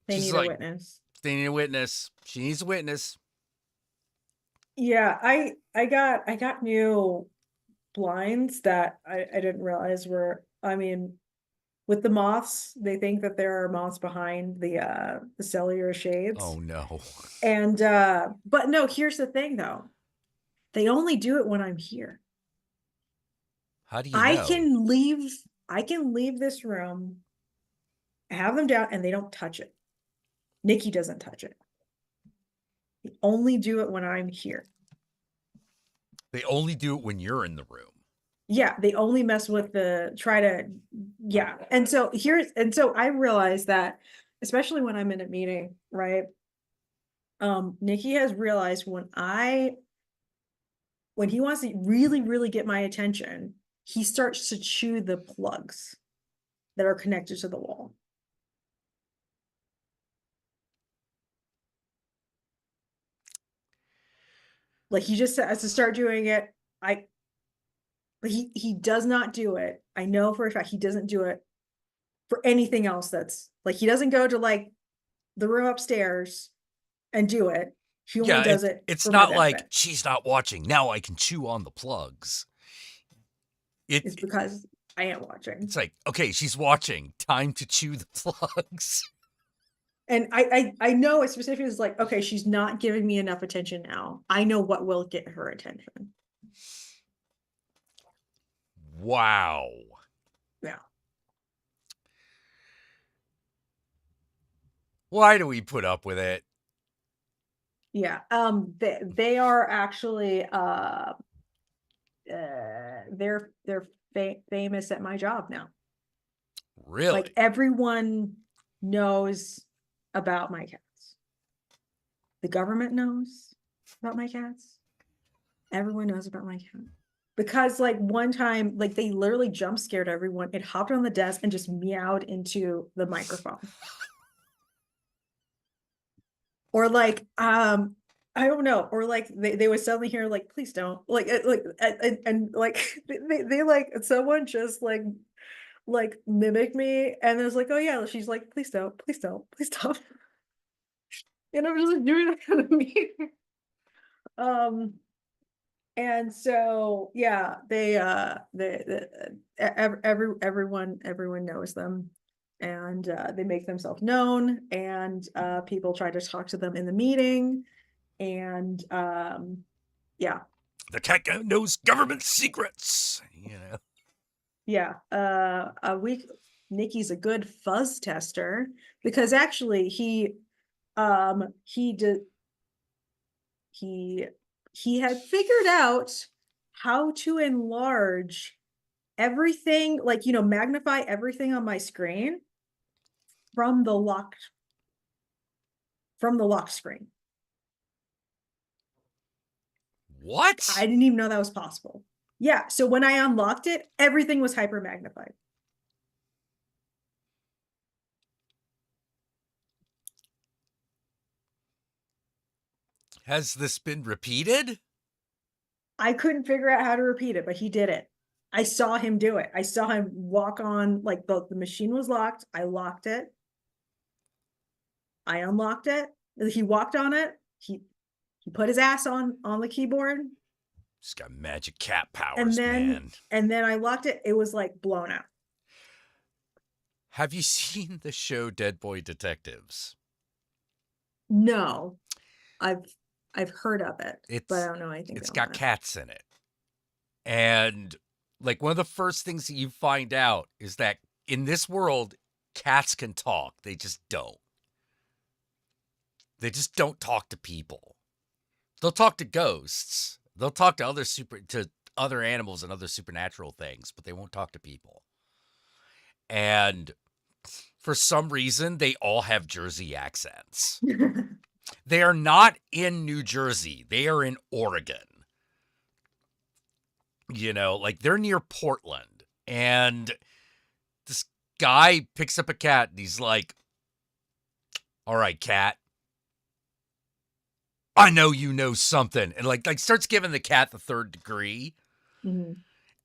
Speaker 5: They
Speaker 1: She's
Speaker 5: need
Speaker 1: like,
Speaker 5: a witness.
Speaker 1: They need a witness. She needs a witness.
Speaker 5: Yeah, I got new blinds that I didn't realize were, I mean, with the moths, they think that there are moths behind the cellular shades.
Speaker 1: Oh no.
Speaker 5: And but no, here's the thing though. They only do it when I'm here.
Speaker 1: How do you know?
Speaker 5: I can leave this room, have them down, and they don't touch it. Nikki doesn't touch it. They only do it when I'm here.
Speaker 1: They only do it when you're in the room.
Speaker 5: Yeah, they only mess with yeah. And so I realized that, especially when I'm in a meeting, right? Nikki has realized when he wants to really, really get my attention, he starts to chew the plugs that are connected to the wall. Like he just has to start doing it. But he does not do it. I know for a fact he doesn't do it for anything else that's like he doesn't go to like the room upstairs and do it. He only
Speaker 1: Yeah,
Speaker 5: does it
Speaker 1: it's
Speaker 5: for my
Speaker 1: not like
Speaker 5: benefit.
Speaker 1: she's not watching. Now I can chew on the plugs.
Speaker 5: It's because I am watching.
Speaker 1: It's like, okay, she's watching. Time to chew the plugs.
Speaker 5: And I know it specifically is like, okay, she's not giving me enough attention now. I know what will get her attention.
Speaker 1: Wow.
Speaker 5: Yeah.
Speaker 1: Why do we put up with it?
Speaker 5: Yeah. They are actually they're famous at my job now.
Speaker 1: Really?
Speaker 5: Like everyone knows about my cats. The government knows about my cats. Everyone knows about my cat. Because like one time, like they literally jump scared everyone. It hopped on the desk and just meowed into the microphone. Or like, I don't know, or like they would suddenly hear like, please don't, like, and like they like someone just like mimic me, and it's like, oh yeah, she's like, please don't, please don't, please don't, and I'm just like, doing that kind of me. And so yeah, everyone knows them, and they make themselves known, and people try to talk to them in the meeting, and yeah.
Speaker 1: The cat knows government secrets. You know.
Speaker 5: Yeah, a week. Nikki's a good fuzz tester because actually he had figured out how to enlarge everything, like magnify everything on my screen from the locked screen.
Speaker 1: What?
Speaker 5: I didn't even know that was possible. Yeah, so when I unlocked it, everything was hyper magnified.
Speaker 1: Has this been repeated?
Speaker 5: I couldn't figure out how to repeat it, but he did it. I saw him do it. I saw him walk on, like the machine was locked. I locked it. I unlocked it. He walked on it. He put his ass on the keyboard.
Speaker 1: He's got magic cat powers, man.
Speaker 5: And then I locked it. It was like blown out.
Speaker 1: Have you seen the show Dead Boy Detectives?
Speaker 5: No, I've heard of it, but I don't know anything.
Speaker 1: It's got cats in it. And like one of the first things that you find out is that in this world, cats can talk. They just don't. They just don't talk to people. They'll talk to ghosts. They'll talk to other animals and other supernatural things, but they won't talk to people. And for some reason, they all have Jersey accents. They are not in New Jersey. They are in Oregon. You know, like they're near Portland. And this guy picks up a cat and he's like, all right, cat. I know you know something. And like starts giving the cat the third degree.
Speaker 5: Mm-hmm.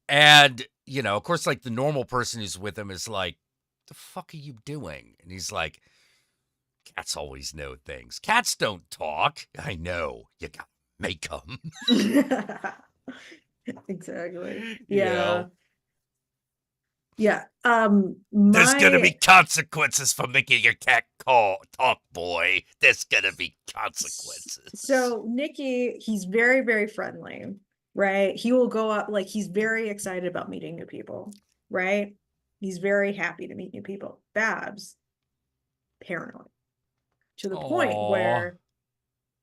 Speaker 1: And, you know, of course, like the normal person who's with him is like, the fuck are you doing? And he's like, cats always know things. Cats don't talk. I know. You gotta make them.
Speaker 5: Exactly.
Speaker 1: You
Speaker 5: Yeah.
Speaker 1: know?
Speaker 5: Yeah.
Speaker 1: There's gonna be consequences for making your cat talk, boy. There's gonna be consequences.
Speaker 5: So Nikki, he's very, very friendly, right? He will go up, like he's very excited about meeting new people, right? He's very happy to meet new people. Babs, paranoid to the point where,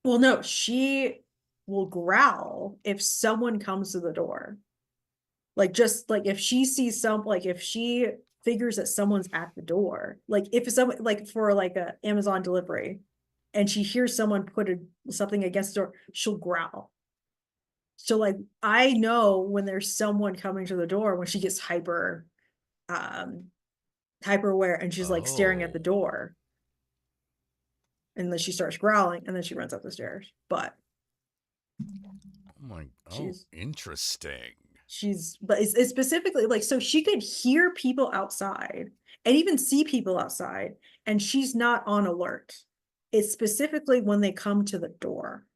Speaker 5: well, no, she will growl if someone comes to the door. Like, just like if she sees like if she figures that someone's at the door, like if someone, like for like a Amazon delivery, and she hears someone put something against the door, she'll growl. So like, I know when there's someone coming to the door when she gets hyper aware, and she's like staring at the
Speaker 1: Oh.
Speaker 5: door. And then she starts growling, and then she runs up the stairs. But
Speaker 1: Oh,
Speaker 5: she's
Speaker 1: interesting.
Speaker 5: but it's specifically like, so she could hear people outside and even see people outside, and she's not on alert. It's specifically when they come to the door.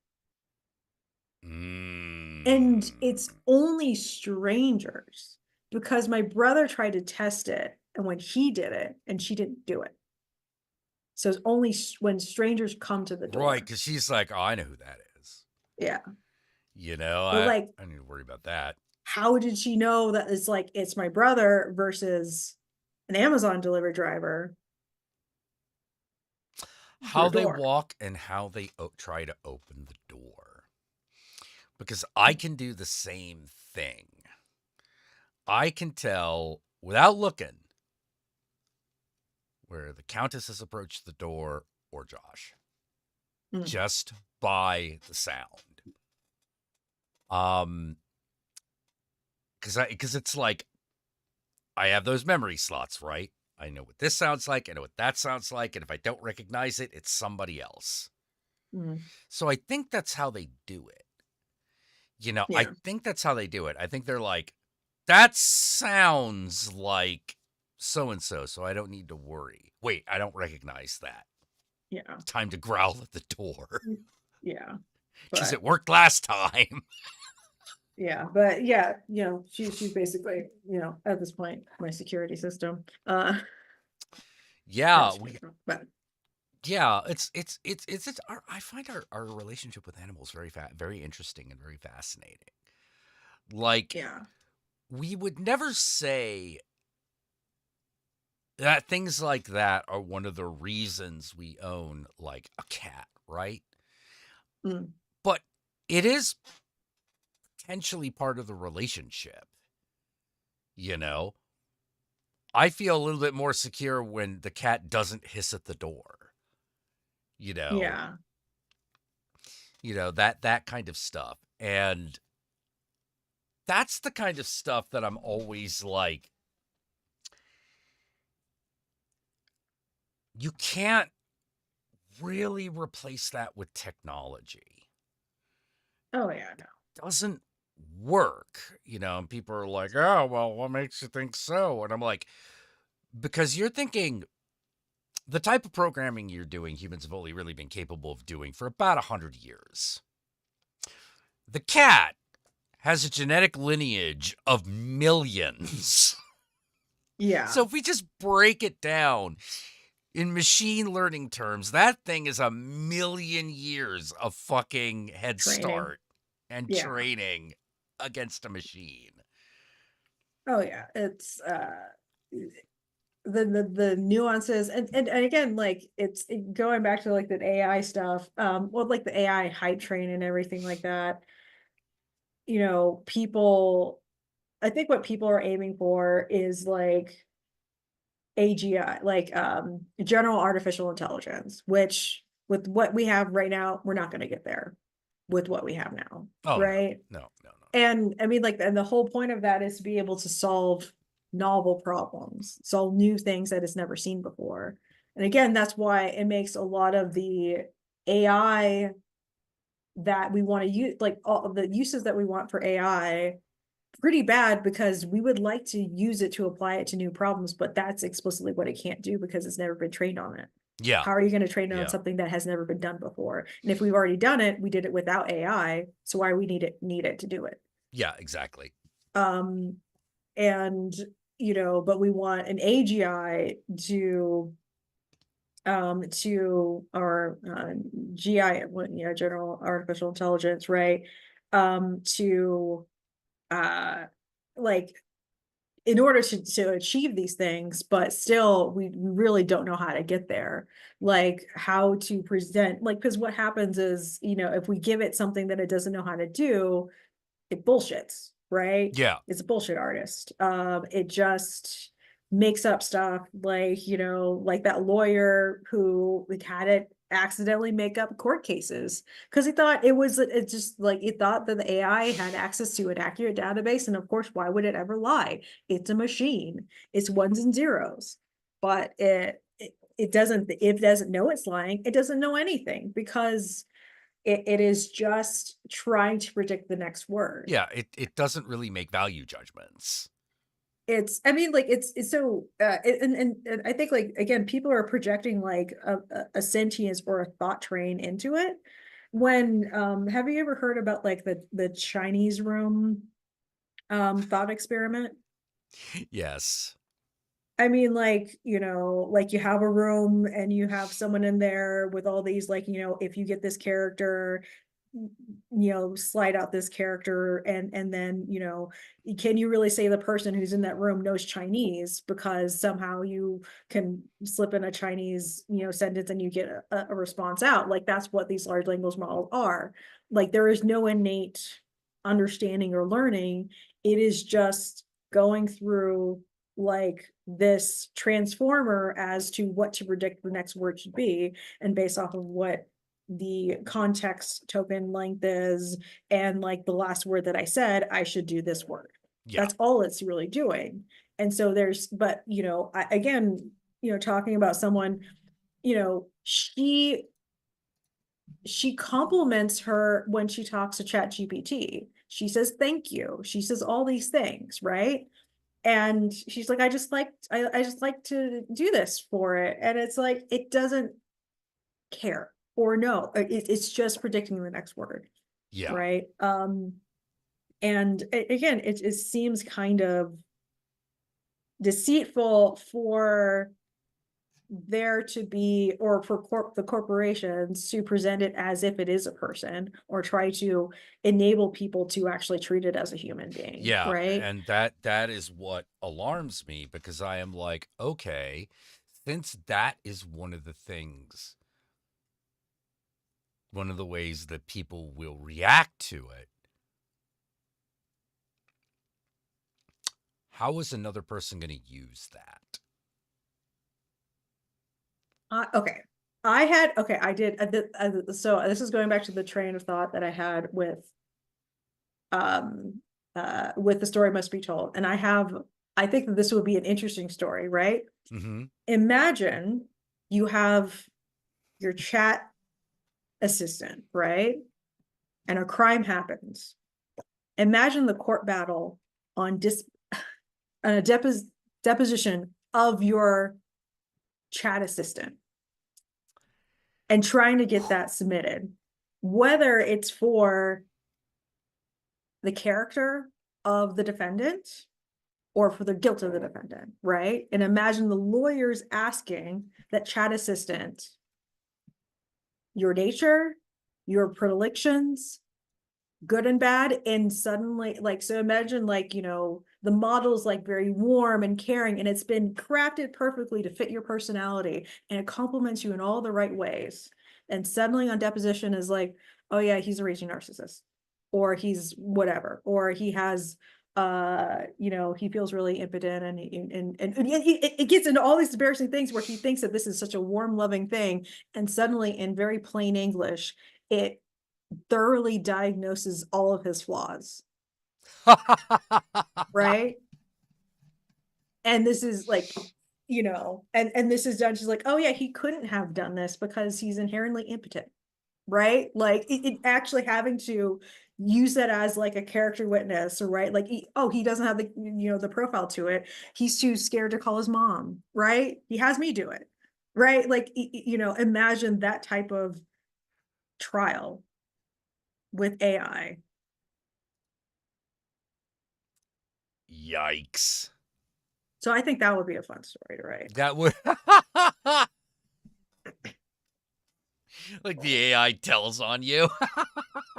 Speaker 5: And it's only strangers, because my brother tried to test it, and when he did it, and she didn't do it. So it's only when strangers come to the door.
Speaker 1: Right, because she's like, oh, I know who that is.
Speaker 5: Yeah.
Speaker 1: You know,
Speaker 5: But
Speaker 1: I
Speaker 5: like,
Speaker 1: don't need to worry about that.
Speaker 5: how did she know that it's like, it's my brother versus an Amazon delivery driver?
Speaker 1: How they
Speaker 5: door.
Speaker 1: walk and how they try to open the door. Because I can do the same thing. I can tell without looking where the Countess has approached the door or Josh.
Speaker 5: Mm.
Speaker 1: Just by the sound. Because it's like, I have those memory slots, right? I know what this sounds like, I know what that sounds like, and if I don't recognize it, it's somebody else.
Speaker 5: Mm.
Speaker 1: So I think that's how they do it. You know, I think that's how they do it. I think they're like, that sounds like so-and-so, so I don't need to worry. Wait, I don't recognize that.
Speaker 5: Yeah.
Speaker 1: Time to growl at the door.
Speaker 5: Yeah.
Speaker 1: Because it worked last time.
Speaker 5: Yeah, but yeah, you know, she's basically, you know, at this point, my security system.
Speaker 1: Yeah,
Speaker 5: but
Speaker 1: yeah, it's I find our relationship with animals very interesting and very fascinating. Like,
Speaker 5: yeah,
Speaker 1: we would never say that things like that are one of the reasons we own like a cat, right?
Speaker 5: Mm.
Speaker 1: But it is potentially part of the relationship. You know, I feel a little bit more secure when the cat doesn't hiss at the door. You know,
Speaker 5: yeah,
Speaker 1: that kind of stuff. And that's the kind of stuff that I'm always like, you can't really replace that with technology.
Speaker 5: oh yeah, no,
Speaker 1: Doesn't work, you know, and people are like, oh, well, what makes you think so? And I'm like, because you're thinking the type of programming you're doing, humans have only really been capable of doing for about 100 years. The cat has a genetic lineage of millions.
Speaker 5: yeah.
Speaker 1: So if we just break it down in machine learning terms, that thing is 1,000,000 years of fucking head start and training against a machine.
Speaker 5: Oh yeah, it's the nuances, and again, like it's going back to like the AI stuff, well, like the AI hype train and everything like that. You know, I think what people are aiming for is like AGI, like general artificial intelligence, which with what we have right now, we're not going to get there with what we have now.
Speaker 1: Oh,
Speaker 5: right.
Speaker 1: No.
Speaker 5: And I mean, like, and the whole point of that is to be able to solve novel problems, solve new things that it's never seen before. And again, that's why it makes a lot of the AI that we want to use, like all of the uses that we want for AI, pretty bad, because we would like to use it to apply it to new problems, but that's explicitly what it can't do because it's never been trained on it.
Speaker 1: Yeah.
Speaker 5: How are you going to train on something that has never been done before? And if we've already done it, we did it without AI. So why we need it to do it?
Speaker 1: Yeah, exactly.
Speaker 5: And you know, but we want an AGI to our GI, you know, general artificial intelligence, right? To like, in order to achieve these things, but still we really don't know how to get there, like how to present, like, because what happens is, you know, if we give it something that it doesn't know how to do, it bullshits, right?
Speaker 1: Yeah.
Speaker 5: It's a bullshit artist. It just makes up stuff like, you know, like that lawyer who like had it accidentally make up court cases because he thought it just like he thought that the AI had access to an accurate database. And of course, why would it ever lie? It's a machine. It's ones and zeros. But it doesn't know it's lying. It doesn't know anything because it is just trying to predict the next word.
Speaker 1: Yeah, it doesn't really make value judgments.
Speaker 5: I mean, like it's so and I think like again, people are projecting like a sentience or a thought train into it. When have you ever heard about like the Chinese room thought experiment?
Speaker 1: Yes.
Speaker 5: I mean, like, you know, like you have a room and you have someone in there with all these, like, you know, if you get this character, you know, slide out this character and then, you know, can you really say the person who's in that room knows Chinese because somehow you can slip in a Chinese, you know, sentence and you get a response out? Like that's what these large language models are. Like there is no innate understanding or learning. It is just going through like this transformer as to what to predict the next word should be, and based off of what the context token length is, and like the last word that I said, I should do this word.
Speaker 1: Yeah.
Speaker 5: That's all it's really doing. And so but you know, again, you know, talking about someone, you know, she compliments her when she talks to Chat GPT. She says thank you. She says all these things, right? And she's like, I just like to do this for it. And it's like, it doesn't care or know. It's just predicting the next word.
Speaker 1: Yeah.
Speaker 5: Right. And again, it seems kind of deceitful for there to be, or for the corporations to present it as if it is a person, or try to enable people to actually treat it as a human being.
Speaker 1: Yeah.
Speaker 5: Right.
Speaker 1: And that is what alarms me, because I am like, okay, since that is one of the things, one of the ways that people will react to it, how is another person going to use that?
Speaker 5: Okay. I did. So this is going back to the train of thought that I had with The Story Must Be Told. And I think that this would be an interesting story, right?
Speaker 1: Mm-hmm.
Speaker 5: Imagine you have your chat assistant, right? And a crime happens. Imagine the court battle on a deposition of your chat assistant, and trying to get that submitted, whether it's for the character of the defendant or for the guilt of the defendant, right? And imagine the lawyers asking that chat assistant your nature, your predilections, good and bad, and suddenly, like, so imagine, like, you know, the model's like very warm and caring, and it's been crafted perfectly to fit your personality, and it compliments you in all the right ways. And suddenly on deposition is like, oh yeah, he's a raging narcissist, or he's whatever, or he has you know, he feels really impotent, and it gets into all these embarrassing things where he thinks that this is such a warm, loving thing, and suddenly in very plain English, it thoroughly diagnoses all of his flaws, right? And this is like, you know, and this is done, she's like, oh yeah, he couldn't have done this because he's inherently impotent, right? Like it actually having to use that as like a character witness, right? Like he doesn't have the, you know, the profile to it, he's too scared to call his mom, right? He has me do it, right? Like, you know, imagine that type of trial with AI.
Speaker 1: Yikes.
Speaker 5: So I think that would be a fun story to write.
Speaker 1: That would like the AI tells on you.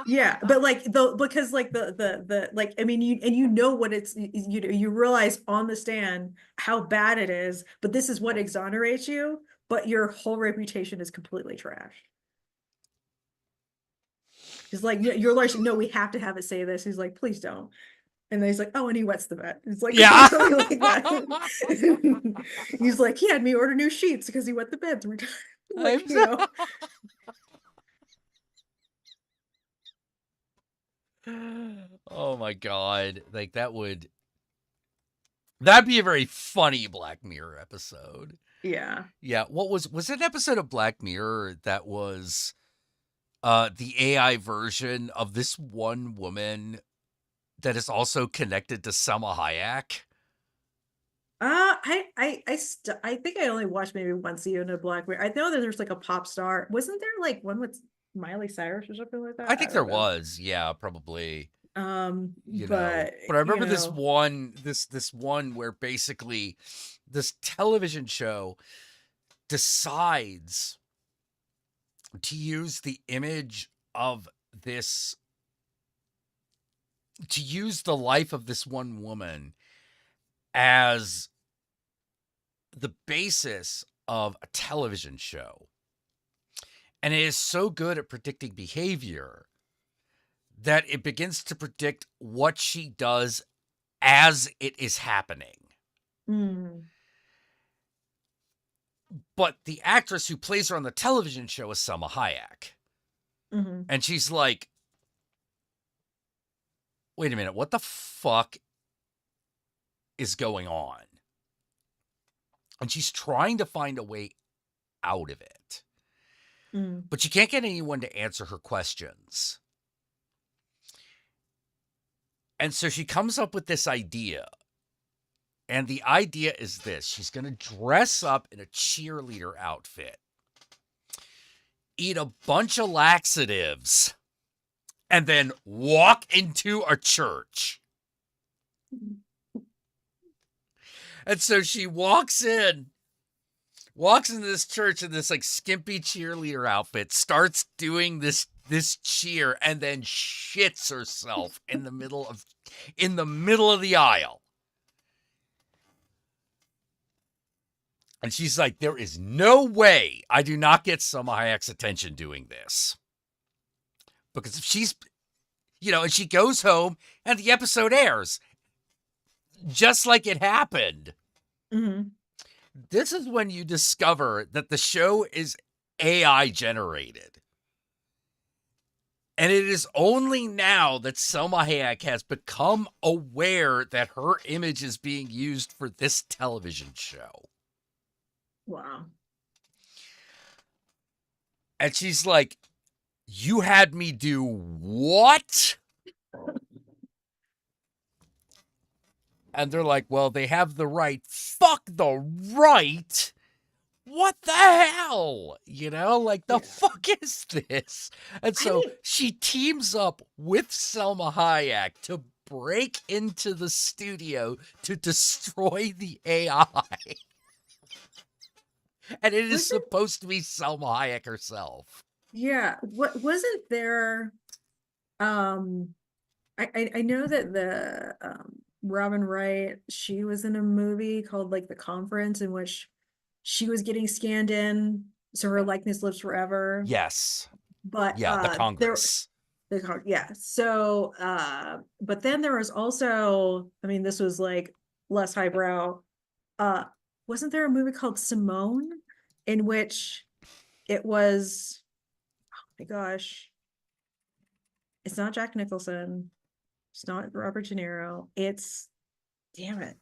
Speaker 5: Yeah, but like because like the like, I mean, you know what it's, you realize on the stand how bad it is, but this is what exonerates you, but your whole reputation is completely trashed. He's like, you're like, no, we have to have it say this. He's like, please don't. And then he's like, oh, and he wets the bed. It's like,
Speaker 1: Yeah.
Speaker 5: something like that. He's like, he had me order new sheets because he wet the bed 3 times. Like, you know.
Speaker 1: Oh my God. Like that'd be a very funny Black Mirror episode.
Speaker 5: Yeah.
Speaker 1: Yeah. Was it an episode of Black Mirror that was the AI version of this one woman that is also connected to Selma Hayek?
Speaker 5: I think I only watched maybe one season of Black Mirror. I know that there's like a pop star. Wasn't there like one with Miley Cyrus or something like that?
Speaker 1: I think there
Speaker 5: don't know.
Speaker 1: was. Yeah, probably. You know,
Speaker 5: But
Speaker 1: but I remember
Speaker 5: you
Speaker 1: this
Speaker 5: know,
Speaker 1: one where basically this television show decides to use the image of this, to use the life of this one woman as the basis of a television show. And it is so good at predicting behavior that it begins to predict what she does as it is happening.
Speaker 5: mm,
Speaker 1: But the actress who plays her on the television show is Selma Hayek.
Speaker 5: mhm.
Speaker 1: And she's like, wait a minute, what the fuck is going on? And she's trying to find a way out of it.
Speaker 5: Mm.
Speaker 1: But she can't get anyone to answer her questions. And so she comes up with this idea. And the idea is this: she's going to dress up in a cheerleader outfit, eat a bunch of laxatives, and then walk into a church. And so she walks into this church in this like skimpy cheerleader outfit, starts doing this cheer, and then shits herself in the middle of the aisle. And she's like, there is no way I do not get Selma Hayek's attention doing this. Because if she's, and she goes home and the episode airs just like it happened.
Speaker 5: Mhm.
Speaker 1: This is when you discover that the show is AI generated. And it is only now that Selma Hayek has become aware that her image is being used for this television show.
Speaker 5: Wow.
Speaker 1: And she's like, you had me do what? And they're like, well, they have the right. Fuck the right. What the hell? The fuck is this? And so she teams up with Selma Hayek to break into the studio to destroy the AI. And it is supposed to be Selma Hayek herself.
Speaker 5: Yeah. What wasn't there? I know that the Robin Wright, she was in a movie called like The Conference, in which she was getting scanned in, so her likeness lives forever.
Speaker 1: Yes.
Speaker 5: But
Speaker 1: yeah, the Congress.
Speaker 5: So but then there was also, I mean, this was like less highbrow. Wasn't there a movie called Simone, in which it was, oh my gosh, it's not Jack Nicholson, it's not Robert De Niro, it's, damn it,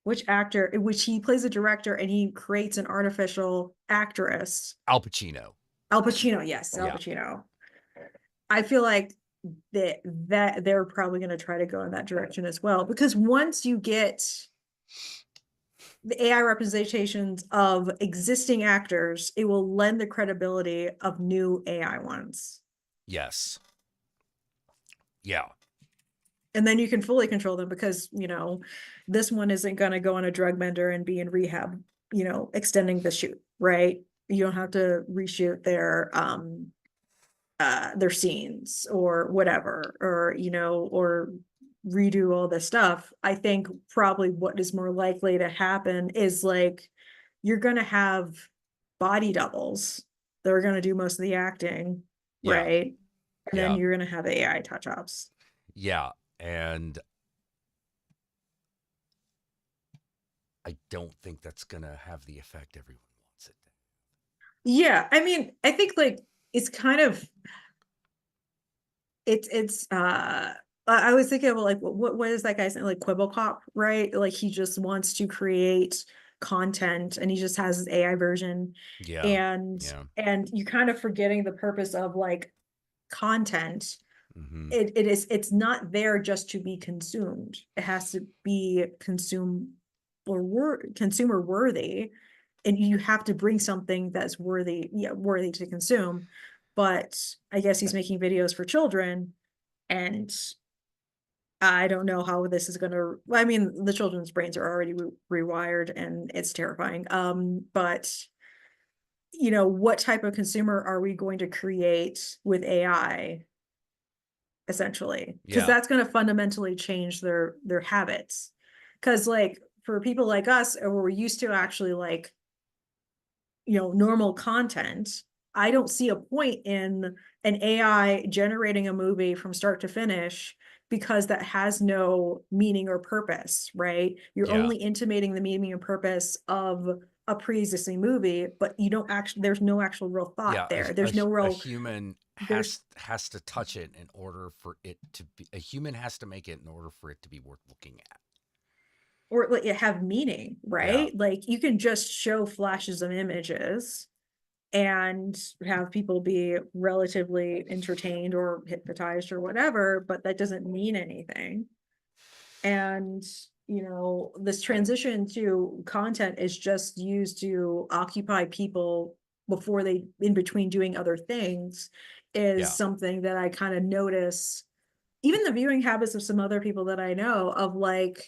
Speaker 5: which actor, in which he plays a director and he creates an artificial actress.
Speaker 1: Al Pacino.
Speaker 5: Yes, Al Pacino. I feel like that they're probably going to try to go in that direction as well, because once you get the AI representations of existing actors, it will lend the credibility of new AI ones.
Speaker 1: Yes. Yeah.
Speaker 5: And then you can fully control them, because, this one isn't going to go on a drug bender and be in rehab, extending the shoot, right? You don't have to reshoot their scenes or whatever, or, or redo all this stuff. I think probably what is more likely to happen is like, you're going to have body doubles that are going to do most of the acting, right? And then you're going to have AI touch-ups.
Speaker 1: Yeah. And I don't think that's gonna have the effect everyone wants it to.
Speaker 5: Yeah, I mean, I think like it's kind of it's I was thinking of like what is that guy's name? Like Quibblecop, right? Like he just wants to create content and he just has his AI version
Speaker 1: Yeah,
Speaker 5: and
Speaker 1: yeah.
Speaker 5: and you kind of forgetting the purpose of like content.
Speaker 1: Mm-hmm.
Speaker 5: It's not there just to be consumed. It has to be consumer worthy, and you have to bring something that's worthy to consume. But I guess he's making videos for children, and I don't know how this is gonna. I mean, the children's brains are already rewired, and it's terrifying. But what type of consumer are we going to create with AI? Essentially, because
Speaker 1: Yeah,
Speaker 5: that's going to fundamentally change their habits. Because like for people like us, where we're used to actually like normal content, I don't see a point in an AI generating a movie from start to finish because that has no meaning or purpose, right? You're
Speaker 1: yeah,
Speaker 5: only intimating the meaning and purpose of a pre-existing movie, but you don't actually, there's no actual real thought
Speaker 1: yeah.
Speaker 5: there. There's no
Speaker 1: A
Speaker 5: real,
Speaker 1: human
Speaker 5: there's
Speaker 1: has to touch it in order for it to be. A human has to make it in order for it to be worth looking at.
Speaker 5: or like it have meaning,
Speaker 1: Yeah,
Speaker 5: right? Like you can just show flashes of images and have people be relatively entertained or hypnotized or whatever, but that doesn't mean anything. And this transition to content is just used to occupy people before they in between doing other things is
Speaker 1: yeah,
Speaker 5: something that I kind of notice even the viewing habits of some other people that I know of like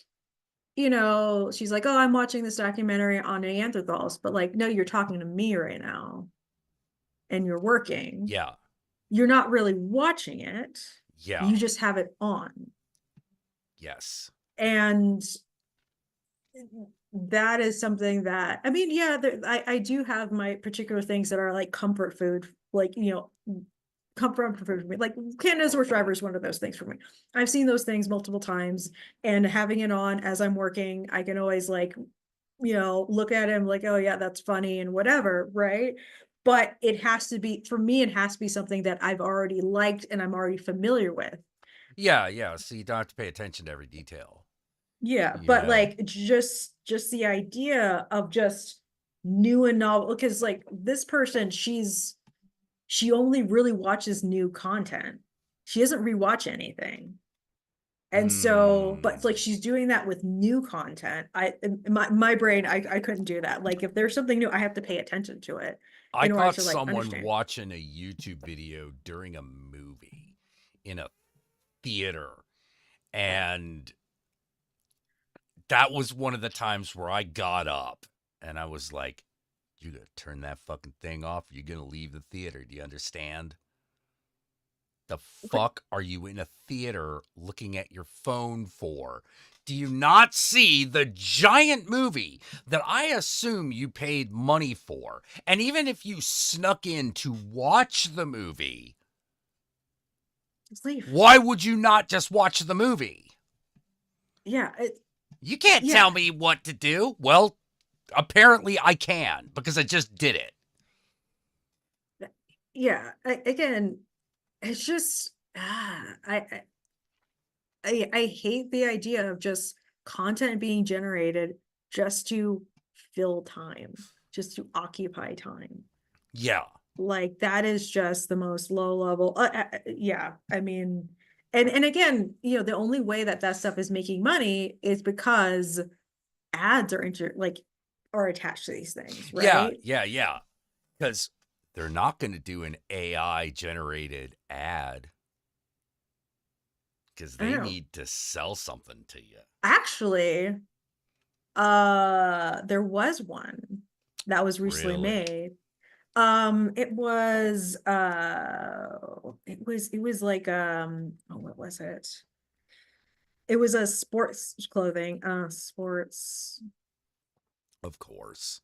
Speaker 5: she's like, oh, I'm watching this documentary on Neanderthals, but like, no, you're talking to me right now and you're working.
Speaker 1: yeah,
Speaker 5: You're not really watching it.
Speaker 1: yeah.
Speaker 5: You just have it on.
Speaker 1: Yes.
Speaker 5: And that is something that, I mean, yeah, I do have my particular things that are like comfort food, like, comfort food for me. Like Canada's Worst Driver is one of those things for me. I've seen those things multiple times, and having it on as I'm working, I can always like look at him like, oh yeah, that's funny and whatever, right? But it has to be, for me, it has to be something that I've already liked and I'm already familiar with.
Speaker 1: Yeah, yeah. So you don't have to pay attention to every detail.
Speaker 5: Yeah,
Speaker 1: You
Speaker 5: but
Speaker 1: know.
Speaker 5: like just the idea of just new and novel, because like this person, she only really watches new content. She doesn't rewatch anything. And so, but like
Speaker 1: Mm.
Speaker 5: she's doing that with new content. My brain, I couldn't do that. Like if there's something new, I have to pay attention to it
Speaker 1: I
Speaker 5: in order
Speaker 1: caught
Speaker 5: to like
Speaker 1: someone
Speaker 5: understand.
Speaker 1: watching a YouTube video during a movie in a theater, and that was one of the times where I got up and I was like, "You gotta turn that fucking thing off. You're gonna leave the theater. Do you understand? The
Speaker 5: But
Speaker 1: fuck are you in a theater looking at your phone for? Do you not see the giant movie that I assume you paid money for? And even if you snuck in to watch the movie,
Speaker 5: just leave.
Speaker 1: why would you not just watch the movie?
Speaker 5: Yeah,
Speaker 1: You can't
Speaker 5: yeah,
Speaker 1: tell me what to do. Well, apparently I can because I just did it.
Speaker 5: yeah. Again, it's just I hate the idea of just content being generated just to fill time, just to occupy time.
Speaker 1: Yeah.
Speaker 5: Like that is just the most low level. Yeah, I mean, and again, the only way that that stuff is making money is because ads are attached to these things,
Speaker 1: Yeah.
Speaker 5: right?
Speaker 1: Yeah. Yeah. Because they're not going to do an AI generated ad because
Speaker 5: I
Speaker 1: they
Speaker 5: know.
Speaker 1: need to sell something to you.
Speaker 5: Actually, there was one that was recently
Speaker 1: Really?
Speaker 5: made. It was like oh, what was it? It was a sports clothing, sports,
Speaker 1: Of course.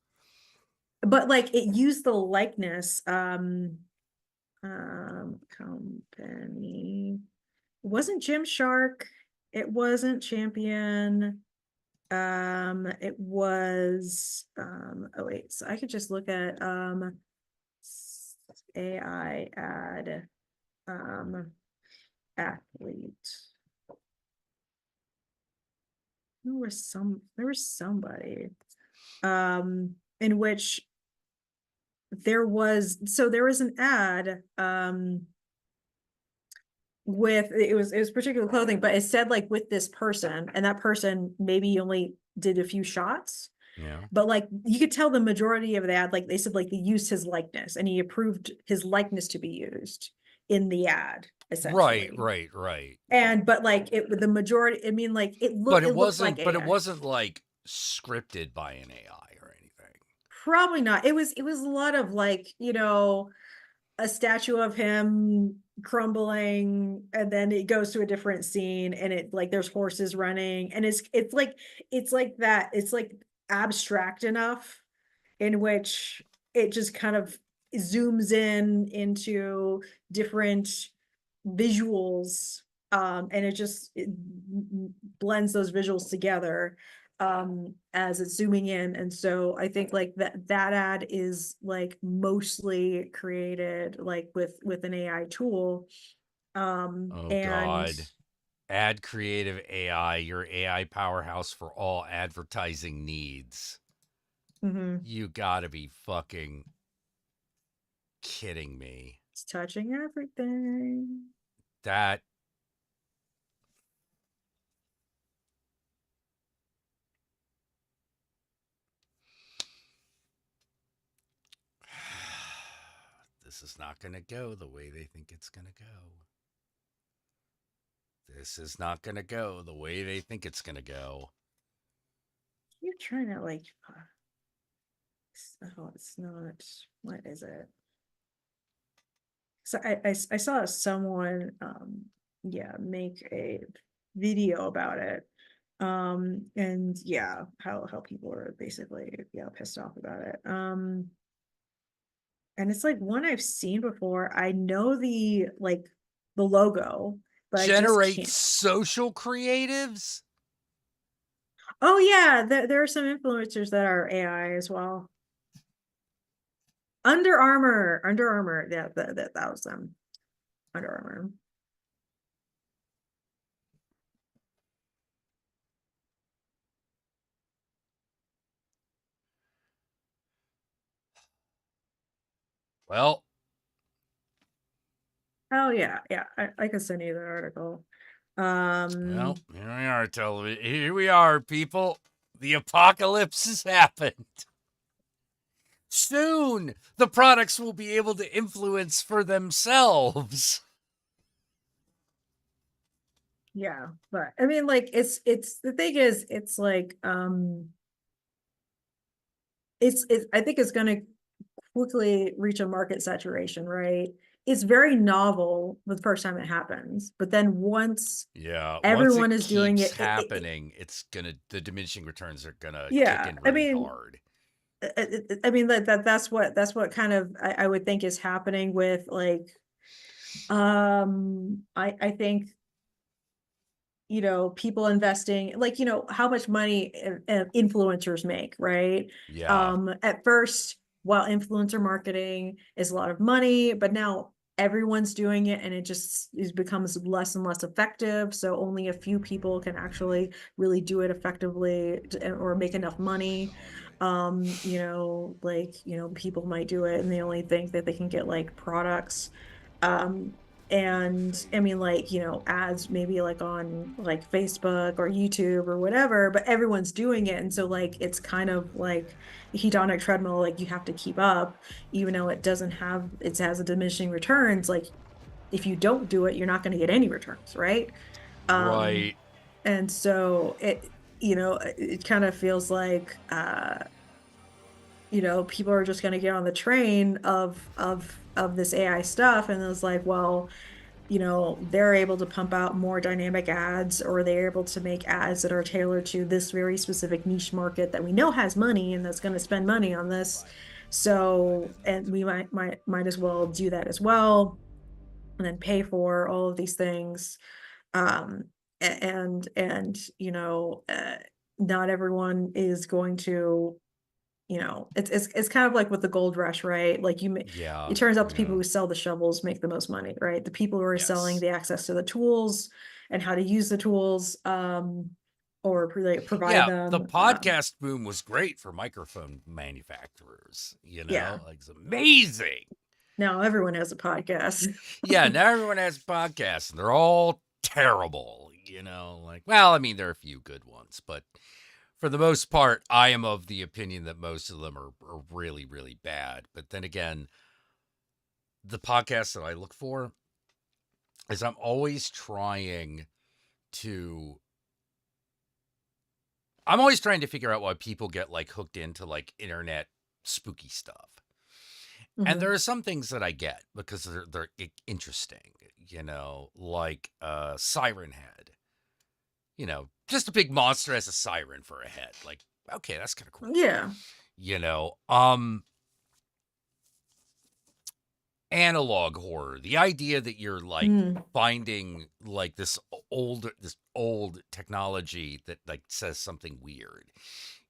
Speaker 5: but like it used the likeness, company. It wasn't Gymshark. It wasn't Champion. It was, oh wait, so I could just look at, AI ad, athlete. There was somebody, in which there was an ad, with, it was particular clothing, but it said like with this person, and that person maybe only did a few shots,
Speaker 1: Yeah.
Speaker 5: but like you could tell the majority of the ad, like they said, like they used his likeness and he approved his likeness to be used in the ad, essentially.
Speaker 1: Right.
Speaker 5: And but like the majority, I mean, like it looked like
Speaker 1: But it
Speaker 5: AI.
Speaker 1: wasn't like scripted by an AI or anything.
Speaker 5: Probably not. It was a lot of like, a statue of him crumbling, and then it goes to a different scene, and it like there's horses running, and it's like that. It's like abstract enough in which it just kind of zooms in into different visuals, and it blends those visuals together, as it's zooming in. And so I think like that ad is like mostly created like with an AI tool,
Speaker 1: Oh
Speaker 5: and
Speaker 1: God. Ad creative AI, your AI powerhouse for all advertising needs.
Speaker 5: mhm,
Speaker 1: You gotta be fucking kidding me.
Speaker 5: it's touching everything.
Speaker 1: That this is not gonna go the way they think it's gonna go. This is not gonna go the way they think it's gonna go.
Speaker 5: You're trying to like, oh, it's not, what is it? So I saw someone, yeah, make a video about it, and yeah, how people are basically, yeah, pissed off about it, and it's like one I've seen before. I know the logo, but I just
Speaker 1: Generate
Speaker 5: can't.
Speaker 1: social creatives?
Speaker 5: Oh yeah, there are some influencers that are AI as well. Under Armour, yeah, that was them. Under Armour.
Speaker 1: Well,
Speaker 5: Oh yeah, yeah. I can send you the article.
Speaker 1: well, here we are, television. Here we are, people. The apocalypse has happened. Soon, the products will be able to influence for themselves.
Speaker 5: Yeah, but I mean, like it's the thing is, it's like it's I think it's gonna quickly reach a market saturation, right? It's very novel the first time it happens, but then once
Speaker 1: Yeah, once
Speaker 5: everyone
Speaker 1: it
Speaker 5: is doing
Speaker 1: keeps
Speaker 5: it,
Speaker 1: happening, the diminishing returns are gonna kick
Speaker 5: yeah.
Speaker 1: in
Speaker 5: I
Speaker 1: really
Speaker 5: mean,
Speaker 1: hard.
Speaker 5: I mean that's what kind of I would think is happening with like, I think, people investing, like, how much money influencers make, right?
Speaker 1: Yeah,
Speaker 5: At first, while influencer marketing is a lot of money, but now everyone's doing it, and it becomes less and less effective. So only a few people can actually really do it effectively or make enough money. Like, people might do it and they only think that they can get like products, and I mean, like, ads maybe like on like Facebook or YouTube or whatever, but everyone's doing it. And so like it's kind of like a hedonic treadmill, like you have to keep up, even though it has a diminishing returns. Like if you don't do it, you're not going to get any returns, right? Um,
Speaker 1: right.
Speaker 5: and so it kind of feels like people are just going to get on the train of this AI stuff, and it's like, well, they're able to pump out more dynamic ads, or they're able to make ads that are tailored to this very specific niche market that we know has money and that's going to spend money on this. So, and we might as well do that as well, and then pay for all of these things. Um, and not everyone is going to, you know, it's kind of like with the gold rush, right? Like
Speaker 1: Yeah.
Speaker 5: it turns out the
Speaker 1: yeah.
Speaker 5: people who sell the shovels make the most money, right? The people who are selling
Speaker 1: Yes.
Speaker 5: the access to the tools and how to use the tools, or provide
Speaker 1: Yeah,
Speaker 5: them.
Speaker 1: the podcast boom was great for microphone manufacturers,
Speaker 5: Yeah.
Speaker 1: like it's amazing.
Speaker 5: Now everyone has a podcast.
Speaker 1: Yeah, now everyone has podcasts and they're all terrible, like, well, I mean, there are a few good ones, but for the most part, I am of the opinion that most of them are really, really bad. But then again, the podcasts that I look for is I'm always trying to figure out why people get like hooked into like internet spooky stuff. And there are some things that I get because they're interesting, like Siren Head. Just a big monster has a siren for a head. Like, okay, that's kind of cool.
Speaker 5: Yeah.
Speaker 1: Analog horror. The idea that you're like finding like this old technology that like says something weird.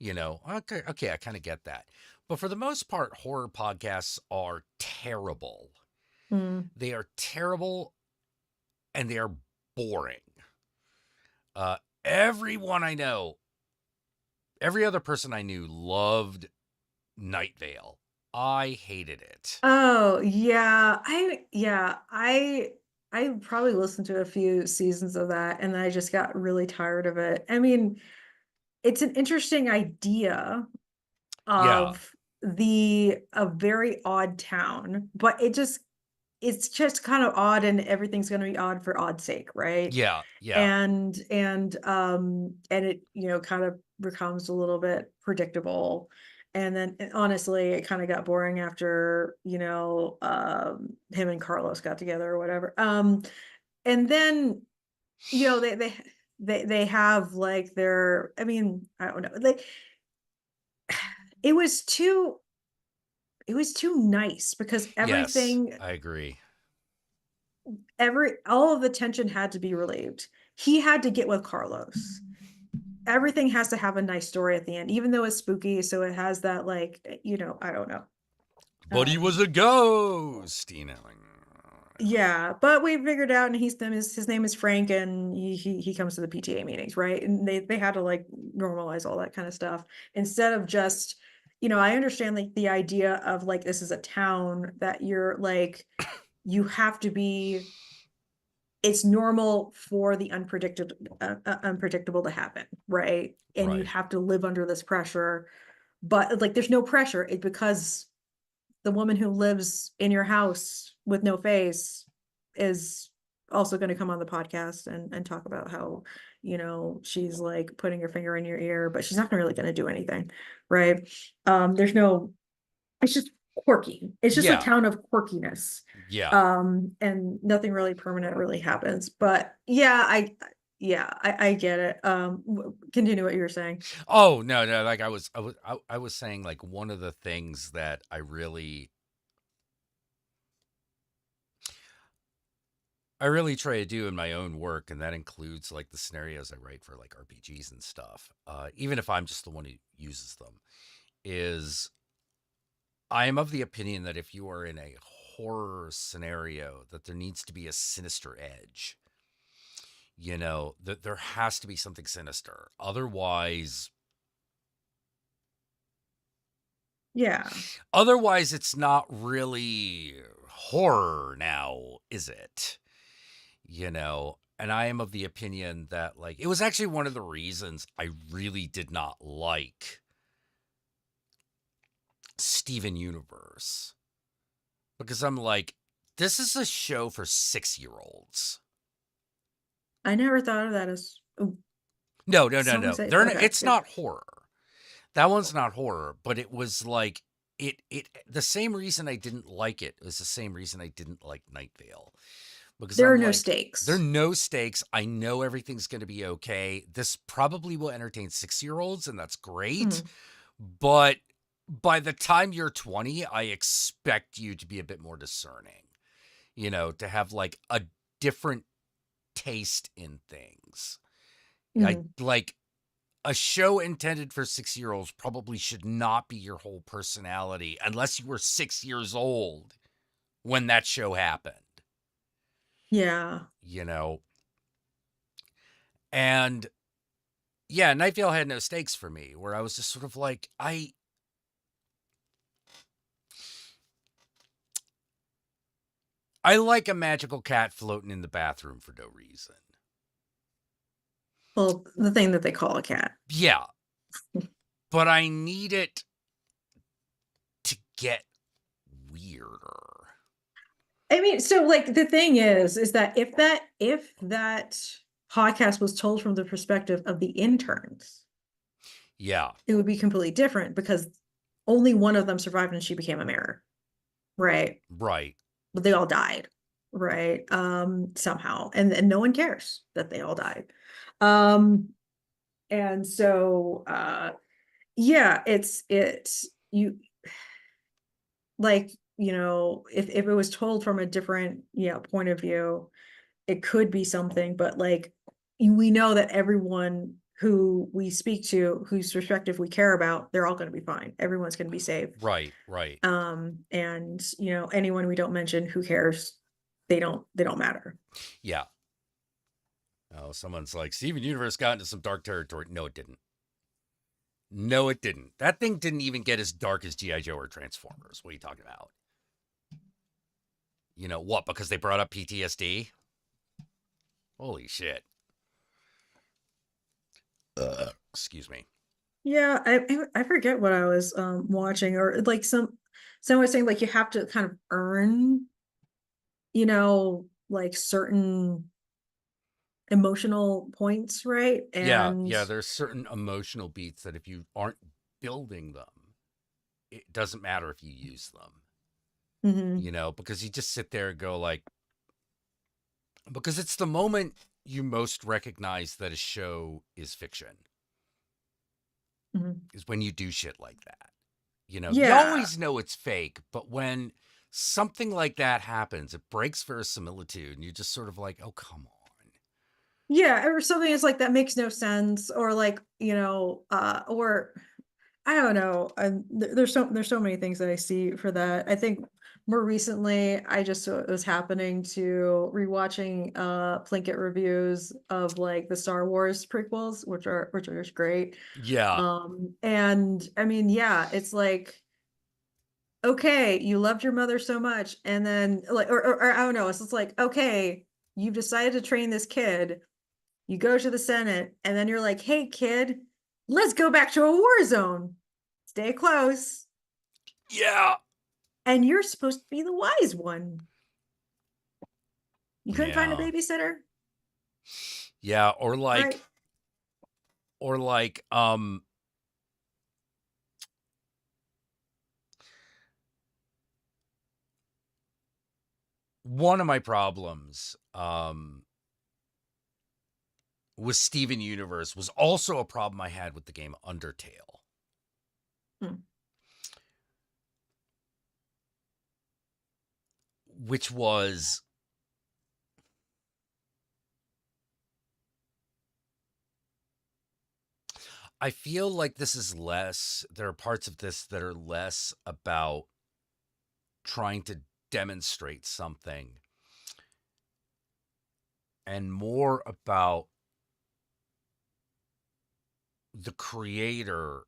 Speaker 1: Okay, I kind of get that. But for the most part, horror podcasts are terrible. They are terrible and they are boring. Everyone I know, every other person I knew loved Night Vale. I hated it.
Speaker 5: Oh, yeah. I probably listened to a few seasons of that and I just got really tired of it. I mean, it's an interesting idea
Speaker 1: Yeah.
Speaker 5: of a very odd town, but it's just kind of odd and everything's going to be odd for odd's sake, right?
Speaker 1: Yeah.
Speaker 5: And it, kind of becomes a little bit predictable. And then honestly, it kind of got boring after, him and Carlos got together or whatever. And then, they have like their, I mean, I don't know, like it was too nice because everything,
Speaker 1: Yes, I agree.
Speaker 5: all of the tension had to be relieved. He had to get with Carlos. Everything has to have a nice story at the end, even though it's spooky. So it has that, like, I don't know.
Speaker 1: But he was a ghost,
Speaker 5: Yeah, but we figured out, and his name is Frank, and he comes to the PTA meetings, right? And they had to like normalize all that kind of stuff instead of just, I understand like the idea of like this is a town that you're like you have to be. It's normal for the unpredictable to happen, right? And you
Speaker 1: Right.
Speaker 5: have to live under this pressure, but like there's no pressure. It's because the woman who lives in your house with no face is also going to come on the podcast and talk about how, she's like putting her finger in your ear, but she's not really going to do anything, right? It's just quirky. It's just a
Speaker 1: Yeah.
Speaker 5: town of quirkiness.
Speaker 1: Yeah.
Speaker 5: And nothing really permanent really happens. But yeah, I get it. Continue what you were saying.
Speaker 1: Oh, no, like I was saying like one of the things that I really try to do in my own work, and that includes like the scenarios I write for like RPGs and stuff, even if I'm just the one who uses them, is I am of the opinion that if you are in a horror scenario, that there needs to be a sinister edge. That there has to be something sinister. Otherwise,
Speaker 5: Yeah.
Speaker 1: Otherwise, it's not really horror now, is it? And I am of the opinion that, like, it was actually one of the reasons I really did not like Steven Universe. Because I'm like, this is a show for 6-year-olds.
Speaker 5: I never thought of that as.
Speaker 1: No. It's not horror. That one's not horror, but it was like the same reason I didn't like it was the same reason I didn't like Night Vale. Because
Speaker 5: there
Speaker 1: I'm
Speaker 5: are no
Speaker 1: like,
Speaker 5: stakes.
Speaker 1: There are no stakes. I know everything's going to be okay. This probably will entertain 6-year-olds, and that's great. But by the time you're 20, I expect you to be a bit more discerning, to have like a different taste in things. a show intended for 6-year-olds probably should not be your whole personality unless you were 6 years old when that show happened,
Speaker 5: Yeah.
Speaker 1: you know? And yeah, Night Vale had no stakes for me, where I was just sort of like, I like a magical cat floating in the bathroom for no reason.
Speaker 5: Well, the thing that they call a cat.
Speaker 1: Yeah. But I need it to get weirder.
Speaker 5: I mean, so like the thing is that if that podcast was told from the perspective of the interns,
Speaker 1: Yeah.
Speaker 5: it would be completely different because only one of them survived and she became a mayor. Right.
Speaker 1: Right.
Speaker 5: But they all died. Right. Somehow. And no one cares that they all died. And so yeah, it's you like, you know, if it was told from a different, point of view, it could be something, but like we know that everyone who we speak to, whose perspective we care about, they're all going to be fine. Everyone's going to be safe.
Speaker 1: Right. Right.
Speaker 5: And anyone we don't mention, who cares? They don't matter.
Speaker 1: Yeah. Oh, someone's like, Steven Universe got into some dark territory. No, it didn't. No, it didn't. That thing didn't even get as dark as G.I. Joe or Transformers. What are you talking about? You know what? Because they brought up PTSD? Holy shit. Excuse me.
Speaker 5: Yeah, I forget what I was watching, or like someone was saying like you have to kind of earn, like certain emotional points, right? And
Speaker 1: Yeah, there's certain emotional beats that if you aren't building them, it doesn't matter if you use them.
Speaker 5: Mhm.
Speaker 1: Because you just sit there and go like, because it's the moment you most recognize that a show is fiction,
Speaker 5: Mhm.
Speaker 1: is when you do shit like that. You
Speaker 5: Yeah.
Speaker 1: always know it's fake, but when something like that happens, it breaks verisimilitude, and you're just sort of like, oh, come on.
Speaker 5: Yeah, or something is like that makes no sense, or like, or I don't know. There's so many things that I see for that. I think more recently, I just was happening to rewatching Plinkett reviews of like the Star Wars prequels, which are just great.
Speaker 1: Yeah.
Speaker 5: And I mean, yeah, it's like, okay, you loved your mother so much, and then like, or I don't know, it's just like, okay, you've decided to train this kid. You go to the Senate, and then you're like, hey, kid, let's go back to a war zone. Stay close.
Speaker 1: Yeah.
Speaker 5: And you're supposed to be the wise one. You couldn't find a
Speaker 1: Yeah.
Speaker 5: babysitter?
Speaker 1: Yeah, or like,
Speaker 5: Right.
Speaker 1: or like, one of my problems, with Steven Universe was also a problem I had with the game Undertale.
Speaker 5: Hmm.
Speaker 1: Which was, I feel like this is less, there are parts of this that are less about trying to demonstrate something and more about the creator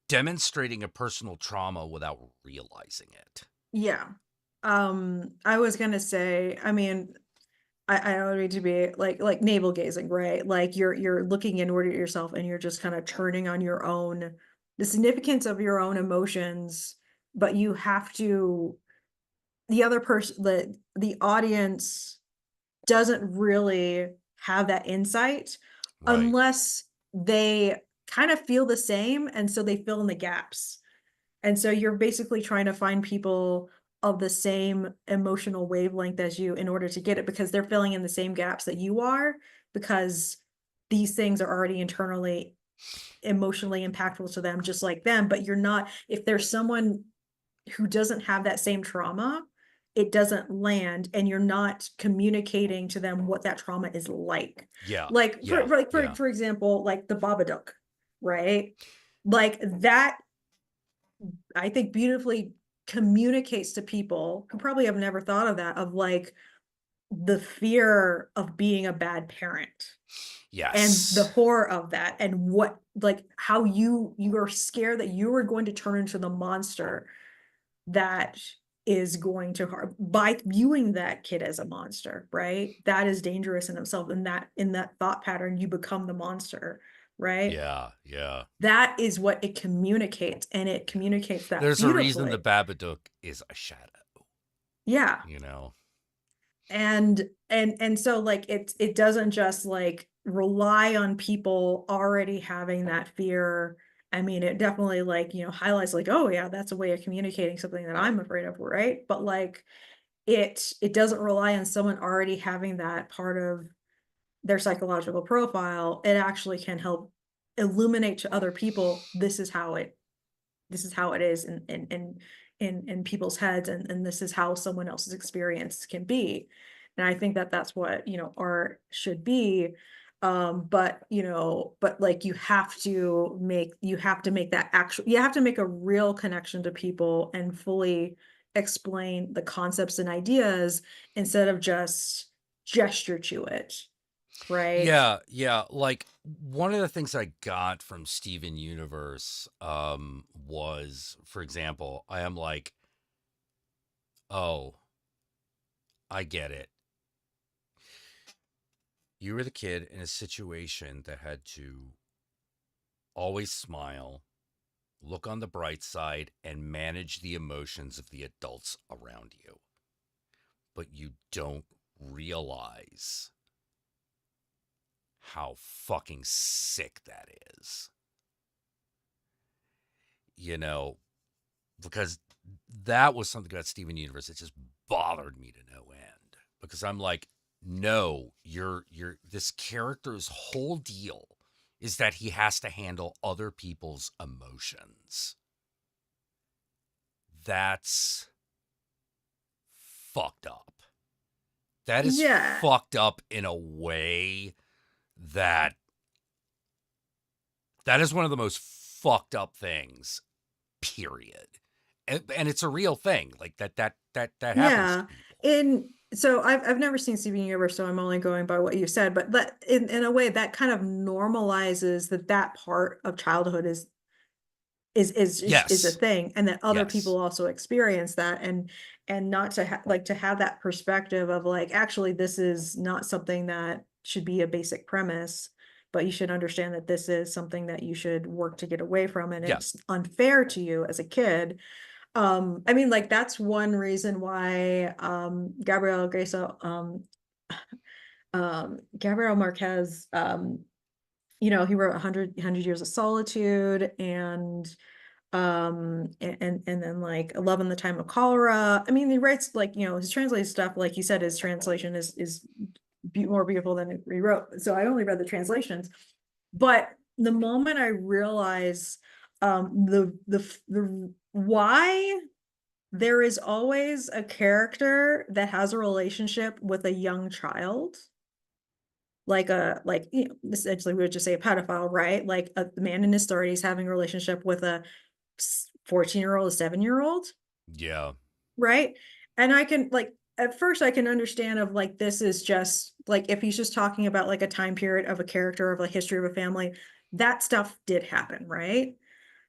Speaker 1: demonstrating a personal trauma without realizing it.
Speaker 5: Yeah. I was gonna say, I mean, I don't need to be like navel gazing, right? Like you're looking inward at yourself and you're just kind of turning on your own, the significance of your own emotions, but you have to, the other person, the audience doesn't really have that insight
Speaker 1: Right.
Speaker 5: unless they kind of feel the same, and so they fill in the gaps. And so you're basically trying to find people of the same emotional wavelength as you in order to get it, because they're filling in the same gaps that you are, because these things are already internally emotionally impactful to them just like them. But you're not, if there's someone who doesn't have that same trauma, it doesn't land and you're not communicating to them what that trauma is like.
Speaker 1: Yeah.
Speaker 5: Like
Speaker 1: Yeah. Yeah.
Speaker 5: for example, like the Babadook, right? Like that, I think beautifully communicates to people who probably have never thought of that, of like the fear of being a bad parent and the
Speaker 1: Yes.
Speaker 5: horror of that, and what, like how you are scared that you are going to turn into the monster that is going to harm by viewing that kid as a monster, right? That is dangerous in itself, and that in that thought pattern you become the monster, right?
Speaker 1: Yeah. Yeah.
Speaker 5: That is what it communicates, and it communicates that
Speaker 1: There's a reason the
Speaker 5: beautifully.
Speaker 1: Babadook is a shadow,
Speaker 5: Yeah.
Speaker 1: you know?
Speaker 5: And so like it doesn't just like rely on people already having that fear. I mean, it definitely like, you know, highlights like, oh yeah, that's a way of communicating something that I'm afraid of, right? But like it doesn't rely on someone already having that part of their psychological profile. It actually can help illuminate to other people, this is how it is in people's heads, and this is how someone else's experience can be. And I think that that's what, you know, art should be. But you know, but like you have to make that actual, you have to make a real connection to people and fully explain the concepts and ideas instead of just gesture to it, right?
Speaker 1: Yeah, yeah. Like one of the things I got from Steven Universe was, for example, I am like, oh, I get it. You were the kid in a situation that had to always smile, look on the bright side, and manage the emotions of the adults around you. But you don't realize how fucking sick that is. You know, because that was something about Steven Universe that just bothered me to no end. Because I'm like, no, you're this character's whole deal is that he has to handle other people's emotions. That's fucked up. That is
Speaker 5: Yeah.
Speaker 1: fucked up in a way that is one of the most fucked up things, period. And it's a real thing. Like that happens to
Speaker 5: Yeah.
Speaker 1: people.
Speaker 5: In so I've never seen Steven Universe, so I'm only going by what you said, but that in a way that kind of normalizes that part of childhood is a
Speaker 1: Yes.
Speaker 5: thing, and that other
Speaker 1: Yes.
Speaker 5: people also experience that, and not to like to have that perspective of like, actually this is not something that should be a basic premise, but you should understand that this is something that you should work to get away from, and
Speaker 1: Yeah.
Speaker 5: it's unfair to you as a kid. I mean, like that's one reason why Gabriel Marquez, you know, he wrote 100 Years of Solitude, and then like Love in the Time of Cholera. I mean, he writes like, you know, his translated stuff, like you said, his translation is more beautiful than he wrote. So I only read the translations, but the moment I realize the why there is always a character that has a relationship with a young child, like you know, essentially we would just say a pedophile, right? Like a man in his 30s having a relationship with a 14-year-old, a 7-year-old,
Speaker 1: Yeah.
Speaker 5: right? And I can like, at first I can understand of like, this is just like, if he's just talking about like a time period of a character, of a history of a family, that stuff did happen, right?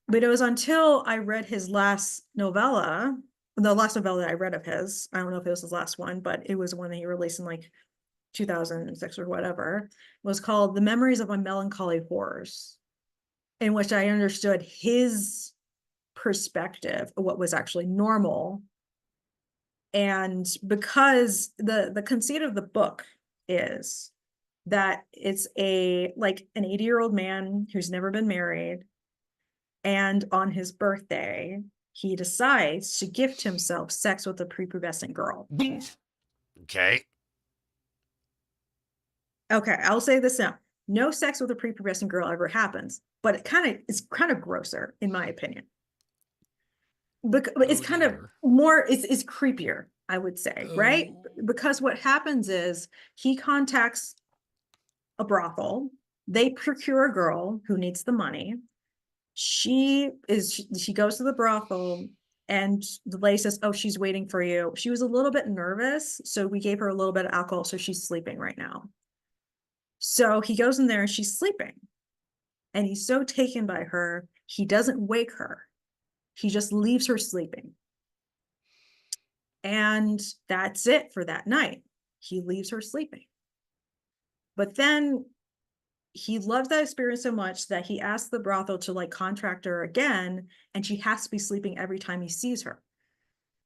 Speaker 5: But it was until I read his last novella, the last novella that I read of his, I don't know if it was his last one, but it was one that he released in like 2006 or whatever, was called The Memories of My Melancholy Horrors, in which I understood his perspective of what was actually normal. And because the conceit of the book is that it's like an 80-year-old man who's never been married, and on his birthday he decides to gift himself sex with a prepubescent girl.
Speaker 1: Okay.
Speaker 5: Okay, I'll say this now. No sex with a prepubescent girl ever happens, but it's kind of grosser, in my opinion. But it's
Speaker 1: Oh
Speaker 5: kind of
Speaker 1: dear.
Speaker 5: more, it's creepier. I would say, right? Because what happens is he contacts a brothel, they procure a girl who needs the money. She goes to the brothel, and the lady says, oh, she's waiting for you. She was a little bit nervous, so we gave her a little bit of alcohol, so she's sleeping right now. So he goes in there and she's sleeping, and he's so taken by her, he doesn't wake her. He just leaves her sleeping. And that's it for that night. He leaves her sleeping. But then he loved that experience so much that he asked the brothel to like contract her again, and she has to be sleeping every time he sees her.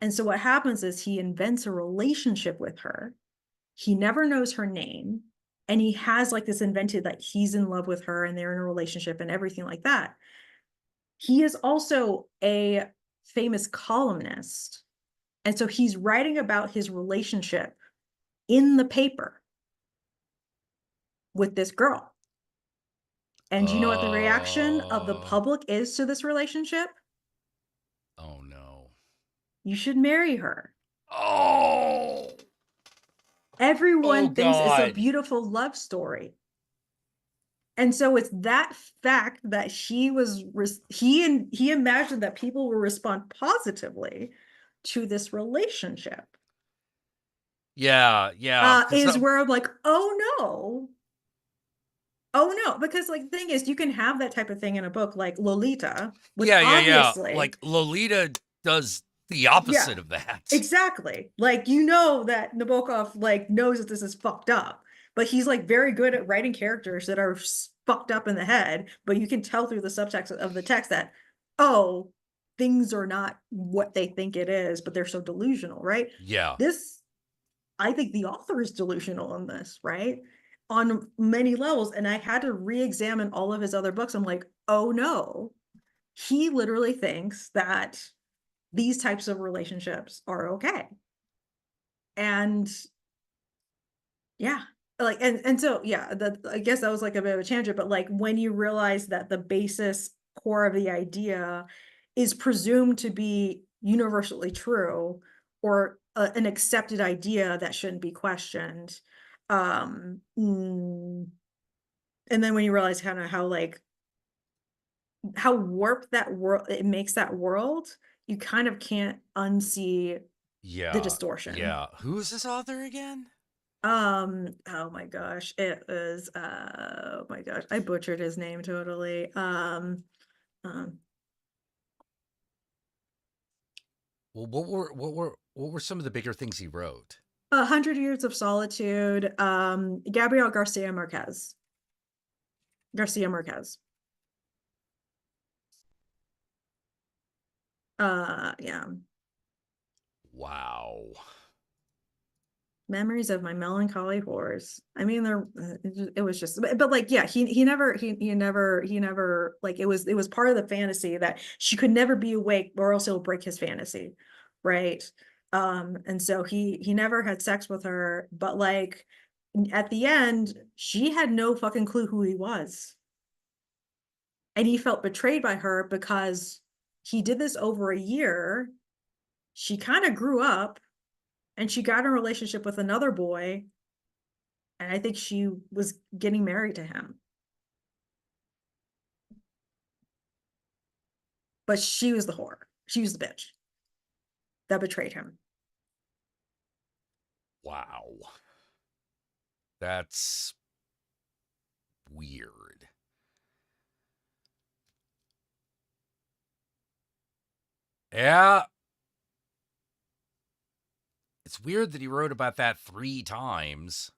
Speaker 5: And so what happens is he invents a relationship with her. He never knows her name. And he has like this invented, like he's in love with her and they're in a relationship and everything like that. He is also a famous columnist. And so he's writing about his relationship in the paper with this girl. And do you know what the reaction of the public is to this relationship?
Speaker 1: Oh no.
Speaker 5: You should marry her.
Speaker 1: Oh.
Speaker 5: Everyone thinks it's a
Speaker 1: God.
Speaker 5: beautiful love story. And so it's that fact that he imagined that people will respond positively to this relationship.
Speaker 1: Yeah, yeah.
Speaker 5: Is where I'm like, oh no, because like the thing is, you can have that type of thing in a book like Lolita, which obviously,
Speaker 1: like Lolita does the opposite of that.
Speaker 5: Exactly. Like, you know that Nabokov like knows that this is fucked up, but he's like very good at writing characters that are fucked up in the head, but you can tell through the subtext of the text that, oh, things are not what they think it is, but they're so delusional, right?
Speaker 1: Yeah.
Speaker 5: I think the author is delusional in this, right? On many levels. And I had to re-examine all of his other books. I'm like, oh no, he literally thinks that these types of relationships are okay. And yeah, like, and so, yeah, I guess that was like a bit of a tangent, but like when you realize that the basis core of the idea is presumed to be universally true, or an accepted idea that shouldn't be questioned. And then when you realize kind of how warped that world, it makes that world, you kind of can't unsee the distortion.
Speaker 1: Yeah. Who is this author again?
Speaker 5: Oh my gosh, it was oh my gosh, I butchered his name totally.
Speaker 1: Well, what were some of the bigger things he wrote?
Speaker 5: 100 Years of Solitude, Gabriel Garcia Marquez. Yeah.
Speaker 1: Wow.
Speaker 5: Memories of My Melancholy Horse. I mean, it was just, but like, yeah, he never, like, it was part of the fantasy that she could never be awake or else it'll break his fantasy, right? And so he never had sex with her, but like at the end, she had no fucking clue who he was. And he felt betrayed by her because he did this over a year. She kind of grew up, and she got in a relationship with another boy, and I think she was getting married to him. But she was the whore. She was the bitch that betrayed him.
Speaker 1: Wow. That's weird. Yeah. It's weird that he wrote about that 3 times.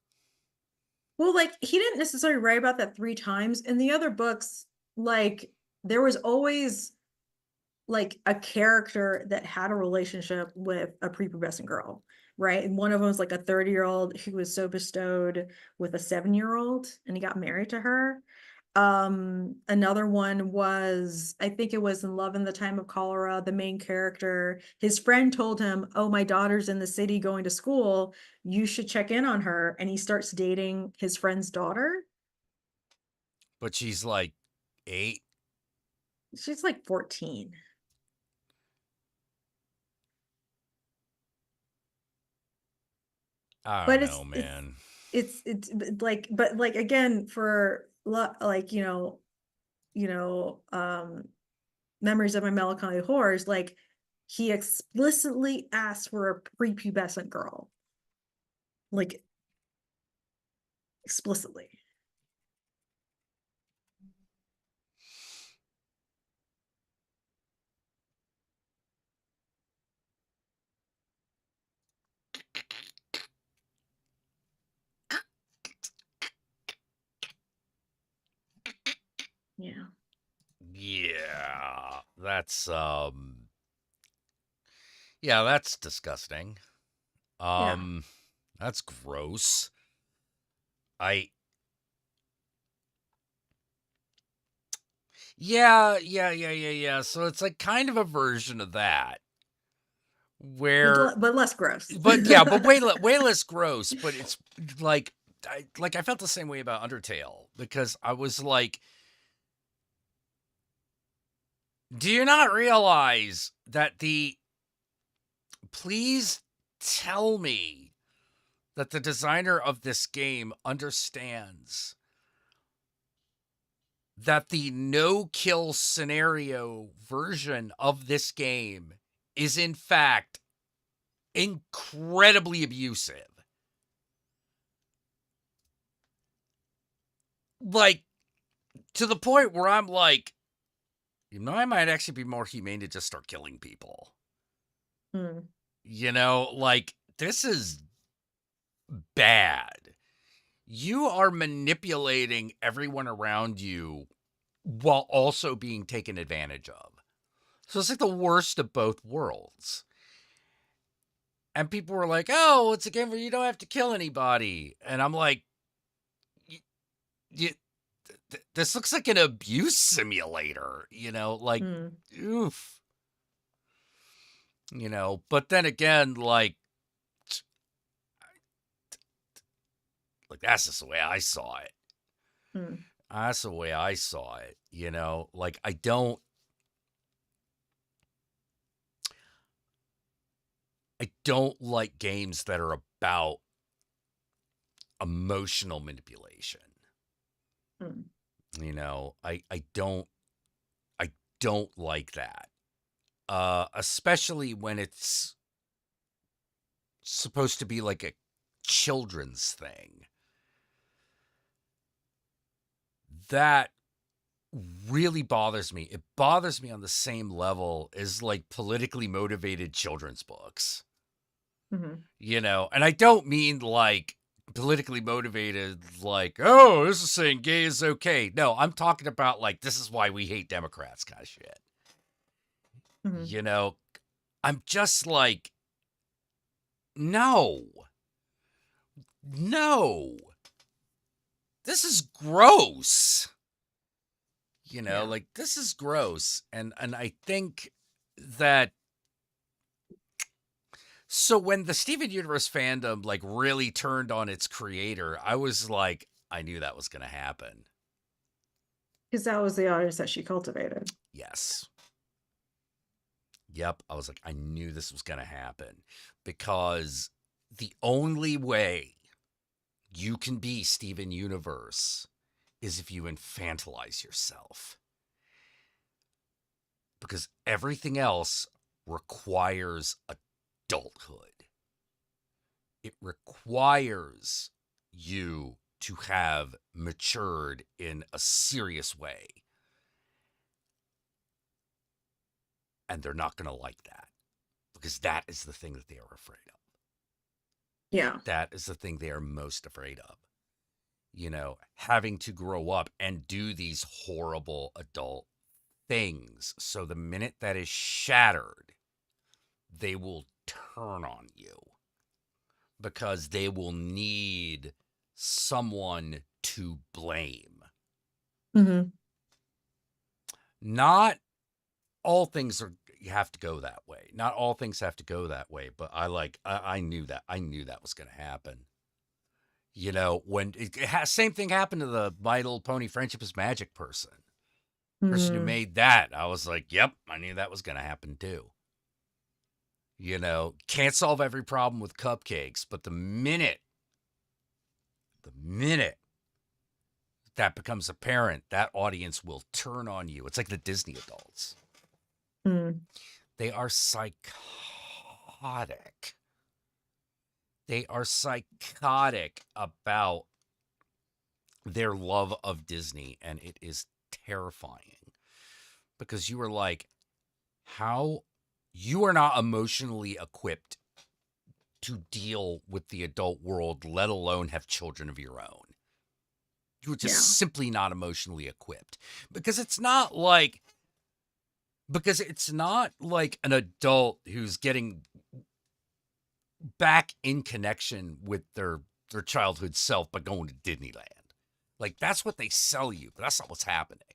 Speaker 5: Well, like, he didn't necessarily write about that 3 times. In the other books, like, there was always like a character that had a relationship with a prepubescent girl, right? And one of them was like a 30-year-old who was so bestowed with a 7-year-old, and he got married to her. Another one was, I think it was in Love in the Time of Cholera, the main character, his friend told him, oh, my daughter's in the city going to school, you should check in on her. And he starts dating his friend's daughter.
Speaker 1: But she's like 8.
Speaker 5: She's like 14.
Speaker 1: I
Speaker 5: But
Speaker 1: don't know, man.
Speaker 5: but like again for like Memories of My Melancholy Horrors, like he explicitly asked for a prepubescent girl, like explicitly. Yeah.
Speaker 1: Yeah, that's disgusting.
Speaker 5: Yeah.
Speaker 1: That's gross. I yeah. So it's like kind of a version of that where
Speaker 5: But less gross.
Speaker 1: but yeah, but way less gross, but it's like I felt the same way about Undertale because I was like, do you not realize that please tell me that the designer of this game understands that the no-kill scenario version of this game is in fact incredibly abusive. Like, to the point where I'm like, I might actually be more humane to just start killing people.
Speaker 5: Mm.
Speaker 1: Like, this is bad. You are manipulating everyone around you while also being taken advantage of. So it's like the worst of both worlds. And people were like, oh, it's a game where you don't have to kill anybody. And I'm like, this looks like an abuse simulator, like,
Speaker 5: Mm.
Speaker 1: oof. But then again, like that's just the way I saw it.
Speaker 5: Mm.
Speaker 1: That's the way I saw it, like I don't like games that are about emotional manipulation.
Speaker 5: Mm.
Speaker 1: I don't like that. Especially when it's supposed to be like a children's thing. That really bothers me. It bothers me on the same level as like politically motivated children's books.
Speaker 5: Mm-hmm.
Speaker 1: And I don't mean like politically motivated, like, oh, this is saying gay is okay. No, I'm talking about like, this is why we hate Democrats kind of shit.
Speaker 5: Mm-hmm.
Speaker 1: I'm just like, no, this is gross.
Speaker 5: Yeah.
Speaker 1: Like this is gross. And I think that, so when the Steven Universe fandom like really turned on its creator, I was like, I knew that was going to happen.
Speaker 5: Because that was the audience that she cultivated.
Speaker 1: Yes. Yep. I was like, I knew this was going to happen because the only way you can be Steven Universe is if you infantilize yourself. Because everything else requires adulthood. It requires you to have matured in a serious way. And they're not going to like that because that is the thing that they are afraid of.
Speaker 5: Yeah.
Speaker 1: That is the thing they are most afraid of. Having to grow up and do these horrible adult things. So the minute that is shattered, they will turn on you because they will need someone to blame.
Speaker 5: Mm-hmm.
Speaker 1: Not all things you have to go that way. Not all things have to go that way, but I knew that. I knew that was going to happen. When same thing happened to the My Little Pony Friendship is Magic person who made that. I was like, yep, I knew that was going to happen too. You know, can't solve every problem with cupcakes, but the minute that becomes apparent, that audience will turn on you. It's like the Disney adults.
Speaker 5: Mm,
Speaker 1: They are psychotic. They are psychotic about their love of Disney, and it is terrifying because you are like, how you are not emotionally equipped to deal with the adult world, let alone have children of your own. You're just
Speaker 5: yeah.
Speaker 1: simply not emotionally equipped because it's not like an adult who's getting back in connection with their childhood self by going to Disneyland. Like that's what they sell you, but that's not what's happening.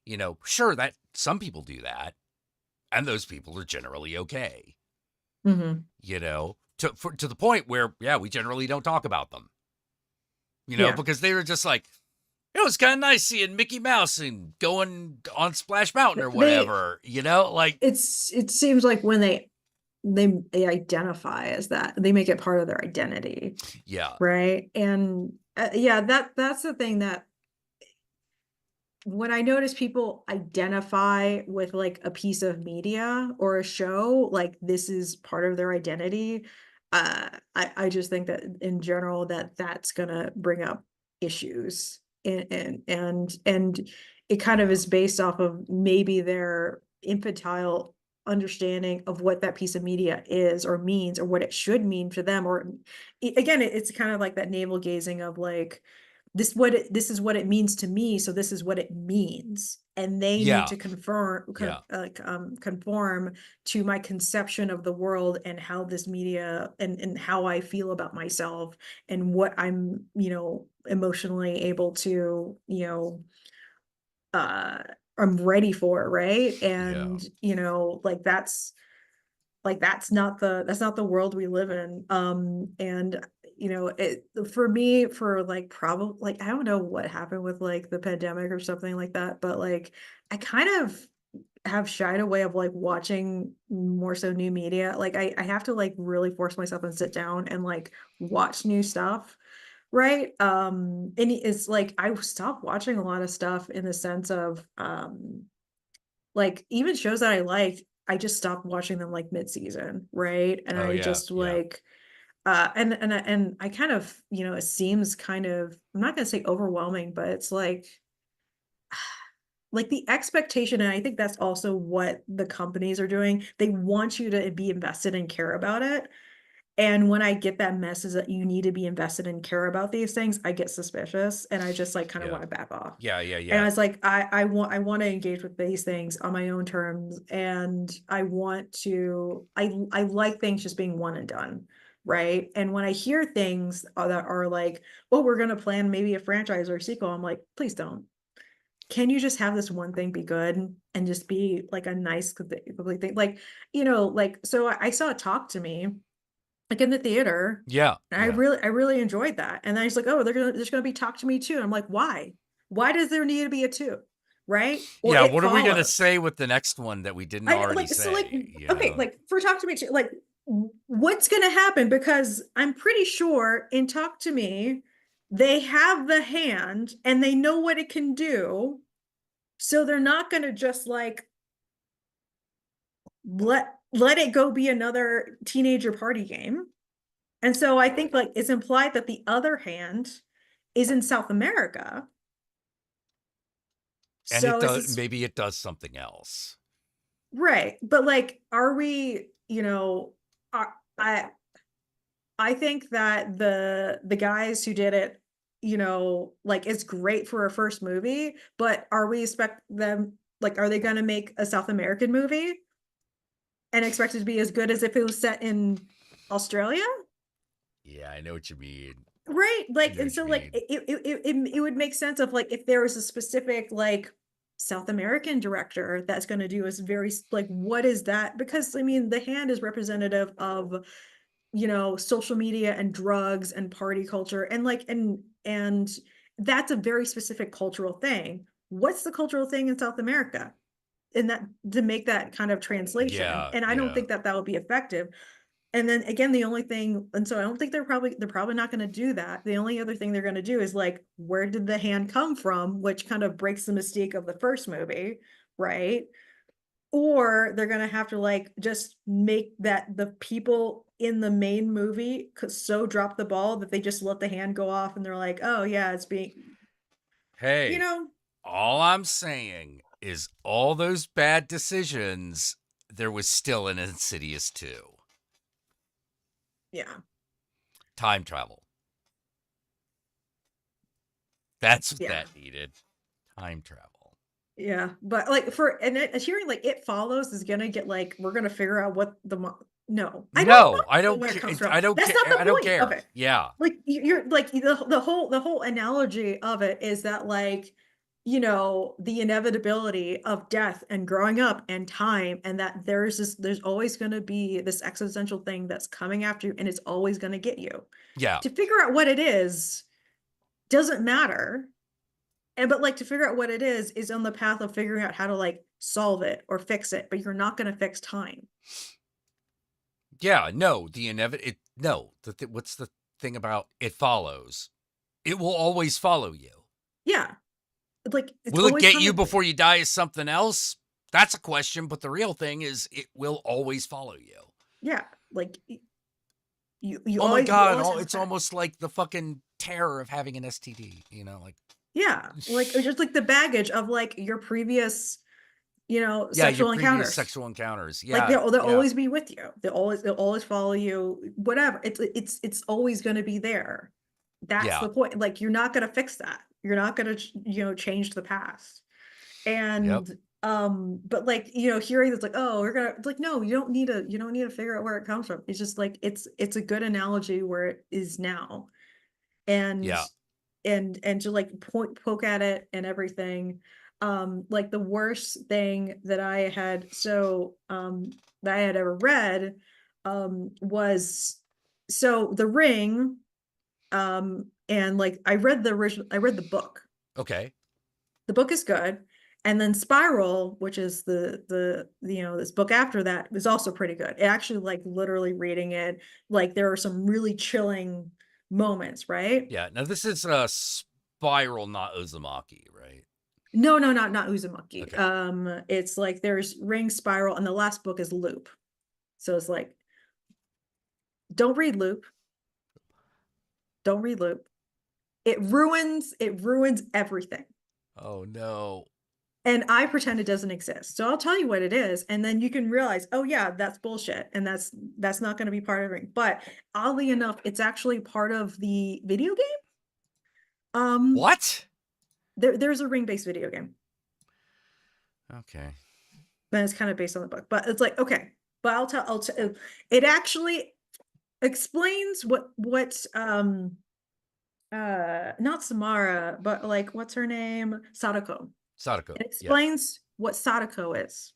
Speaker 1: You know, sure that some people do that, and those people are generally okay.
Speaker 5: Mm-hmm.
Speaker 1: You know, to the point where we generally don't talk about them. You know,
Speaker 5: Yeah.
Speaker 1: because they were just like, it was kind of nice seeing Mickey Mouse and going on Splash Mountain or whatever. You know, like
Speaker 5: It seems like when they identify as that, they make it part of their identity,
Speaker 1: yeah,
Speaker 5: right? And yeah, that's the thing that when I notice people identify with like a piece of media or a show, like this is part of their identity, I just think that in general that's gonna bring up issues, and it kind of
Speaker 1: Yeah.
Speaker 5: is based off of maybe their infantile understanding of what that piece of media is or means or what it should mean to them, or again, it's kind of like that navel gazing of like, this is what it means to me, so this is what it means, and they need
Speaker 1: Yeah.
Speaker 5: to
Speaker 1: Yeah.
Speaker 5: conform to my conception of the world and how this media and how I feel about myself and what I'm, emotionally able to, uh I'm ready for, right?
Speaker 1: Yeah.
Speaker 5: And that's not the world we live in. And it for me, for like, probably, like, I don't know what happened with like the pandemic or something like that, but like I kind of have shied away of like watching more so new media. Like I have to like really force myself and sit down and like watch new stuff, right? And it's like I stopped watching a lot of stuff in the sense of like even shows that I liked, I just stopped watching them like mid-season, right? And
Speaker 1: Oh
Speaker 5: I
Speaker 1: yeah.
Speaker 5: just
Speaker 1: Yeah.
Speaker 5: like and I kind of, it seems kind of, I'm not gonna say overwhelming, but it's like the expectation, and I think that's also what the companies are doing. They want you to be invested and care about it. And when I get that message that you need to be invested and care about these things, I get suspicious and I just like kind of
Speaker 1: Yeah.
Speaker 5: want to back off.
Speaker 1: Yeah. Yeah.
Speaker 5: And I
Speaker 1: Yeah.
Speaker 5: was like, I want to engage with these things on my own terms, and I like things just being one and done, right? And when I hear things that are like, oh, we're gonna plan maybe a franchise or a sequel, I'm like, please don't. Can you just have this one thing be good and just be like a nice complete thing? Like, like, so I saw Talk to Me like in the theater,
Speaker 1: Yeah.
Speaker 5: and
Speaker 1: Yeah.
Speaker 5: I really enjoyed that. And then he's like, oh, there's gonna be Talk to Me too. And I'm like, why? Why does there need to be a two? Right? Or
Speaker 1: Yeah.
Speaker 5: It
Speaker 1: What are we gonna
Speaker 5: Follows.
Speaker 1: say with the next one that we didn't
Speaker 5: I
Speaker 1: already
Speaker 5: like, so like,
Speaker 1: say? You
Speaker 5: okay,
Speaker 1: know?
Speaker 5: like for Talk to Me too, like what's gonna happen? Because I'm pretty sure in Talk to Me, they have the hand and they know what it can do. So they're not gonna just like let it go be another teenager party game. And so I think like it's implied that the other hand is in South America.
Speaker 1: And it
Speaker 5: So it's
Speaker 1: does.
Speaker 5: this,
Speaker 1: Maybe it does something else.
Speaker 5: right. But like, are we, are, I think that the guys who did it, like it's great for a first movie, but are we expect them, like, are they gonna make a South American movie and expect it to be as good as if it was set in Australia?
Speaker 1: Yeah, I know what you mean.
Speaker 5: Right,
Speaker 1: I
Speaker 5: like,
Speaker 1: know
Speaker 5: and
Speaker 1: what you
Speaker 5: so like
Speaker 1: mean.
Speaker 5: it would make sense of like if there was a specific like South American director that's going to do is very like, what is that? Because I mean the hand is representative of, social media and drugs and party culture, and like and that's a very specific cultural thing. What's the cultural thing in South America? in that to make that kind of translation.
Speaker 1: Yeah,
Speaker 5: And I don't
Speaker 1: yeah.
Speaker 5: think that would be effective. And then again, the only thing, and so I don't think they're probably not going to do that. The only other thing they're going to do is like, where did the hand come from? Which kind of breaks the mystique of the first movie, right? Or they're going to have to like just make that the people in the main movie so drop the ball that they just let the hand go off and they're like, oh yeah, it's being,
Speaker 1: Hey,
Speaker 5: you know,
Speaker 1: all I'm saying is all those bad decisions, there was still an Insidious 2.
Speaker 5: yeah.
Speaker 1: Time travel. That's what
Speaker 5: Yeah.
Speaker 1: that needed. Time travel.
Speaker 5: Yeah, but like hearing like It Follows is gonna get like we're gonna figure out what the no I don't
Speaker 1: No,
Speaker 5: know
Speaker 1: I don't
Speaker 5: where it
Speaker 1: care.
Speaker 5: comes from.
Speaker 1: I don't
Speaker 5: That's
Speaker 1: care.
Speaker 5: not the
Speaker 1: I don't
Speaker 5: point of
Speaker 1: care.
Speaker 5: it.
Speaker 1: Yeah.
Speaker 5: Like you're like the whole analogy of it is that like the inevitability of death and growing up and time and that there's always going to be this existential thing that's coming after you and it's always going to get you.
Speaker 1: Yeah.
Speaker 5: To figure out what it is doesn't matter. But like to figure out what it is on the path of figuring out how to like solve it or fix it, but you're not going to fix time.
Speaker 1: Yeah. No, no. What's the thing about It Follows? It will always follow you.
Speaker 5: Yeah. Like it's
Speaker 1: Will it
Speaker 5: always
Speaker 1: get you
Speaker 5: coming-
Speaker 1: before you die is something else? That's a question, but the real thing is it will always follow you.
Speaker 5: Yeah. Like you
Speaker 1: Oh my
Speaker 5: always,
Speaker 1: God.
Speaker 5: have
Speaker 1: It's
Speaker 5: that.
Speaker 1: almost like the fucking terror of having an STD, like.
Speaker 5: Yeah. Like it's just like the baggage of like your previous,
Speaker 1: Yeah,
Speaker 5: sexual
Speaker 1: your previous
Speaker 5: encounters.
Speaker 1: sexual encounters. Yeah.
Speaker 5: Like they'll
Speaker 1: yeah.
Speaker 5: always be with you. They'll always follow you. Whatever. It's always going to be there. That's
Speaker 1: Yeah.
Speaker 5: the point. Like you're not going to fix that. You're not going to change the past. And but like hearing this like, oh, we're gonna, it's like, no, you don't need to figure out where it comes from. It's just like it's a good analogy where it is now. And
Speaker 1: Yeah.
Speaker 5: and to like poke at it and everything. Like the worst thing that I had that I had ever read was The Ring. And like I read the book.
Speaker 1: Okay.
Speaker 5: The book is good. And then Spiral, which is this book after that, is also pretty good. It actually, like, literally reading it, like there are some really chilling moments, right?
Speaker 1: Yeah. Now this is Spiral, not Uzumaki, right?
Speaker 5: No, not Uzumaki.
Speaker 1: Okay.
Speaker 5: It's like there's Ring, Spiral, and the last book is Loop. So it's like, don't read Loop. Don't read Loop. It ruins everything.
Speaker 1: Oh no.
Speaker 5: And I pretend it doesn't exist. So I'll tell you what it is. And then you can realize, oh yeah, that's bullshit. And that's not going to be part of it. But oddly enough, it's actually part of the video game.
Speaker 1: What?
Speaker 5: There's a ring-based video game.
Speaker 1: Okay.
Speaker 5: Then it's kind of based on the book. But it's like, okay. But it actually explains what not Samara, but like what's her name? Sadako.
Speaker 1: Sadako.
Speaker 5: It explains what Sadako is.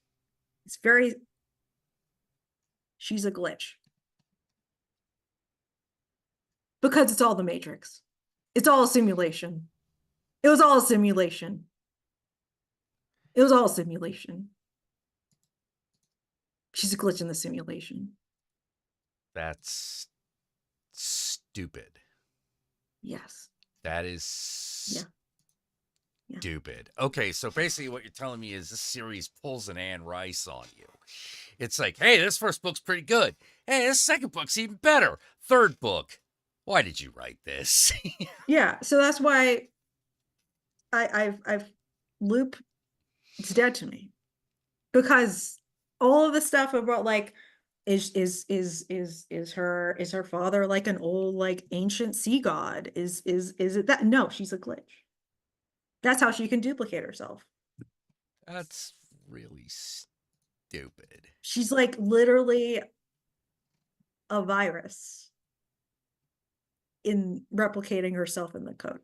Speaker 5: She's a glitch. Because it's all the Matrix. It's all a simulation. It was all a simulation. It was all a simulation. She's a glitch in the simulation.
Speaker 1: That's stupid.
Speaker 5: Yes.
Speaker 1: That is
Speaker 5: Yeah.
Speaker 1: stupid. Okay, so basically what you're telling me is this series pulls an Anne Rice on you. It's like, hey, this first book's pretty good. Hey, this second book's even better. Third book. Why did you write this?
Speaker 5: Yeah, so that's why I've Loop, it's dead to me. Because all of the stuff about like is her father like an old like ancient sea god? Is it that? No, she's a glitch. That's how she can duplicate herself.
Speaker 1: That's really stupid.
Speaker 5: She's like literally a virus in replicating herself in the code.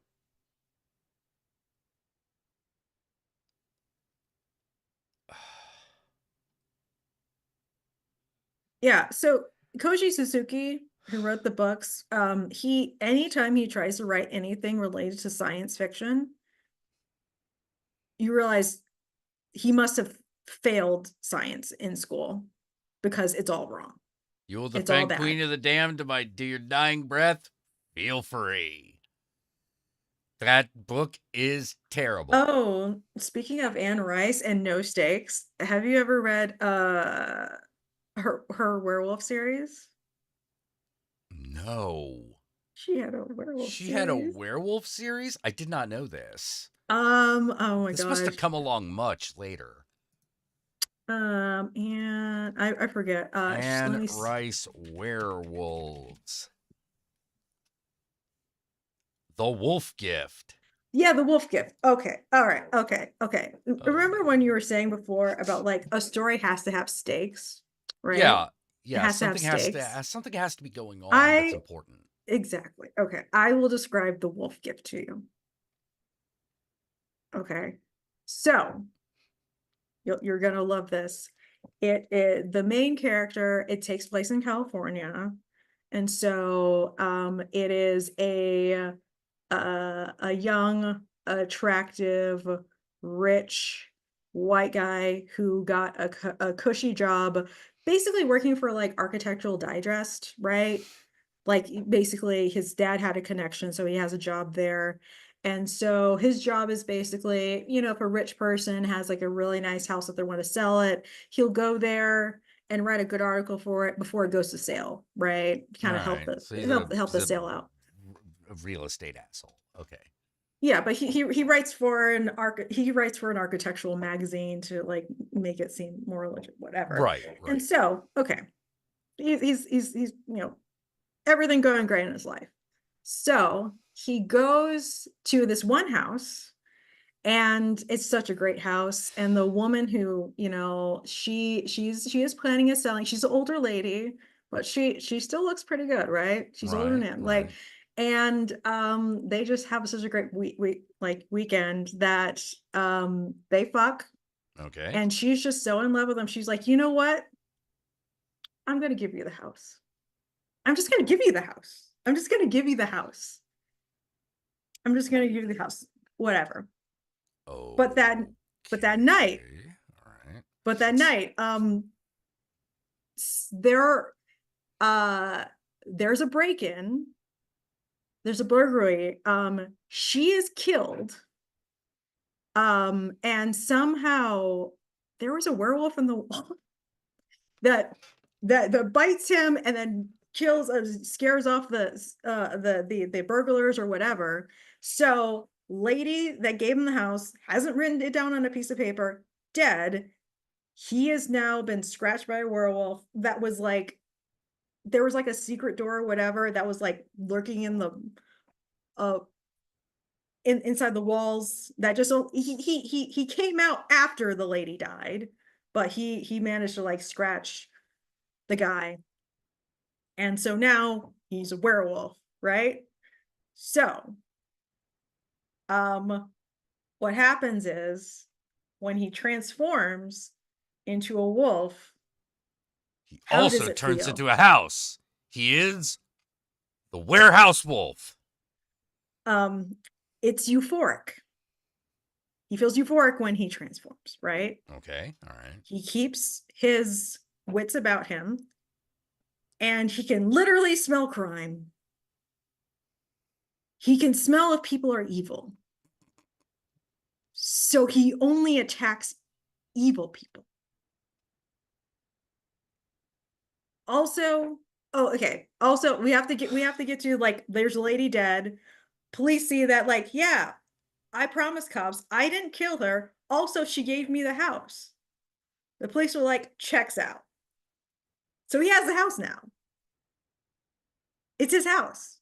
Speaker 5: Yeah, so Koji Suzuki, who wrote the books, anytime he tries to write anything related to science fiction, you realize he must have failed science in school because it's all wrong.
Speaker 1: You'll
Speaker 5: It's all
Speaker 1: defend
Speaker 5: bad.
Speaker 1: Queen of the Damned to your dying breath? Feel free. That book is terrible.
Speaker 5: Oh, speaking of Anne Rice and No Stakes, have you ever read her werewolf series?
Speaker 1: No.
Speaker 5: She had a werewolf
Speaker 1: She had a
Speaker 5: series.
Speaker 1: werewolf series? I did not know this.
Speaker 5: Oh my
Speaker 1: This must have
Speaker 5: gosh.
Speaker 1: come along much later.
Speaker 5: And I forget. Let
Speaker 1: Anne
Speaker 5: me
Speaker 1: Rice werewolves. The Wolf Gift.
Speaker 5: Yeah, the wolf gift. Okay. All right. Okay. Remember when you
Speaker 1: Oh.
Speaker 5: were saying before about like a story has to have stakes, right?
Speaker 1: Yeah,
Speaker 5: It
Speaker 1: yeah.
Speaker 5: has to have
Speaker 1: Something has to be going on that's
Speaker 5: I
Speaker 1: important.
Speaker 5: exactly. Okay. I will describe the wolf gift to you. Okay. So you're gonna love this. The main character, it takes place in California. And so it is a young, attractive, rich white guy who got a cushy job, basically working for like Architectural Digest, right? Like basically his dad had a connection, so he has a job there. And so his job is basically, if a rich person has like a really nice house that they want to sell it, he'll go there and write a good article for it before it goes to sale, right? Kind of help
Speaker 1: Right. So he's a,
Speaker 5: help the
Speaker 1: he's
Speaker 5: sale out.
Speaker 1: a real estate asshole. Okay.
Speaker 5: Yeah, but he writes for an architectural magazine to like make it seem more legit, whatever.
Speaker 1: Right.
Speaker 5: And so, okay, he's everything going great in his life. So he goes to this one house, and it's such a great house. And the woman who, she is planning on selling. She's an older lady, but she still looks pretty good, right? She's older than him, like.
Speaker 1: Right.
Speaker 5: And they just have such a great weekend that they fuck,
Speaker 1: Okay.
Speaker 5: and she's just so in love with him. She's like, you know what? I'm gonna give you the house. I'm just gonna give you the house. I'm just gonna give you the house. I'm just gonna give you the house. Whatever.
Speaker 1: Oh.
Speaker 5: But that night,
Speaker 1: All right.
Speaker 5: there there's a break-in. There's a burglary. She is killed. And somehow there was a werewolf in the wall that bites him and then kills scares off the burglars or whatever. So lady that gave him the house hasn't written it down on a piece of paper, dead. He has now been scratched by a werewolf that was like, there was like a secret door or whatever that was like lurking in the inside the walls that just he came out after the lady died, but he managed to like scratch the guy. And so now he's a werewolf, right? So what happens is when he transforms into a wolf,
Speaker 1: He
Speaker 5: how does
Speaker 1: also
Speaker 5: it
Speaker 1: turns
Speaker 5: feel?
Speaker 1: into a house. He is the warehouse wolf.
Speaker 5: It's euphoric. He feels euphoric when he transforms, right?
Speaker 1: Okay. All right.
Speaker 5: He keeps his wits about him, and he can literally smell crime. He can smell if people are evil. So he only attacks evil people. Also, we have to get to like, there's a lady dead. Police see that, like, yeah, I promised cops I didn't kill her. Also, she gave me the house. The police were like, checks out. So he has the house now. It's his house.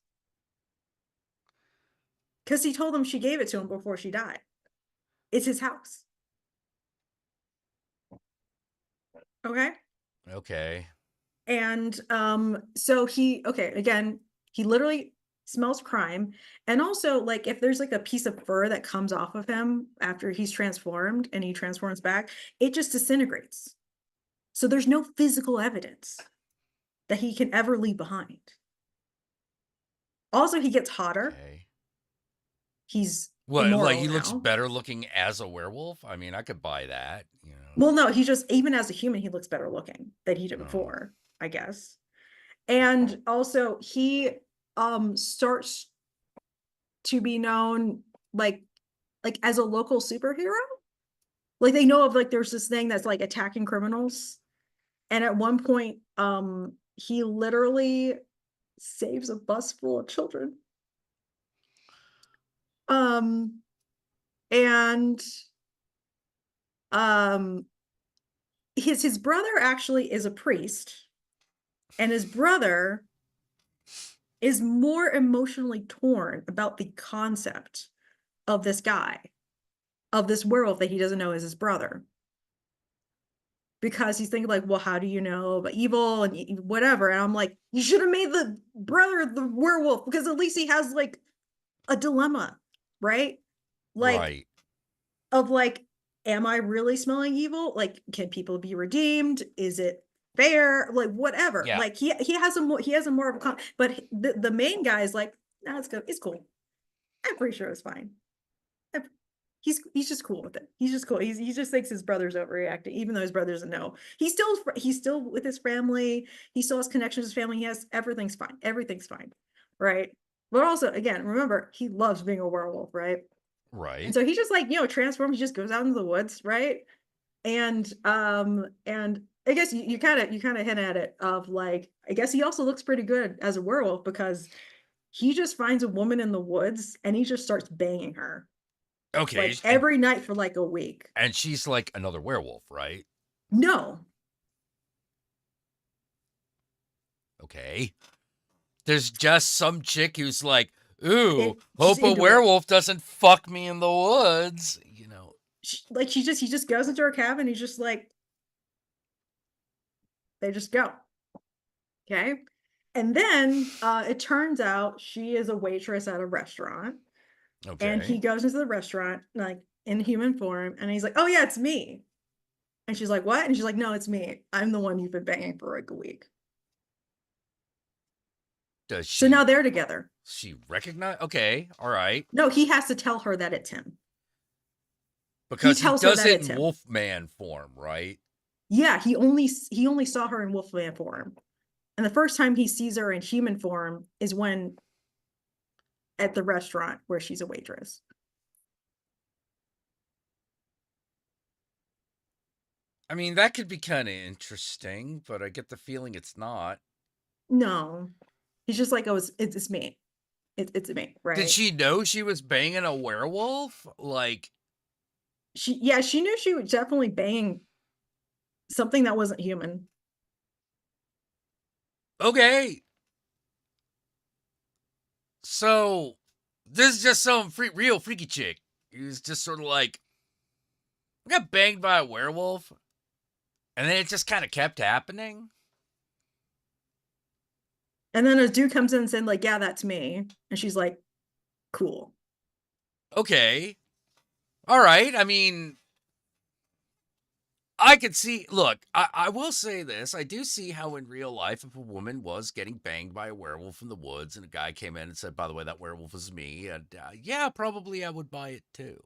Speaker 5: Because he told them she gave it to him before she died. It's his house. Okay.
Speaker 1: Okay.
Speaker 5: And so he literally smells crime. And also, like, if there's like a piece of fur that comes off of him after he's transformed and he transforms back, it just disintegrates. So there's no physical evidence that he can ever leave behind. Also, he gets hotter.
Speaker 1: Okay.
Speaker 5: He's
Speaker 1: What?
Speaker 5: immoral
Speaker 1: Like he looks
Speaker 5: now.
Speaker 1: better looking as a werewolf? I mean, I could buy that.
Speaker 5: Well, no, he just, even as a human, he looks better looking than he did
Speaker 1: Oh.
Speaker 5: before, I guess. And also he starts to be known like as a local superhero. Like they know of like there's this thing that's like attacking criminals. And at one point, he literally saves a bus full of children. And his brother actually is a priest, and his brother is more emotionally torn about the concept of this guy, of this werewolf that he doesn't know is his brother. Because he's thinking like, well, how do you know about evil and whatever? And I'm like, you should have made the brother the werewolf, because at least he has like a dilemma, right? Like,
Speaker 1: Right.
Speaker 5: of like, am I really smelling evil? Like, can people be redeemed? Is it fair? Like, whatever.
Speaker 1: Yeah.
Speaker 5: Like he has a more of a but the main guy is like, nah, it's good. It's cool. I'm pretty sure it's fine. He's just cool with it. He's just cool. He just thinks his brother's overreacting, even though his brother doesn't know. He's still with his family. He still has connections with his family. He has everything's fine. Everything's fine, right? But also, again, remember, he loves being a werewolf, right? And
Speaker 1: Right.
Speaker 5: so he just like, transforms. He just goes out into the woods, right? And I guess you kind of hint at it of like, I guess he also looks pretty good as a werewolf, because he just finds a woman in the woods and he just starts banging her.
Speaker 1: Okay.
Speaker 5: Like every night for like a week.
Speaker 1: And she's like another werewolf, right?
Speaker 5: No.
Speaker 1: Okay. There's just some chick who's like, ooh,
Speaker 5: She's
Speaker 1: hope a
Speaker 5: into it.
Speaker 1: werewolf doesn't fuck me in the woods. You know.
Speaker 5: He just goes into her cabin. He's just like, they just go. Okay. And then it turns out she is a waitress at a restaurant.
Speaker 1: Okay.
Speaker 5: And he goes into the restaurant like in human form, and he's like, oh yeah, it's me. And she's like, what? And she's like, no, it's me. I'm the one you've been banging for like a week.
Speaker 1: Does she?
Speaker 5: So now they're together.
Speaker 1: She recognize? Okay. All right.
Speaker 5: No, he has to tell her that it's him.
Speaker 1: Because he
Speaker 5: tells her
Speaker 1: does
Speaker 5: that
Speaker 1: it
Speaker 5: it's
Speaker 1: in
Speaker 5: him.
Speaker 1: Wolfman form, right?
Speaker 5: Yeah, he only saw her in Wolfman form. And the first time he sees her in human form is when at the restaurant where she's a waitress.
Speaker 1: I mean, that could be kind of interesting, but I get the feeling it's not.
Speaker 5: No, he's just like, oh, it's me. It's me, right?
Speaker 1: Did she know she was banging a werewolf? Like,
Speaker 5: she knew she was definitely banging something that wasn't human.
Speaker 1: okay. So, this is just some real freaky chick who's just sort of like, I got banged by a werewolf. And then it just kind of kept happening.
Speaker 5: And then a dude comes in and saying like, yeah, that's me. And she's like, cool.
Speaker 1: Okay. All right. I mean, I could see, look, I will say this. I do see how in real life, if a woman was getting banged by a werewolf in the woods and a guy came in and said, by the way, that werewolf is me. And yeah, probably I would buy it too.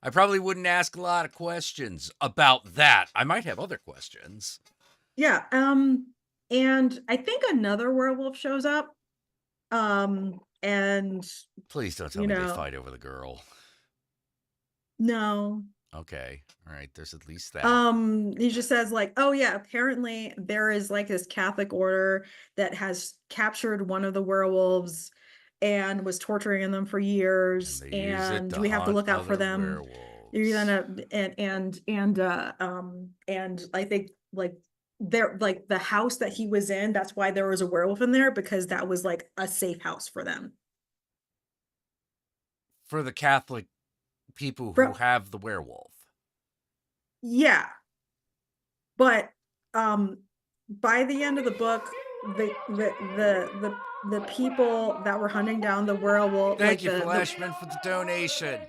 Speaker 1: I probably wouldn't ask a lot of questions about that. I might have other questions.
Speaker 5: Yeah. And I think another werewolf shows up. And
Speaker 1: Please don't tell me they fight over the girl.
Speaker 5: no.
Speaker 1: Okay. All right. There's at least that.
Speaker 5: He just says like, oh yeah, apparently there is like this Catholic order that has captured one of the werewolves and was torturing them for years, and we have to look out for them. You're gonna and I think like there, like the house that he was in, that's why there was a werewolf in there, because that was like a safe house for them.
Speaker 1: For the Catholic people who have the werewolf.
Speaker 5: Yeah. But by the end of the book, the people that were hunting down the werewolf.
Speaker 1: Thank you, Flashman, for the donation.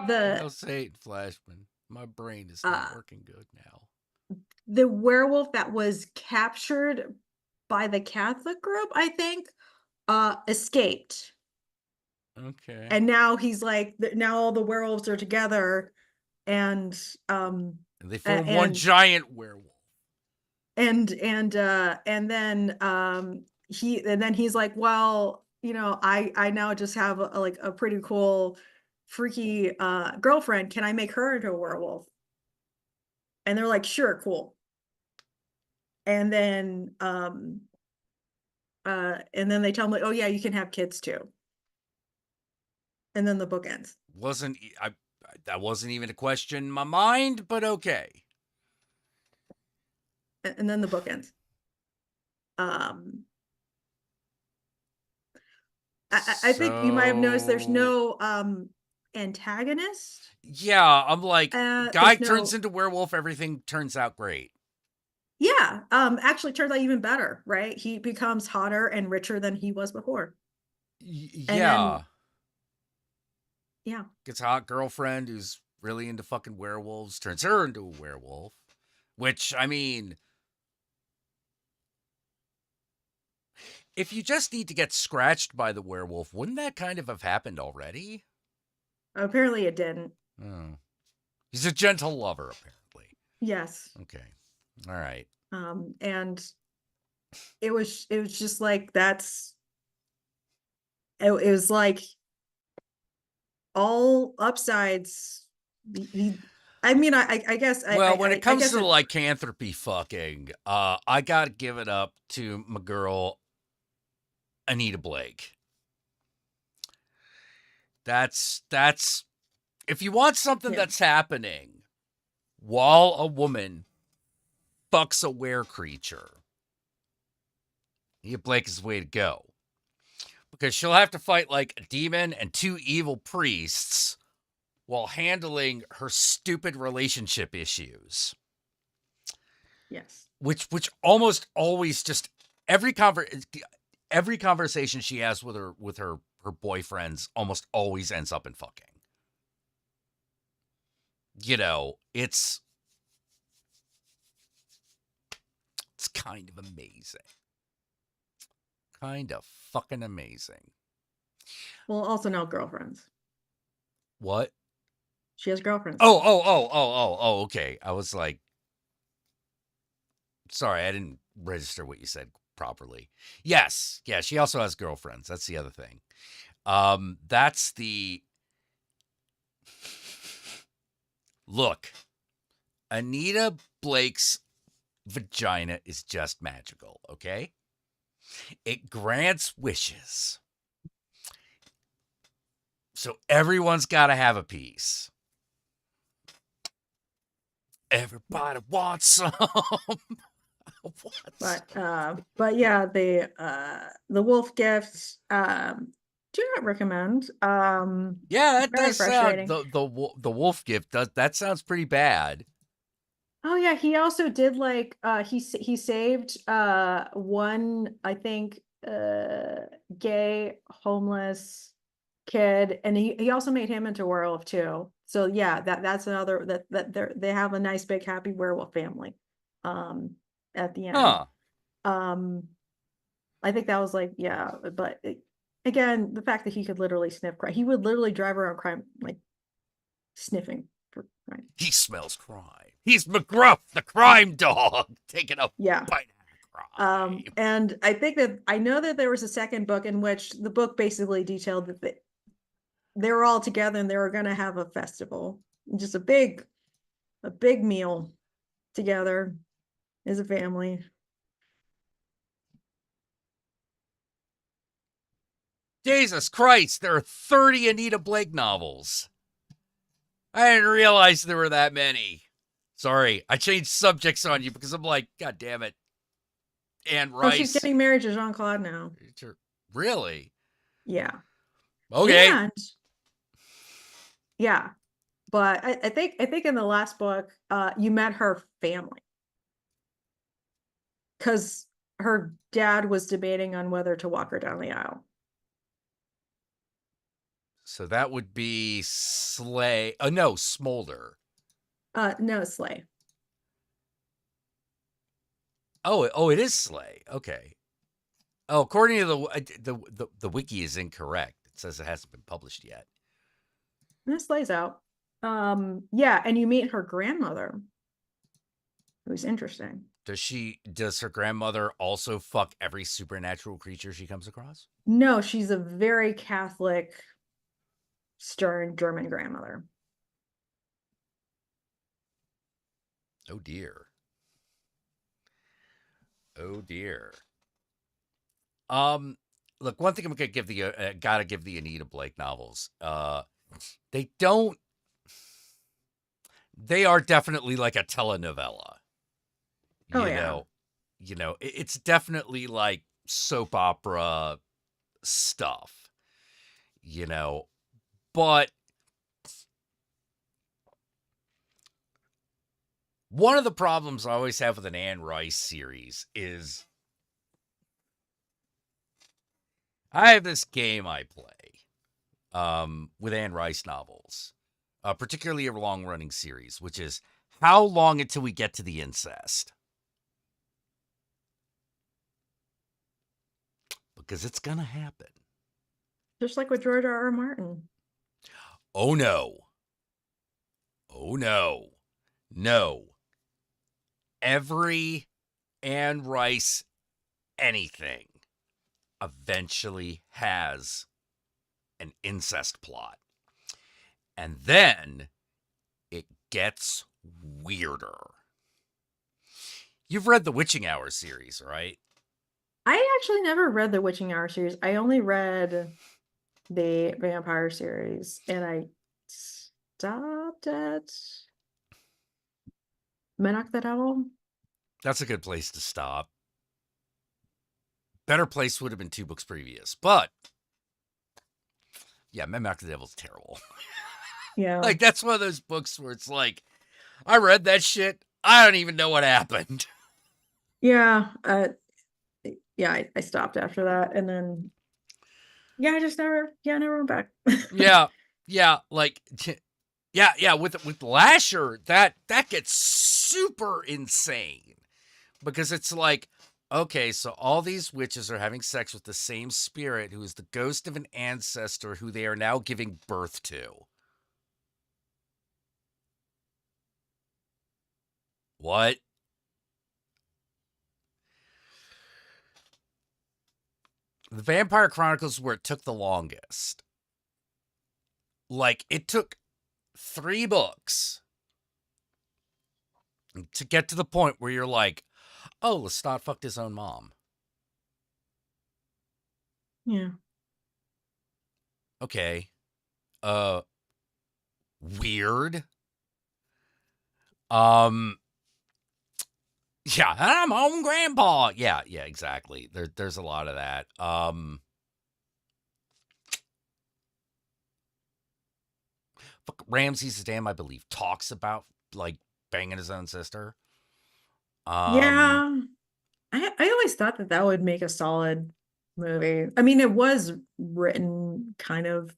Speaker 1: I'll say it, Flashman. My brain is not working good now.
Speaker 5: The werewolf that was captured by the Catholic group, I think, escaped.
Speaker 1: Okay.
Speaker 5: And now he's like, now all the werewolves are together, and
Speaker 1: And they form one giant werewolf.
Speaker 5: And then he's like, well, I now just have a pretty cool freaky girlfriend. Can I make her into a werewolf? And they're like, sure, cool. And then they tell him like, oh yeah, you can have kids too. And then the book ends.
Speaker 1: That wasn't even a question in my mind, but okay.
Speaker 5: And then the book ends. I think you might have noticed there's no antagonist.
Speaker 1: Yeah, I'm like, guy
Speaker 5: there's
Speaker 1: turns
Speaker 5: no-
Speaker 1: into werewolf, everything turns out great.
Speaker 5: Yeah, actually turns out even better, right? He becomes hotter and richer than he was before.
Speaker 1: Yeah.
Speaker 5: Yeah.
Speaker 1: Gets a hot girlfriend who's really into fucking werewolves, turns her into a werewolf. Which, I mean, if you just need to get scratched by the werewolf, wouldn't that kind of have happened already?
Speaker 5: Apparently it didn't.
Speaker 1: Oh. He's a gentle lover, apparently.
Speaker 5: Yes.
Speaker 1: Okay. All right.
Speaker 5: And it was just like it was like all upsides. I guess.
Speaker 1: Well, when it comes to lycanthropy fucking, I gotta give it up to my girl, Anita Blake. That's if you want something that's happening while a woman fucks a were creature, Anita Blake is the way to go. Because she'll have to fight like a demon and 2 evil priests while handling her stupid relationship issues.
Speaker 5: Yes.
Speaker 1: Which almost always just every conversation she has with her boyfriends almost always ends up in fucking. It's kind of amazing. Kind of fucking amazing.
Speaker 5: Well, also now girlfriends.
Speaker 1: What?
Speaker 5: She has girlfriends.
Speaker 1: Oh, okay. I was like, sorry, I didn't register what you said properly. Yes. Yeah, she also has girlfriends. That's the other thing. That's the... Look, Anita Blake's vagina is just magical, okay? It grants wishes. So everyone's got to have a piece. Everybody wants some.
Speaker 5: But yeah, the wolf gift, do not recommend.
Speaker 1: Yeah, that
Speaker 5: very
Speaker 1: does sound
Speaker 5: frustrating.
Speaker 1: the wolf gift that sounds pretty bad.
Speaker 5: Oh yeah, he also did like he saved one, I think, gay homeless kid, and he also made him into a werewolf too. So yeah, that's another that they have a nice big happy werewolf family at the end.
Speaker 1: Huh.
Speaker 5: I think that was like, yeah, but again, the fact that he could literally sniff crime, he would literally drive around crime like sniffing for crime.
Speaker 1: He smells crime. He's McGruff, the crime dog, taking a
Speaker 5: Yeah.
Speaker 1: bite of crime.
Speaker 5: And I know that there was a second book in which the book basically detailed that they were all together and they were going to have a festival, just a big meal together as a family.
Speaker 1: Jesus Christ, there are 30 Anita Blake novels. I didn't realize there were that many. Sorry, I changed subjects on you because I'm like, God damn it. Anne Rice.
Speaker 5: Oh, she's getting married to Jean-Claude now.
Speaker 1: Really?
Speaker 5: Yeah.
Speaker 1: Okay.
Speaker 5: And yeah, but I think in the last book, you met her family because her dad was debating on whether to walk her down the aisle.
Speaker 1: So that would be Slay. Oh, no, Smolder.
Speaker 5: No, Slay.
Speaker 1: Oh, it is Slay. Okay. Oh, according to the wiki is incorrect. It says it hasn't been published yet.
Speaker 5: This Slay's out. Yeah, and you meet her grandmother. It was interesting.
Speaker 1: Does her grandmother also fuck every supernatural creature she comes across?
Speaker 5: No, she's a very Catholic, stern German grandmother.
Speaker 1: Oh dear. Oh dear. Look, one thing I'm gonna give the gotta give the Anita Blake novels. They don't. They are definitely like a telenovela.
Speaker 5: Oh, yeah.
Speaker 1: It's definitely like soap opera stuff. But one of the problems I always have with an Anne Rice series is I have this game I play with Anne Rice novels, particularly a long-running series, which is how long until we get to the incest? Because it's going to happen.
Speaker 5: Just like with George R.R. Martin.
Speaker 1: Oh, no. Oh, no. No. Every Anne Rice anything eventually has an incest plot. And then it gets weirder. You've read the Witching Hour series, right?
Speaker 5: I actually never read the Witching Hour series. I only read the vampire series, and I stopped at Menach the Devil.
Speaker 1: That's a good place to stop. Better place would have been 2 books previous, but yeah, Menach the Devil's terrible.
Speaker 5: Yeah.
Speaker 1: Like, that's one of those books where it's like, I read that shit, I don't even know what happened.
Speaker 5: Yeah. Yeah, I stopped after that, and then I just never went back.
Speaker 1: Yeah, like with Lasher, that gets super insane because it's like, okay, so all these witches are having sex with the same spirit who is the ghost of an ancestor who they are now giving birth to. What? The Vampire Chronicles where it took the longest. Like, it took 3 books to get to the point where you're like, oh, Lestat fucked his own mom.
Speaker 5: Yeah.
Speaker 1: Okay. Weird. Yeah, I'm home grandpa. Yeah, exactly. There's a lot of that. Ramses the Dam, I believe, talks about like banging his own sister.
Speaker 5: Yeah. I always thought that would make a solid movie. I mean, it was written kind of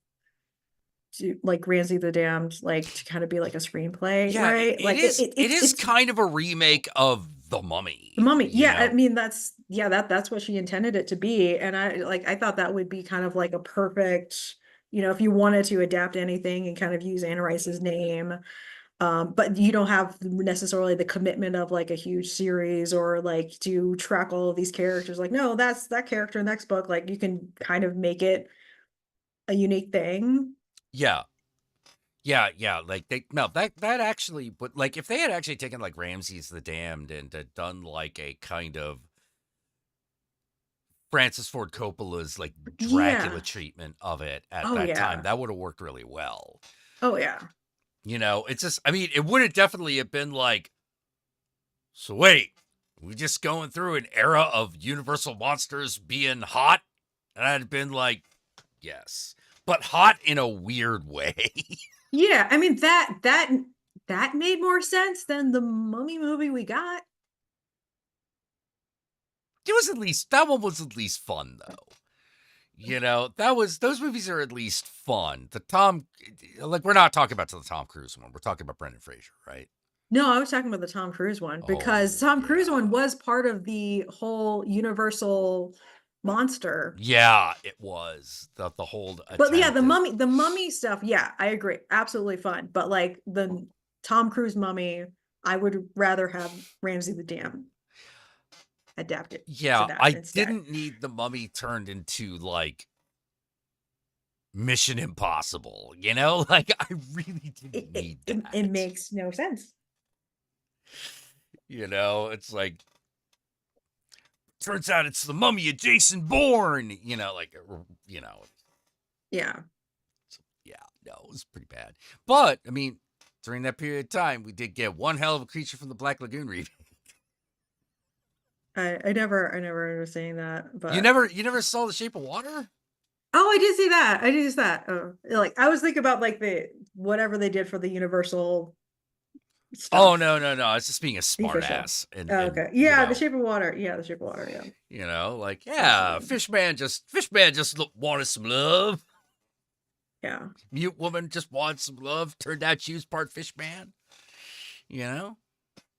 Speaker 5: like Ramsay the Damned, like to kind of be like a screenplay,
Speaker 1: Yeah,
Speaker 5: right?
Speaker 1: it is kind of a remake of The Mummy.
Speaker 5: The Mummy. Yeah,
Speaker 1: know?
Speaker 5: I mean that's what she intended it to be, and I thought that would be kind of like a perfect, if you wanted to adapt anything and kind of use Anne Rice's name. But you don't have necessarily the commitment of like a huge series or like to track all of these characters. Like, no, that's that character next book. Like you can kind of make it a unique thing.
Speaker 1: Yeah. Like that actually, but like if they had actually taken like Ramses the Damned and done like a kind of Francis Ford Coppola's like Dracula treatment of it at that time, that would have worked really well.
Speaker 5: Oh yeah.
Speaker 1: It's just, I mean, it would have definitely have been like, so wait, we just going through an era of Universal monsters being hot? And I'd have been like, yes, but hot in a weird way.
Speaker 5: Yeah, I mean that made more sense than the Mummy movie we got.
Speaker 1: That one was at least fun though. Those movies are at least fun. We're not talking about the Tom Cruise one. We're talking about Brendan Fraser, right?
Speaker 5: No, I was talking about the Tom Cruise one because Tom Cruise one was part of the whole Universal monster.
Speaker 1: Yeah, it was the whole.
Speaker 5: But yeah, the mummy stuff. Yeah, I agree. Absolutely fun. But like the Tom Cruise Mummy I would rather have Ramsay the Dam adapted to
Speaker 1: Yeah,
Speaker 5: that
Speaker 1: I
Speaker 5: instead.
Speaker 1: didn't need the Mummy turned into like Mission Impossible, you know? Like I really didn't need
Speaker 5: It
Speaker 1: that.
Speaker 5: makes no sense.
Speaker 1: You know, it's like turns out it's the Mummy of Jason Bourne, you know, like you know,
Speaker 5: Yeah.
Speaker 1: yeah, no, it was pretty bad. But I mean, during that period of time, we did get one hell of a Creature from the Black Lagoon remake.
Speaker 5: I never remember seeing that, but
Speaker 1: You never saw The Shape of Water?
Speaker 5: oh, I did see that. I did see that. Like I was thinking about like the whatever they did for the Universal stuff.
Speaker 1: Oh no. It's just being a
Speaker 5: The
Speaker 1: smart
Speaker 5: official.
Speaker 1: ass. And,
Speaker 5: Oh,
Speaker 1: and
Speaker 5: okay.
Speaker 1: you
Speaker 5: Yeah,
Speaker 1: know,
Speaker 5: The Shape of Water. Yeah, The Shape of Water. Yeah.
Speaker 1: you know, like, yeah, Fishman just wanted some love.
Speaker 5: Yeah.
Speaker 1: Mute woman just wanted some love. Turned out she was part Fishman. You know?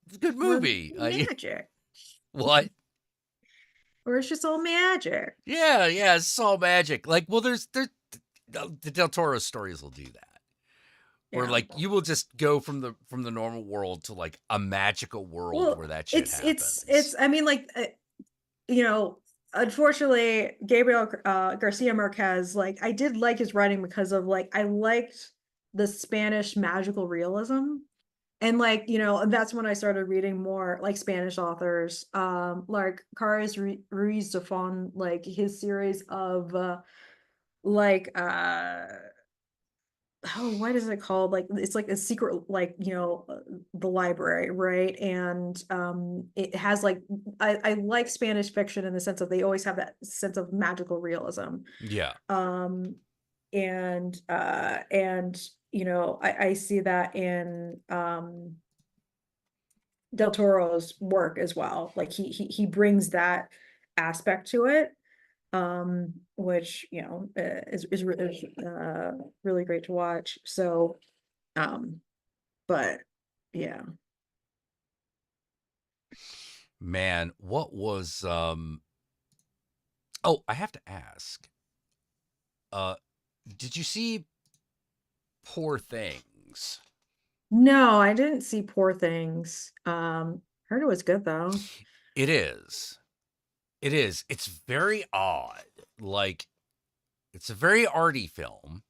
Speaker 1: It's a good movie.
Speaker 5: Magic.
Speaker 1: What?
Speaker 5: Or it's just all magic.
Speaker 1: Yeah, it's all magic. Like, well, there's the Del Toro stories will do that. Where
Speaker 5: Yeah.
Speaker 1: like you will just go from the normal world to like a magical world where that shit happens.
Speaker 5: It's I mean like you know, unfortunately Gabriel Garcia Marquez, like I did like his writing because of like I liked the Spanish magical realism. And like, you know, and that's when I started reading more like Spanish authors, like Carlos Ruiz Zafón, like his series of like oh, what is it called? Like it's like a secret, like, you know, the library, right? And it has like I like Spanish fiction in the sense of they always have that sense of magical realism.
Speaker 1: Yeah.
Speaker 5: And you know, I see that in Del Toro's work as well. Like he brings that aspect to it, which you know is really great to watch. So, but yeah,
Speaker 1: Man, what was oh, I have to ask. Did you see Poor Things?
Speaker 5: no, I didn't see Poor Things. Heard it was good though.
Speaker 1: It is. It is. It's very odd. Like it's a very arty film.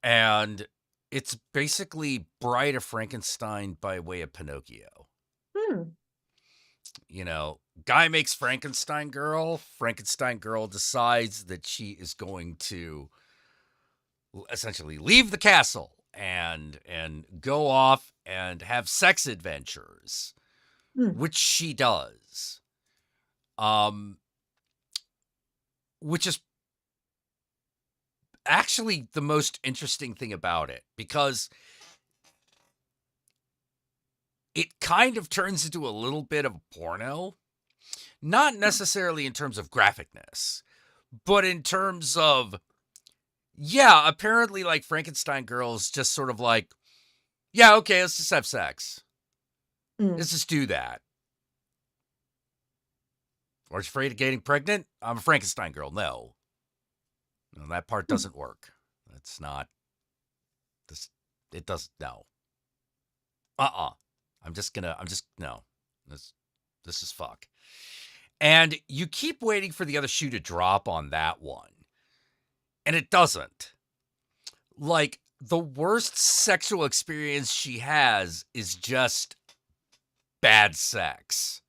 Speaker 1: And it's basically Bride of Frankenstein by way of Pinocchio.
Speaker 5: Hmm.
Speaker 1: You know, guy makes Frankenstein girl decides that she is going to essentially leave the castle and go off and have sex adventures,
Speaker 5: Hmm.
Speaker 1: which she does. Which is actually the most interesting thing about it, because it kind of turns into a little bit of a porno. Not necessarily in terms of graphicness, but in terms of, yeah, apparently like Frankenstein girls just sort of like, yeah, okay, let's just have sex. Let's just do that. Aren't you afraid of getting pregnant? I'm a Frankenstein girl. No, that part doesn't work. That's not, this, it doesn't, no. No. This is fuck. And you keep waiting for the other shoe to drop on that one. And it doesn't. Like, the worst sexual experience she has is just bad sex.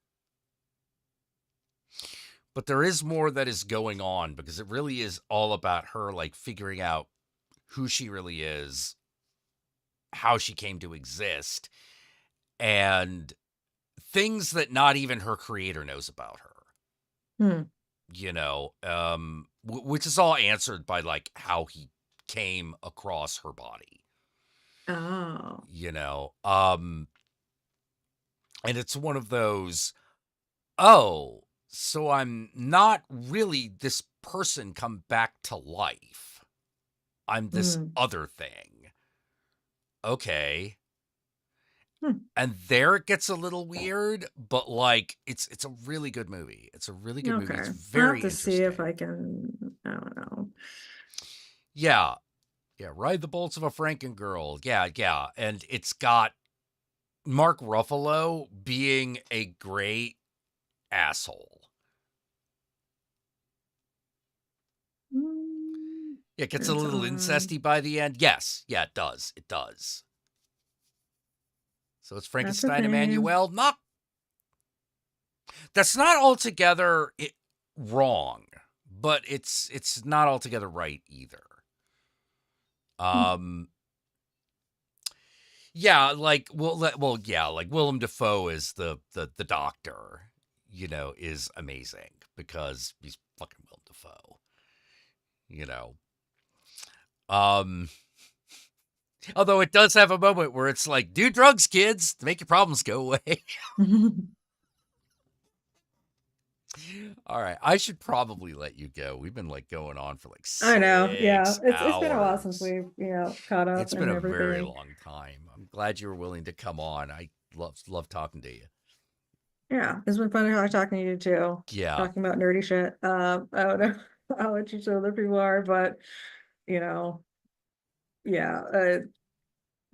Speaker 1: But there is more that is going on, because it really is all about her, like, figuring out who she really is, how she came to exist, and things that not even her creator knows about her. You know, which is all answered by like how he came across her body.
Speaker 5: Oh.
Speaker 1: You know, and it's one of those, oh, so I'm not really this person come back to life. I'm this other thing. Okay. And there it gets a little weird, but like it's a really good movie. It's a really good movie. It's very
Speaker 5: I'll have to
Speaker 1: interesting.
Speaker 5: see if I can. I don't know.
Speaker 1: Yeah, Ride the Bolts of a Franken Girl. Yeah, and it's got Mark Ruffalo being a great asshole. It gets a
Speaker 4: It's
Speaker 1: little
Speaker 4: odd.
Speaker 1: incesty by the end. Yes. Yeah, it does. It does. So it's Frankenstein
Speaker 4: thing.
Speaker 1: Emmanuel. That's not altogether wrong, but it's not altogether right either. Yeah, like like Willem Dafoe is the doctor, is amazing because he's fucking Willem Dafoe. Although it does have a moment where it's like, do drugs, kids, to make your problems go away. All right, I should probably let you go. We've been like going on for like 6
Speaker 4: I know. Yeah. It's been a while since
Speaker 1: hours.
Speaker 4: we've, caught up
Speaker 1: It's been
Speaker 4: and
Speaker 1: a
Speaker 4: everything.
Speaker 1: very long time. I'm glad you were willing to come on. I love talking to you.
Speaker 4: Yeah. It's been fun talking to you too.
Speaker 1: Yeah.
Speaker 4: Talking about nerdy shit. I don't know how much each other people are, but yeah.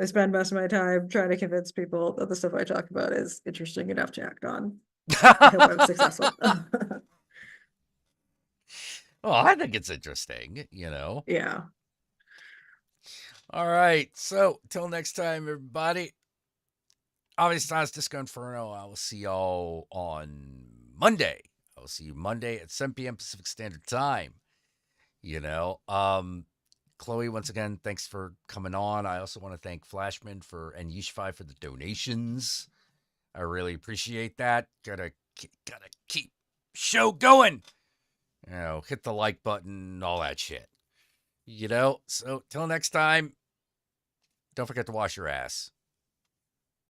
Speaker 4: I spend most of my time trying to convince people that the stuff I talk about is interesting enough to act on. I hope I'm successful.
Speaker 1: Oh, I think it's interesting,
Speaker 4: Yeah.
Speaker 1: All right. So, till next time, everybody. Obviously, it's Disco Inferno. I will see y'all on Monday. I will see you Monday at 7 p.m. Pacific Standard Time. Chloe, once again, thanks for coming on. I also want to thank Flashman and Yishfi for the donations. I really appreciate that. Gotta keep show going. Hit the like button, all that shit. So till next time, don't forget to wash your ass.